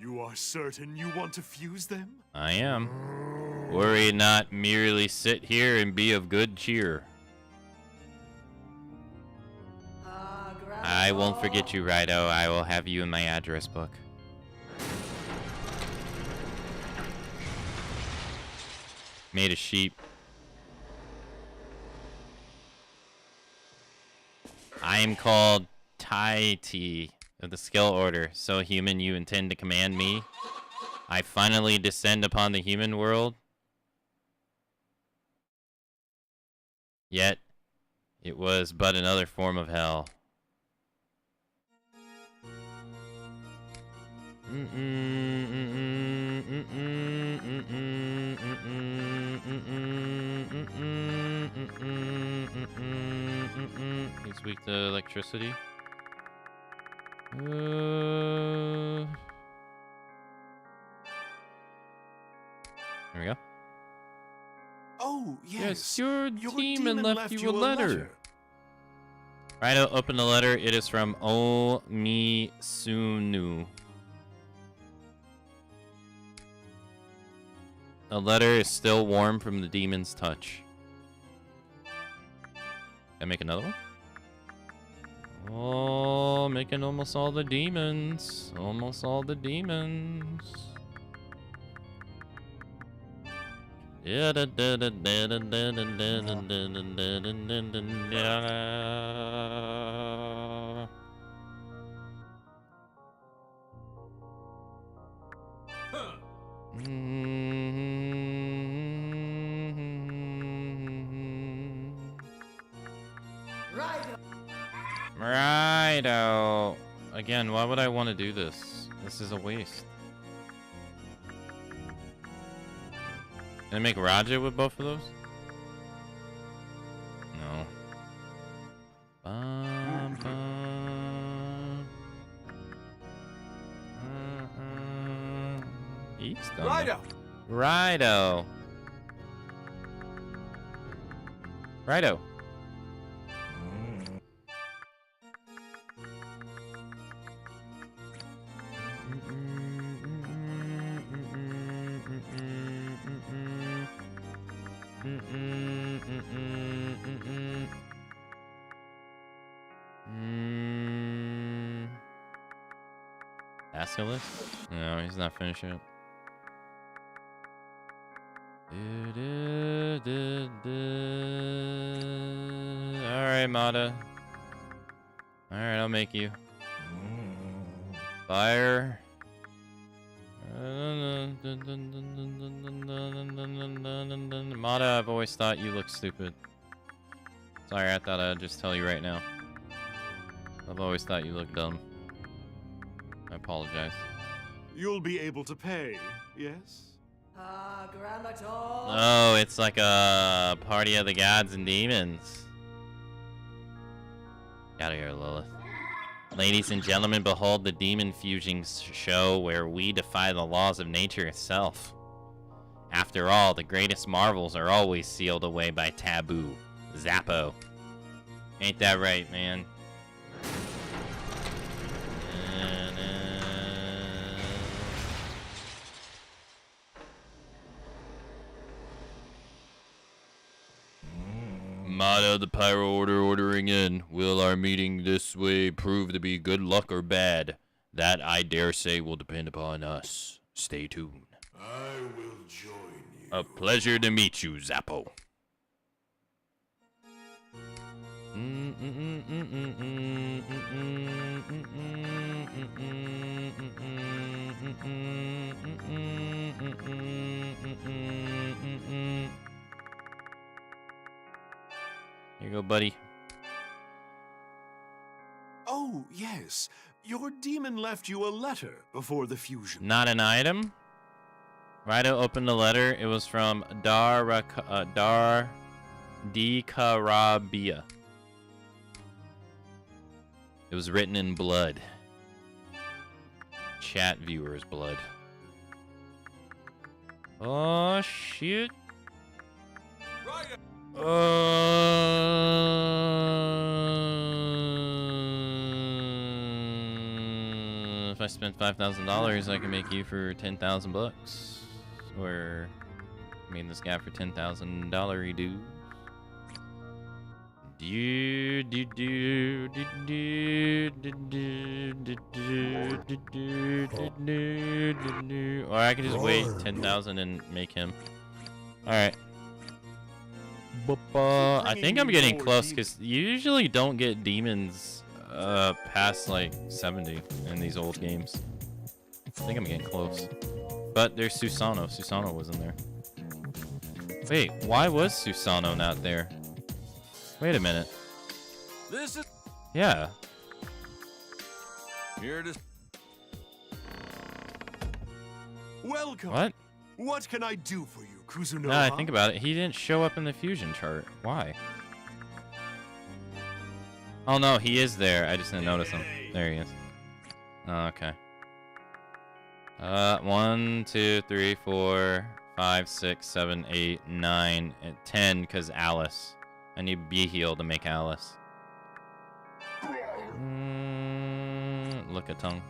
You are certain you want to fuse them? I am. Worry not, merely sit here and be of good cheer. I won't forget you, RAIDOU. I will have you in my address book. Made a sheep. I am called Tai-Ti of the skill order. So human, you intend to command me? I finally descend upon the human world. Yet, it was but another form of hell. He's weak to electricity. There we go. Oh, yes, your demon left you a letter. RAIDOU, open the letter. It is from Omisunu. A letter is still warm from the demon's touch. Can I make another one? Oh, making almost all the demons. Almost all the demons. RAIDOU. Again, why would I want to do this? This is a waste. Can I make Raja with both of those? No. Bum, bum. He's done. RAIDOU. RAIDOU. RAIDOU. Soulless? No, he's not finished yet. Alright, Mata. Alright, I'll make you. Fire. Mata, I've always thought you look stupid. Sorry, I thought I'd just tell you right now. I've always thought you look dumb. I apologize. You'll be able to pay, yes? Oh, it's like a party of the gods and demons. Get out of here, Lilith. Ladies and gentlemen, behold the Demon Fusion show where we defy the laws of nature itself. After all, the greatest marvels are always sealed away by taboo. Zappo. Ain't that right, man? Mata, the Pyro Order ordering in. Will our meeting this way prove to be good luck or bad? That, I dare say, will depend upon us. Stay tuned. I will join you. A pleasure to meet you, Zappo. Here you go, buddy. Oh, yes. Your demon left you a letter before the fusion. Not an item? RAIDOU opened the letter. It was from Dar Dikarabia. It was written in blood. Chat viewers' blood. Oh, shit. If I spend $5,000, I can make you for 10,000 bucks. Or, I mean, this guy for $10,000 dues. Or I could just wait 10,000 and make him. All right. I think I'm getting close because you usually don't get demons past like 70 in these old games. I think I'm getting close. But there's Susano. Susano was in there. Wait, why was Susano not there? Wait a minute. This is. Yeah. Here it is. Welcome. What? What can I do for you, Kuzunoha? Now I think about it, he didn't show up in the fusion chart. Why? Oh no, he is there. I just didn't notice him. There he is. Oh, okay. 1, 2, 3, 4, 5, 6, 7, 8, 9, and 10, because Alice. I need B-Heal to make Alice. Look at tongue.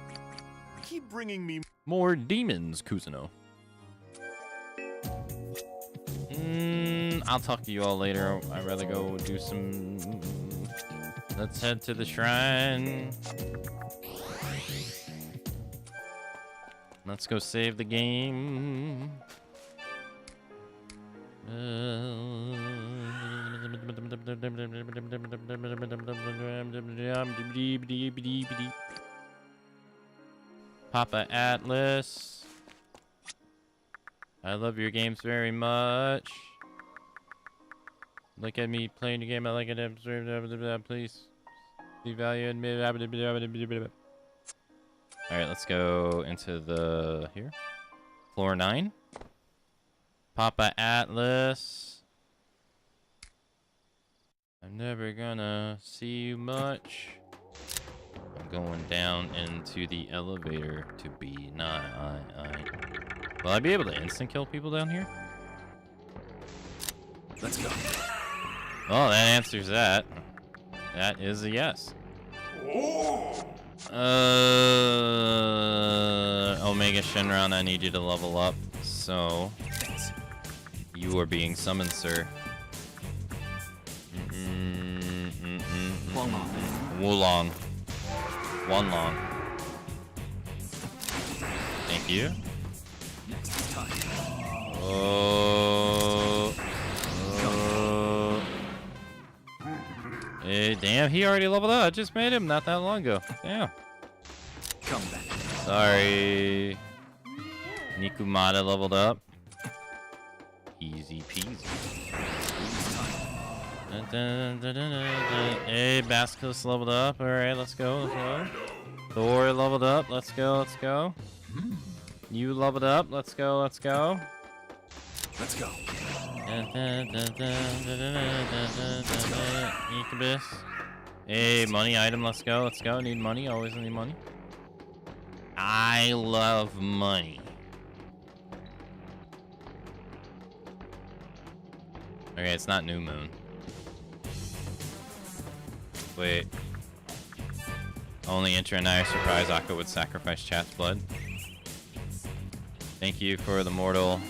Keep bringing me more demons, Kuzuno. I'll talk to you all later. I'd rather go do some... Let's head to the shrine. Let's go save the game. Papa Atlas, I love your games very much. Look at me playing the game. I like it. Please be valued. All right, let's go into the here. Floor 9. Papa Atlas. I'm never gonna see you much. I'm going down into the elevator to be nine. Will I be able to instant kill people down here? Let's go. Oh, that answers that. That is a yes. Omega Shenron, I need you to level up. So, you are being summoned, sir. Wulong. Wonlong. Thank you. Hey, damn, he already leveled up. I just made him not that long ago. Damn. Come back. Sorry. Nikumata leveled up. Easy peasy. Hey, Bascos leveled up. Alright, let's go. Thor leveled up. Let's go. You leveled up. Let's go. Let's go. Incubus. Hey, money item. Let's go. Need money. Always need money. I love money. Okay, it's not New Moon. Wait. Only Intra and I are surprised Akka would sacrifice Chat's blood. Thank you for the mortal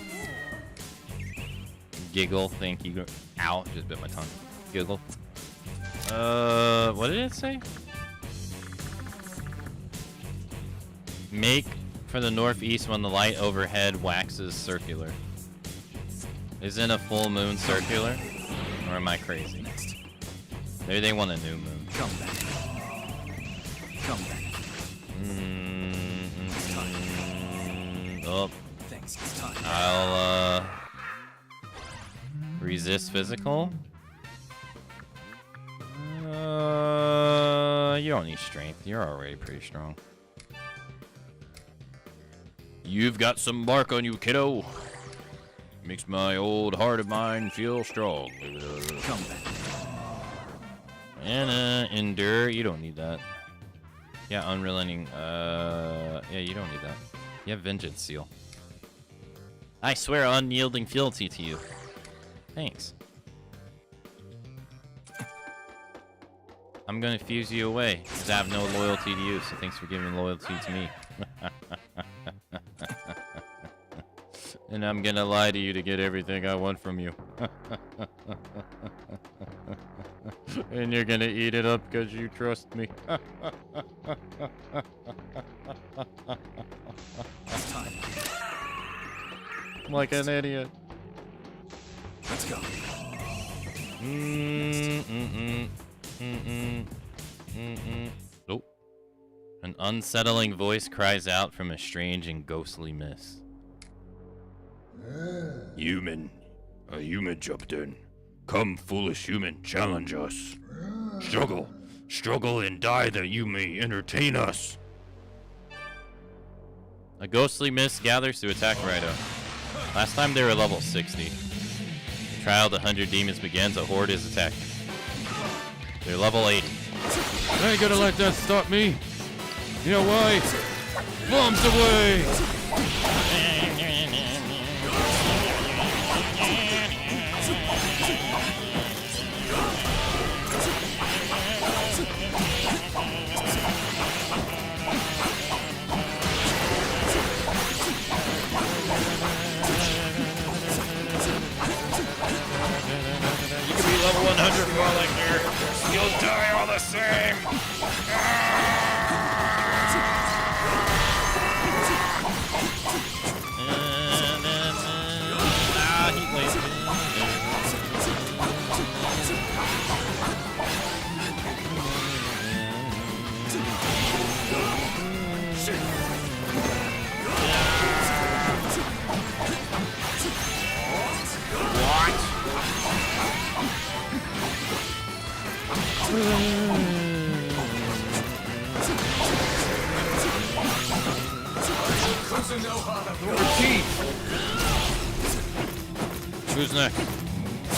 giggle. Thank you. Ow, just bit my tongue. Giggle. What did it say? Make for the northeast when the light overhead waxes circular. Isn't a full moon circular? Or am I crazy? Maybe they want a new moon. Come back. Oh. Thanks. It's time. I'll resist physical. You don't need strength. You're already pretty strong. You've got some bark on you, kiddo. Makes my old heart of mine feel strong. Come back. And endure. You don't need that. Yeah, unrelenting. Yeah, you don't need that. You have vengeance seal. I swear unyielding fealty to you. Thanks. I'm gonna fuse you away because I have no loyalty to you. So thanks for giving loyalty to me. And I'm gonna lie to you to get everything I want from you. And you're gonna eat it up because you trust me. Like an idiot. Let's go. Nope. An unsettling voice cries out from a strange and ghostly mist. Human. A human jumped in. Come, foolish human, challenge us. Struggle and die that you may entertain us. A ghostly mist gathers to attack RAIDOU. Last time they were level 60. The trial of the 100 demons begins, a horde is attacking. They're level 80. I ain't gonna let that stop me. You know why? Bombs away! Who's next?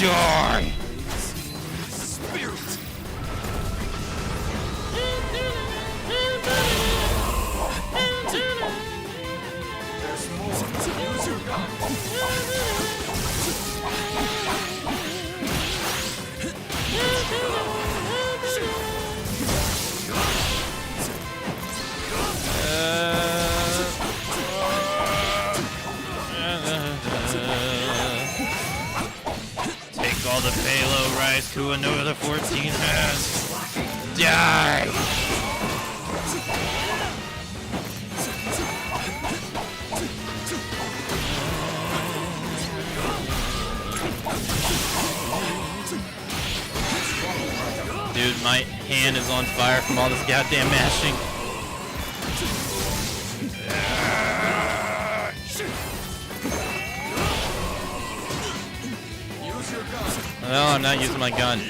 Die! Spirit! There's more. Use your gun. Take all the payload, rise to another 14 has. Die! Dude, my hand is on fire from all this goddamn mashing. No, I'm not using my gun.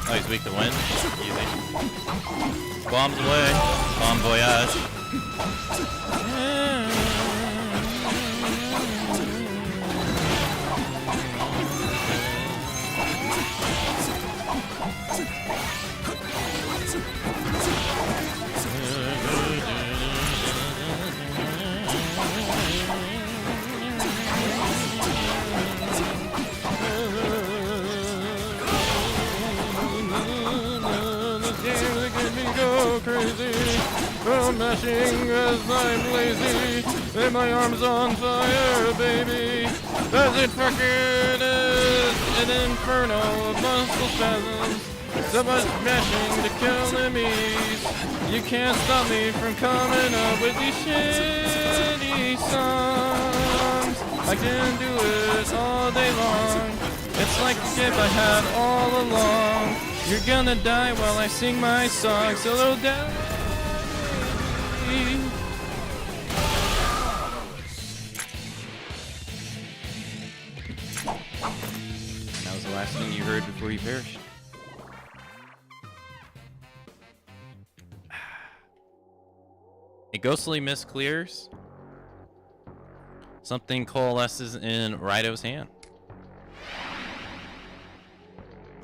Oh, he's weak to wind. Easy. Bombs away. Bomb voyage. Go crazy, I'm mashing as I'm lazy, and my arm's on fire, baby, as it fucking is an inferno of muscle spasms, so much mashing to kill enemies, you can't stop me from coming up with these shitty songs, I can do it all day long, it's like the gift I had all along. You're gonna die while I sing my song, so low down. That was the last thing you heard before you perished. A ghostly mist clears. Something coalesces in RAIDOU's hand.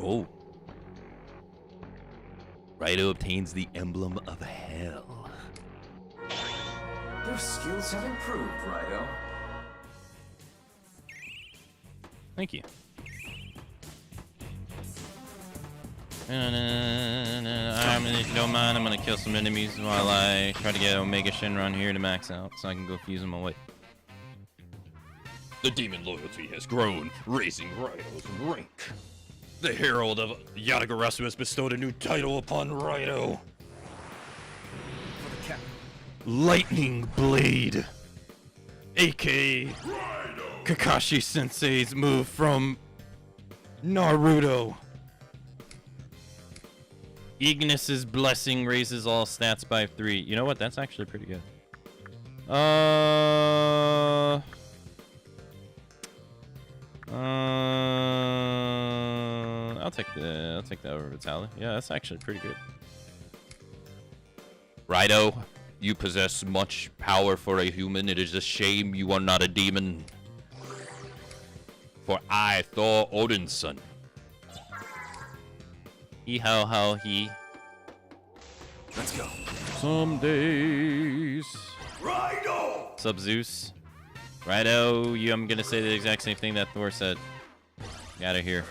Oh. RAIDOU obtains the emblem of hell. Your skills have improved, RAIDOU. Thank you. If you don't mind, I'm gonna kill some enemies while I try to get Omega Shenron here to max out so I can go fuse them away. The demon loyalty has grown, raising RAIDOU's rank. The Herald of Yatagarasu has bestowed a new title upon RAIDOU. Lightning Blade, aka Kakashi Sensei's move from Naruto. Ignis's blessing raises all stats by 3. You know what? That's actually pretty good. I'll take that over Vitaly. Yeah, that's actually pretty good. RAIDOU, you possess much power for a human. It is a shame you are not a demon. For I, Thor, Odin's son. He ho ho he. Let's go. Some days. RAIDOU! Sub Zeus. RAIDOU, I'm gonna say the exact same thing that Thor said. Get out of here.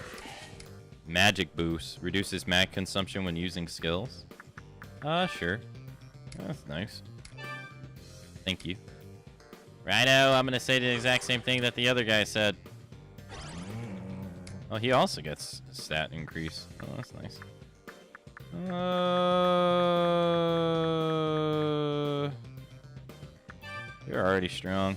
Magic boost reduces mag consumption when using skills. Sure. That's nice. Thank you. RAIDOU, I'm gonna say the exact same thing that the other guy said. Oh, he also gets stat increase. Oh, that's nice. You're already strong.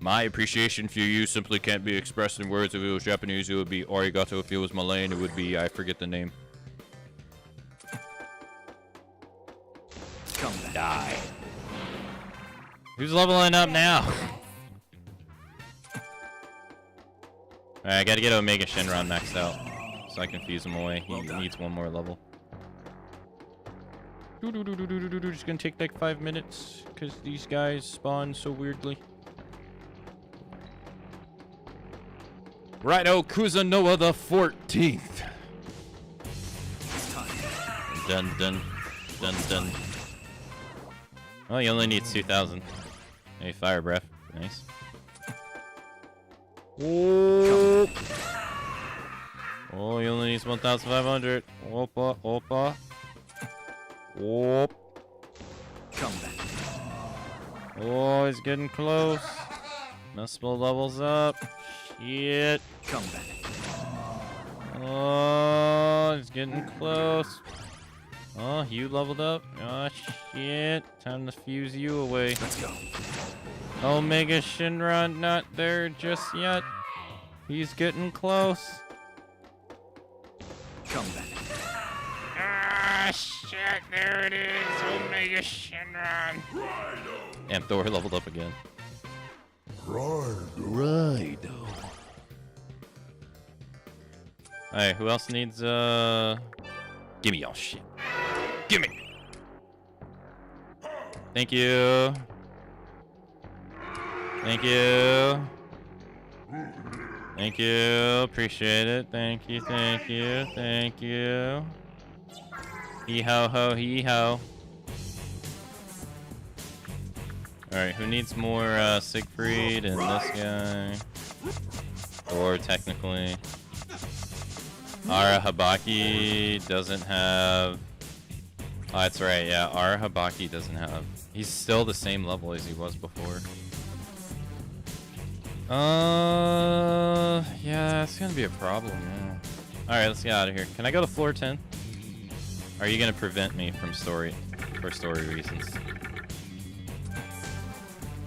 My appreciation for you simply can't be expressed in words. If it was Japanese, it would be arigato. If it was Malayan, it would be, I forget the name. Come back. Die. Who's leveling up now? Alright, I gotta get Omega Shinron maxed out so I can fuse him away. He needs one more level. Just gonna take like 5 minutes because these guys spawn so weirdly. Raido Kuzunoa the 14th. Dun dun dun dun. Oh, he only needs 2,000. Hey, fire breath. Nice. Oh, he only needs 1,500. Opa, opa. Whoop. Come back. Oh, he's getting close. Multiple levels up. Shit. Come back. Oh, he's getting close. Oh, you leveled up. Oh, shit. Time to fuse you away. Let's go. Omega Shinron not there just yet. He's getting close. Come back. Ah, shit. There it is. Omega Shinron. And Thor leveled up again. Raido. Alright, who else needs, Give me y'all shit. Give me! Thank you. Thank you. Thank you. Appreciate it. Thank you, thank you, thank you. Hee ho ho, hee ho. Alright, who needs more Siegfried and this guy? Or technically. Ara Habaki doesn't have... Oh, that's right, yeah. Ara Habaki doesn't have... He's still the same level as he was before. Yeah, it's gonna be a problem, yeah. Alright, let's get out of here. Can I go to floor 10? Or are you gonna prevent me from for story reasons?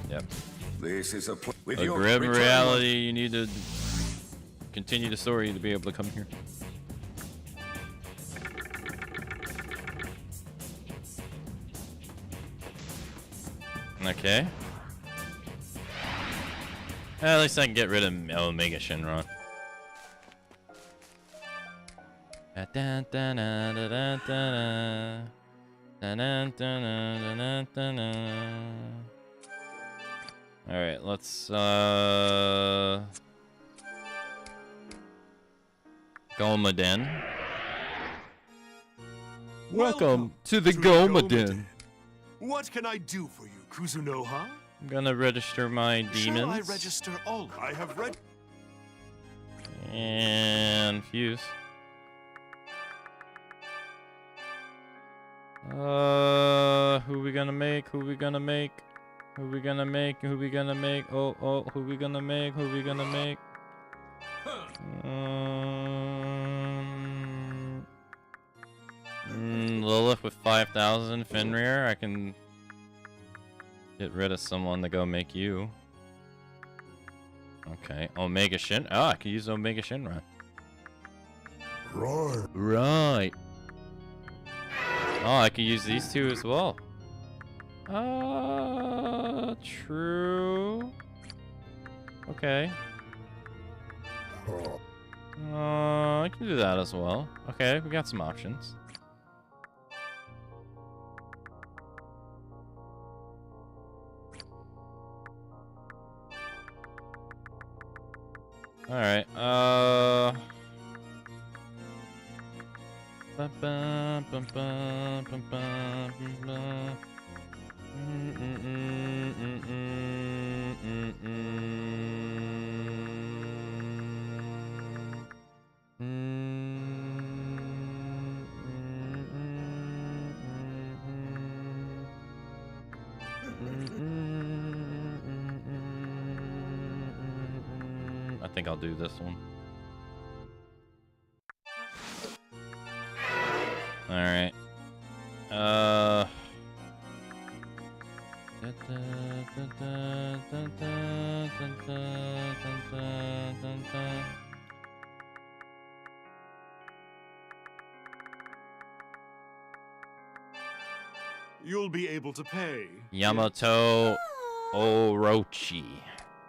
Yep. This is a grim reality. You need to continue the story to be able to come here. Okay. At least I can get rid of Omega Shinron. Alright, let's Gomaden. Welcome to the Gomaden. What can I do for you, Kuzunoha? I'm gonna register my demons. Shall I register all? I have read. And fuse. Who we gonna make? Who we gonna make? Who we gonna make? Who we gonna make? Oh, who we gonna make? Who we gonna make? Lilith with 5,000. Fenrir, I can get rid of someone to go make you. Okay, Omega Shin. Oh, I can use Omega Shinron. Right. Oh, I can use these two as well. True. Okay. I can do that as well. Okay, we got some options. Alright, I think I'll do this one. Alright. You'll be able to pay. Yamato Orochi.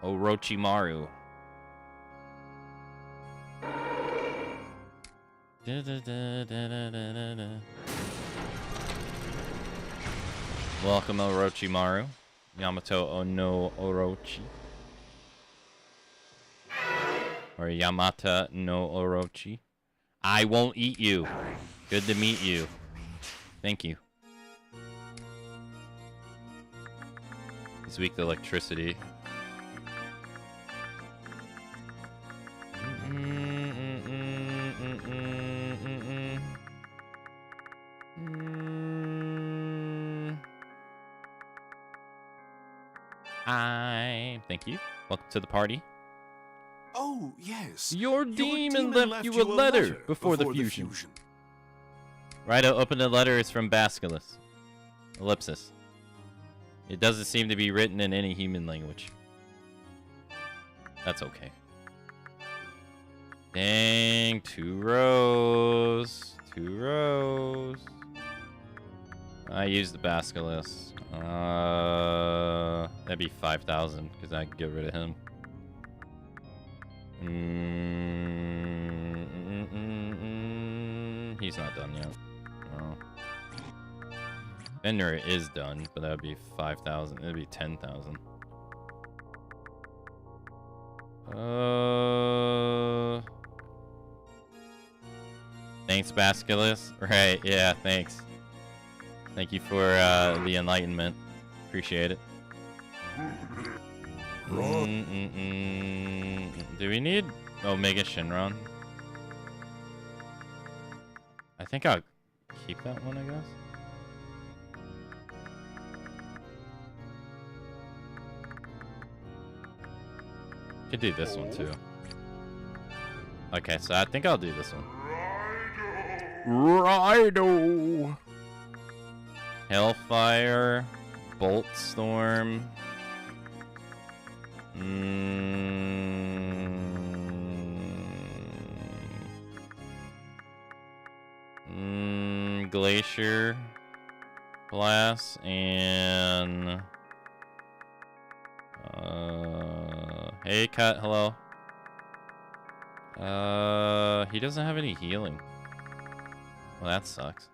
Orochimaru. Welcome, Orochimaru. Yamato Ono Orochi. Or Yamata no Orochi. I won't eat you. Good to meet you. Thank you. He's weak to electricity. Thank you. Welcome to the party. Oh, yes. Your demon left you a letter before the fusion. Raido, open the letter. It's from Basculus. Ellipsis. It doesn't seem to be written in any human language. That's okay. Dang, 2 rows. 2 rows. I used the Basculus. That'd be 5,000 because I could get rid of him. He's not done yet. Oh. Bender is done, but that'd be 5,000. It'd be 10,000. Thanks, Basculus. Right, yeah, thanks. Thank you for the enlightenment. Appreciate it. Do we need Omega Shinron? I think I'll keep that one, I guess. Could do this one too. Okay, so I think I'll do this one. RAIDOU! Hellfire, Bolt Storm. Glacier Blast and hey Cut, hello. He doesn't have any healing. Well, that sucks.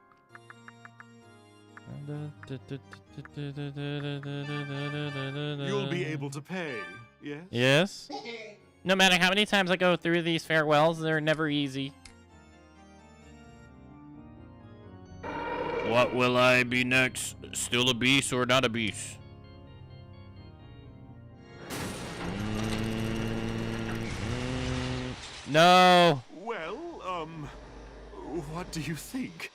You'll be able to pay, yes? Yes? No matter how many times I go through these farewells, they're never easy. What will I be next? Still a beast or not a beast? No! Well, what do you think?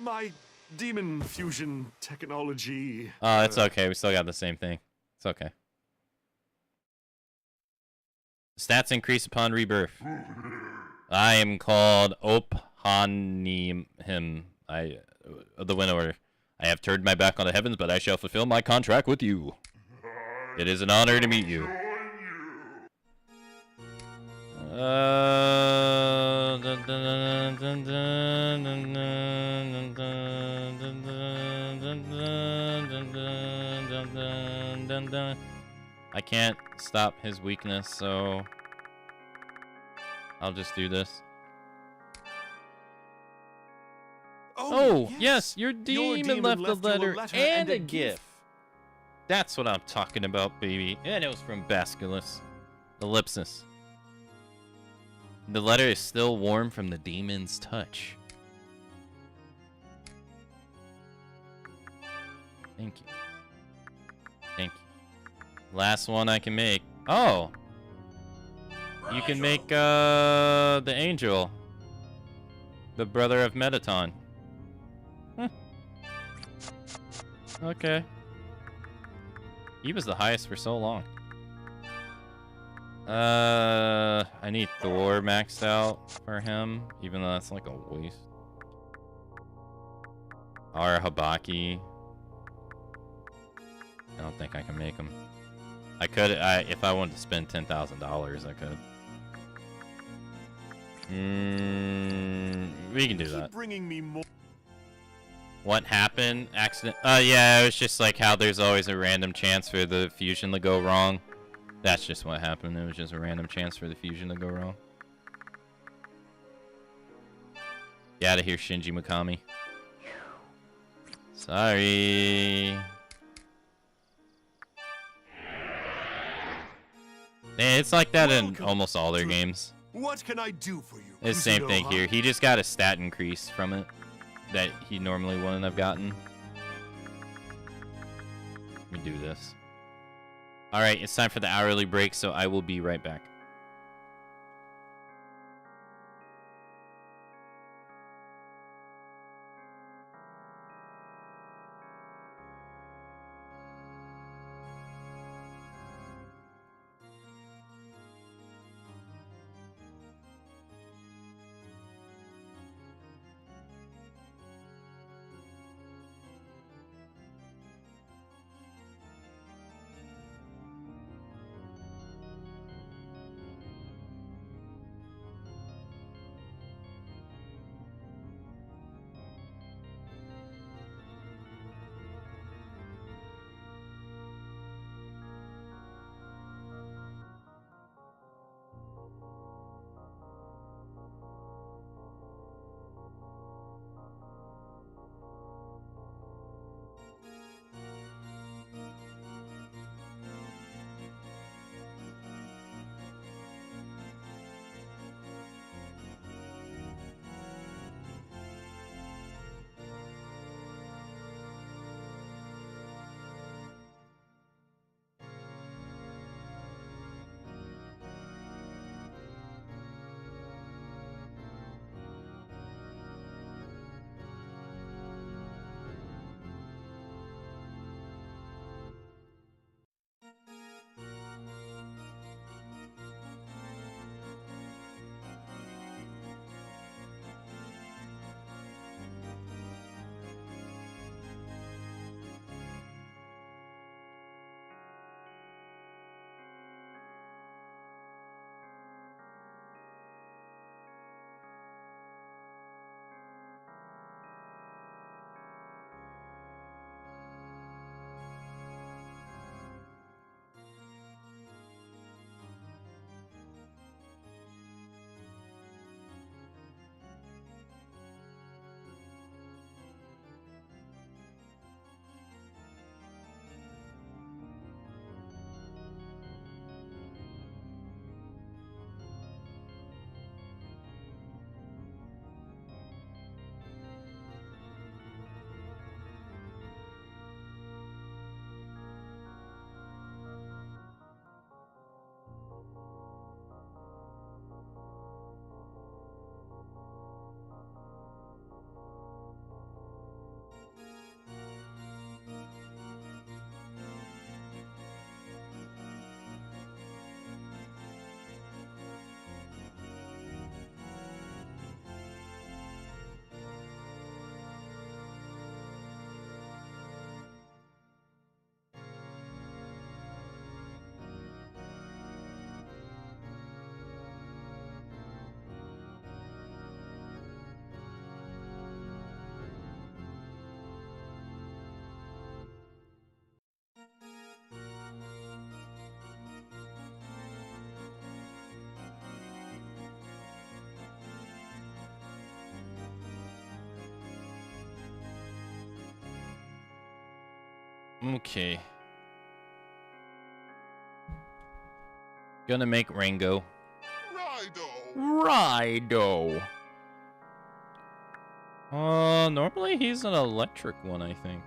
My demon fusion technology... Oh, it's okay. We still got the same thing. It's okay. Stats increase upon rebirth. I am called Ophanim. The win order. I have turned my back on the heavens, but I shall fulfill my contract with you. It is an honor to meet you. I can't stop his weakness, so I'll just do this. Oh, yes, your demon left a letter and a gift. That's what I'm talking about, baby. And it was from Basculus. Ellipsis. The letter is still warm from the demon's touch. Thank you. Thank you. Last one I can make. Oh! You can make, the angel. The brother of Metaton. Huh. Okay. He was the highest for so long. I need Thor maxed out for him, even though that's like a waste. Or Habaki. I don't think I can make him. I could, if I wanted to spend $10,000, I could. We can do that. Bringing me more. What happened? Accident? Yeah, it was just like how there's always a random chance for the fusion to go wrong. That's just what happened. It was just a random chance for the fusion to go wrong. Get out of here, Shinji Mikami. Sorry. Yeah, it's like that in almost all their games. What can I do for you? It's the same thing here. He just got a stat increase from it that he normally wouldn't have gotten. Let me do this. Alright, it's time for the hourly break, so I will be right back. Okay. Gonna make Rango. RAIDOU. Normally he's an electric one, I think.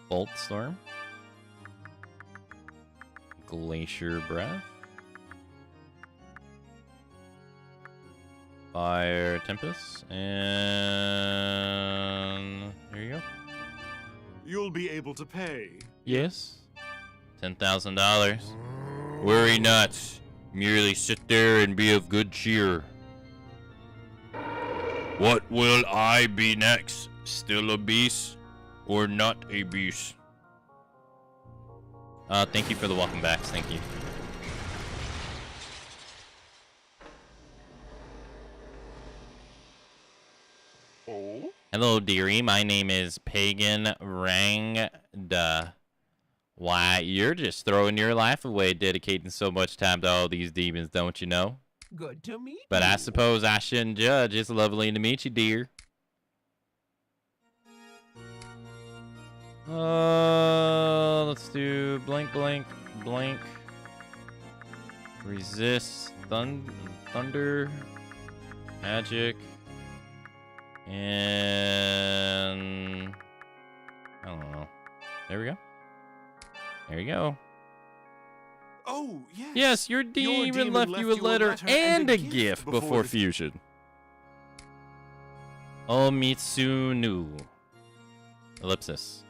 Bolt Storm. Glacier Breath. Fire Tempest. And there you go. You'll be able to pay. Yes. $10,000. Worry not. Merely sit there and be of good cheer. What will I be next? Still a beast or not a beast? Thank you for the welcome backs. Thank you. Oh? Hello, dearie. My name is Pagan Rangda. Why, you're just throwing your life away dedicating so much time to all these demons, don't you know? Good to meet But you. I suppose I shouldn't judge. It's lovely to meet you, dear. Let's do blank, blank, blank. Resist, thunder, magic, and I don't know. There we go. There you go. Oh, yes. Yes, your demon left you a letter and a gift before fusion. Omitsunu. Ellipsis.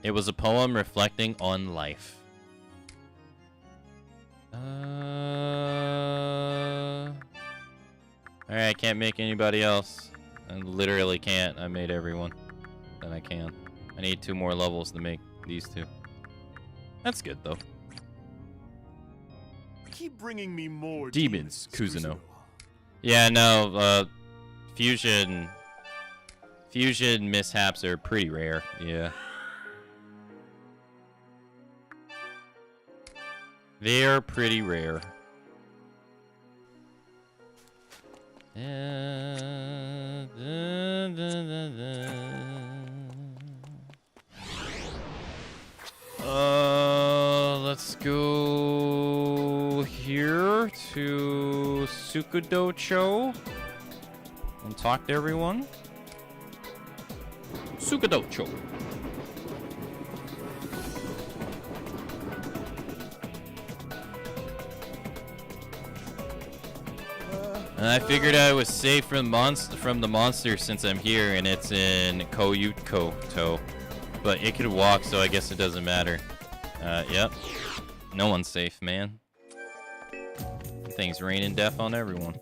It was a poem reflecting on life. Alright, I can't make anybody else. I literally can't. I made everyone that I can. I need 2 more levels to make these 2. That's good, though. Keep bringing me more Demons, Kuzuno. Yeah, no, fusion mishaps are pretty rare, yeah. They're pretty rare. Let's go here to Sukudocho and talk to everyone. Sukudocho. I figured I was safe from the monster since I'm here and it's in Koyukoto. But it could walk, so I guess it doesn't matter. Yep. No one's safe, man. Things raining death on everyone.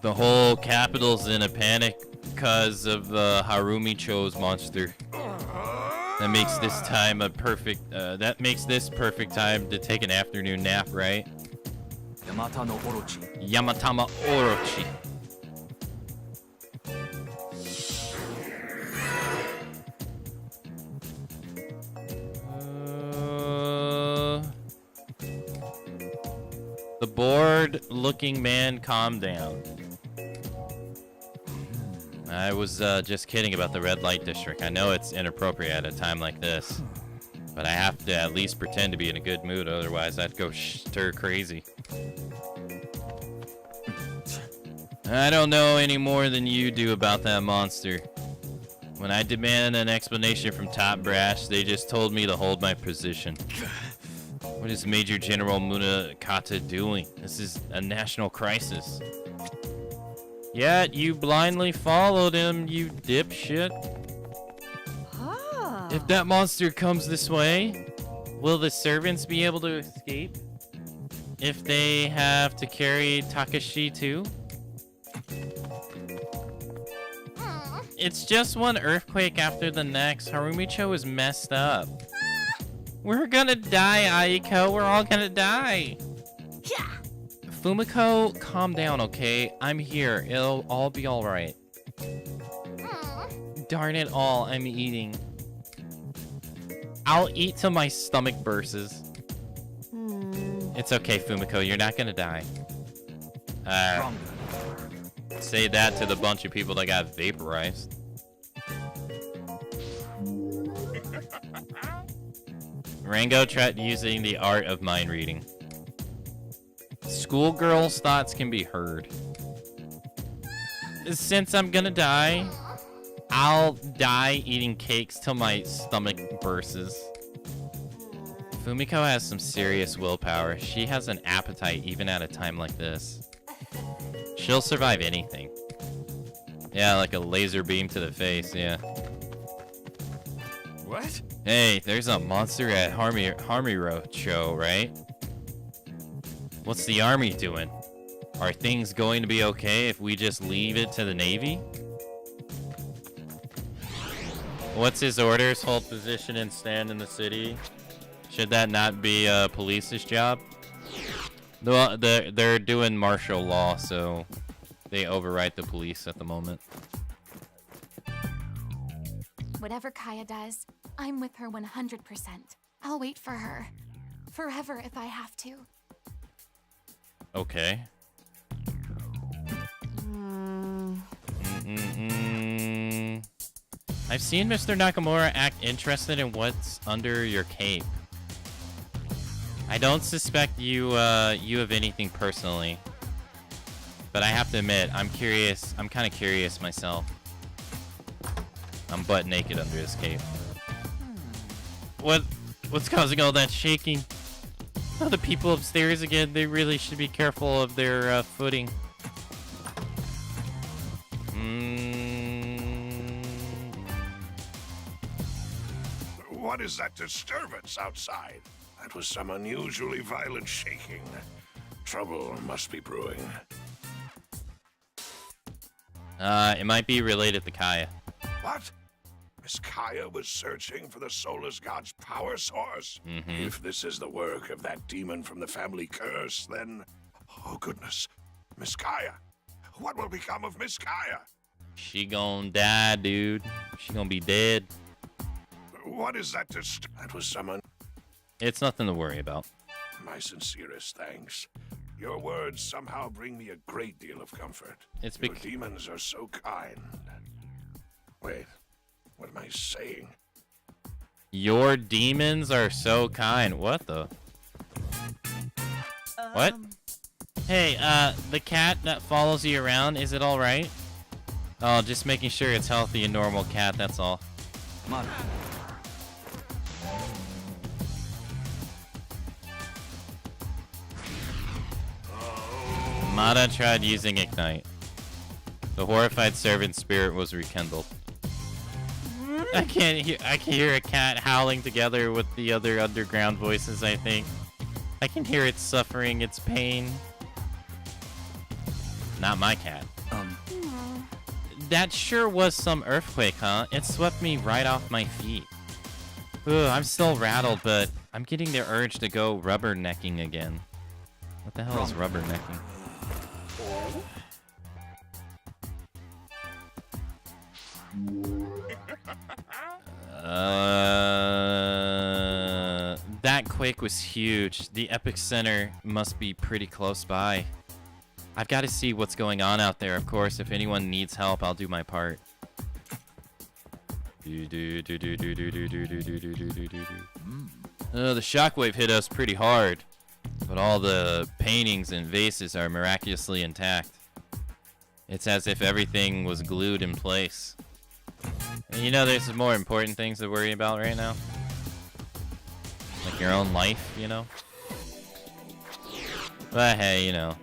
The whole capital's in a panic because of Harumi Cho's monster. That makes this time a perfect. That makes this perfect time to take an afternoon nap, right? Yamatama Orochi. Yamatama Orochi. The bored-looking man, calm down. I was just kidding about the red light district. I know it's inappropriate at a time like this, but I have to at least pretend to be in a good mood, otherwise I'd go stir crazy. I don't know any more than you do about that monster. When I demanded an explanation from Top Brass, they just told me to hold my position. What is Major General Munakata doing? This is a national crisis. Yet you blindly followed him, you dipshit. Ah. If that monster comes this way, will the servants be able to escape? If they have to carry Takashi too? It's just one earthquake after the next. Harumicho is messed up. We're gonna die, Aiko. We're all gonna die. Yeah. Fumiko, calm down, okay? I'm here. It'll all be alright. Darn it all, I'm eating. I'll eat till my stomach bursts. It's okay, Fumiko. You're not gonna die. Say that to the bunch of people that got vaporized. Rango tried using the art of mind reading. Schoolgirls' thoughts can be heard. Since I'm gonna die, I'll die eating cakes till my stomach bursts. Fumiko has some serious willpower. She has an appetite even at a time like this. She'll survive anything. Yeah, like a laser beam to the face, yeah. What? Hey, there's a monster at Harmiro show, right? What's the army doing? Are things going to be okay if we just leave it to the Navy? What's his orders? Hold position and stand in the city. Should that not be police's job? No, they're doing martial law, so they overwrite the police at the moment. Whatever Kaya does, I'm with her 100%. I'll wait for her. Forever if I have to. Okay. I've seen Mr. Nakamura act interested in what's under your cape. I don't suspect you you have anything personally. But I have to admit, I'm curious. I'm kind of curious myself. I'm butt naked under his cape. What's causing all that shaking? Oh, the people upstairs again. They really should be careful of their footing. What is that disturbance outside? That was some unusually violent shaking. Trouble must be brewing. It might be related to Kaya. What? Miss Kaya was searching for the Soulless God's power source? If this is the work of that demon from the family curse, then... Oh, goodness. Miss Kaya. What will become of Miss Kaya? She gonna die, dude. She gonna be dead. What is that that was someone... It's nothing to worry about. My sincerest thanks. Your words somehow bring me a great deal of comfort. It's Your demons are so kind. Wait, what am I saying? Your demons are so kind. What the? What? Hey, the cat that follows you around, is it alright? Oh, just making sure it's healthy and normal cat, that's all. Mada tried using Ignite. The horrified servant spirit was rekindled. I can hear a cat howling together with the other underground voices, I think. I can hear it suffering its pain. Not my cat. That sure was some earthquake, huh? It swept me right off my feet. Ugh, I'm still rattled, but I'm getting the urge to go rubbernecking again. What the hell is rubbernecking? That quake was huge. The epicenter must be pretty close by. I've got to see what's going on out there, of course. If anyone needs help, I'll do my part. The shockwave hit us pretty hard, but all the paintings and vases are miraculously intact. It's as if everything was glued in place. And you know, there's more important things to worry about right now. Like your own life, you know? But hey, you know.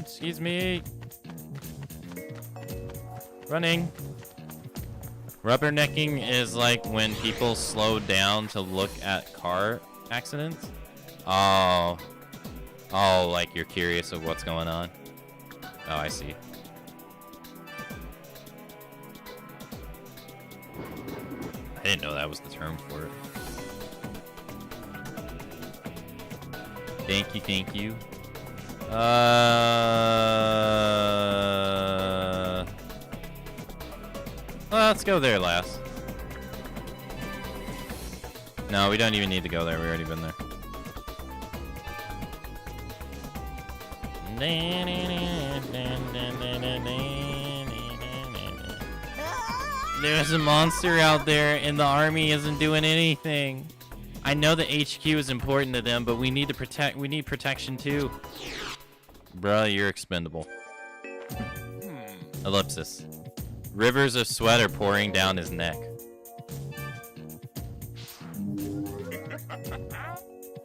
Excuse me. Running. Rubbernecking is like when people slow down to look at car accidents. Oh, like you're curious of what's going on. Oh, I see. I didn't know that was the term for it. Thank you. Well, let's go there last. No, we don't even need to go there. We've already been there. There's a monster out there and the army isn't doing anything. I know the HQ is important to them, but we need protection too. Bruh, you're expendable. Ellipsis. Rivers of sweat are pouring down his neck.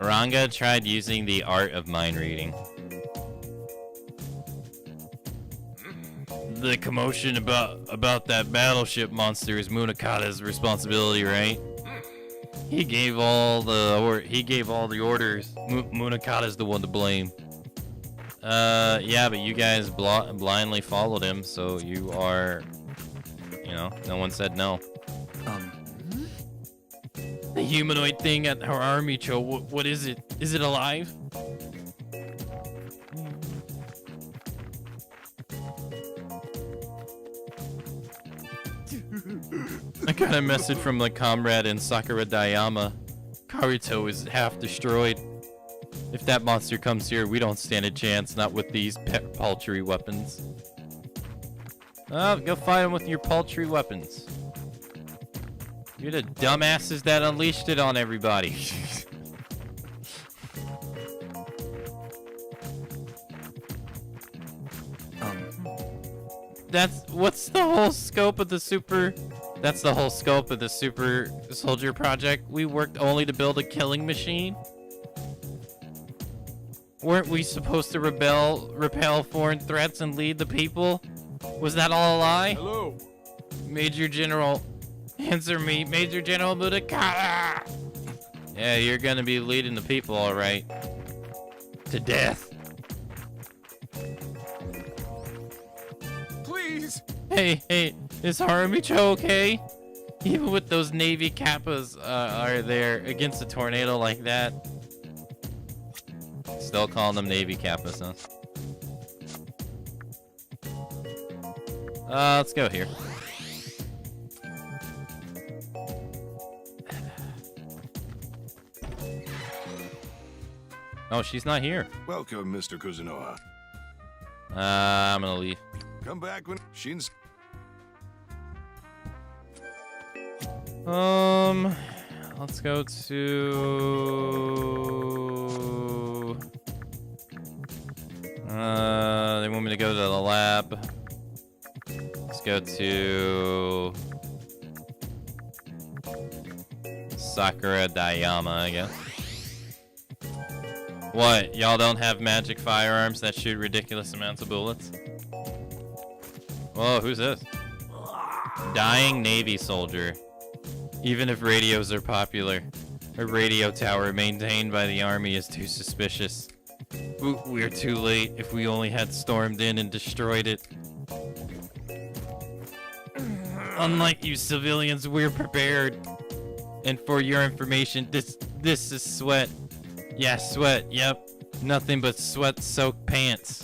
Ranga tried using the art of mind reading. The commotion about that battleship monster is Munakata's responsibility, right? He gave all the orders. Munakata's the one to blame. Yeah, but you guys blindly followed him, so you are, no one said no. The humanoid thing at our army, Cho, what is it? Is it alive? I got a message from the comrade in Sakura Dayama. Karuto is half destroyed. If that monster comes here, we don't stand a chance, not with these paltry weapons. Oh, go fight him with your paltry weapons. You're the dumbasses that unleashed it on everybody. What's the whole scope of the super... That's the whole scope of the super soldier project. We worked only to build a killing machine. Weren't we supposed to repel foreign threats and lead the people? Was that all a lie? Hello. Major General, answer me. Major General Mudakata. Yeah, you're gonna be leading the people, all right. To death. Please. Hey, is Haramicho okay? Even with those Navy Kappas are there against a tornado like that. Still calling them Navy Kappas, huh? Let's go here. Oh, she's not here. Welcome, Mr. Kuzunoha. I'm gonna leave. Come back when Shin's... Let's go to... They want me to go to the lab. Let's go to... Sakura Dayama, I guess. What? Y'all don't have magic firearms that shoot ridiculous amounts of bullets? Whoa, who's this? Dying Navy soldier. Even if radios are popular, a radio tower maintained by the army is too suspicious. We're too late. If we only had stormed in and destroyed it. Unlike you civilians, we're prepared. And for your information, this is Sweat. Yeah, Sweat, yep. Nothing but sweat-soaked pants.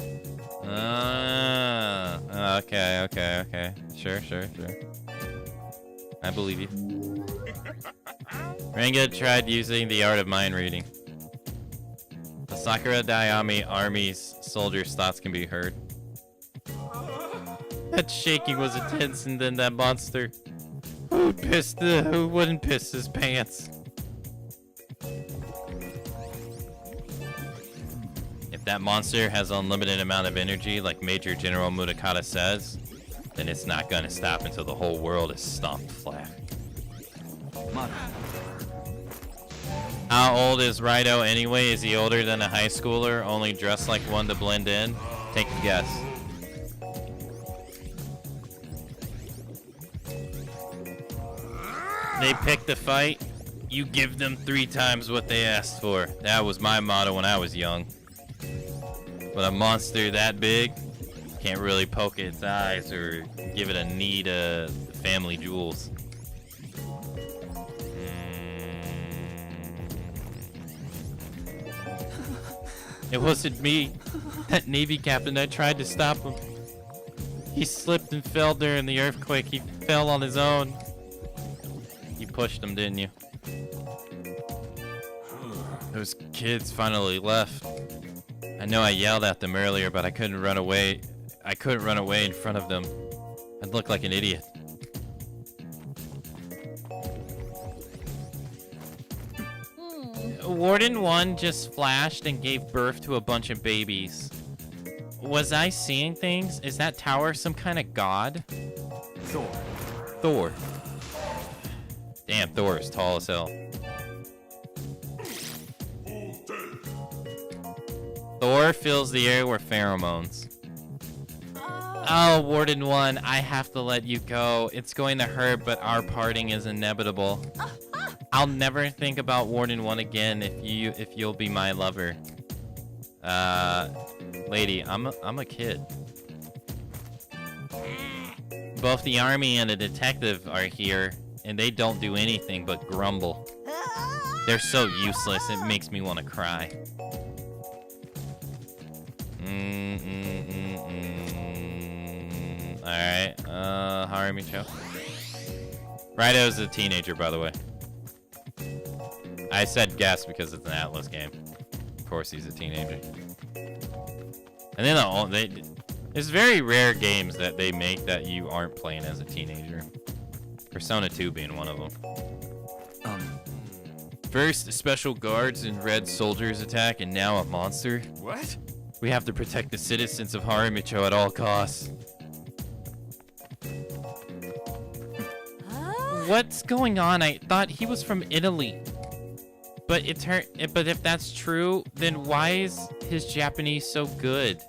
Okay. Sure. I believe you. Ranga tried using the art of mind reading. The Sakura Dayami Army's soldiers' thoughts can be heard. That shaking was intense, and then that monster. Who wouldn't piss his pants? If that monster has unlimited amount of energy, like Major General Mudakata says, then it's not gonna stop until the whole world is stomped flat. How old is RAIDOU anyway? Is he older than a high schooler, only dressed like one to blend in? Take a guess. They pick the fight, you give them 3 times what they asked for. That was my motto when I was young. But a monster that big can't really poke its eyes or give it a need family jewels. It wasn't me. That Navy captain, I tried to stop him. He slipped and fell during the earthquake. He fell on his own. You pushed him, didn't you? Those kids finally left. I know I yelled at them earlier, but I couldn't run away. I couldn't run away in front of them. I'd look like an idiot. Warden 1 just flashed and gave birth to a bunch of babies. Was I seeing things? Is that tower some kind of god? Thor. Damn, Thor is tall as hell. Thor fills the air with pheromones. Oh, Warden 1, I have to let you go. It's going to hurt, but our parting is inevitable. I'll never think about Warden 1 again if you'll be my lover. Lady, I'm a kid. Both the army and a detective are here, and they don't do anything but grumble. They're so useless, it makes me want to cry. Alright, Harumi-cho. RAIDOU's a teenager, by the way. I said guess because it's an Atlas game. Of course he's a teenager. And then it's very rare games that they make that you aren't playing as a teenager. Persona 2 being one of them. First, special guards and red soldiers attack, and now a monster? What? We have to protect the citizens of Harumi-cho at all costs. What's going on? I thought he was from Italy. But if that's true, then why is his Japanese so good?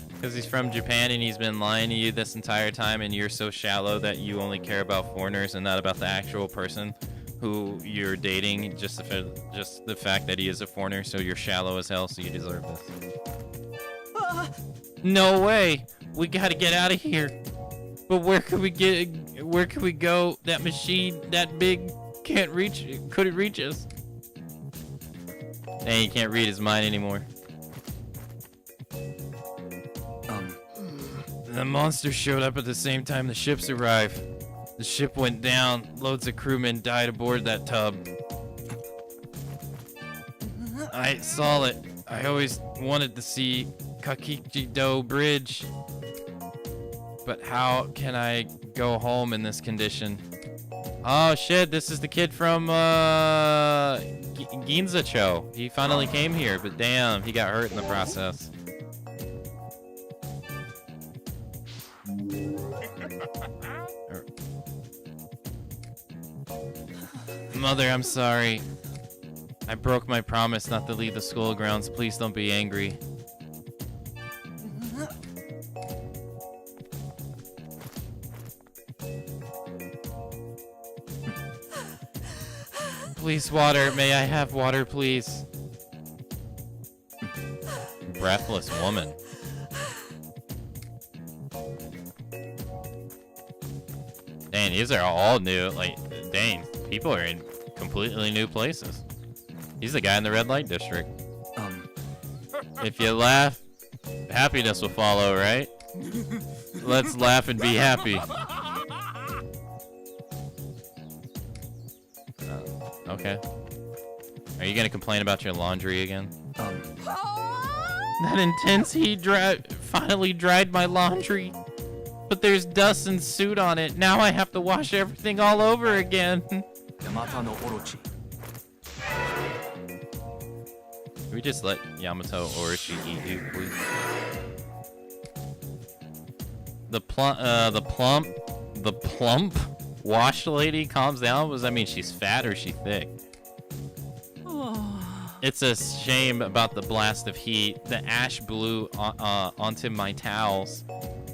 Because he's from Japan and he's been lying to you this entire time, and you're so shallow that you only care about foreigners and not about the actual person who you're dating, just the fact that he is a foreigner, so you're shallow as hell, so you deserve this. No way! We gotta get out of here. But where could we go? That machine, that big, couldn't reach us. Dang, you can't read his mind anymore. The monster showed up at the same time the ships arrived. The ship went down. Loads of crewmen died aboard that tub. I saw it. I always wanted to see Kakichi-do Bridge. But how can I go home in this condition? Oh shit, this is the kid from Ginza-cho. He finally came here, but damn, he got hurt in the process. Mother, I'm sorry. I broke my promise not to leave the school grounds. Please don't be angry. Please, water. May I have water, please? Breathless woman. Dang, these are all new. Like, dang, people are in completely new places. He's the guy in the red light district. If you laugh, happiness will follow, right? Let's laugh and be happy. Okay. Are you gonna complain about your laundry again? That intense heat finally dried my laundry. But there's dust and soot on it. Now I have to wash everything all over again. Can we just let Yamato Orochi eat you, please? The plump wash lady calms down? Does that mean she's fat or is she thick? It's a shame about the blast of heat. The ash blew onto my towels.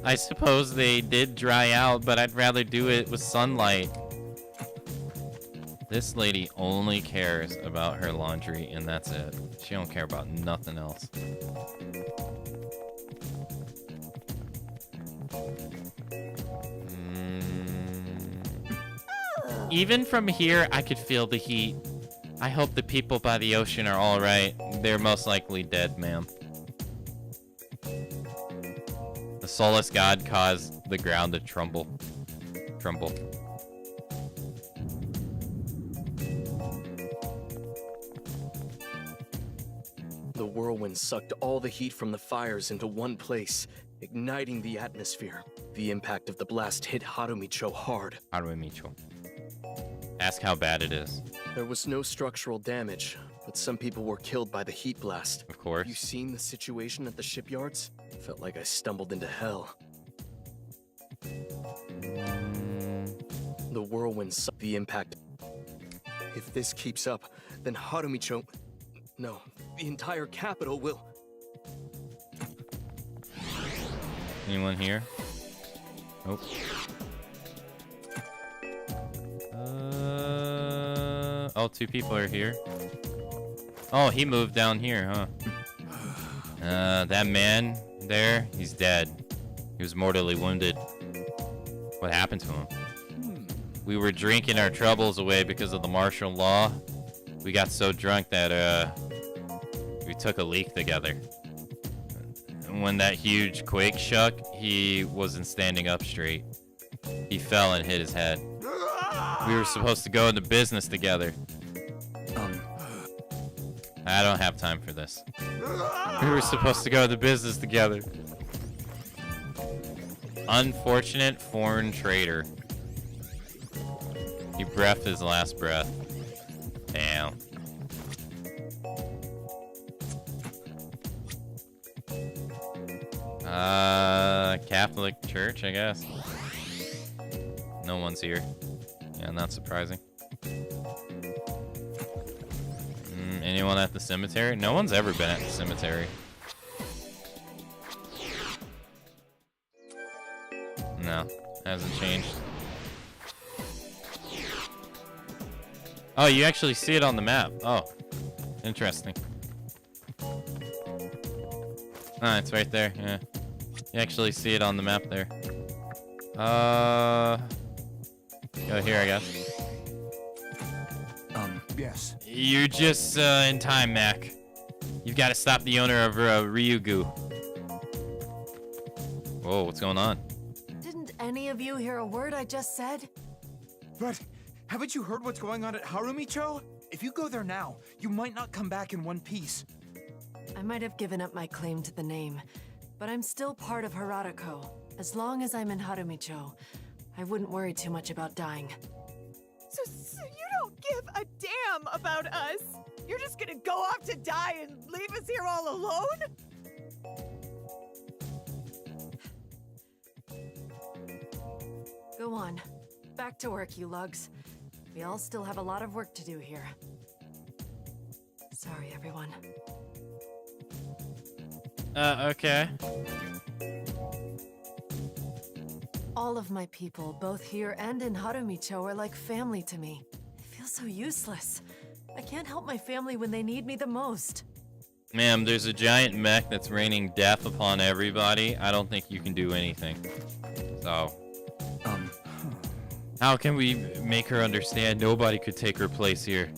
I suppose they did dry out, but I'd rather do it with sunlight. This lady only cares about her laundry, and that's it. She don't care about nothing else. Even from here, I could feel the heat. I hope the people by the ocean are all right. They're most likely dead, ma'am. The Soulless God caused the ground to tremble. The whirlwind sucked all the heat from the fires into one place, igniting the atmosphere. The impact of the blast hit Harumi-cho hard. Harumi-cho. Ask how bad it is. There was no structural damage, but some people were killed by the heat blast. Of course. Have you seen the situation at the shipyards? Felt like I stumbled into hell. The whirlwind sucked the impact. If this keeps up, then Harumi-cho... No, the entire capital will... Anyone here? Nope. Oh, 2 people are here. Oh, he moved down here, huh? That man there, he's dead. He was mortally wounded. What happened to him? We were drinking our troubles away because of the martial law. We got so drunk that, we took a leak together. And when that huge quake shook, he wasn't standing up straight. He fell and hit his head. We were supposed to go into business together. I don't have time for this. We were supposed to go into business together. Unfortunate foreign trader. He breathed his last breath. Damn. Catholic Church, I guess. No one's here. Yeah, not surprising. Anyone at the cemetery? No one's ever been at the cemetery. No, hasn't changed. Oh, you actually see it on the map. Oh, interesting. Ah, it's right there. Yeah, you actually see it on the map there. Go here, I guess. Yes. You're just in time, Mac. You've got to stop the owner of RAIDOU. Whoa, what's going on? Didn't any of you hear a word I just said? But haven't you heard what's going on at Harumicho? If you go there now, you might not come back in one piece. I might have given up my claim to the name, but I'm still part of Haradako. As long as I'm in Harumicho, I wouldn't worry too much about dying. So you don't give a damn about us? You're just gonna go off to die and leave us here all alone? Go on. Back to work, you lugs. We all still have a lot of work to do here. Sorry, everyone. Okay. All of my people, both here and in Harumicho, are like family to me. I feel so useless. I can't help my family when they need me the most. Ma'am, there's a giant mech that's raining death upon everybody. I don't think you can do anything. So... how can we make her understand nobody could take her place here?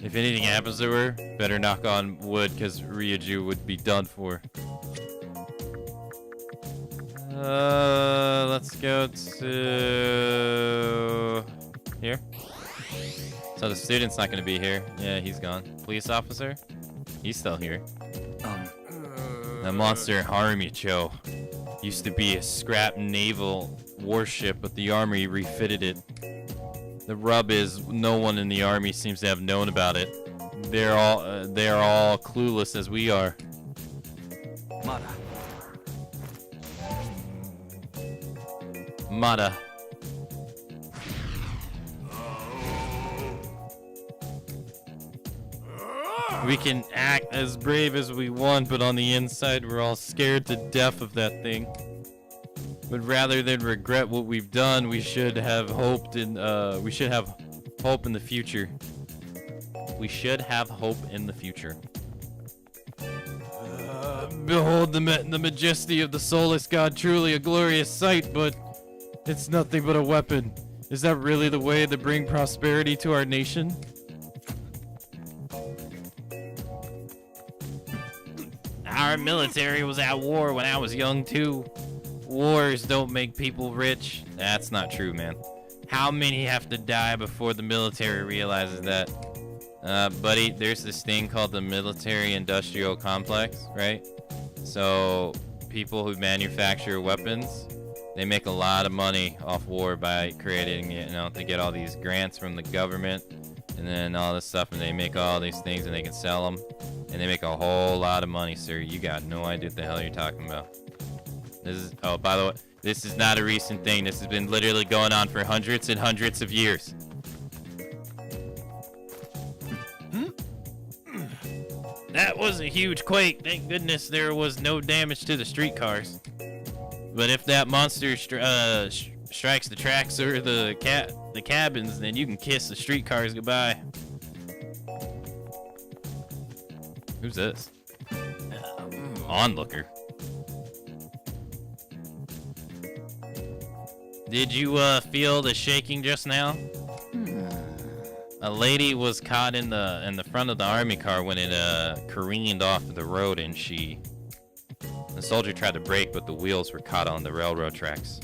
If anything happens to her, better knock on wood, because RAIDOU would be done for. Let's go to... here. So the student's not going to be here. Yeah, he's gone. Police officer? He's still here. The monster Harumicho used to be a scrap naval warship, but the army refitted it. The rub is no one in the army seems to have known about it. They're all clueless as we are. Mada. We can act as brave as we want, but on the inside we're all scared to death of that thing. But rather than regret what we've done, we should have hoped in we should have hope in the future. We should have hope in the future. Behold the majesty of the Soulless God, truly a glorious sight, but it's nothing but a weapon. Is that really the way to bring prosperity to our nation? Our military was at war when I was young too. Wars don't make people rich. That's not true, man. How many have to die before the military realizes that? Buddy, there's this thing called the military-industrial complex, right? So people who manufacture weapons, they make a lot of money off war by creating, you know, they get all these grants from the government and then all this stuff, and they make all these things and they can sell them, and they make a whole lot of money, sir. You got no idea what the hell you're talking about. This is, oh, by the way, this is not a recent thing. This has been literally going on for hundreds and hundreds of years. That was a huge quake. Thank goodness there was no damage to the streetcars. But if that monster strikes the tracks or the cabins, then you can kiss the streetcars goodbye. Who's this? Onlooker. Did you feel the shaking just now? A lady was caught in the front of the army car when it careened off the road, and the soldier tried to brake, but the wheels were caught on the railroad tracks.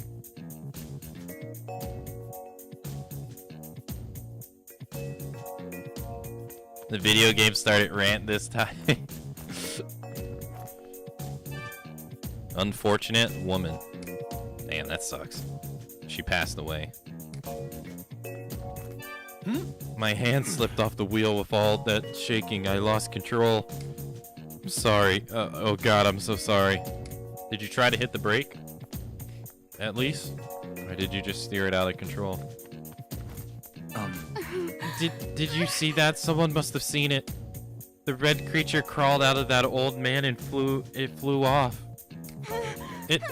The video game started rant this time. Unfortunate woman. Damn, that sucks. She passed away. My hand slipped off the wheel with all that shaking. I lost control. I'm sorry. Oh god, I'm so sorry. Did you try to hit the brake? At least? Or did you just steer it out of control? Did you see that? Someone must have seen it. The red creature crawled out of that old man and flew off. It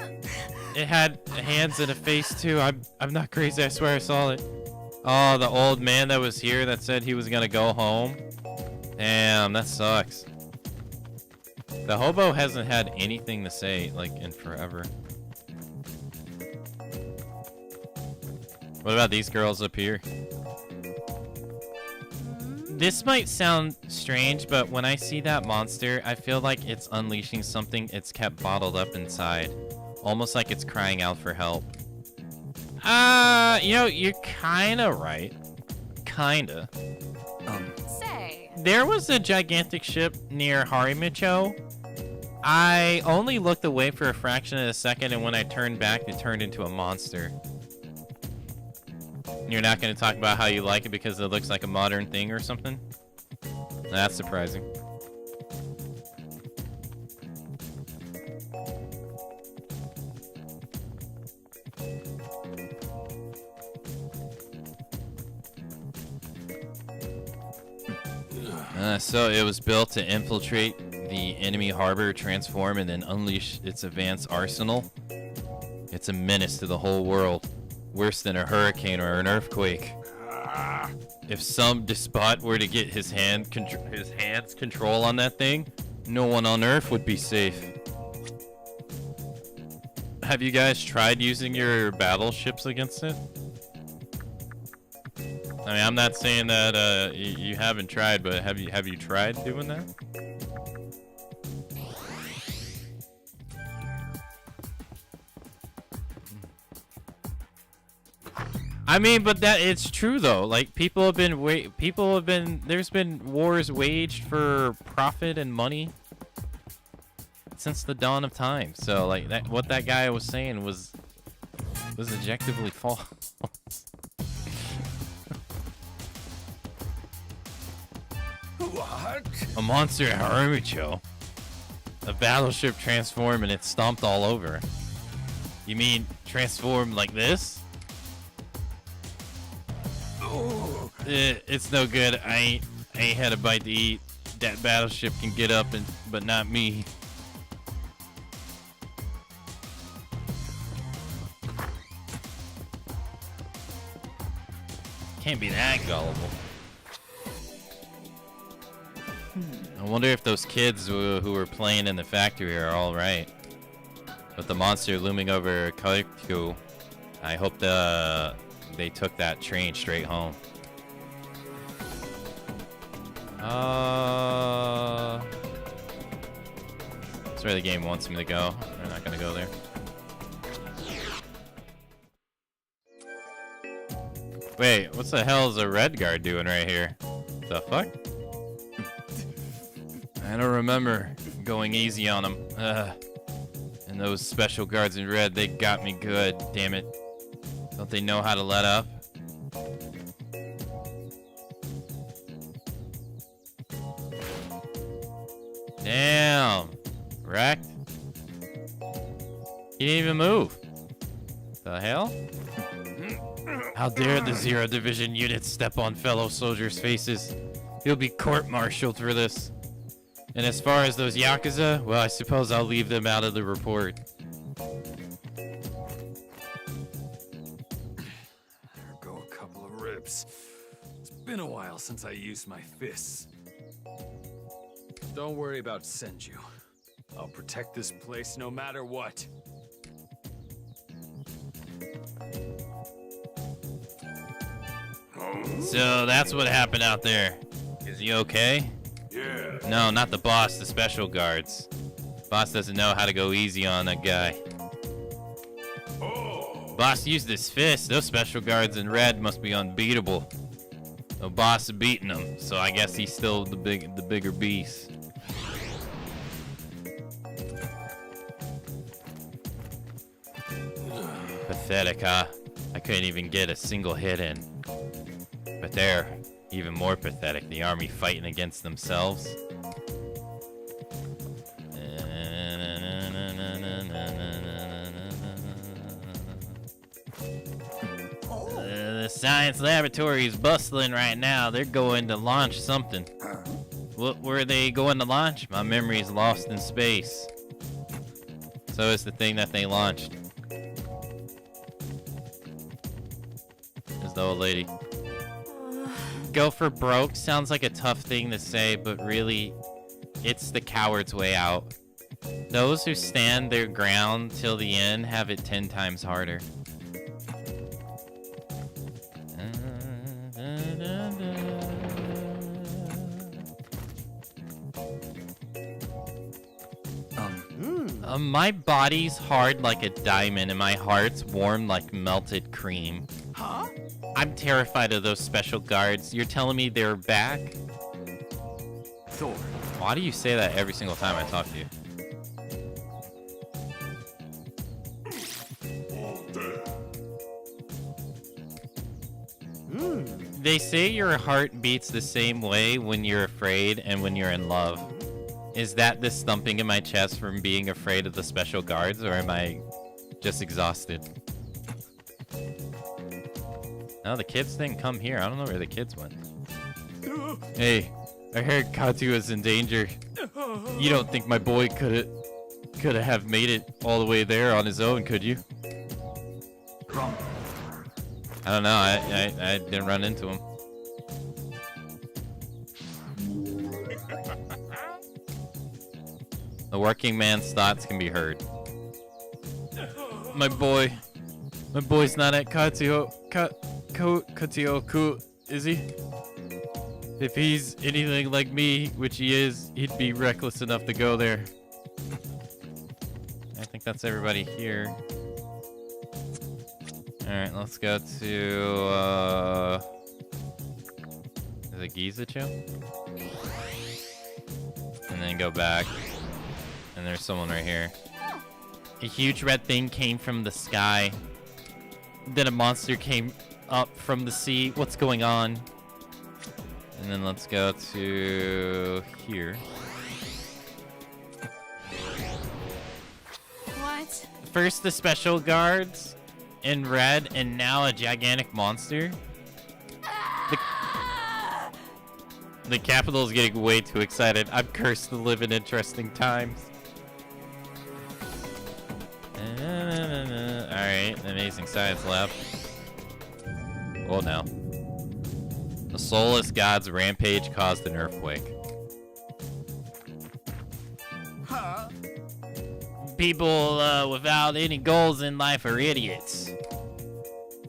had hands and a face too. I'm not crazy, I swear I saw it. Oh, the old man that was here that said he was gonna go home. Damn, that sucks. The hobo hasn't had anything to say, like, in forever. What about these girls up here? This might sound strange, but when I see that monster, I feel like it's unleashing something it's kept bottled up inside. Almost like it's crying out for help. You know, you're kinda right. Kinda. Say. There was a gigantic ship near Harimicho. I only looked away for a fraction of a second, and when I turned back, it turned into a monster. You're not going to talk about how you like it because it looks like a modern thing or something? That's surprising. So it was built to infiltrate the enemy harbor, transform, and then unleash its advanced arsenal. It's a menace to the whole world. Worse than a hurricane or an earthquake. If some despot were to get his hands control on that thing, no one on Earth would be safe. Have you guys tried using your battleships against it? I mean, I'm not saying that you haven't tried, but have you tried doing that? I mean, but that it's true though. Like there's been wars waged for profit and money since the dawn of time. So like what that guy was saying was objectively false. What? A monster at Harimicho. A battleship transformed and it stomped all over. You mean transformed like this? It's no good. I ain't had a bite to eat. That battleship can get up, but not me. Can't be that gullible. I wonder if those kids who were playing in the factory are all right. But the monster looming over Kaiku, I hope they took that train straight home. That's where the game wants me to go. We're not gonna go there. Wait, what the hell is a red guard doing right here? The fuck? I don't remember going easy on him. And those special guards in red, they got me good, damn it. Don't they know how to let up? Damn. Wrecked. He didn't even move. The hell? How dare the Zero Division units step on fellow soldiers' faces? He'll be court-martialed for this. And as far as those Yakuza, well, I suppose I'll leave them out of the report. There go a couple of ribs. It's been a while since I used my fists. Don't worry about Senju. I'll protect this place no matter what. So that's what happened out there. Is he okay? Yeah. No, not the boss, the special guards. Boss doesn't know how to go easy on that guy. Boss used his fist. Those special guards in red must be unbeatable. The boss is beating them, so I guess he's still the bigger beast. Pathetic, huh? I couldn't even get a single hit in. But they're even more pathetic. The army fighting against themselves. The science laboratory is bustling right now. They're going to launch something. What were they going to launch? My memory is lost in space. So is the thing that they launched. There's the old lady. Go for broke sounds like a tough thing to say, but really, it's the coward's way out. Those who stand their ground till the end have it 10 times harder. My body's hard like a diamond and my heart's warm like melted cream. Huh? I'm terrified of those special guards. You're telling me they're back? Thor. Why do you say that every single time I talk to you? They say your heart beats the same way when you're afraid and when you're in love. Is that this thumping in my chest from being afraid of the special guards, or am I just exhausted? No, the kids didn't come here. I don't know where the kids went. Hey, I heard Katu is in danger. You don't think my boy could have made it all the way there on his own, could you? I don't know. I didn't run into him. The working man's thoughts can be heard. My boy's not at Katsuoku, is he? If he's anything like me, which he is, he'd be reckless enough to go there. I think that's everybody here. Alright, let's go to, is it Giza-cho? And then go back. And there's someone right here. A huge red thing came from the sky. Then a monster came up from the sea. What's going on? And then let's go to here. What? First the special guards in red, and now a gigantic monster. The capital is getting way too excited. I'm cursed to live in interesting times. Alright, amazing science lab. Oh no. The soulless god's rampage caused an earthquake. Huh? People without any goals in life are idiots.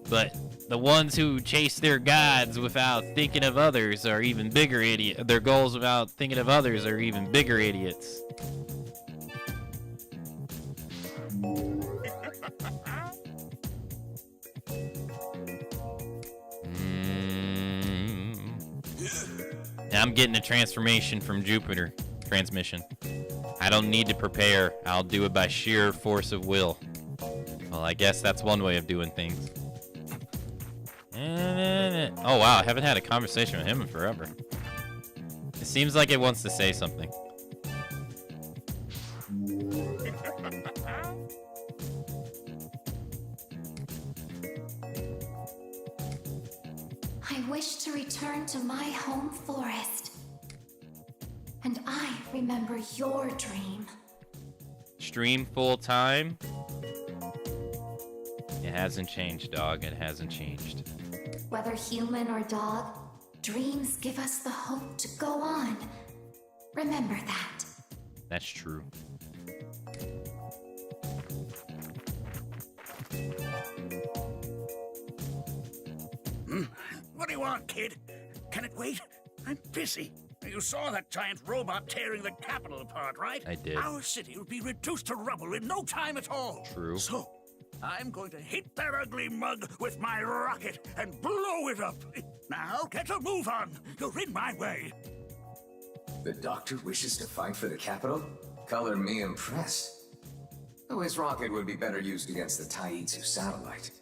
But the ones who chase their gods without thinking of others are even bigger idiots. Their goals without thinking of others are even bigger idiots. I'm getting a transformation from Jupiter. Transmission. I don't need to prepare. I'll do it by sheer force of will. Well, I guess that's one way of doing things. Oh wow, I haven't had a conversation with him in forever. It seems like it wants to say something. I wish to return to my home forest. And I remember your dream. Stream full time? It hasn't changed, dog. It hasn't changed. Whether human or dog, dreams give us the hope to go on. Remember that. That's true. What do you want, kid? Can it wait? I'm busy. You saw that giant robot tearing the capital apart, right? I did. Our city will be reduced to rubble in no time at all. True. So, I'm going to hit that ugly mug with my rocket and blow it up. Now, get a move on. You're in my way. The doctor wishes to fight for the capital? Color me impressed. Though his rocket would be better used against the Taitsu satellite.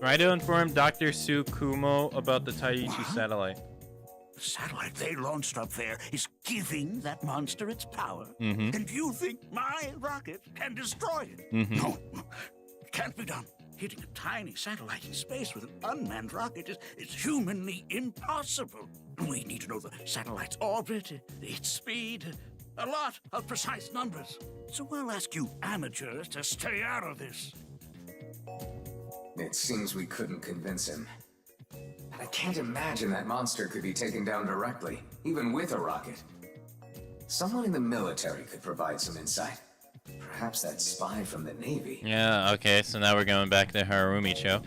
Raidou informed Dr. Tsukumo about the Taitsu satellite. The satellite they launched up there is giving that monster its power. Mhm. And you think my rocket can destroy it? Mhm. No, it can't be done. Hitting a tiny satellite in space with an unmanned rocket is humanly impossible. We need to know the satellite's orbit, its speed, a lot of precise numbers. So I'll ask you amateurs to stay out of this. It seems we couldn't convince him. But I can't imagine that monster could be taken down directly, even with a rocket. Someone in the military could provide some insight. Perhaps that spy from the Navy. Yeah, okay, so now we're going back to Harumicho.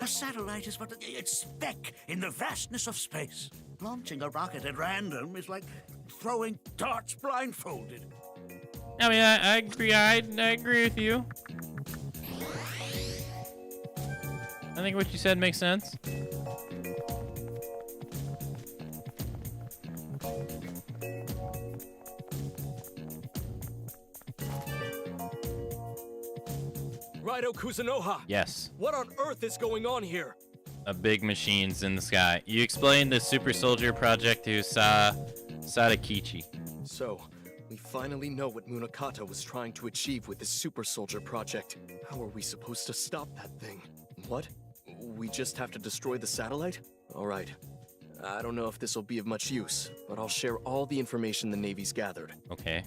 A satellite is but a speck in the vastness of space. Launching a rocket at random is like throwing darts blindfolded. I mean, I agree. I agree with you. I think what you said makes sense. Raidou Kuzunoha! Yes. What on earth is going on here? A big machines in the sky. You explained the Super Soldier project to Sadakichi. So, we finally know what Munakata was trying to achieve with this Super Soldier project. How are we supposed to stop that thing? What? We just have to destroy the satellite? Alright. I don't know if this will be of much use, but I'll share all the information the Navy's gathered. Okay.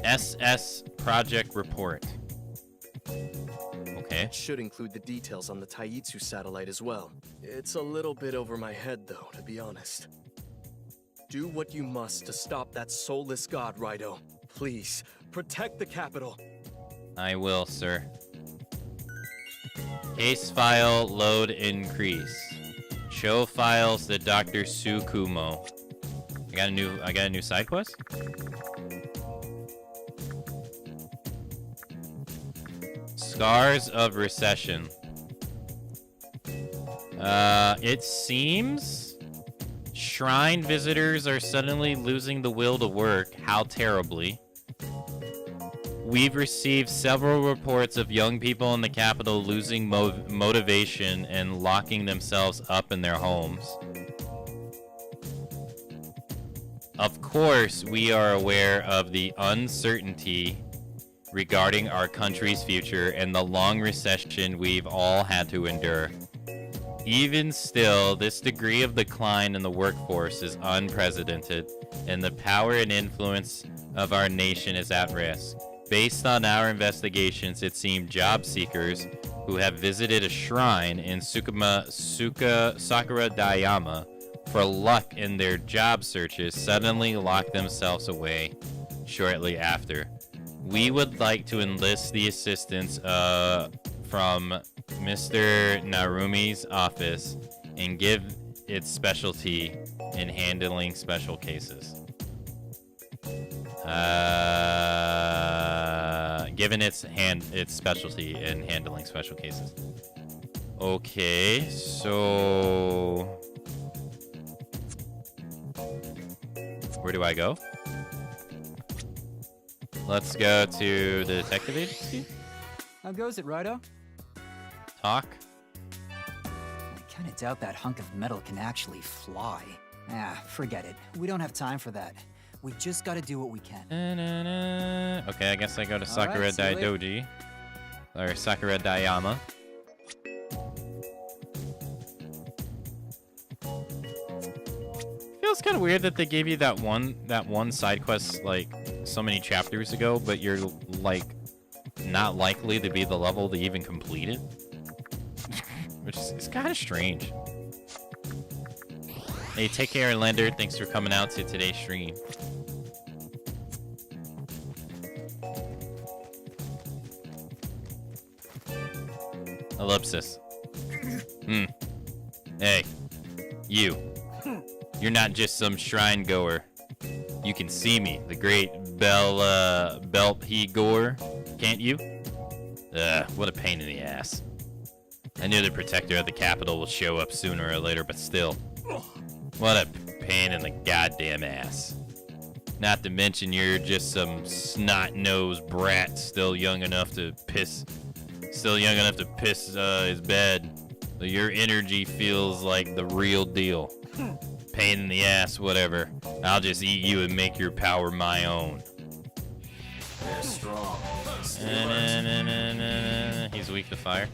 SS Project Report. Okay. It should include the details on the Taitsu satellite as well. It's a little bit over my head, though, to be honest. Do what you must to stop that soulless god, Raidou. Please, protect the capital. I will, sir. Case file load increase. Show files to Dr. Tsukumo. I got a new side quest? Scars of Recession. It seems shrine visitors are suddenly losing the will to work. How terribly. We've received several reports of young people in the capital losing motivation and locking themselves up in their homes. Of course, we are aware of the uncertainty regarding our country's future and the long recession we've all had to endure. Even still, this degree of decline in the workforce is unprecedented, and the power and influence of our nation is at risk. Based on our investigations, it seemed job seekers who have visited a shrine in Sakura Dayama for luck in their job searches suddenly lock themselves away shortly after. We would like to enlist the assistance from Mr. Narumi's office and give its specialty in handling special cases. Given its specialty in handling special cases. Okay, so where do I go? Let's go to the detective agency. How goes it, Raidou? Talk. I kinda doubt that hunk of metal can actually fly. Ah, forget it. We don't have time for that. We just gotta do what we can. Okay, I guess I go to Sakura Alright, see you later. Daidoji. Or Sakura Dayama. Feels kind of weird that they gave you that one side quest like so many chapters ago, but you're like not likely to be the level to even complete it. which is kind of strange. Hey, take care, Lender. Thanks for coming out to today's stream. Ellipsis. Hey, you. You're not just some shrine goer. You can see me, the great Belphegor, can't you? What a pain in the ass. I knew the protector of the capital will show up sooner or later, but still. What a pain in the goddamn ass. Not to mention you're just some snot-nosed brat still young enough to piss his bed. So your energy feels like the real deal. Pain in the ass, whatever. I'll just eat you and make your power my own. They're strong. He's weak to fire.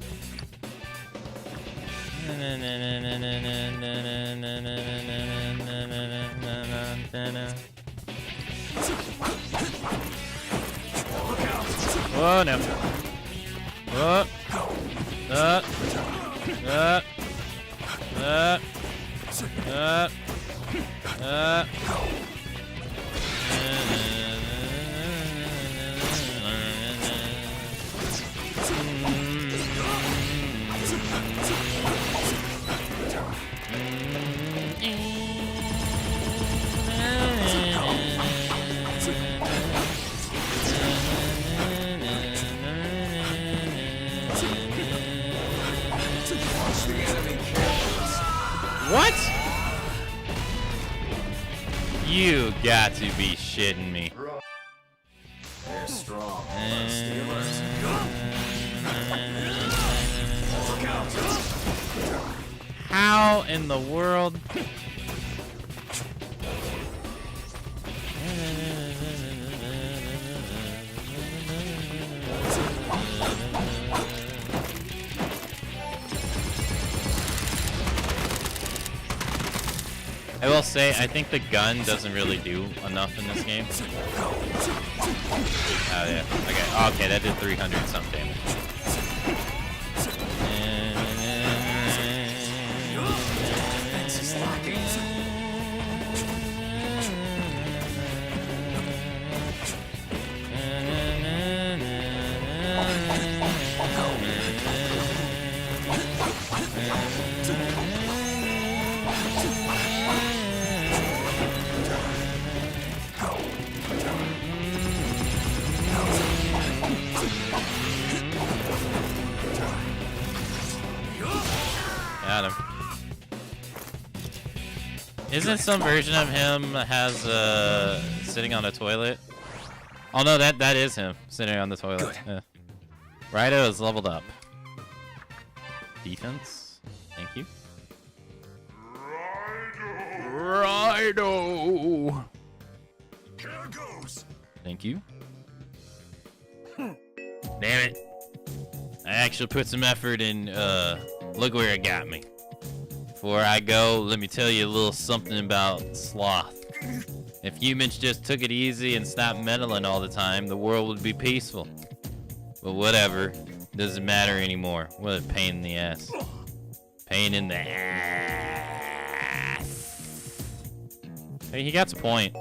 Oh no. What? You got to be shitting me. They're strong. How in the world? I will say, I think the gun doesn't really do enough in this game. Oh yeah, okay, that did 300 something damage. Got him. Isn't some version of him has sitting on a toilet? Oh no, that is him sitting on the toilet. Yeah. RAIDOU is leveled up. Defense. Thank you. RAIDOU. Here goes. Thank you. Damn it. I actually put some effort in, look where it got me. Before I go, let me tell you a little something about sloth. If humans just took it easy and stopped meddling all the time, the world would be peaceful. But whatever, doesn't matter anymore. What a pain in the ass. Pain in the ass. Hey, he got a point.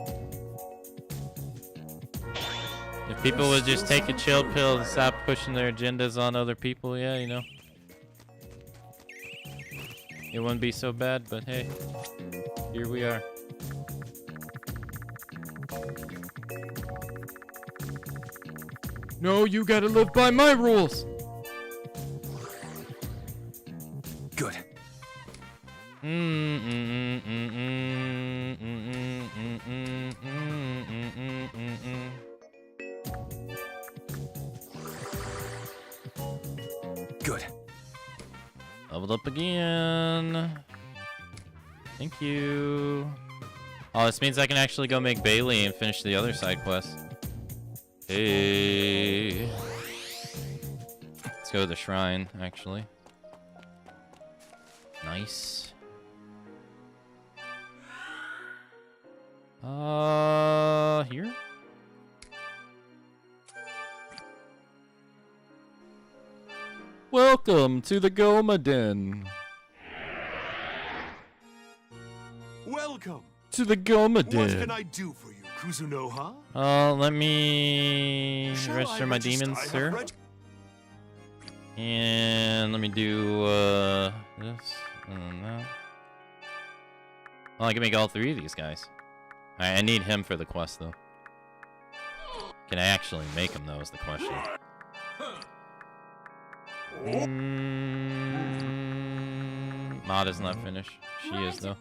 If people would just take a chill pill and stop pushing their agendas on other people, yeah, you know. It wouldn't be so bad, but hey, here we are. No, you gotta live by my rules. Good. Good. Leveled up again. Thank you. Oh, this means I can actually go make Bailey and finish the other side quest. Hey. Let's go to the shrine, actually. Nice. Here? Welcome to the Goma Den. Welcome to the Goma Den. What can I do for you, Kuzunoha? Let me register my demons, sir. And let me do this and that. Well, I can make all three of these guys. Alright, I need him for the quest, though. Can I actually make him, though, is the question. Maud is not finished. She is, though.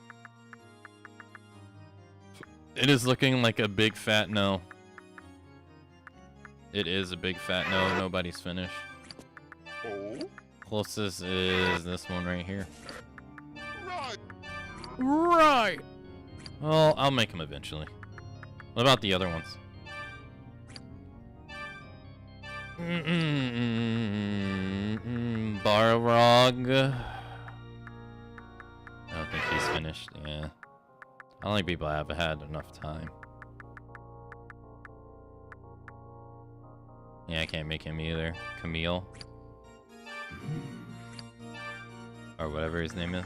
It is looking like a big fat no. It is a big fat no. Nobody's finished. Closest is this one right here. Right. Well, I'll make them eventually. What about the other ones? Barrog. I don't think he's finished. Yeah. I don't think people have had enough time. Yeah, I can't make him either. Camille. Or whatever his name is.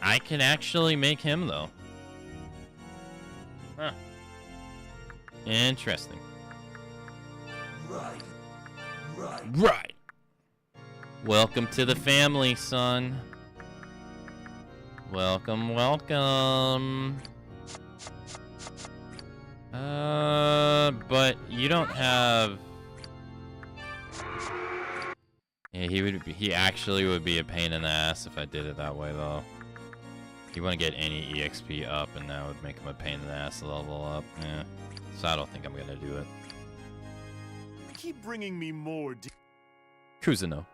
I can actually make him, though. Huh. Interesting. Right. Welcome to the family, son. Welcome, welcome. But you don't have... Yeah, he actually would be a pain in the ass if I did it that way, though. You want to get any EXP up, and that would make him a pain in the ass to level up. Yeah. So I don't think I'm gonna do it. Keep bringing me more. Kuzuno.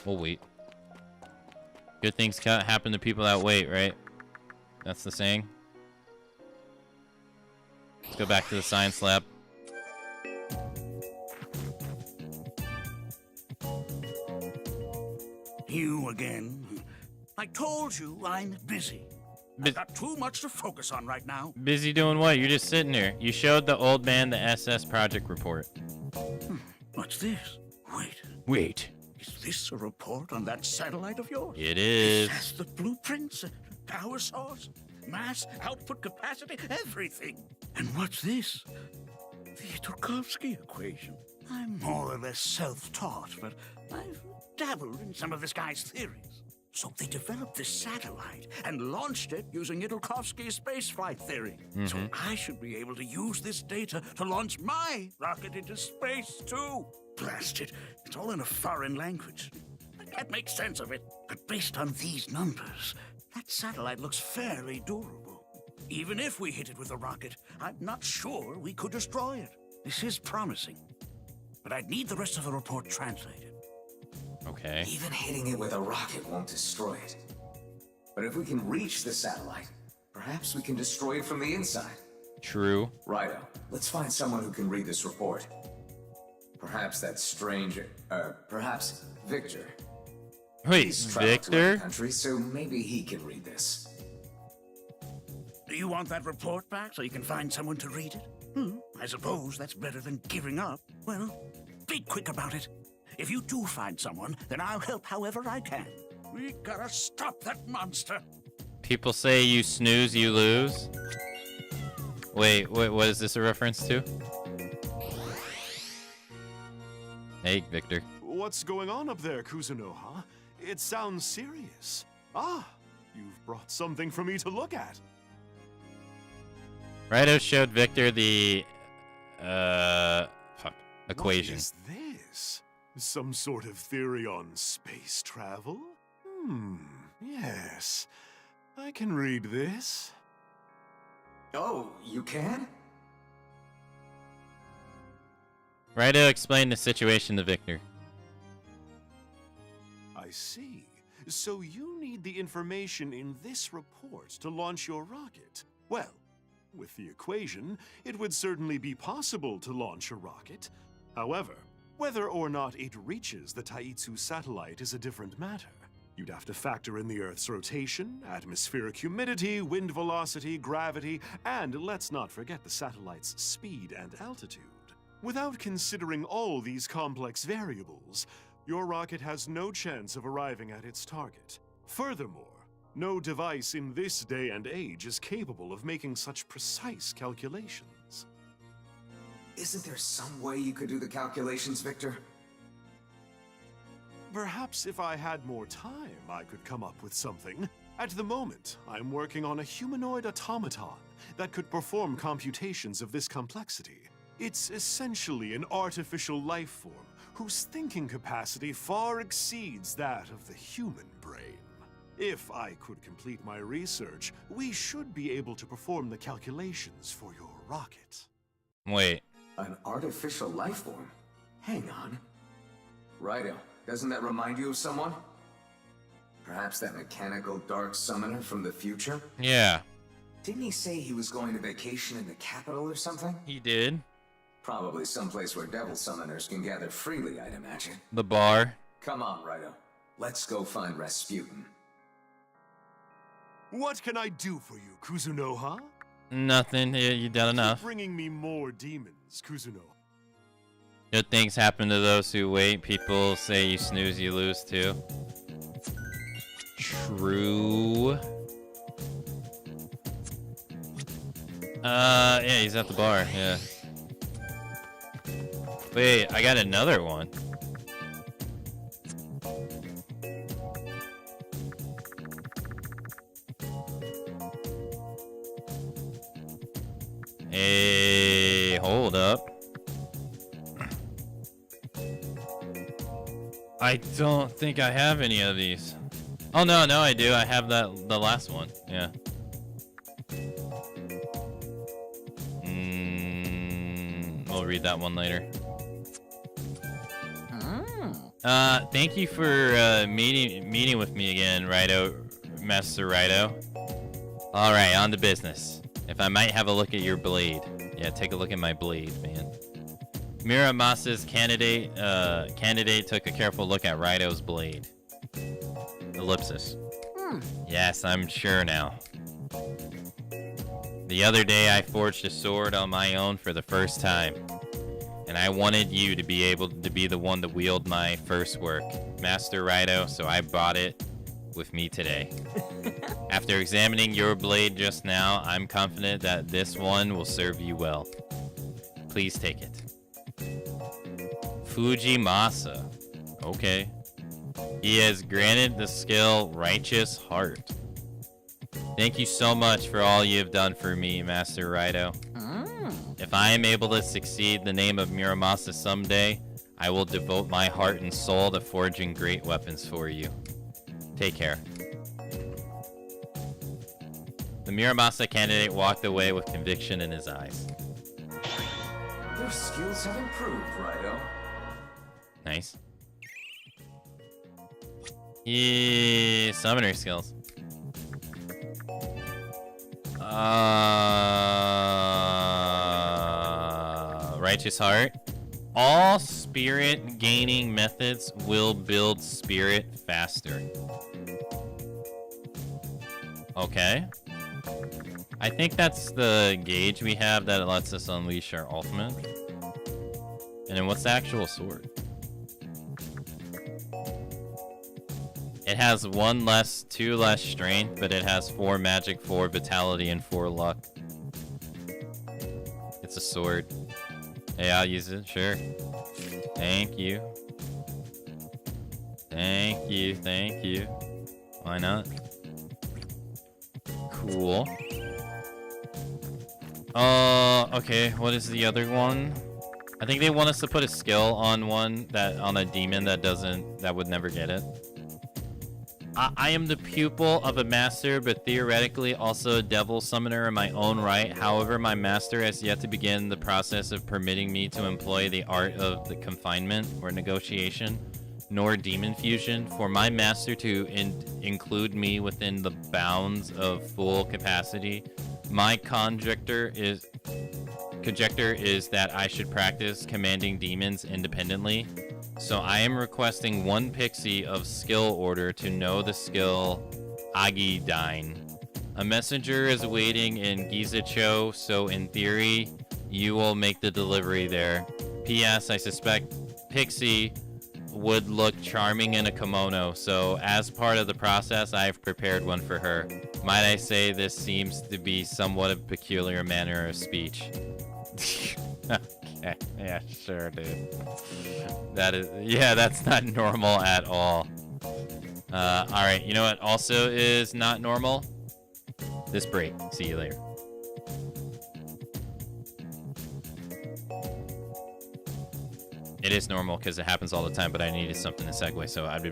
We'll wait. Good things happen to people that wait, right? That's the saying. Let's go back to the science lab. You again. I told you I'm busy. I've got too much to focus on right now. Busy doing what? You're just sitting there. You showed the old man the SS project report. What's this? Wait. Is this a report on that satellite of yours? It is. It has the blueprints, power source, mass, output capacity, everything. And what's this? The Tarkovsky equation. I'm more or less self-taught, but I've dabbled in some of this guy's theories. So they developed this satellite and launched it using Tarkovsky's spaceflight theory. So I should be able to use this data to launch my rocket into space too. Blast it, it's all in a foreign language. I can't make sense of it. But based on these numbers, that satellite looks fairly durable. Even if we hit it with a rocket, I'm not sure we could destroy it. This is promising. But I'd need the rest of the report translated. Okay. Even hitting it with a rocket won't destroy it. But if we can reach the satellite, perhaps we can destroy it from the inside. True. Righto. Let's find someone who can read this report. Perhaps that stranger, perhaps Victor. Wait, He's traveled to Victor? other countries, so maybe he can read this. Do you want that report back so you can find someone to read it? I suppose that's better than giving up. Well, be quick about it. If you do find someone, then I'll help however I can. We gotta stop that monster. People say you snooze, you lose. Wait, what is this a reference to? Hey, Victor. What's going on up there, Kuzunoha? It sounds serious. Ah, you've brought something for me to look at. RAIDOU showed Victor the equation. What is this? Some sort of theory on space travel? Yes. I can read this. Oh, you can? RAIDOU explained the situation to Victor. I see. So you need the information in this report to launch your rocket. Well, with the equation, it would certainly be possible to launch a rocket. However, whether or not it reaches the Taitsu satellite is a different matter. You'd have to factor in the Earth's rotation, atmospheric humidity, wind velocity, gravity, and let's not forget the satellite's speed and altitude. Without considering all these complex variables, your rocket has no chance of arriving at its target. Furthermore, no device in this day and age is capable of making such precise calculations. Isn't there some way you could do the calculations, Victor? Perhaps if I had more time, I could come up with something. At the moment, I'm working on a humanoid automaton that could perform computations of this complexity. It's essentially an artificial life form whose thinking capacity far exceeds that of the human brain. If I could complete my research, we should be able to perform the calculations for your rocket. Wait. An artificial life form? Hang on. RAIDOU, doesn't that remind you of someone? Perhaps that mechanical dark summoner from the future? Yeah. Didn't he say he was going to vacation in the capital or something? He did. Probably someplace where devil summoners can gather freely, I'd imagine. The bar. Come on, RAIDOU. Let's go find Rasputin. What can I do for you, Kuzunoha? Nothing. You done enough. Keep bringing me more demons, Kuzuno. Good things happen to those who wait. People say you snooze, you lose too. True. Yeah, he's at the bar. Yeah. Wait, I got another one. Hey, hold up. I don't think I have any of these. Oh no, I do. I have the last one. Yeah. We'll read that one later. Thank you for meeting with me again, Master RAIDOU. All right, on to business. If I might have a look at your blade. Yeah, take a look at my blade, man. Muramasa's candidate took a careful look at RAIDOU's blade. Ellipsis. Yes, I'm sure now. The other day I forged a sword on my own for the first time. And I wanted you to be able to be the one to wield my first work, Master RAIDOU, so I brought it with me today. After examining your blade just now, I'm confident that this one will serve you well. Please take it. Fujimasa. Okay. He has granted the skill Righteous Heart. Thank you so much for all you have done for me, Master RAIDOU. If I am able to succeed the name of Muramasa someday, I will devote my heart and soul to forging great weapons for you. Take care. The Muramasa candidate walked away with conviction in his eyes. Your skills have improved, RAIDOU. Nice. Yeah, summoner skills. Righteous Heart. All spirit gaining methods will build spirit faster. Okay. I think that's the gauge we have that lets us unleash our ultimate. And then what's the actual sword? It has 1 less, 2 less strength, but it has 4 magic, 4 vitality, and 4 luck. It's a sword. Hey, I'll use it, sure. Thank you. Thank you, thank you. Why not? Cool. Okay, what is the other one? I think they want us to put a skill on on a demon that would never get it. I am the pupil of a master, but theoretically also a devil summoner in my own right. However, my master has yet to begin the process of permitting me to employ the art of the confinement or negotiation, nor demon fusion. For my master to include me within the bounds of full capacity, my conjecture is that I should practice commanding demons independently. So I am requesting 1 pixie of skill order to know the skill Agidine. A messenger is waiting in Gizacho, so in theory, you will make the delivery there. P.S. I suspect Pixie would look charming in a kimono, so as part of the process, I've prepared one for her. Might I say this seems to be somewhat a peculiar manner of speech. Okay, yeah, sure, dude. That is, yeah, that's not normal at all. Alright, you know what also is not normal? This break. See you later. It is normal because it happens all the time, but I needed something to segue, so I'd be...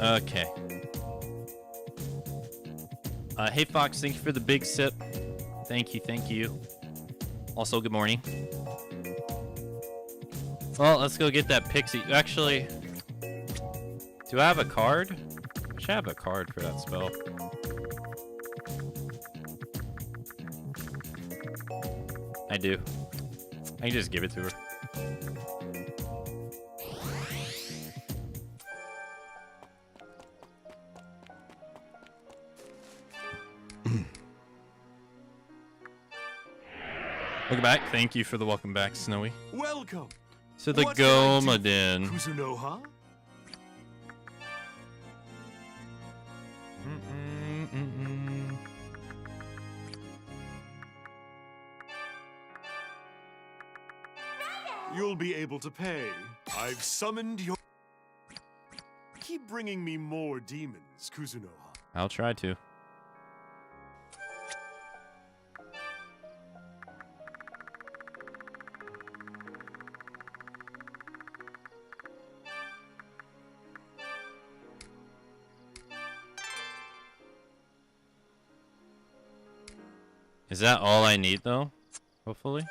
Okay. Hey Fox, thank you for the big sip. Thank you, thank you. Also, good morning. Well, let's go get that pixie. Actually, do I have a card? should have a card for that spell. I do. I can just give it to her. Welcome back. Thank you for the welcome back, Snowy. Welcome. To the What can I do, Gomadin. Kuzunoha? You'll be able to pay. I've summoned your... Keep bringing me more demons, Kuzunoha. I'll try to. Is that all I need, though? Hopefully.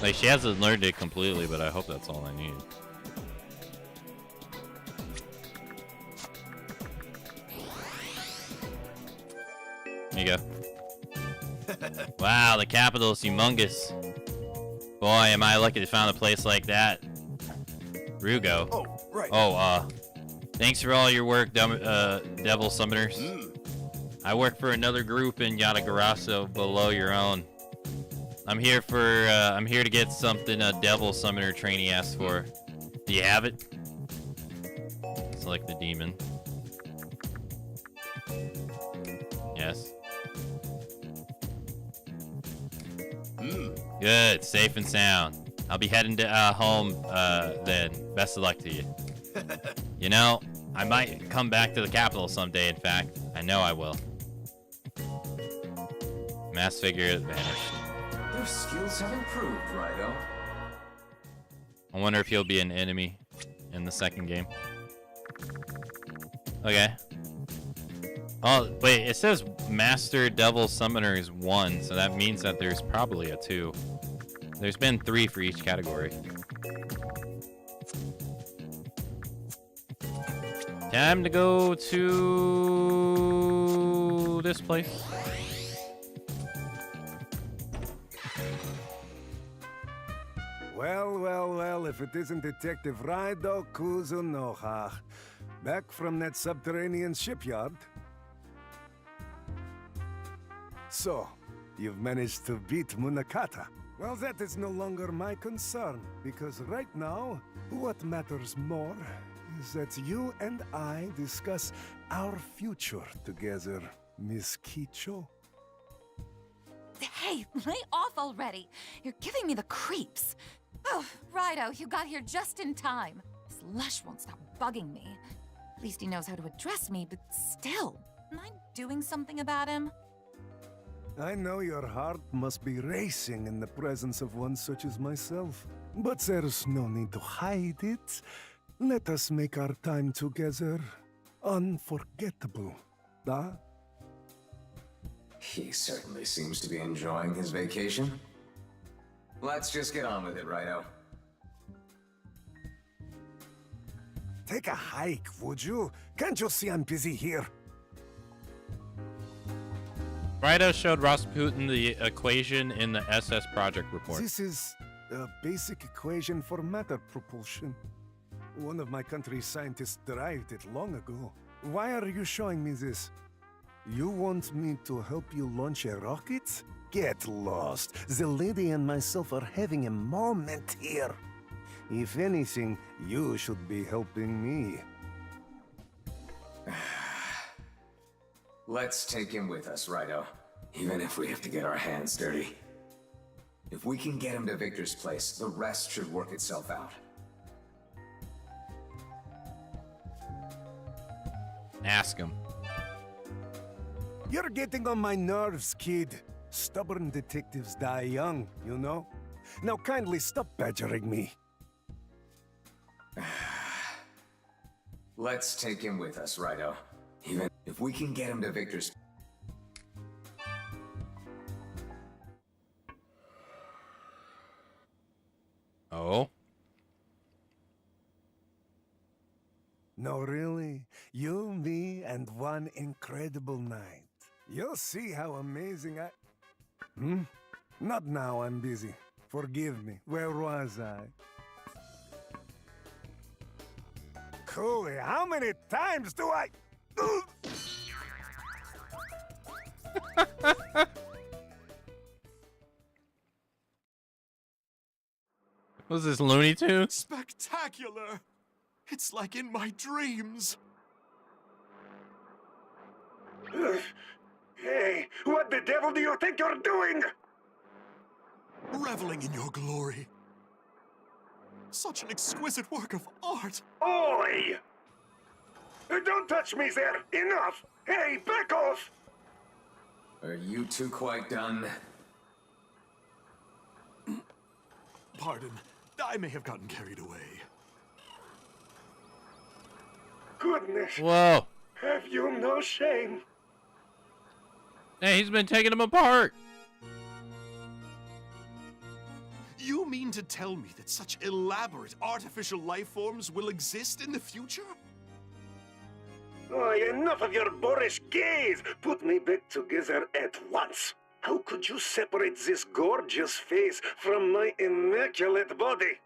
Like, she hasn't learned it completely, but I hope that's all I need. There you go. Wow, the capital is humongous. Boy, am I lucky to find a place like that. Rugo. Oh, right. Oh, thanks for all your work, Devil Summoners. I work for another group in Yatagarasu below your own. I'm here to get something a Devil Summoner trainee asked for. Do you have it? Select the demon. Yes. Good, safe and sound. I'll be heading to home then. Best of luck to you. You know, I might come back to the capital someday, in fact. I know I will. Mass figure vanished. Your skills have improved, Raido. I wonder if he'll be an enemy in the second game. Okay. Oh, wait, it says Master Devil Summoner is 1, so that means that there's probably a 2. There's been 3 for each category. Time to go to this place. Well, if it isn't Detective Raido Kuzunoha. Back from that subterranean shipyard. So, you've managed to beat Munakata. Well, that is no longer my concern, because right now, what matters more is that you and I discuss our future together, Miss Kicho. Hey, lay off already. You're giving me the creeps. Oh, Raido, you got here just in time. This Lush won't stop bugging me. At least he knows how to address me, but still, am I doing something about him? I know your heart must be racing in the presence of one such as myself. But there's no need to hide it. Let us make our time together unforgettable. Huh? He certainly seems to be enjoying his vacation. Let's just get on with it, Raido. Take a hike, would you? Can't you see I'm busy here? Raido showed Rasputin the equation in the SS project report. This is a basic equation for matter propulsion. One of my country's scientists derived it long ago. Why are you showing me this? You want me to help you launch a rocket? Get lost. The lady and myself are having a moment here. If anything, you should be helping me. Let's take him with us, Raido. Even if we have to get our hands dirty. If we can get him to Victor's place, the rest should work itself out. Ask him. You're getting on my nerves, kid. Stubborn detectives die young, you know? Now kindly stop badgering me. Let's take him with us, Raido. Even if we can get him to Victor's... Oh? really? You, me, and one incredible night. You'll see how amazing I... Not now, I'm busy. Forgive me. Where was I? Cooley, how many times do I... Was this Looney Tunes? Spectacular! It's like in my dreams. Hey, what the devil do you think you're doing? Reveling in your glory. Such an exquisite work of art. Oi! Don't touch me there! Enough! Hey, back off! Are you two quite done? Pardon, I may have gotten carried away. Goodness! Whoa! Have you no shame? Hey, he's been taking them apart! You mean to tell me that such elaborate artificial life forms will exist in the future? Oh, enough of your boorish gaze! Put me back together at once! How could you separate this gorgeous face from my immaculate body?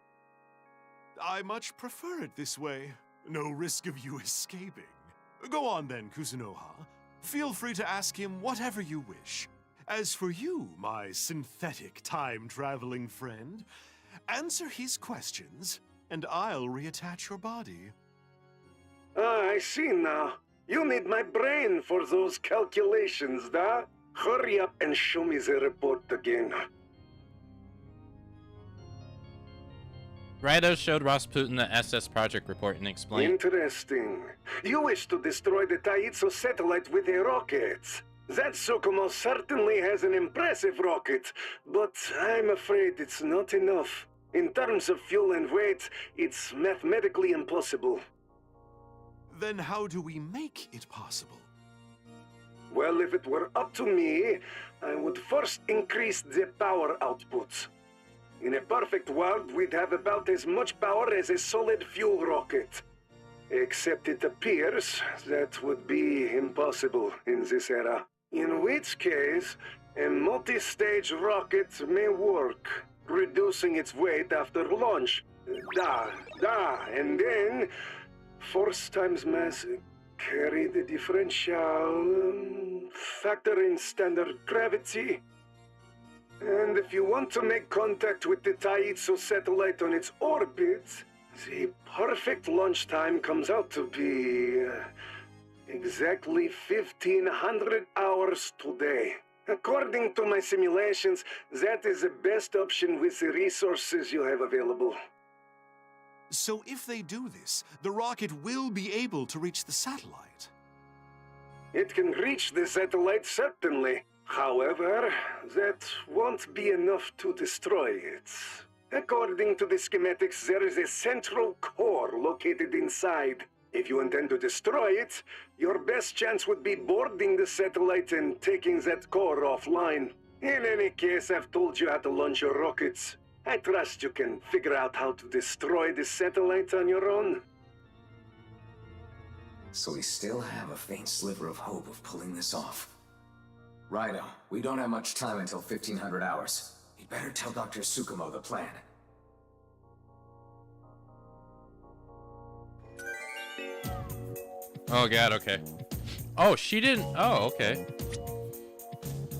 I much prefer it this way. No risk of you escaping. Go on then, Kusunoha. Feel free to ask him whatever you wish. As for you, my synthetic time-traveling friend, answer his questions, and I'll reattach your body. Ah, I see now. You need my brain for those calculations, da? Hurry up and show me the report again. RAIDOU showed Rasputin the SS project report and explained. Interesting. You wish to destroy the Taitsu satellite with a rocket. That Tsukumo certainly has an impressive rocket, but I'm afraid it's not enough. In terms of fuel and weight, it's mathematically impossible. Then how do we make it possible? Well, if it were up to me, I would first increase the power output. In a perfect world, we'd have about as much power as a solid fuel rocket. Except it appears that would be impossible in this era. In which case, a multi-stage rocket may work, reducing its weight after launch. And then, force times mass, carry the differential, factor in standard gravity. And if you want to make contact with the Taitsu satellite on its orbit, the perfect launch time comes out to be exactly 1,500 hours today. According to my simulations, that is the best option with the resources you have available. So if they do this, the rocket will be able to reach the satellite. It can reach the satellite, certainly. However, that won't be enough to destroy it. According to the schematics, there is a central core located inside. If you intend to destroy it, your best chance would be boarding the satellite and taking that core offline. In any case, I've told you how to launch your rockets. I trust you can figure out how to destroy the satellite on your own. So we still have a faint sliver of hope of pulling this off. RAIDOU, we don't have much time until 1,500 hours. You better tell Dr. Tsukumo the plan. Oh god, okay. Oh, she didn't. Oh, okay.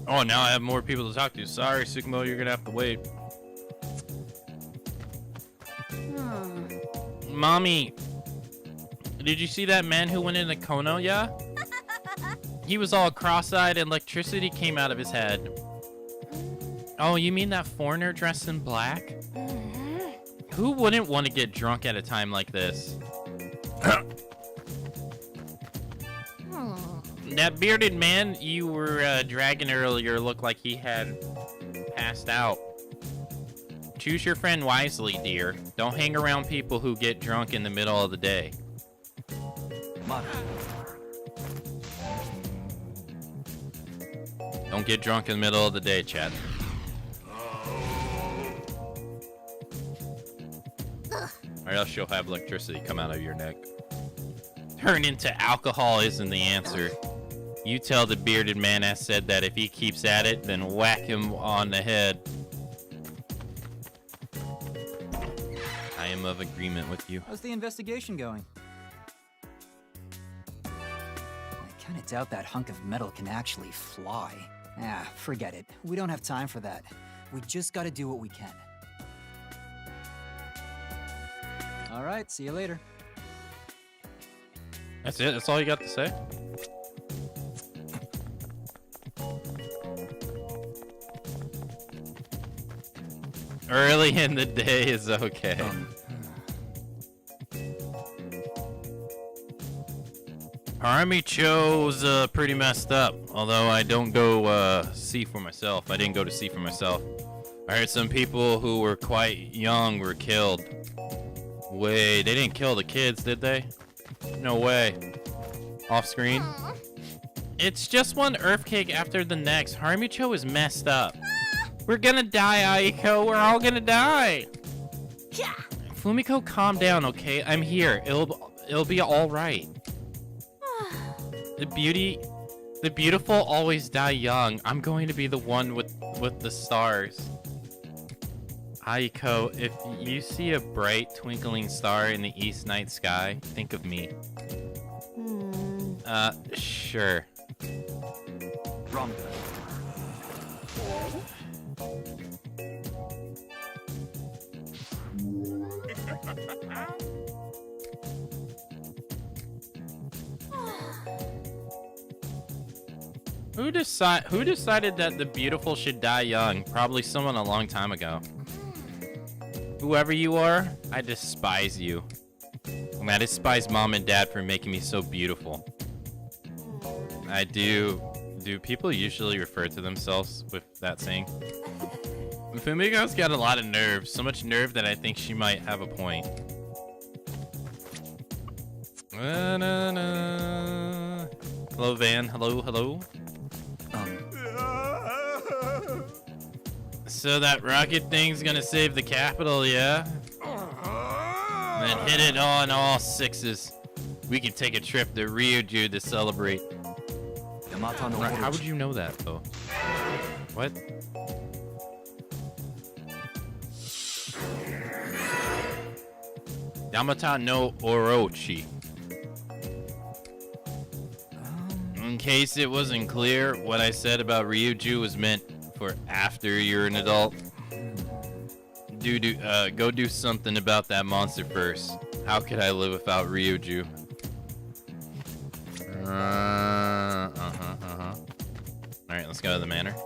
Oh, now I have more people to talk to. Sorry, Tsukumo, you're gonna have to wait. Mommy, did you see that man who went into Kono, yeah? He was all cross-eyed and electricity came out of his head. Oh, you mean that foreigner dressed in black? Who wouldn't want to get drunk at a time like this? That bearded man you were dragging earlier looked like he had passed out. Choose your friend wisely, dear. Don't hang around people who get drunk in the middle of the day. Don't get drunk in the middle of the day, Chad. Or else you'll have electricity come out of your neck. turn into alcohol isn't the answer. You tell the bearded man I said that if he keeps at it, then whack him on the head. I am of agreement with you. How's the investigation going? I kinda doubt that hunk of metal can actually fly. Ah, forget it. We don't have time for that. We just gotta do what we can. Alright, see you later. That's it? That's all you got to say? Early in the day is okay. Haramicho's pretty messed up, although I don't go see for myself. I didn't go to see for myself. I heard some people who were quite young were killed. Wait, they didn't kill the kids, did they? No way. Off screen? It's just one earthquake after the next. Haramicho is messed up. We're gonna die, Aiko. We're all gonna die. Fumiko, calm down, okay? I'm here. It'll be all right. The beautiful always die young. I'm going to be the one with the stars. Aiko, if you see a bright twinkling star in the east night sky, think of me. Sure. Wrong. Who decided that the beautiful should die young? Probably someone a long time ago. Whoever you are, I despise you. I mean, I despise mom and dad for making me so beautiful. I do. Do people usually refer to themselves with that saying? Fumiko's got a lot of nerve. So much nerve that I think she might have a point. Hello, Van. Hello, hello. So that rocket thing's gonna save the capital, yeah? Then hit it on all sixes. We can take a trip to Ryuju to celebrate. How would you know that, though? What? Yamata no Orochi. In case it wasn't clear, what I said about Ryuju was meant for after you're an adult. Go do something about that monster first. How could I live without Ryuju? Alright, let's go to the manor.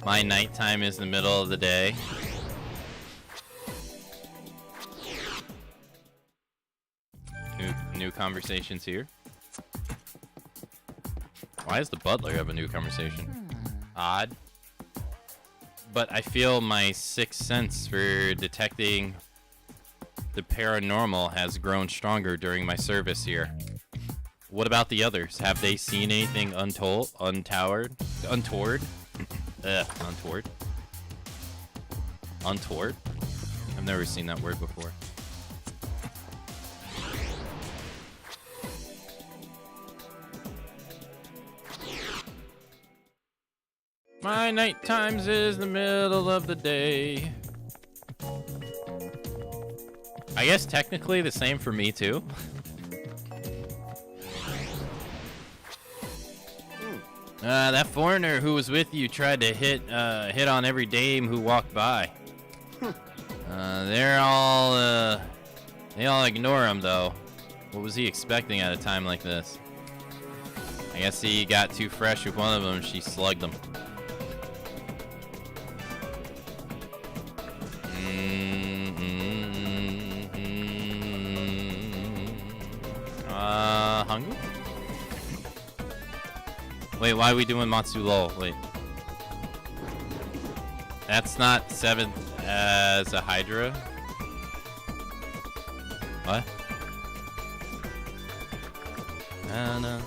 My nighttime is the middle of the day. New conversations here. Why does the butler have a new conversation? Odd. But I feel my sixth sense for detecting the paranormal has grown stronger during my service here. What about the others? Have they seen anything untoward? Untoward? Untoward? I've never seen that word before. My night times is the middle of the day. I guess technically the same for me too. That foreigner who was with you tried to hit on every dame who walked by. They all ignore him though. What was he expecting at a time like this? I guess he got too fresh with one of them. She slugged him. Hungry? Wait, why are we doing Matsulo? Wait. That's not 7th as a Hydra? What? And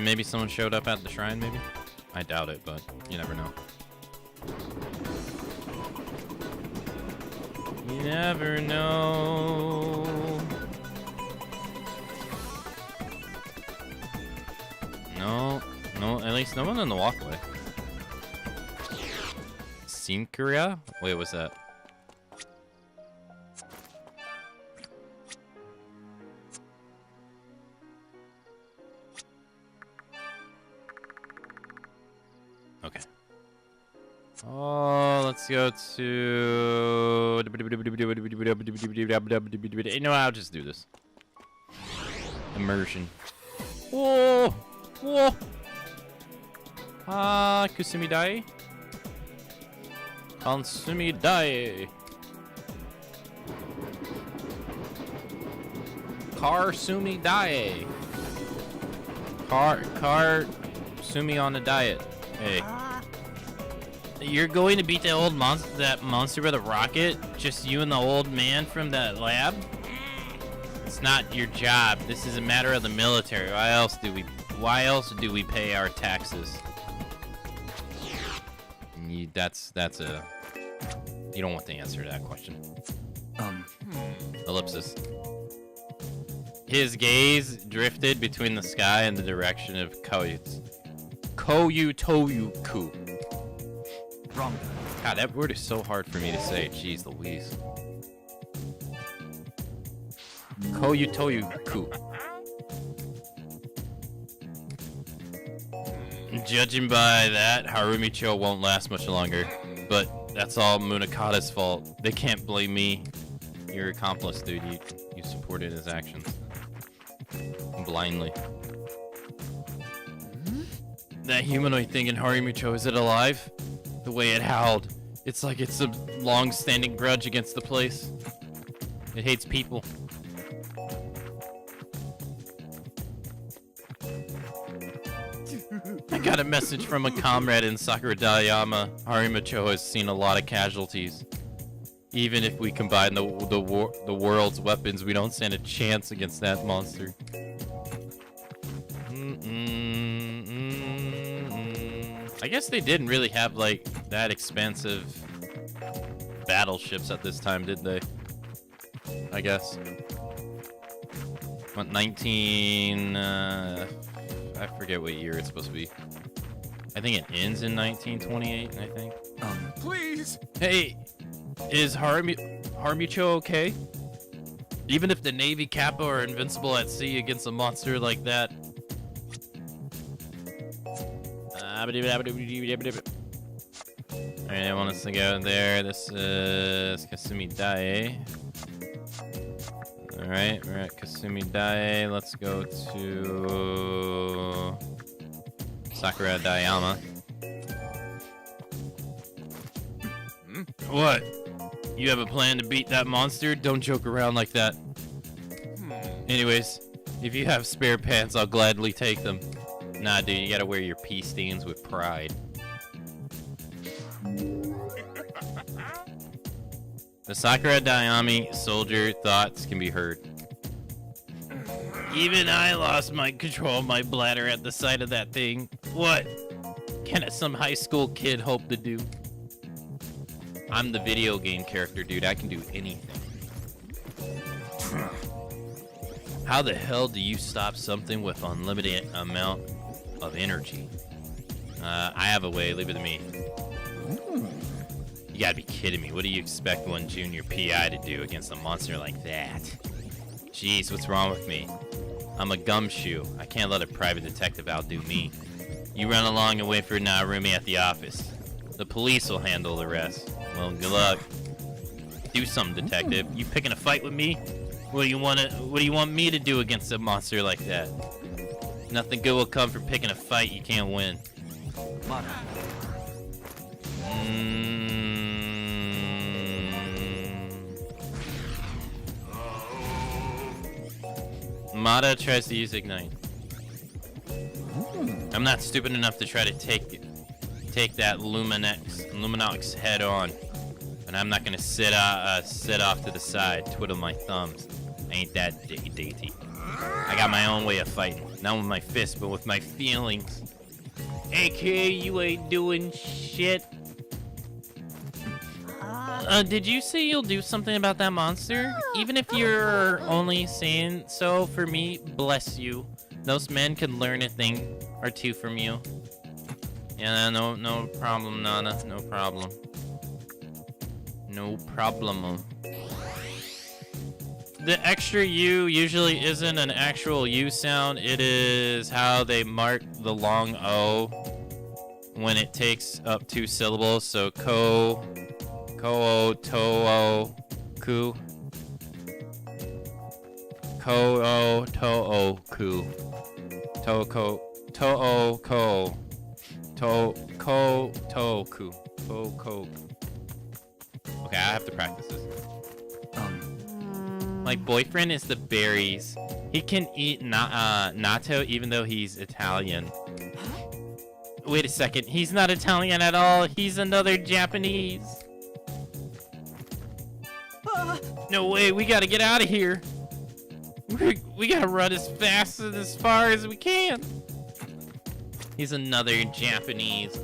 maybe someone showed up at the shrine, maybe? I doubt it, but you never know. You never know. No, at least no one in the walkway. Sinkaria? Wait, what's that? Okay. Oh, let's go to... No, I'll just do this. Immersion. Whoa! Whoa! Kusumi Dai? Kansumi Dai! Karsumi Dai! Car Sumi on a diet. Hey. You're going to beat that monster with a rocket? Just you and the old man from that lab? It's not your job. This is a matter of the military. Why else do we pay our taxes? That's a... You don't want the answer to that question. Ellipsis. His gaze drifted between the sky and the direction of Koyutoyuku. Wrong. God, that word is so hard for me to say. Jeez Louise. Koyutoyuku. Judging by that, Harumicho won't last much longer. But that's all Munakata's fault. They can't blame me. You're accomplice, dude. You supported his actions. Blindly. That humanoid thing in Harumicho, is it alive? The way it howled. It's like it's a long-standing grudge against the place. It hates people. I got a message from a comrade in Sakuradayama. Harumicho has seen a lot of casualties. Even if we combine the world's weapons, we don't stand a chance against that monster. I guess they didn't really have, like, that expansive battleships at this time, did they? I guess. What, 19... I forget what year it's supposed to be. I think it ends in 1928, I think. Please! Hey! Is Harumicho okay? Even if the Navy Kappa are invincible at sea against a monster like that. Alright, I want us to go there. This is Kasumi Dae. Alright, we're at Kasumi Dae. Let's go to Sakura Dayama. What? You have a plan to beat that monster? Don't joke around like that. Anyways, if you have spare pants, I'll gladly take them. Nah, dude, you gotta wear your pee stains with pride. The Sakura Dayami soldier thoughts can be heard. Even I lost my control of my bladder at the sight of that thing. What can some high school kid hope to do? I'm the video game character, dude. I can do anything. How the hell do you stop something with unlimited amount of energy? I have a way. Leave it to me. You gotta be kidding me. What do you expect one junior PI to do against a monster like that? Jeez, what's wrong with me? I'm a gumshoe. I can't let a private detective outdo me. You run along and wait for Narumi at the office. The police will handle the rest. Well, good luck. Do something, detective. You picking a fight with me? What do you want me to do against a monster like that? Nothing good will come from picking a fight you can't win. Mata tries to use Ignite. I'm not stupid enough to try to take that Luminox head on. And I'm not gonna sit off to the side, twiddle my thumbs. I ain't that dainty. I got my own way of fighting. Not with my fists, but with my feelings. Hey kid, you ain't doing shit. Did you say you'll do something about that monster? Even if you're only saying so for me, bless you. Those men could learn a thing or two from you. Yeah, no problem, Nana. No problem. No problem. The extra U usually isn't an actual U sound. It is how they mark the long O when it takes up 2 syllables. So ko-o, to-o, ku. Ko-o, to-o, ku. To-ko, to-o, ko. To-ko, to-ku. To-ko. Okay, I have to practice this. My boyfriend is the berries. He can eat natto even though he's Italian. Wait a second, he's not Italian at all. He's another Japanese. No way, we gotta get out of here. We gotta run as fast and as far as we can. He's another Japanese.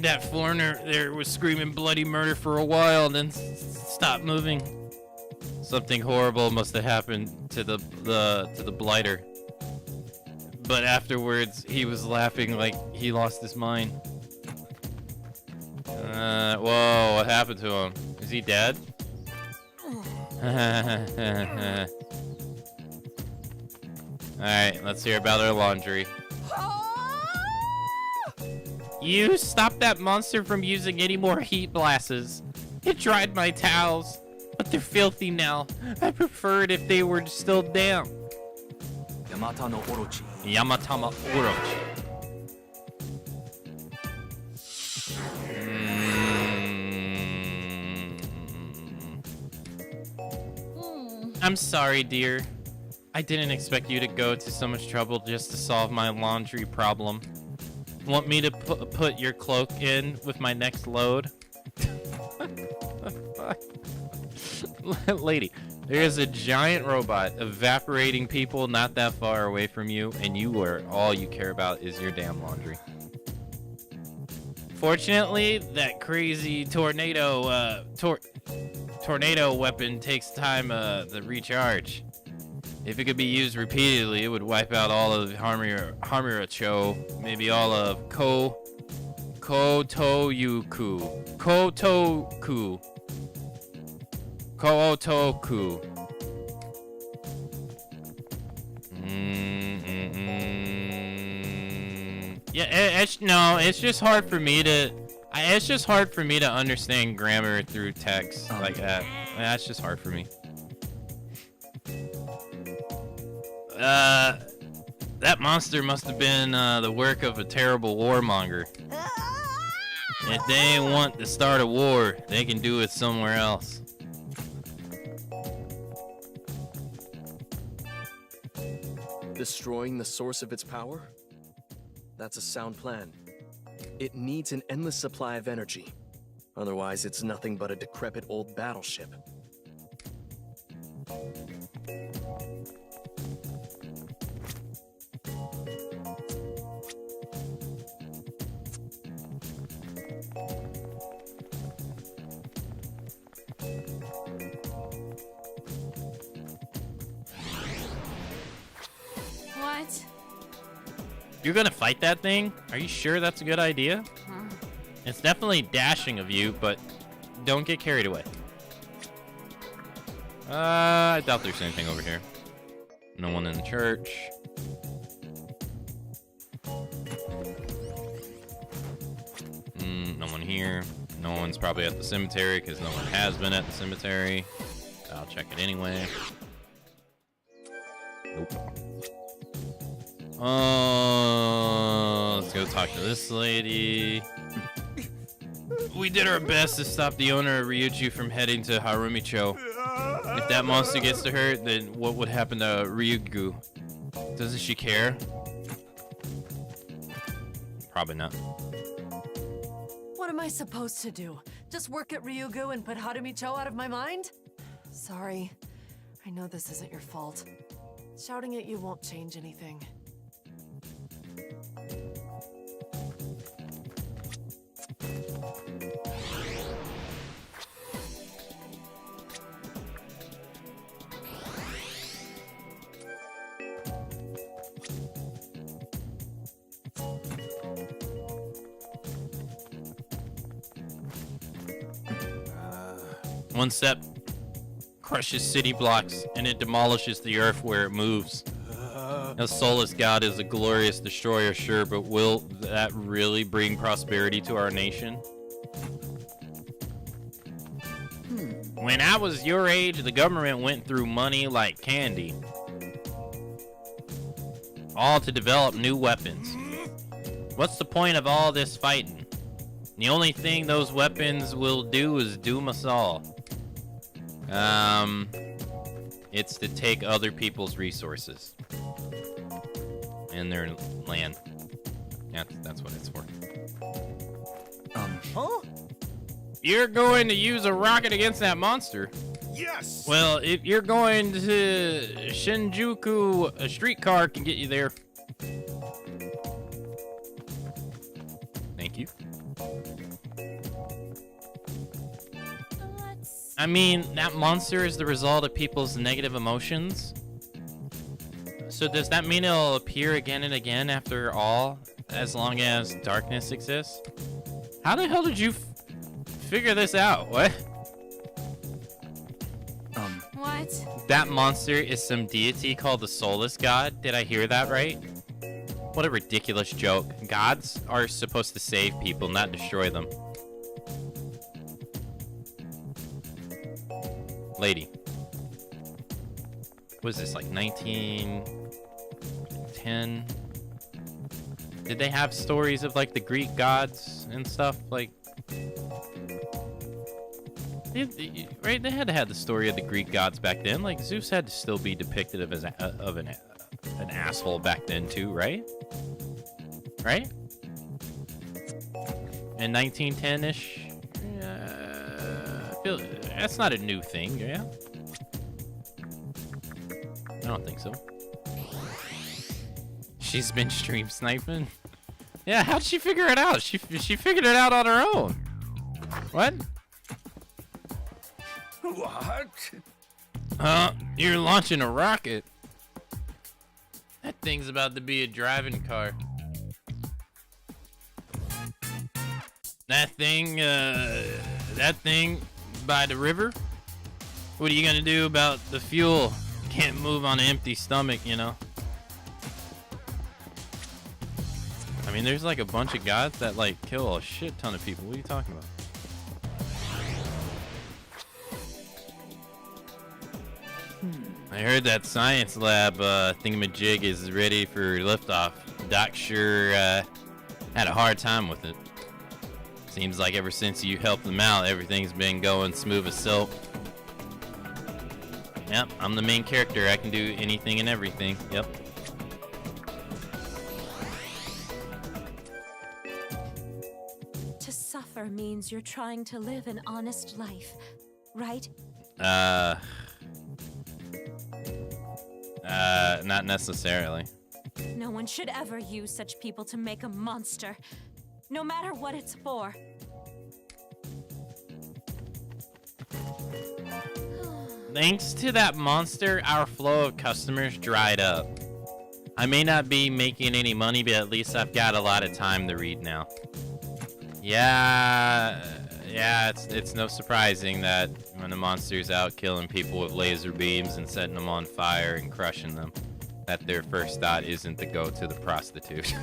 That foreigner there was screaming bloody murder for a while and then stopped moving. Something horrible must have happened to the blighter. But afterwards, he was laughing like he lost his mind. Whoa, what happened to him? Is he dead? Alright, let's hear about our laundry. You stopped that monster from using any more heat blasts. It dried my towels, but they're filthy now. I preferred if they were still damp. Yamata no Orochi. Yamata no Orochi. I'm sorry, dear. I didn't expect you to go to so much trouble just to solve my laundry problem. Want me to put your cloak in with my next load? Lady, there is a giant robot evaporating people not that far away from you, and all you care about is your damn laundry. Fortunately, that crazy tornado weapon takes time to recharge. If it could be used repeatedly, it would wipe out all of Hamuracho, maybe all of Kotoyuku. Kootoku. Yeah, it's just hard for me to understand grammar through text like that. That's just hard for me. That monster must have been the work of a terrible warmonger. If they want to start a war, they can do it somewhere else. Destroying the source of its power? That's a sound plan. It needs an endless supply of energy. Otherwise, it's nothing but a decrepit old battleship. What? You're gonna fight that thing? Are you sure that's a good idea? Huh? It's definitely dashing of you, but don't get carried away. I doubt there's anything over here. No one in the church. No one here. No one's probably at the cemetery because no one has been at the cemetery. I'll check it anyway. Nope. Let's go talk to this lady. We did our best to stop the owner of Ryuju from heading to Harumicho. If that monster gets to her, then what would happen to Ryugu? Doesn't she care? Probably not. What am I supposed to do? Just work at Ryugu and put Harumicho out of my mind? Sorry. I know this isn't your fault. Shouting at you won't change anything. One step crushes city blocks, and it demolishes the earth where it moves. A soulless god is a glorious destroyer, sure, but will that really bring prosperity to our nation? When I was your age, the government went through money like candy. All to develop new weapons. What's the point of all this fighting? The only thing those weapons will do is doom us all. It's to take other people's resources. And their land. Yeah, that's what it's for. Huh? You're going to use a rocket against that monster? Yes! Well, if you're going to Shinjuku, a streetcar can get you there. Thank you. I mean, that monster is the result of people's negative emotions. So does that mean it'll appear again and again after all, as long as darkness exists? How the hell did you figure this out? What? What? That monster is some deity called the Soulless God? Did I hear that right? What a ridiculous joke. Gods are supposed to save people, not destroy them. Lady. What is this, like 1910? Did they have stories of like the Greek gods and stuff? Like, right? They had to have the story of the Greek gods back then. Like Zeus had to still be depicted as an asshole back then too, right? Right? In 1910-ish. I feel that's not a new thing, yeah? I don't think so. She's been stream sniping. Yeah, how'd she figure it out? She figured it out on her own. What? What? You're launching a rocket. That thing's about to be a driving car. That thing by the river? What are you gonna do about the fuel? Can't move on an empty stomach, you know? I mean, there's like a bunch of gods that like kill a shit ton of people. What are you talking about? I heard that science lab thingamajig is ready for liftoff. Doc sure had a hard time with it. Seems like ever since you helped them out, everything's been going smooth as silk. Yep, I'm the main character. I can do anything and everything. Yep. To suffer means you're trying to live an honest life, right? Not necessarily. No one should ever use such people to make a monster, no matter what it's for. Thanks to that monster, our flow of customers dried up. I may not be making any money, but at least I've got a lot of time to read now. Yeah, it's no surprising that when the monster's out killing people with laser beams and setting them on fire and crushing them, that their first thought isn't to go to the prostitute.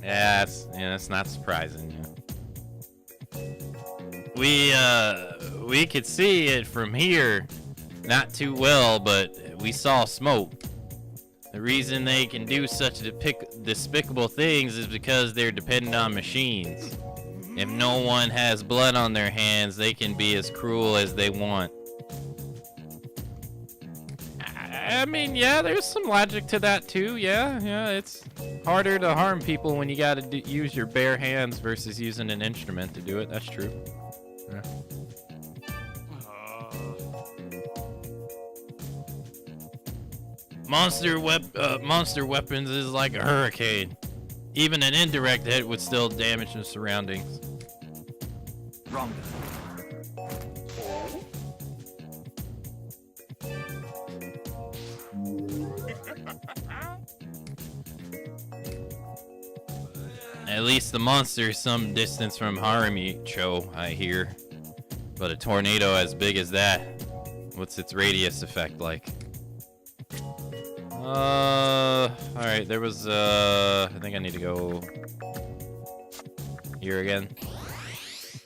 Yeah, it's not surprising. Yeah. We could see it from here, not too well, but we saw smoke. The reason they can do such despicable things is because they're dependent on machines. If no one has blood on their hands, they can be as cruel as they want. I mean, yeah, there's some logic to that too. Yeah, it's harder to harm people when you gotta use your bare hands versus using an instrument to do it. That's true. Yeah. Monster weapons is like a hurricane. Even an indirect hit would still damage the surroundings. Wrong. At least the monster is some distance from Harumi-cho, I hear. But a tornado as big as that, what's its radius effect like? Alright, there was, I think I need to go here again.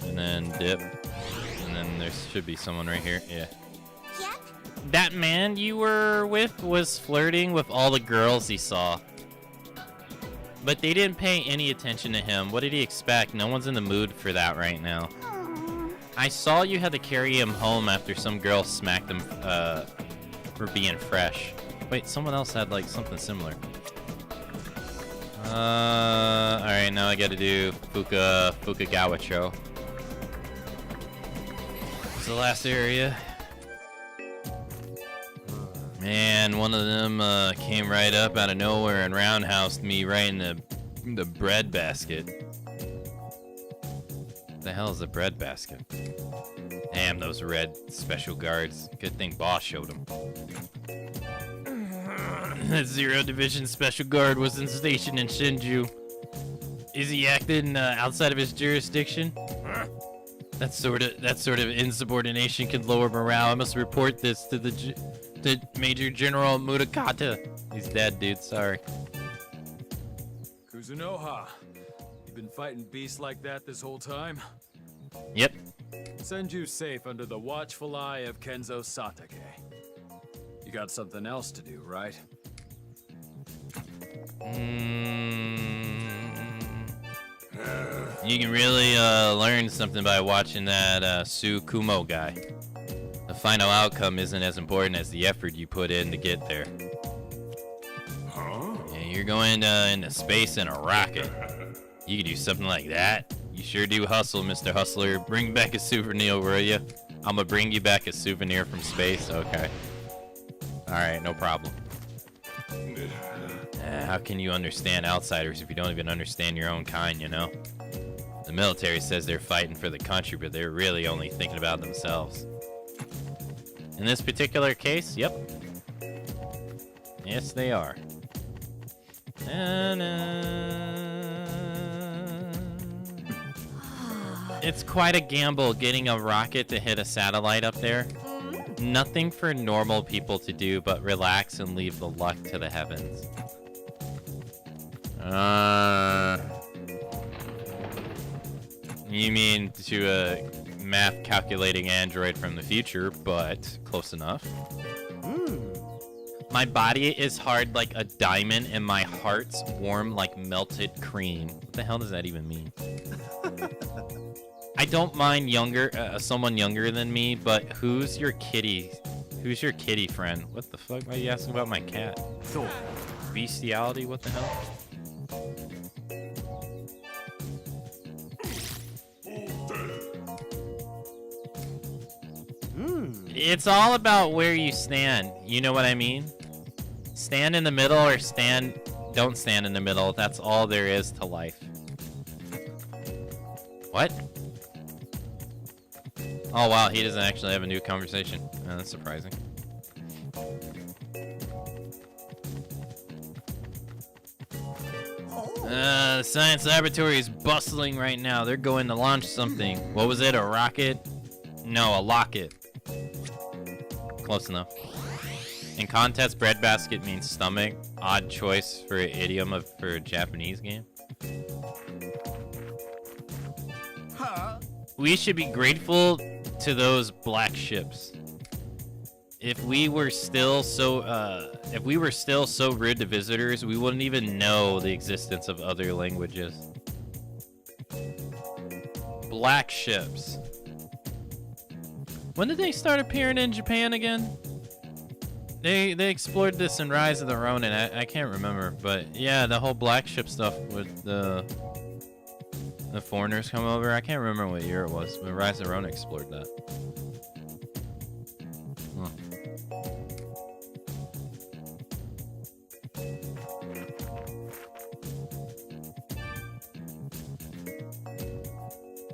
And then dip. And then there should be someone right here. Yeah. That man you were with was flirting with all the girls he saw. But they didn't pay any attention to him. What did he expect? No one's in the mood for that right now. I saw you had to carry him home after some girl smacked him for being fresh. Wait, someone else had like something similar. Alright, now I gotta do Fukagawa-cho. It's the last area. Man, one of them came right up out of nowhere and roundhoused me right in the bread basket. What the hell is a bread basket? Damn, those red special guards. Good thing boss showed them. That Zero Division special guard wasn't stationed in Shinju. Is he acting outside of his jurisdiction? That sort of insubordination can lower morale. I must report this to to Major General Murakata. He's dead, dude. Sorry. Kuzunoha, you been fighting beasts like that this whole time? Yep. Send you safe under the watchful eye of Kenzo Satake. You got something else to do, right? You can really learn something by watching that Su Kumo guy. The final outcome isn't as important as the effort you put in to get there. Huh? Yeah, you're going into space in a rocket. You can do something like that? You sure do hustle, Mr. Hustler. Bring back a souvenir, will you? I'm gonna bring you back a souvenir from space? Okay. Alright, no problem. How can you understand outsiders if you don't even understand your own kind, you know? The military says they're fighting for the country, but they're really only thinking about themselves. In this particular case, yep. Yes, they are. It's quite a gamble getting a rocket to hit a satellite up there. Nothing for normal people to do but relax and leave the luck to the heavens. You mean to a math calculating android from the future, but close enough. My body is hard like a diamond and my heart's warm like melted cream. What the hell does that even mean? I don't mind someone younger than me, but who's your kitty? Who's your kitty friend? What the fuck? Why are you asking about my cat? Bestiality? What the hell? It's all about where you stand. You know what I mean? Stand in the middle or don't stand in the middle. That's all there is to life. What? Oh wow, he doesn't actually have a new conversation. Oh, that's surprising. The science laboratory is bustling right now. They're going to launch something. What was it, a rocket? No, a locket. Close enough. In context, breadbasket means stomach. Odd choice for an idiom for a Japanese game. Huh? We should be grateful to those black ships. If we were still so rude to visitors, we wouldn't even know the existence of other languages. Black ships. When did they start appearing in Japan again? They explored this in Rise of the Ronin. I can't remember, but yeah, the whole black ship stuff with the foreigners come over. I can't remember what year it was, but Rise of the Ronin explored that. Huh.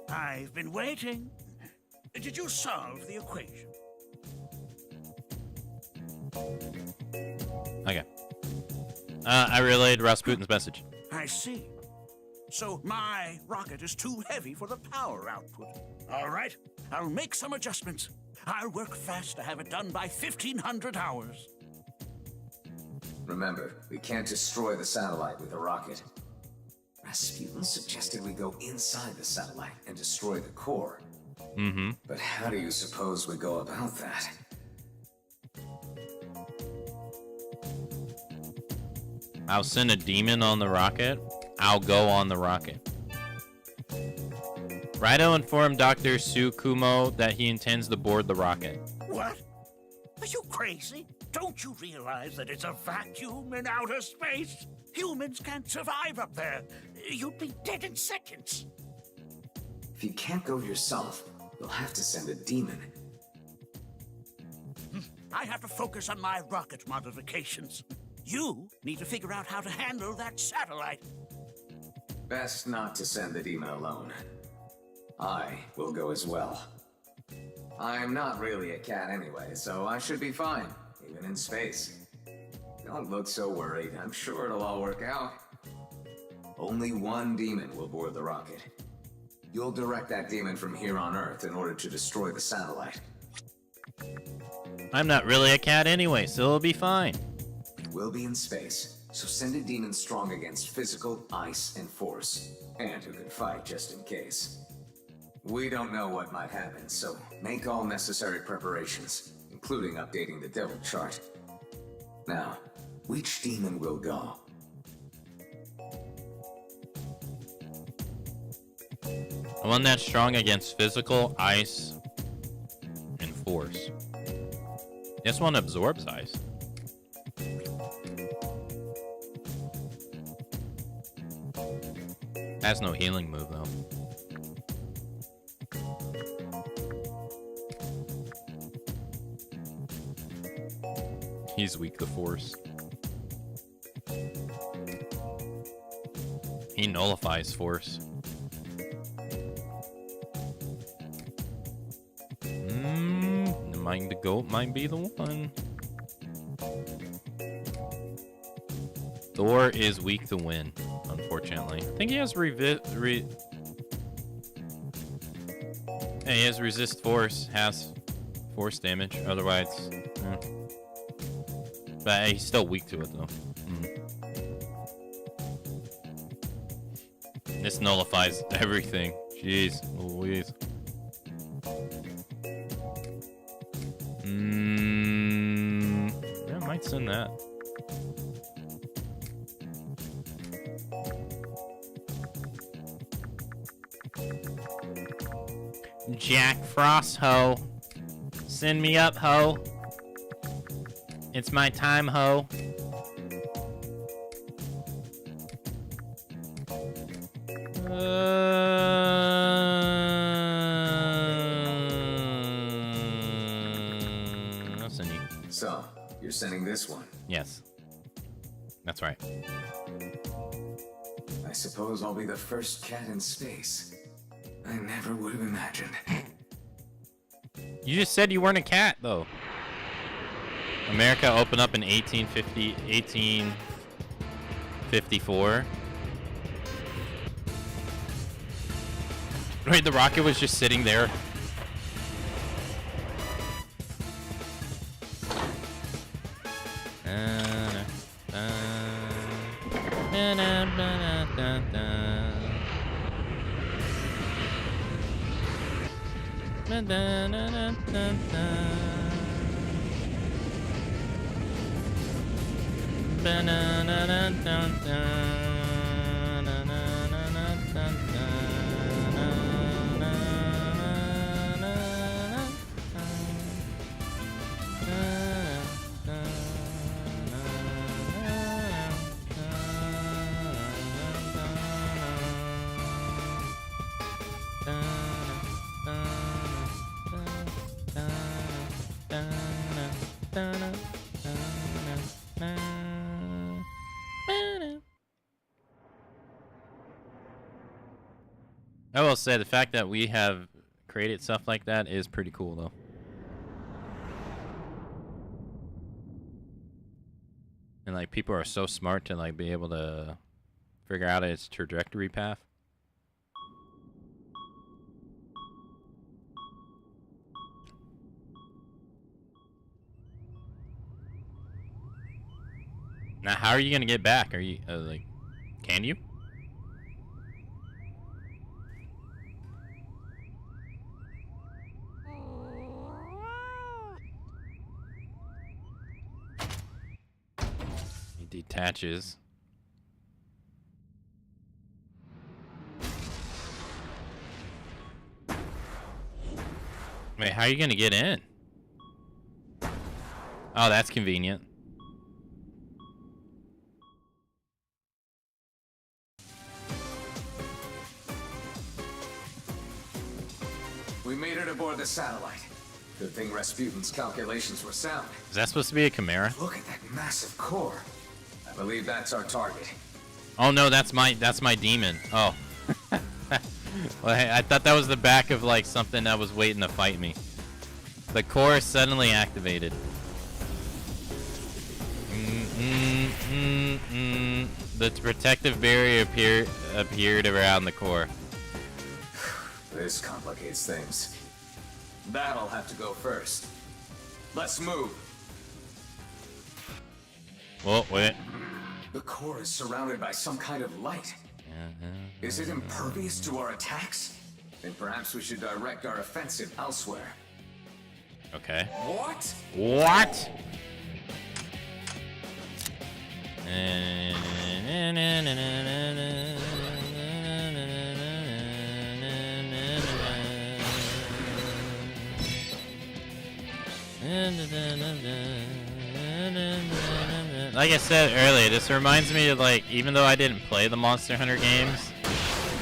I've been waiting. Did you solve the equation? Okay. I relayed Rasputin's message. I see. so my rocket is too heavy for the power output. All right, I'll make some adjustments. I'll work fast to have it done by 1500 hours. Remember, we can't destroy the satellite with a rocket. Rasputin suggested we go inside the satellite and destroy the core. Mm-hmm. But how do you suppose we go about that? I'll send a demon on the rocket. I'll go on the rocket. Raidou informed Dr. Tsukumo that he intends to board the rocket. What? Are you crazy? Don't you realize that it's a vacuum in outer space? Humans can't survive up there. You'd be dead in seconds. If you can't go yourself, you'll have to send a demon. I have to focus on my rocket modifications. You need to figure out how to handle that satellite. Best not to send the demon alone. I will go as well. I'm not really a cat anyway, so I should be fine, even in space. Don't look so worried. I'm sure it'll all work out. Only one demon will board the rocket. You'll direct that demon from here on Earth in order to destroy the satellite. I'm not really a cat anyway, so it'll be fine. We'll be in space, so send a demon strong against physical, ice, and force. And who can fight just in case. We don't know what might happen, so make all necessary preparations, including updating the devil chart. Now, which demon will go? The one that's strong against physical, ice, and force. This one absorbs ice. Has no healing move though. He's weak to force. He nullifies force. The goat might be the one. Thor is weak to wind, unfortunately. I think he has he has resist force, has force damage. Otherwise, but he's still weak to it though. This nullifies everything. Jeez Louise. Yeah, I might send that. Jack Frost, ho. Send me up, ho. It's my time, ho. I'll send you. So, you're sending this one? Yes. That's right. I suppose I'll be the first cat in space. I never would have imagined. You just said you weren't a cat, though. America opened up in 1854. Wait, the rocket was just sitting there. I will say the fact that we have created stuff like that is pretty cool, though. And like people are so smart to like be able to figure out its trajectory path. Now, how are you gonna get back? Are you like, can you? He detaches. Wait, how are you gonna get in? Oh, that's convenient. We made it aboard the satellite. Good thing Rasputin's calculations were sound. Is that supposed to be a chimera? Look at that massive core. I believe that's our target. Oh no, that's my demon. Oh. Well, hey, I thought that was the back of like something that was waiting to fight me. The core is suddenly activated. The protective barrier appeared around the core. This complicates things. That'll have to go first. Let's move. Well, wait. The core is surrounded by some kind of light. Is it impervious to our attacks? Then perhaps we should direct our offensive elsewhere. Okay. What? What? Like I said earlier, this reminds me of like, even though I didn't play the Monster Hunter games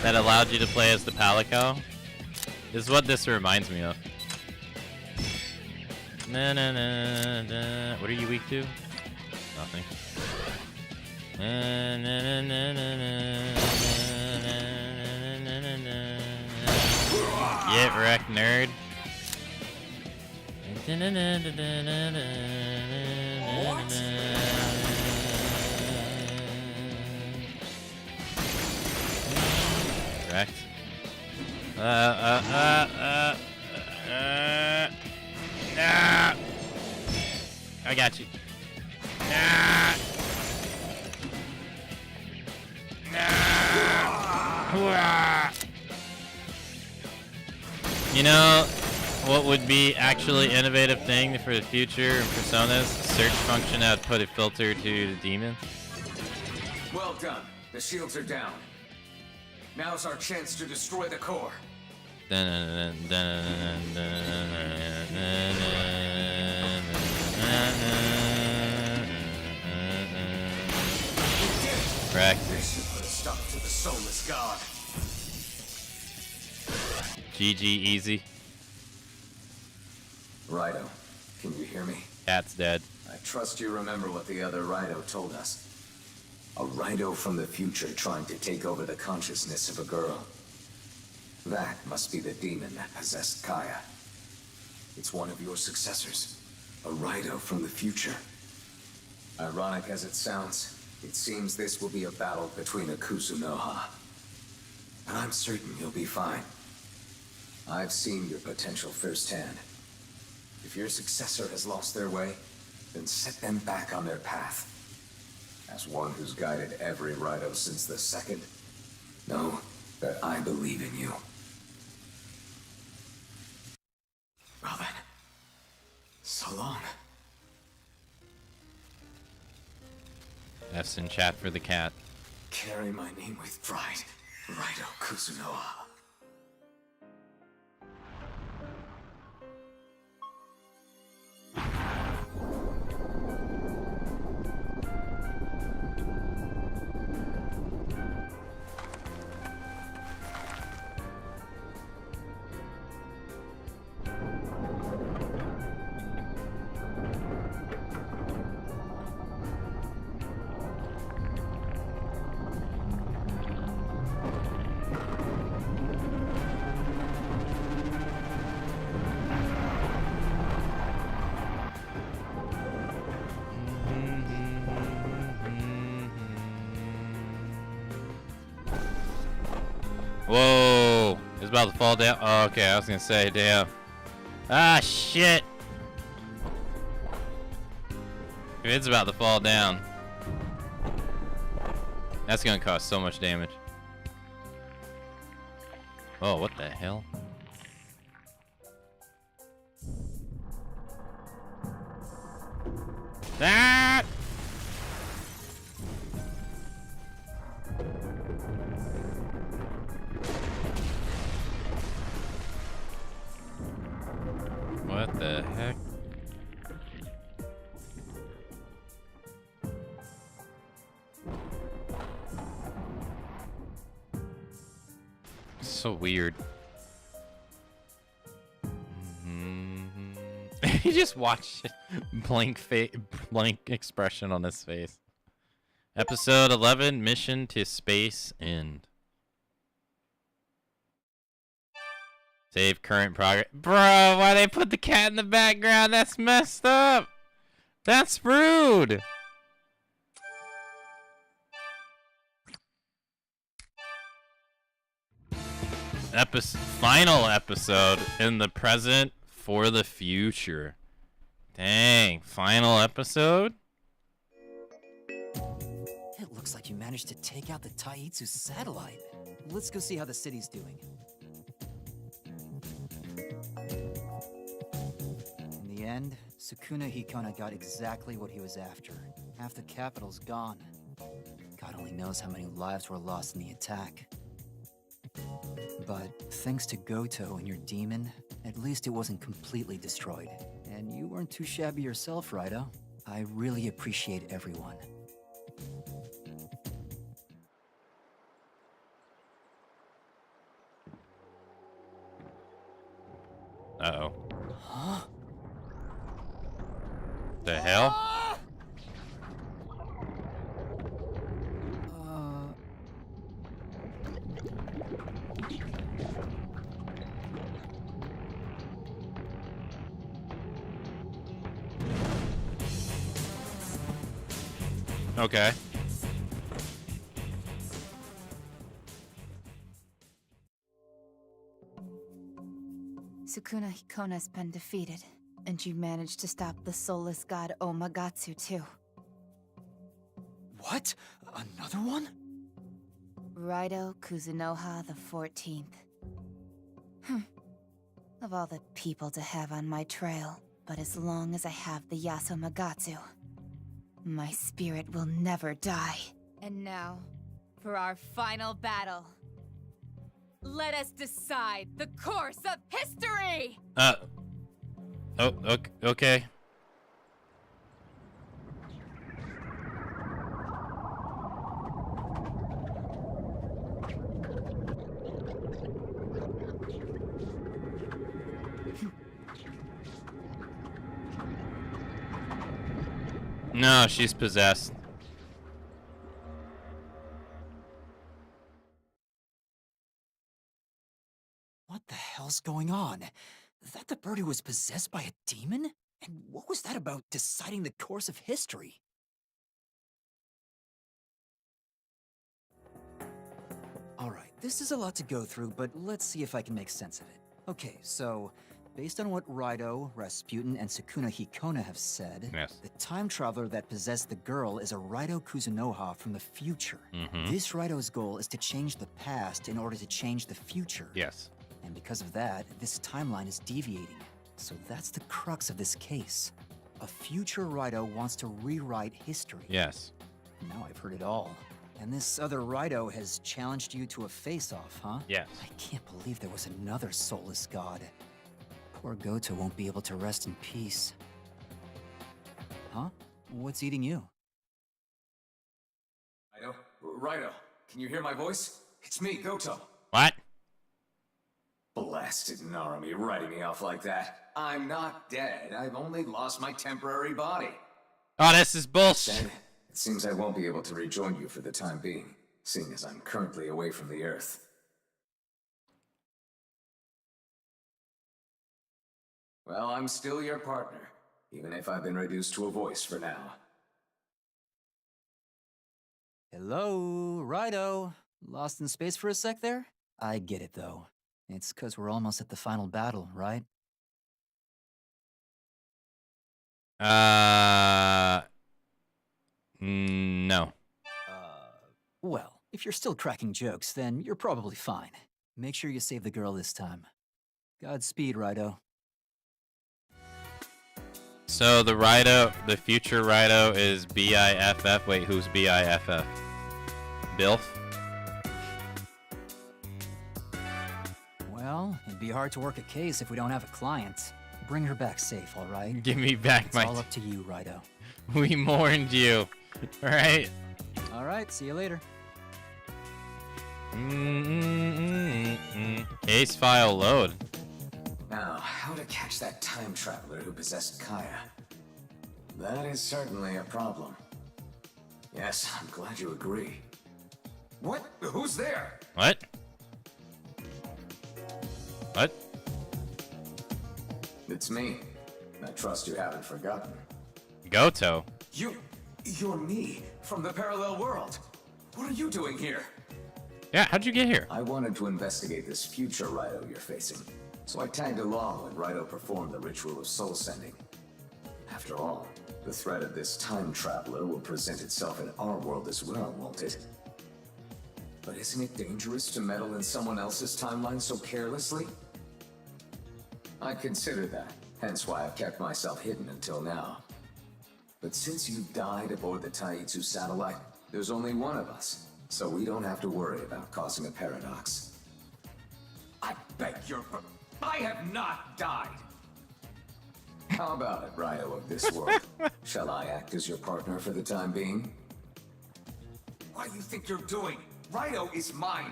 that allowed you to play as the Palico, this is what this reminds me of. What are you weak to? Nothing. Get wrecked, nerd. Wrecked. I got you. You know what would be actually innovative thing for the future in Persona's search function that would put a filter to the demon? Well done. The shields are down. Now's our chance to destroy the core. Correct. This should put a stop to the Soulless God. GG easy. Raido, can you hear me? Cat's dead. I trust you remember what the other Raido told us. A Raido from the future trying to take over the consciousness of a girl. That must be the demon that possessed Kaya. It's one of your successors. A Raido from the future. Ironic as it sounds, it seems this will be a battle between a Kusunoha. And I'm certain you'll be fine. I've seen your potential firsthand. If your successor has lost their way, then set them back on their path. As one who's guided every Raido since the second, know that I believe in you. Well then, so long. F's in chat for the cat. Carry my name with pride, Raido Kusunoha. Whoa! It's about to fall down. Oh, okay, I was gonna say, damn. Ah, shit! It's about to fall down. That's gonna cause so much damage. Oh, what the hell? That! What the heck? So weird. He just watched blank expression on his face. Episode 11, Mission to Space End. Save current progress. Bro, why they put the cat in the background? That's messed up. That's rude. Final episode in the present for the future. Dang, final episode? It looks like you managed to take out the Taitsu satellite. Let's go see how the city's doing. In the end, Sukuna Hikona got exactly what he was after. Half the capital's gone. God only knows how many lives were lost in the attack. But thanks to Goto and your demon, at least it wasn't completely destroyed. And you weren't too shabby yourself, Raido. I really appreciate everyone. Uh-oh. Huh? The hell? Okay. Sukuna Hikona's been defeated, and you managed to stop the soulless god Omagatsu too. What? Another one? Raido Kuzunoha the 14th. Of all the people to have on my trail, but as long as I have the Yasumagatsu, my spirit will never die. And now, for our final battle. Let us decide the course of history! Oh, okay. No, she's possessed. What the hell's going on? That the bird who was possessed by a demon? And what was that about deciding the course of history? Alright, this is a lot to go through, but let's see if I can make sense of it. Okay, so, based on what Raido, Rasputin, and Sukuna Hikona have said, yes, the time traveler that possessed the girl is a Raido Kuzunoha from the future. This Raido's goal is to change the past in order to change the future. Yes. And because of that, this timeline is deviating. So that's the crux of this case. A future Raido wants to rewrite history. Yes. Now I've heard it all. And this other Raido has challenged you to a face-off, huh? Yes. I can't believe there was another soulless god. Poor Goto won't be able to rest in peace. Huh? What's eating you? Raido, can you hear my voice? It's me, Goto. What? Blasted Narumi writing me off like that. I'm not dead. I've only lost my temporary body. Oh, this is bullshit. It seems I won't be able to rejoin you for the time being, seeing as I'm currently away from the Earth. Well, I'm still your partner, even if I've been reduced to a voice for now. Hello, Raido. Lost in space for a sec there? I get it, though. It's 'cause we're almost at the final battle, right? No. Well, if you're still cracking jokes, then you're probably fine. Make sure you save the girl this time. Godspeed, Raido. So the RAIDOU, the future RAIDOU is BIFF. Wait, who's BIFF? Bilf? Well, it'd be hard to work a case if we don't have a client. Bring her back safe, all right? Give me back it's my... all up to you, Raido. We mourned you. All right? All right, see you later. Case file load. Now, how to catch that time traveler who possessed Kaya? That is certainly a problem. Yes, I'm glad you agree. What? Who's there? What? What? It's me. I trust you haven't forgotten. Goto. You're me, from the parallel world. What are you doing here? Yeah, how'd you get here? I wanted to investigate this future RAIDOU you're facing, so I tagged along when RAIDOU performed the ritual of soul sending. After all, the threat of this time traveler will present itself in our world as well, won't it? But isn't it dangerous to meddle in someone else's timeline so carelessly? I considered that, hence why I've kept myself hidden until now. But since you died aboard the Taitsu satellite, there's only one of us, so we don't have to worry about causing a paradox. I beg your... I have not died! How about it, RAIDOU of this world? Shall I act as your partner for the time being? What do you think you're doing? RAIDOU is mine!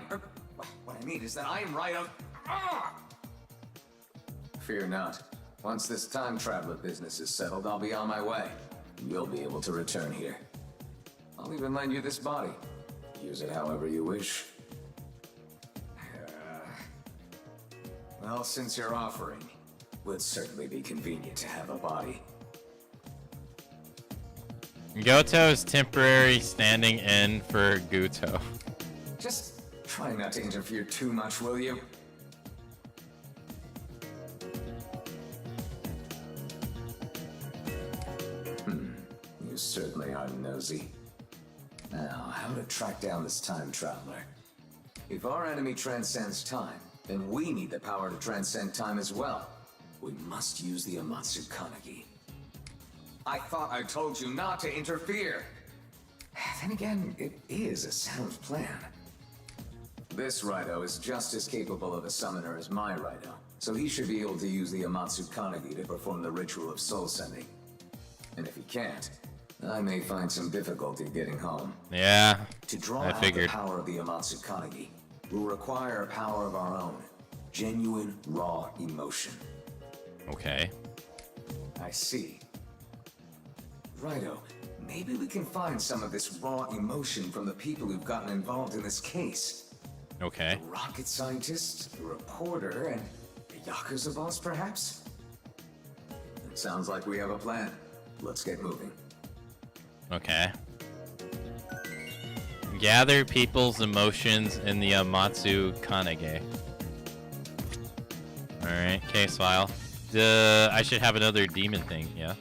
What I mean is that I am RAIDOU... Fear not. Once this time traveler business is settled, I'll be on my way. You'll be able to return here. I'll even lend you this body. Use it however you wish. Well, since you're offering, would certainly be convenient to have a body. Goto's temporary standing in for Guto. Just try not to interfere too much, will you? You certainly are nosy. Now, how to track down this time traveler? If our enemy transcends time, then we need the power to transcend time as well. We must use the Akamatzu Kanagi. I thought I told you not to interfere. Then again, it is a sound plan. This RAIDOU is just as capable of a summoner as my RAIDOU, so he should be able to use the Akamatzu Kanagi to perform the ritual of soul sending. And if he can't, I may find some difficulty getting home. Yeah, to draw I out figured. the power of the Akamatzu Kanagi, we'll require a power of our own. Genuine, raw emotion. Okay. I see. RAIDOU, maybe we can find some of this raw emotion from the people who've gotten involved in this case. Okay. A rocket scientist, a reporter, and a Yakuza boss, perhaps? It sounds like we have a plan. Let's get moving. Okay. Gather people's emotions in the Akamatzu Kanagi. Alright, case file. I should have another demon thing, yeah.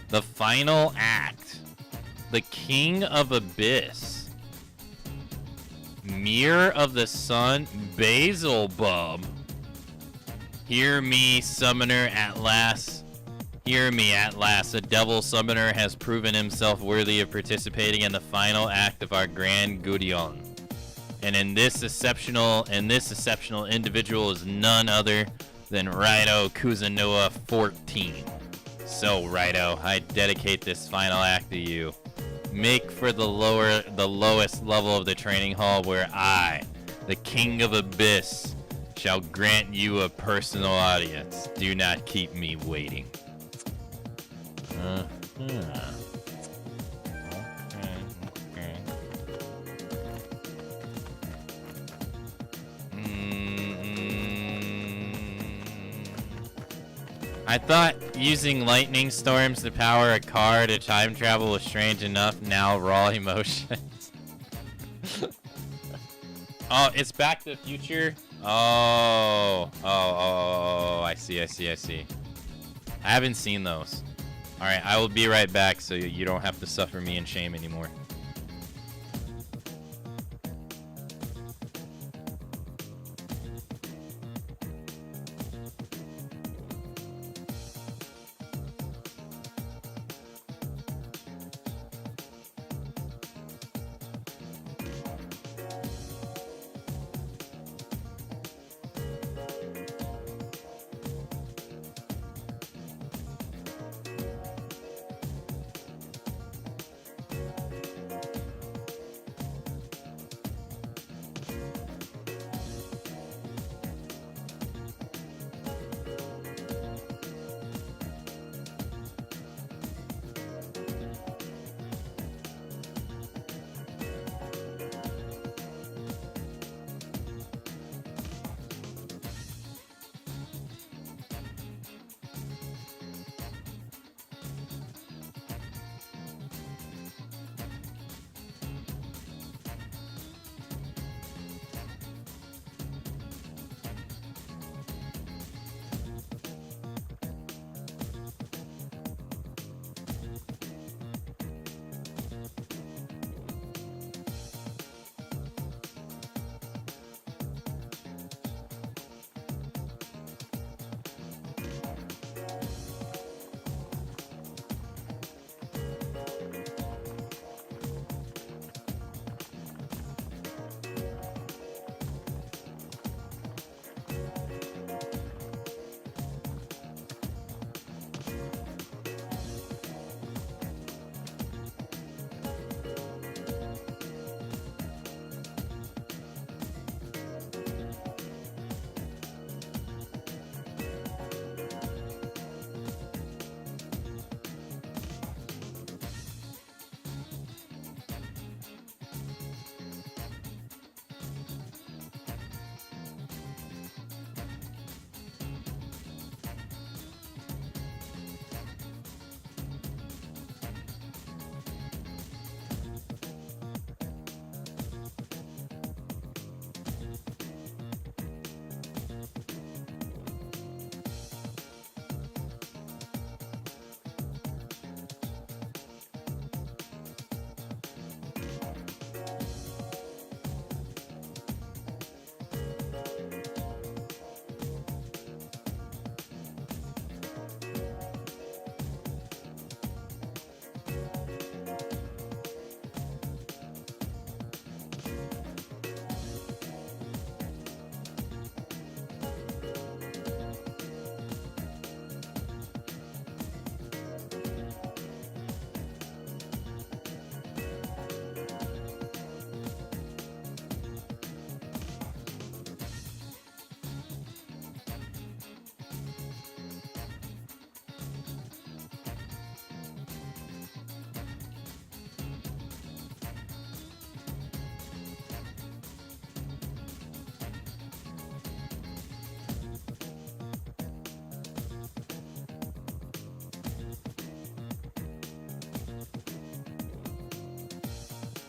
The final act. The King of Abyss. Mirror of the Sun, Beelzebub. Hear me, summoner, at last. Hear me at last. The devil summoner has proven himself worthy of participating in the final act of our grand Gudion. And this exceptional individual is none other than RAIDOU Kuzunoa 14. So RAIDOU, I dedicate this final act to you. Make for the lowest level of the training hall where I, the King of Abyss, shall grant you a personal audience. Do not keep me waiting. I thought using lightning storms to power a car to time travel was strange enough. Now raw emotions. Oh, it's Back to the Future? Oh, I see. I haven't seen those. Alright, I will be right back so you don't have to suffer me in shame anymore.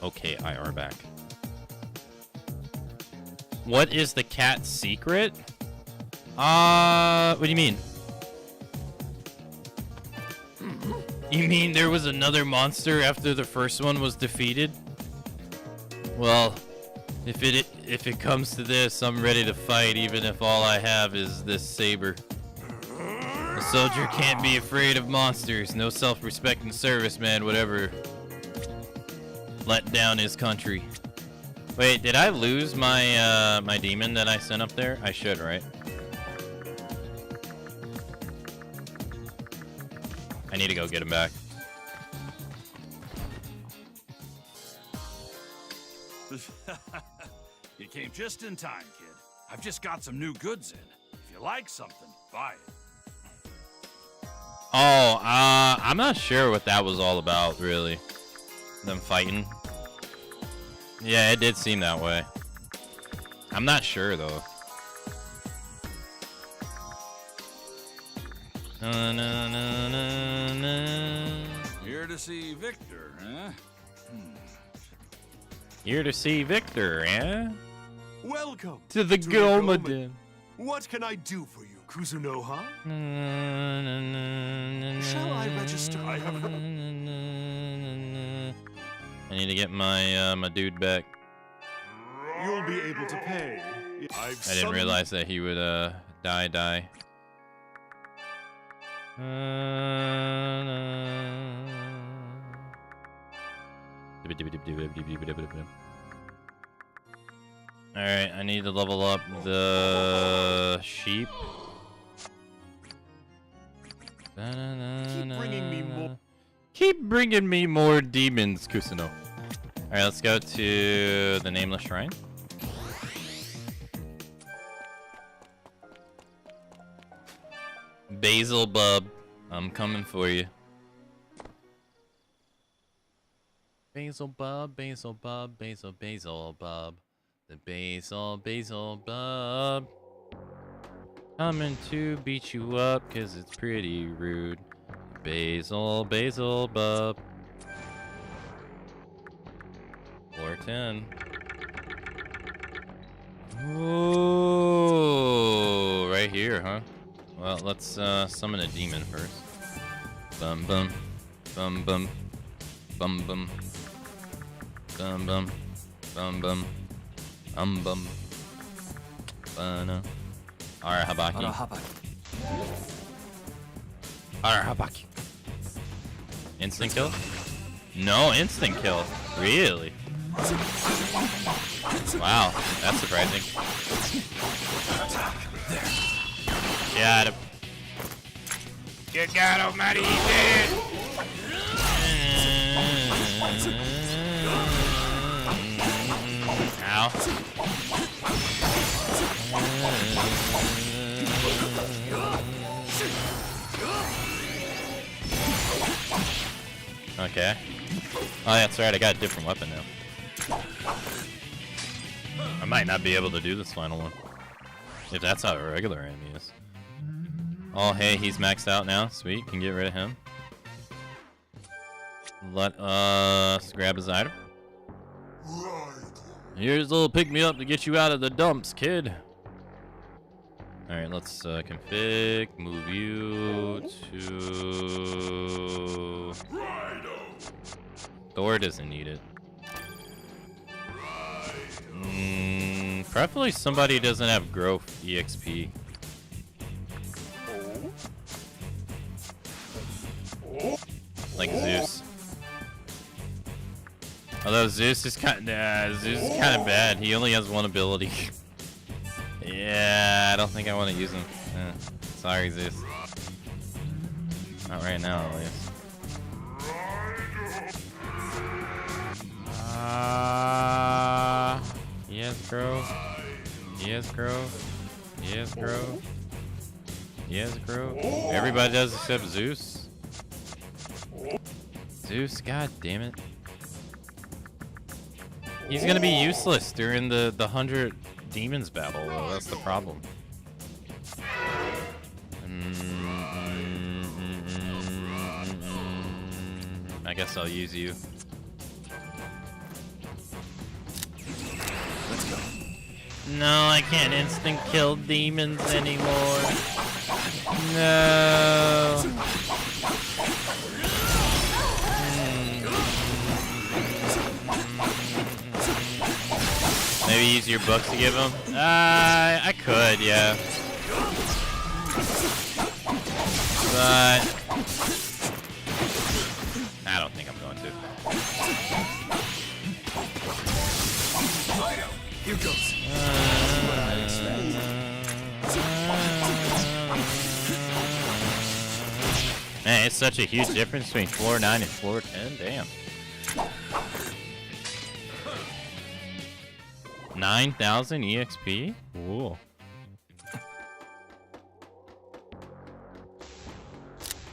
Okay, IR back. What is the cat's secret? What do you mean? You mean there was another monster after the first one was defeated? Well, if it comes to this, I'm ready to fight even if all I have is this saber. A soldier can't be afraid of monsters. No self-respecting serviceman would ever let down his country. Wait, did I lose my my demon that I sent up there? I should, right? I need to go get him back. You came just in time, kid. I've just got some new goods in. If you like something, buy it. Oh, I'm not sure what that was all about, really. Them fighting. Yeah, it did seem that way. I'm not sure, though. Here to see Victor, huh? Here to see Victor, eh? Welcome to the Gomaden. What can I do for you, Kuzunoha? Shall I register? I have heard. I need to get my my dude back. You'll be able to pay. I didn't realize that he would die. Alright, I need to level up the sheep. Keep bringing me more demons, Kusuno. Alright, let's go to the Nameless Shrine. Basil Bub, I'm coming for you. Basil Bub, Basil Bub, Basil Bub. The Basil Bub. Coming to beat you up, cause it's pretty rude. Basil Bub. 410. Ooh, right here, huh? Well, let's summon a demon first. Bum bum. Bum bum. Bum bum. Bum bum. Bum bum. Bum. Bana. Arahabaki. Arahabaki. Instant kill? No instant kill. Really? Wow, that's surprising. Got him. You got him, Matty, he's dead. Ow. Okay. Oh, that's right, I got a different weapon now. I might not be able to do this final one. If that's how a regular enemy is. Oh, hey, he's maxed out now. Sweet, can get rid of him. Let us grab his item. Here's a little pick-me-up to get you out of the dumps, kid. Alright, let's config, move you to... Thor doesn't need it. Preferably somebody who doesn't have growth EXP. Like Zeus. Although Zeus is kind of bad. He only has one ability. Yeah, I don't think I want to use him. Sorry, Zeus. Not right now, at least. He has growth. He has growth. He has growth. He has growth. Everybody does except Zeus. Zeus, god damn it. He's gonna be useless during the 100 demons battle, though. That's the problem. I guess I'll use you. Let's go. No, I can't instant kill demons anymore. No. Maybe use your book to give him? I could, yeah. But I don't think I'm going to. Here goes. Man, it's such a huge difference between floor 9 and floor 10. Damn. 9,000 EXP? Ooh.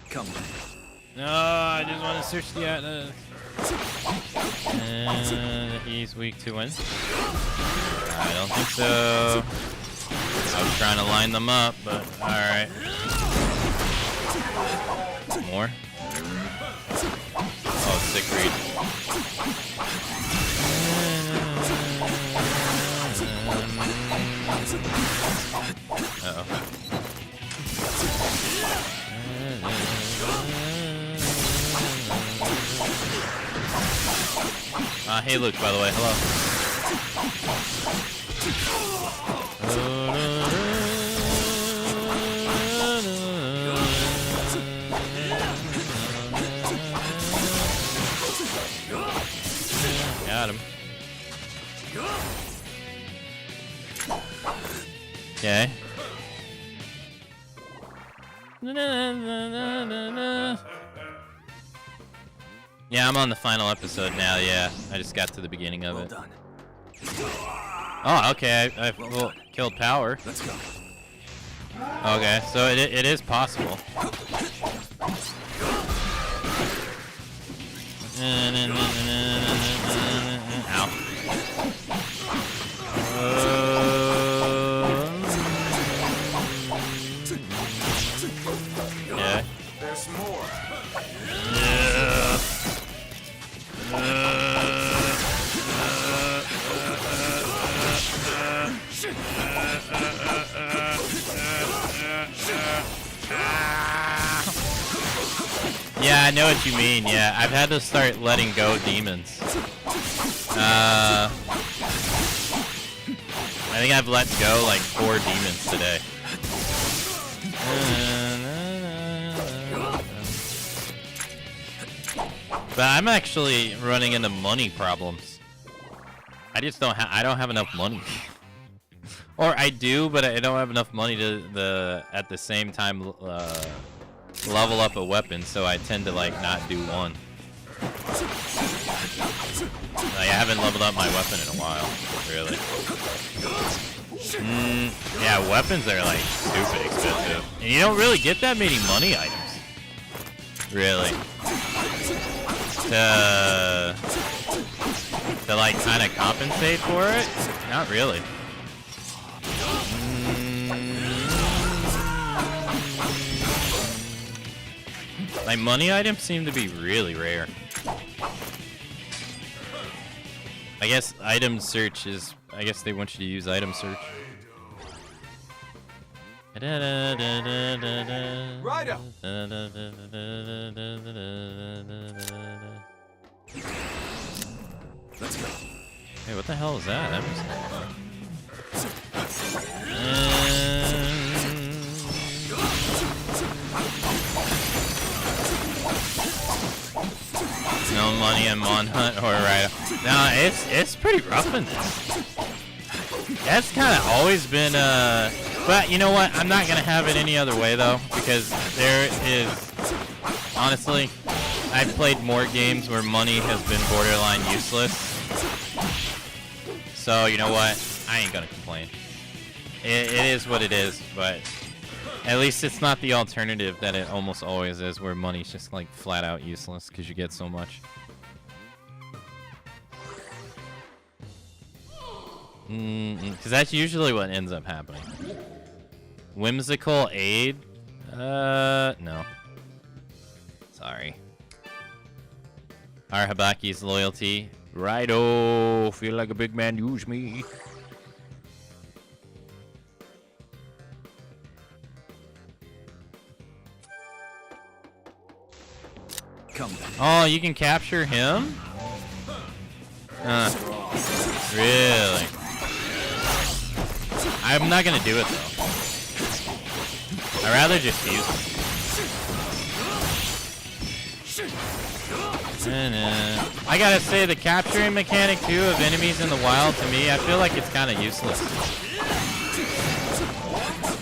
Come on. No, I just want to search the atlas. He's weak to win. I don't think so. I was trying to line them up, but alright. More? Oh, sick read. Uh-oh. Hey Luke, by the way, hello. Got him. Okay. Yeah, I'm on the final episode now, yeah. I just got to the beginning of it. Done. Oh, okay, I killed Power. Let's go. Okay, so it is possible. Ow. Yeah. There's more. Yeah, I know what you mean. Yeah, I've had to start letting go demons. I think I've let go like 4 demons today. But I'm actually running into money problems. I just don't have enough money. Or I do, but I don't have enough money to at the same time level up a weapon, so I tend to like not do one. Like, I haven't leveled up my weapon in a while, really. Yeah, weapons are like stupid expensive, and you don't really get that many money items, really. To like kind of compensate for it, not really. Like, money items seem to be really rare. I guess item search is... I guess they want you to use item search. RAIDOU! Let's go. Hey, what the hell is that? That was... No money in Mon Hunt or RAIDOU. No, it's pretty rough in this. That's kind of always been but you know what? I'm not gonna have it any other way though, because there is honestly, I've played more games where money has been borderline useless. So you know what? I ain't gonna complain. It is what it is, but at least it's not the alternative that it almost always is, where money's just like flat out useless because you get so much. Because that's usually what ends up happening. Whimsical aid? No. Sorry. Our Habaki's loyalty. RAIDOU! Feel like a big man, use me. Come back. Oh, you can capture him? Really? I'm not gonna do it though. I'd rather just use it. I gotta say, the capturing mechanic too of enemies in the wild, to me, I feel like it's kind of useless.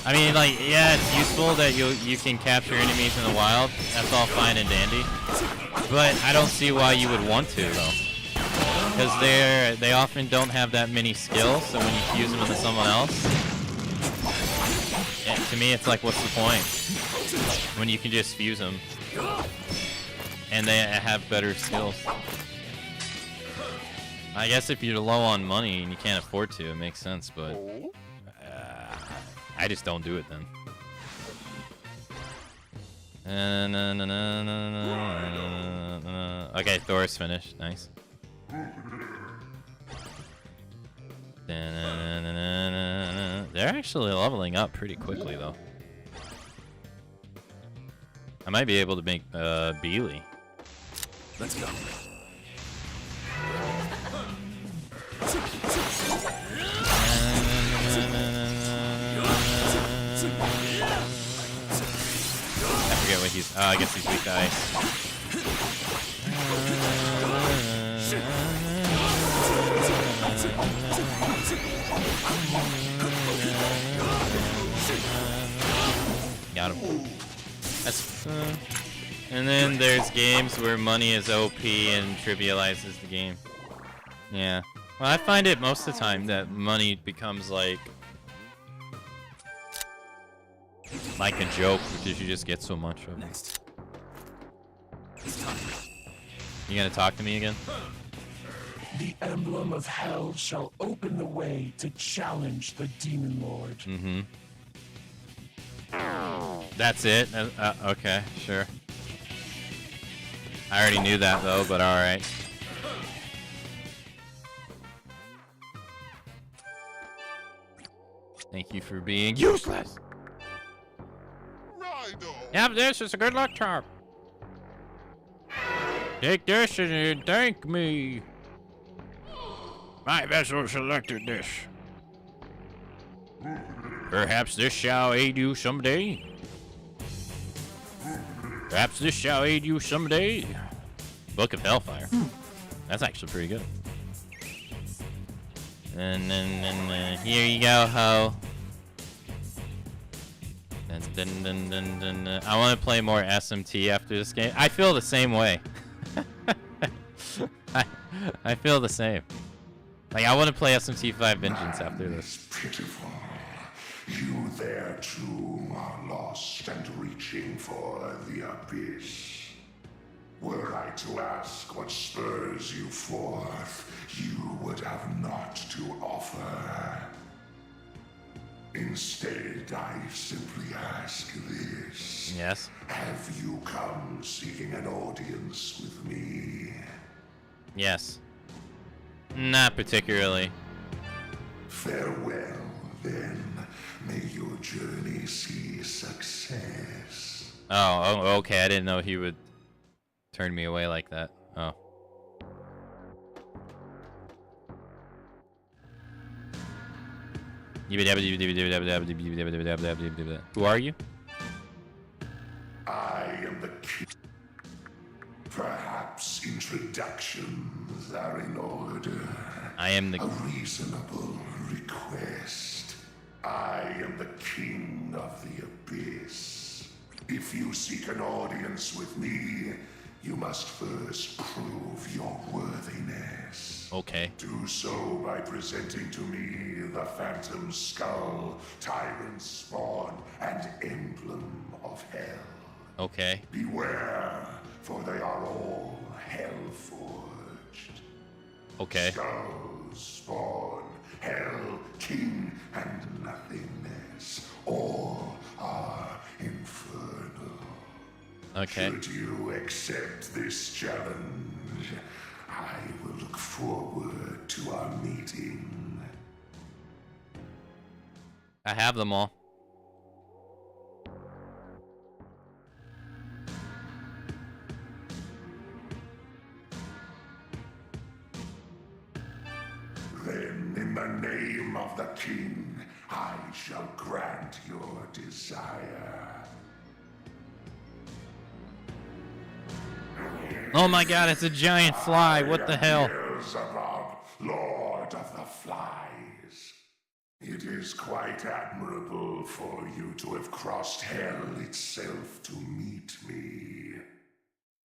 I mean, like, yeah, it's useful that you can capture enemies in the wild. That's all fine and dandy. But I don't see why you would want to though. Because they often don't have that many skills, so when you fuse them into someone else, yeah, to me it's like, what's the point? When you can just fuse them. And they have better skills. I guess if you're low on money and you can't afford to, it makes sense, but I just don't do it then. Okay, Thor's finished. Nice. They're actually leveling up pretty quickly, though. I might be able to make Beely. Let's go. I forget what he's. I guess he's weak to ice. Got him. That's. And then there's games where money is OP and trivializes the game. Yeah. Well, I find it most of the time that money becomes like a joke because you just get so much of it. Next. You gonna talk to me again? The emblem of hell shall open the way to challenge the Demon Lord. Mm-hmm. That's it? Okay, sure. I already knew that though, but alright. Thank you for being useless! Yep, this is a good luck charm. Take this and thank me. My vessel selected this. Perhaps this shall aid you someday. Perhaps this shall aid you someday. Book of Hellfire. That's actually pretty good. And then here you go, ho. I want to play more SMT after this game. I feel the same way. I feel the same. Like, I want to play SMT5 Vengeance after this. Pitiful. You there too are lost and reaching for the abyss. Were I to ask what spurs you forth, you would have naught to offer. Instead, I simply ask this. Yes? Have you come seeking an audience with me? Yes. Not particularly. Farewell, then. May your journey see success. Oh, okay. I didn't know he would turn me away like that. Oh. Who are you? I am the king. Perhaps introductions are in order. I am the... A reasonable request. I am the king of the abyss. If you seek an audience with me, you must first prove your worthiness. Okay. Do so by presenting to me the Phantom Skull, Tyrant Spawn, and Emblem of Hell. Okay. Beware, for they are all hell-forged. Okay. Skull, Spawn, Hell, King, and nothingness. All are infernal. Okay. Should you accept this challenge, I will look forward to our meeting. I have them all. Then, in the name of the king, I shall grant your desire. Oh my god, it's a giant fly. What the hell? Beelzebub, Lord of the Flies. It is quite admirable for you to have crossed hell itself to meet me.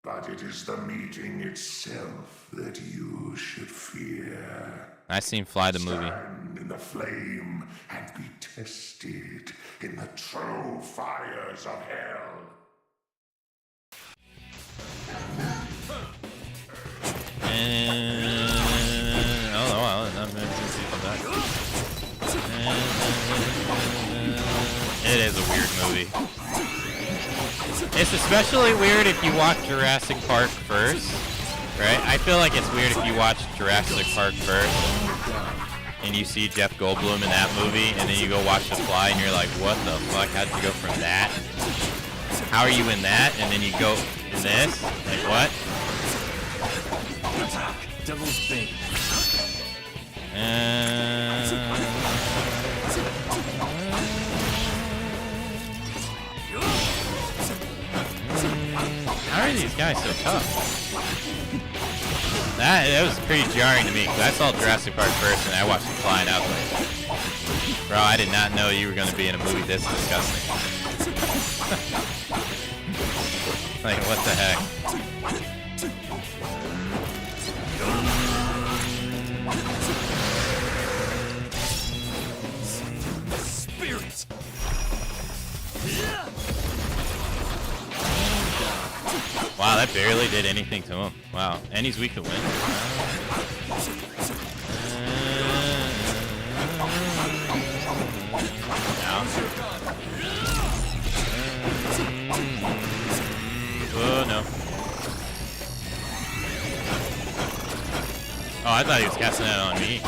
But it is the meeting itself that you should fear. I seen Fly the movie. Stand in the flame and be tested in the true fires of hell. It is a weird movie. It's especially weird if you watch Jurassic Park first, right? I feel like it's weird if you watch Jurassic Park first. and you see Jeff Goldblum in that movie, and then you go watch The Fly, and you're like, what the fuck? How did you go from that? How are you in that? And then you go in this? Like, what? Devil's Bane. How are these guys so tough? That was pretty jarring to me, because I saw Jurassic Park first, and I watched The Fly, and I was like, bro, I did not know you were going to be in a movie this disgusting. Like, what the heck? Spirit! Wow, that barely did anything to him. Wow, and he's weak to wind. Oh no. Oh, I thought he was casting that on me.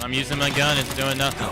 I'm using my gun, it's doing nothing.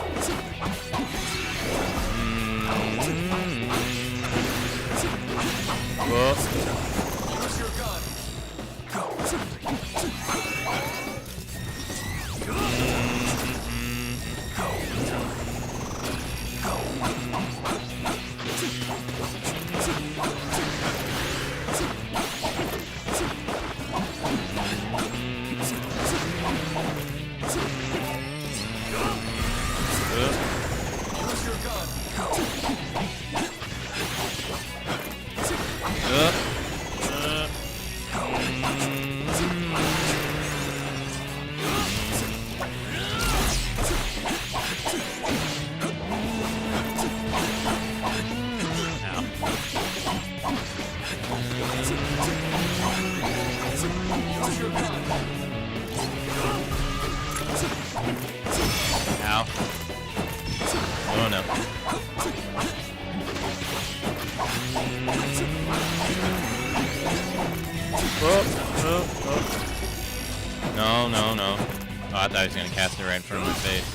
No. Oh, I thought he was gonna cast it right in front of my face.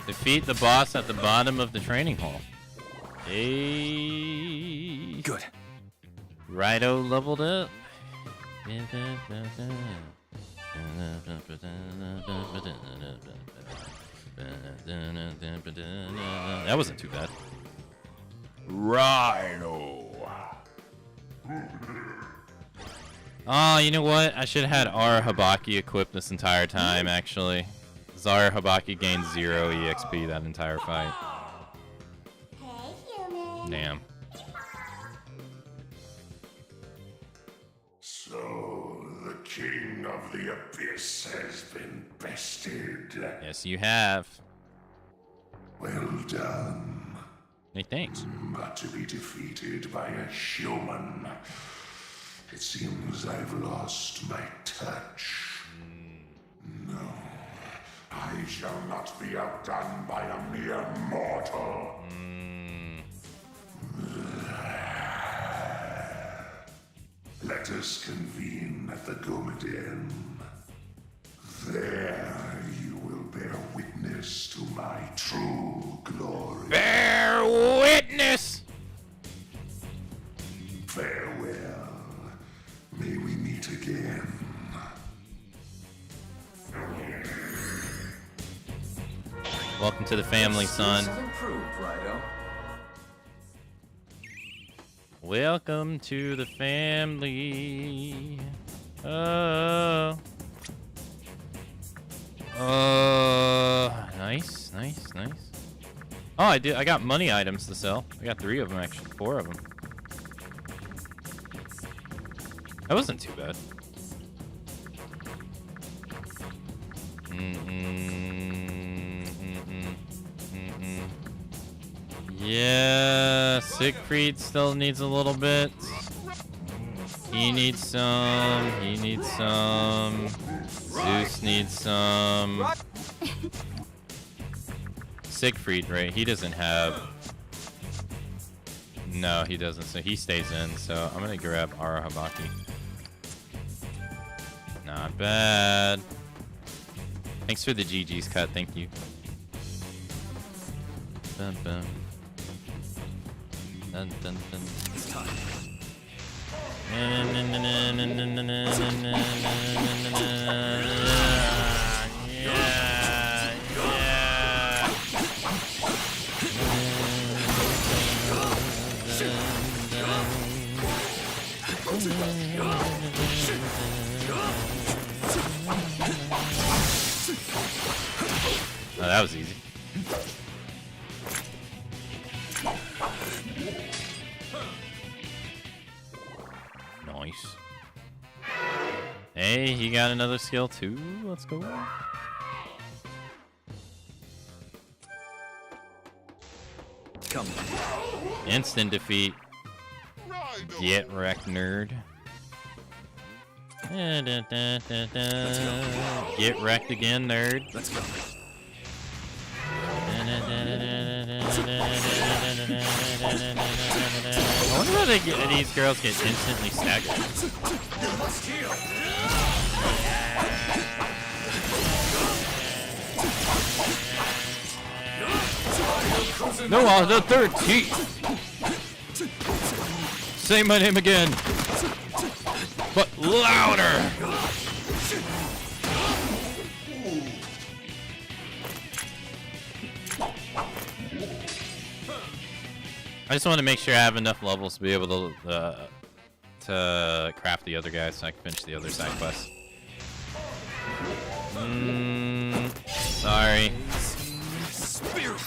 Defeat the boss at the bottom of the training hall. Hey. Good. RAIDOU leveled up. That wasn't too bad. RAIDOU. Oh, you know what? I should have had R Habaki equipped this entire time, actually. Zara Habaki gained 0 EXP that entire fight. Hey, human. Damn. So, the King of the Abyss has been bested. Yes, you have. Well done. Hey, thanks. But to be defeated by a human, it seems I've lost my touch. We shall not be outdone by a mere mortal. Let us convene at the Gomaden. There you will bear witness to my true glory. Bear witness! Farewell. May we meet again. Welcome to the family, son. Improved, RAIDOU. Welcome to the family. Nice, nice, nice. Oh, I got money items to sell. I got 3 of them, actually. 4 of them. That wasn't too bad. Yeah, Siegfried still needs a little bit. He needs some. He needs some. Zeus needs some. Siegfried, right? He doesn't have. No, he doesn't. So he stays in. So I'm gonna grab Arahabaki. Not bad. Thanks for the GG's cut. Thank you. Dun, dun. Dun, dun, dun. Oh, that was easy. Nice. Hey, he got another skill too. Let's go. Come on. Instant defeat. Get wrecked, nerd. Get wrecked again, nerd. Let's go. I wonder why these girls get instantly staggered. No, on the 13th. Say my name again, but louder. I just want to make sure I have enough levels to be able to craft the other guys so I can finish the other side quests. Sorry. Spirit.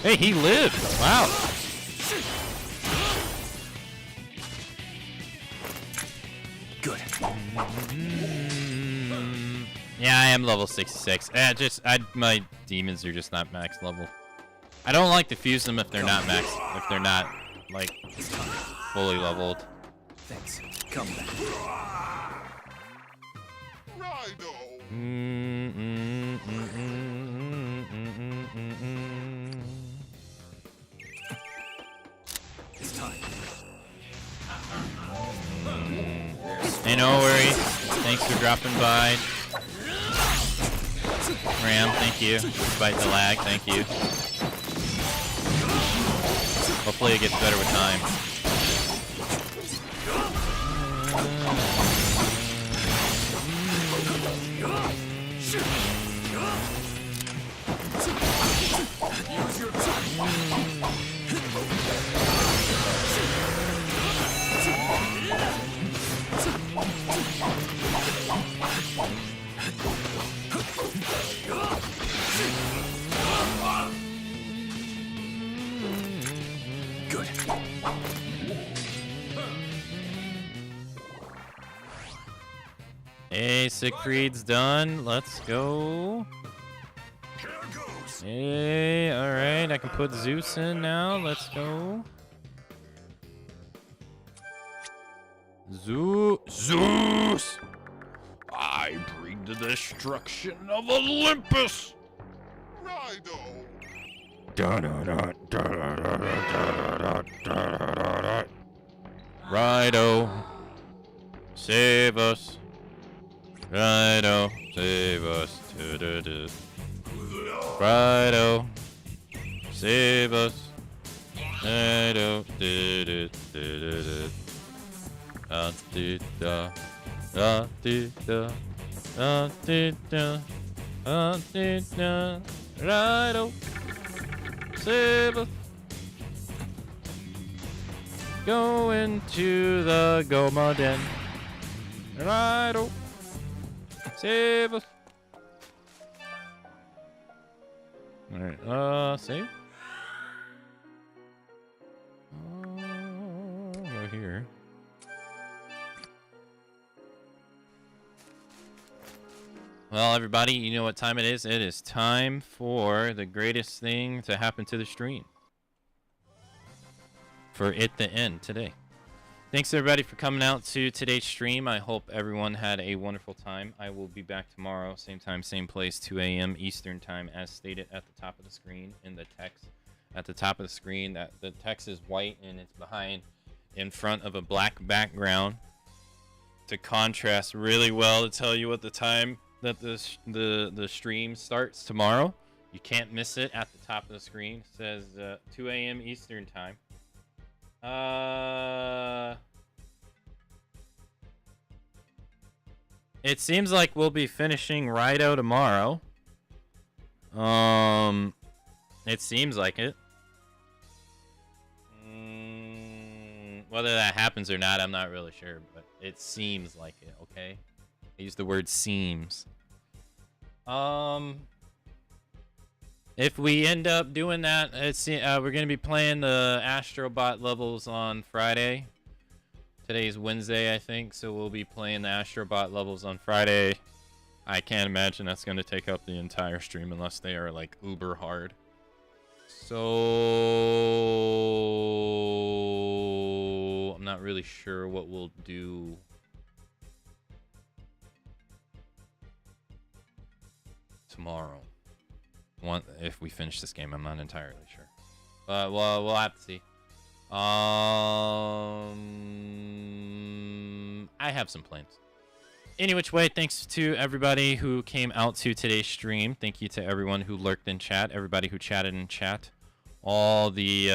Hey, he lived. Wow. Good. Yeah, I am level 66. My demons are just not max level. I don't like to fuse them if they're not max, if they're not like fully leveled. Thanks. Come back. It's time. Hey, no worries. Thanks for dropping by. Ram, thank you. Despite the lag, thank you. Hopefully it gets better with time. Good. Hey, Siegfried's done. Let's go. Hey, alright. I can put Zeus in now. Let's go. Zeus! I bring the destruction of Olympus! RAIDOU! RAIDOU, save us. RAIDOU, save us. RAIDOU, save us. RAIDOU, da-di-da, da-di-da, da-di-da, da-di-da. RAIDOU, save us. Go into the Goma Den. RAIDOU, save us. Alright, save. Go here. Well, everybody, you know what time it is. It is time for the greatest thing to happen to the stream. For it to end today. Thanks, everybody, for coming out to today's stream. I hope everyone had a wonderful time. I will be back tomorrow, same time, same place, 2 a.m. Eastern time, as stated at the top of the screen in the text. At the top of the screen, that the text is white and it's in front of a black background to contrast really well to tell you what the time that the stream starts tomorrow. You can't miss it at the top of the screen. It says 2 a.m. Eastern time. It seems like we'll be finishing RAIDOU tomorrow. It seems like it. Whether that happens or not, I'm not really sure, but it seems like it, okay? I use the word seems. If we end up doing that, we're going to be playing the Astrobot levels on Friday. Today's Wednesday, I think, so we'll be playing the Astrobot levels on Friday. I can't imagine that's going to take up the entire stream unless they are, like, uber hard. So I'm not really sure what we'll do tomorrow. If we finish this game, I'm not entirely sure. But we'll have to see. I have some plans. Any which way, thanks to everybody who came out to today's stream. Thank you to everyone who lurked in chat, everybody who chatted in chat, all the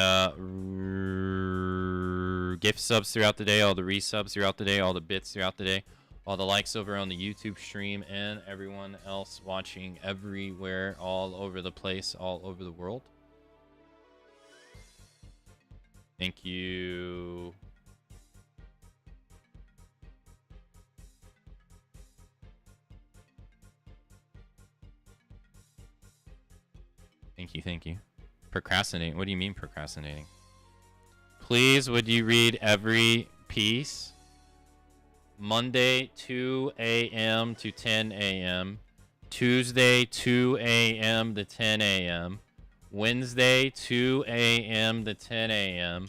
gift subs throughout the day, all the resubs throughout the day, all the bits throughout the day, all the likes over on the YouTube stream, and everyone else watching everywhere, all over the place, all over the world. Thank you. Thank you, thank you. Procrastinating? What do you mean procrastinating? Please, would you read every piece? Monday, 2 a.m. to 10 a.m. Tuesday, 2 a.m. to 10 a.m. Wednesday, 2 a.m. to 10 a.m.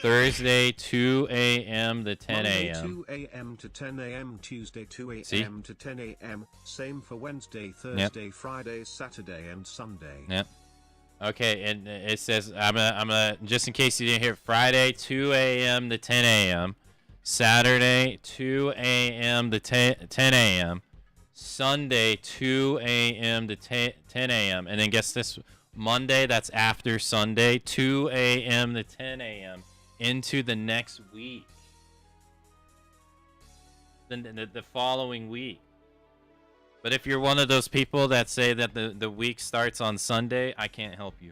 Thursday, 2 a.m. to 10 a.m. Monday, 2 a.m. to 10 a.m. Tuesday, 2 a.m. to 10 a.m. Same for Wednesday, Thursday, Friday, Saturday, and Sunday. Yep. Okay, and it says, I'm gonna, just in case you didn't hear, Friday, 2 a.m. to 10 a.m. Saturday, 2 a.m. to 10 a.m. Sunday, 2 a.m. to 10 a.m. And then guess this, Monday, that's after Sunday, 2 a.m. to 10 a.m. into the next week. The following week. But if you're one of those people that say that the week starts on Sunday, I can't help you.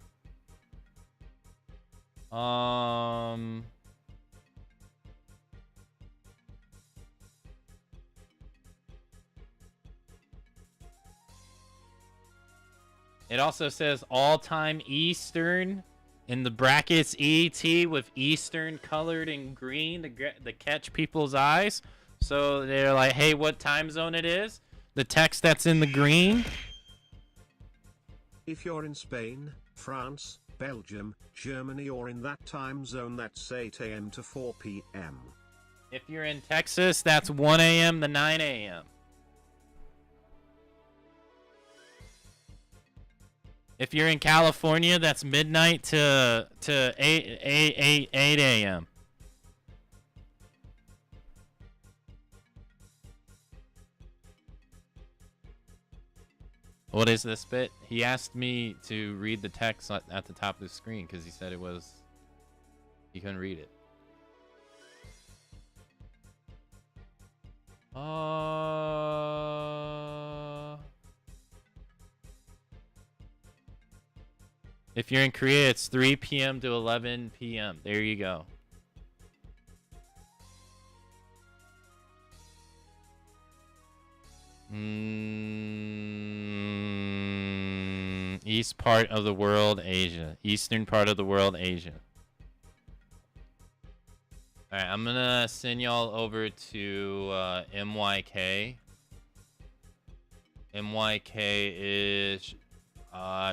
It also says all-time Eastern in the brackets ET with Eastern colored in green to catch people's eyes. So they're like, hey, what time zone it is? The text that's in the green. If you're in Spain, France, Belgium, Germany, or in that time zone, that's 8 a.m. to 4 p.m. If you're in Texas, that's 1 a.m. to 9 a.m. If you're in California, that's midnight to 8 a.m. What is this bit? He asked me to read the text at the top of the screen because he said he couldn't read it. If you're in Korea, it's 3 p.m. to 11 p.m. There you go. East part of the world, Asia. Eastern part of the world, Asia. Alright, I'm gonna send y'all over to MYK. MYK is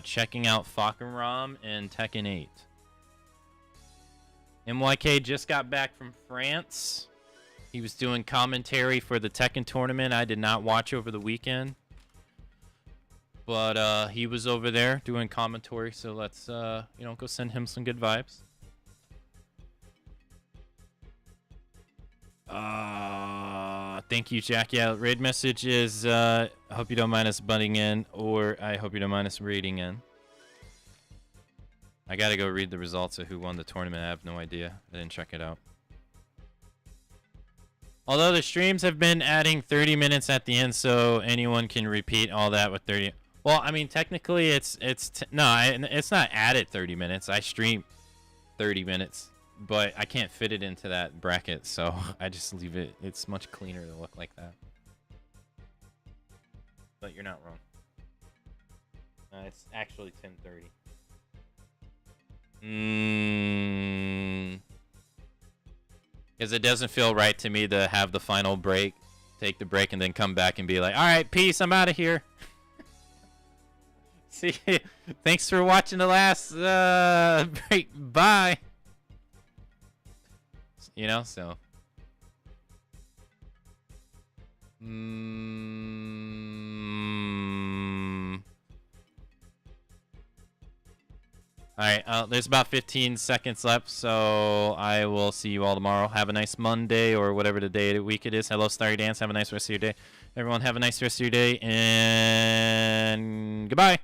checking out Fakkenram and Tekken 8. MYK just got back from France. He was doing commentary for the Tekken tournament I did not watch over the weekend. But he was over there doing commentary, so let's go send him some good vibes. Thank you, Jack. Yeah, raid message is I hope you don't mind us butting in, or I hope you don't mind us raiding in. I gotta go read the results of who won the tournament. I have no idea. I didn't check it out. Although the streams have been adding 30 minutes at the end, so anyone can repeat all that with 30. Well, I mean, technically it's not added 30 minutes. I stream 30 minutes. But I can't fit it into that bracket, so I just leave it. It's much cleaner to look like that. But you're not wrong. It's actually 10:30. Because it doesn't feel right to me to have the final break, take the break, and then come back and be like, all right, peace, I'm out of here. See, thanks for watching the last break. Bye. You know, so. Alright, there's about 15 seconds left, so I will see you all tomorrow. Have a nice Monday or whatever the day of the week it is. Hello, Starry Dance. Have a nice rest of your day. Everyone, have a nice rest of your day, and goodbye.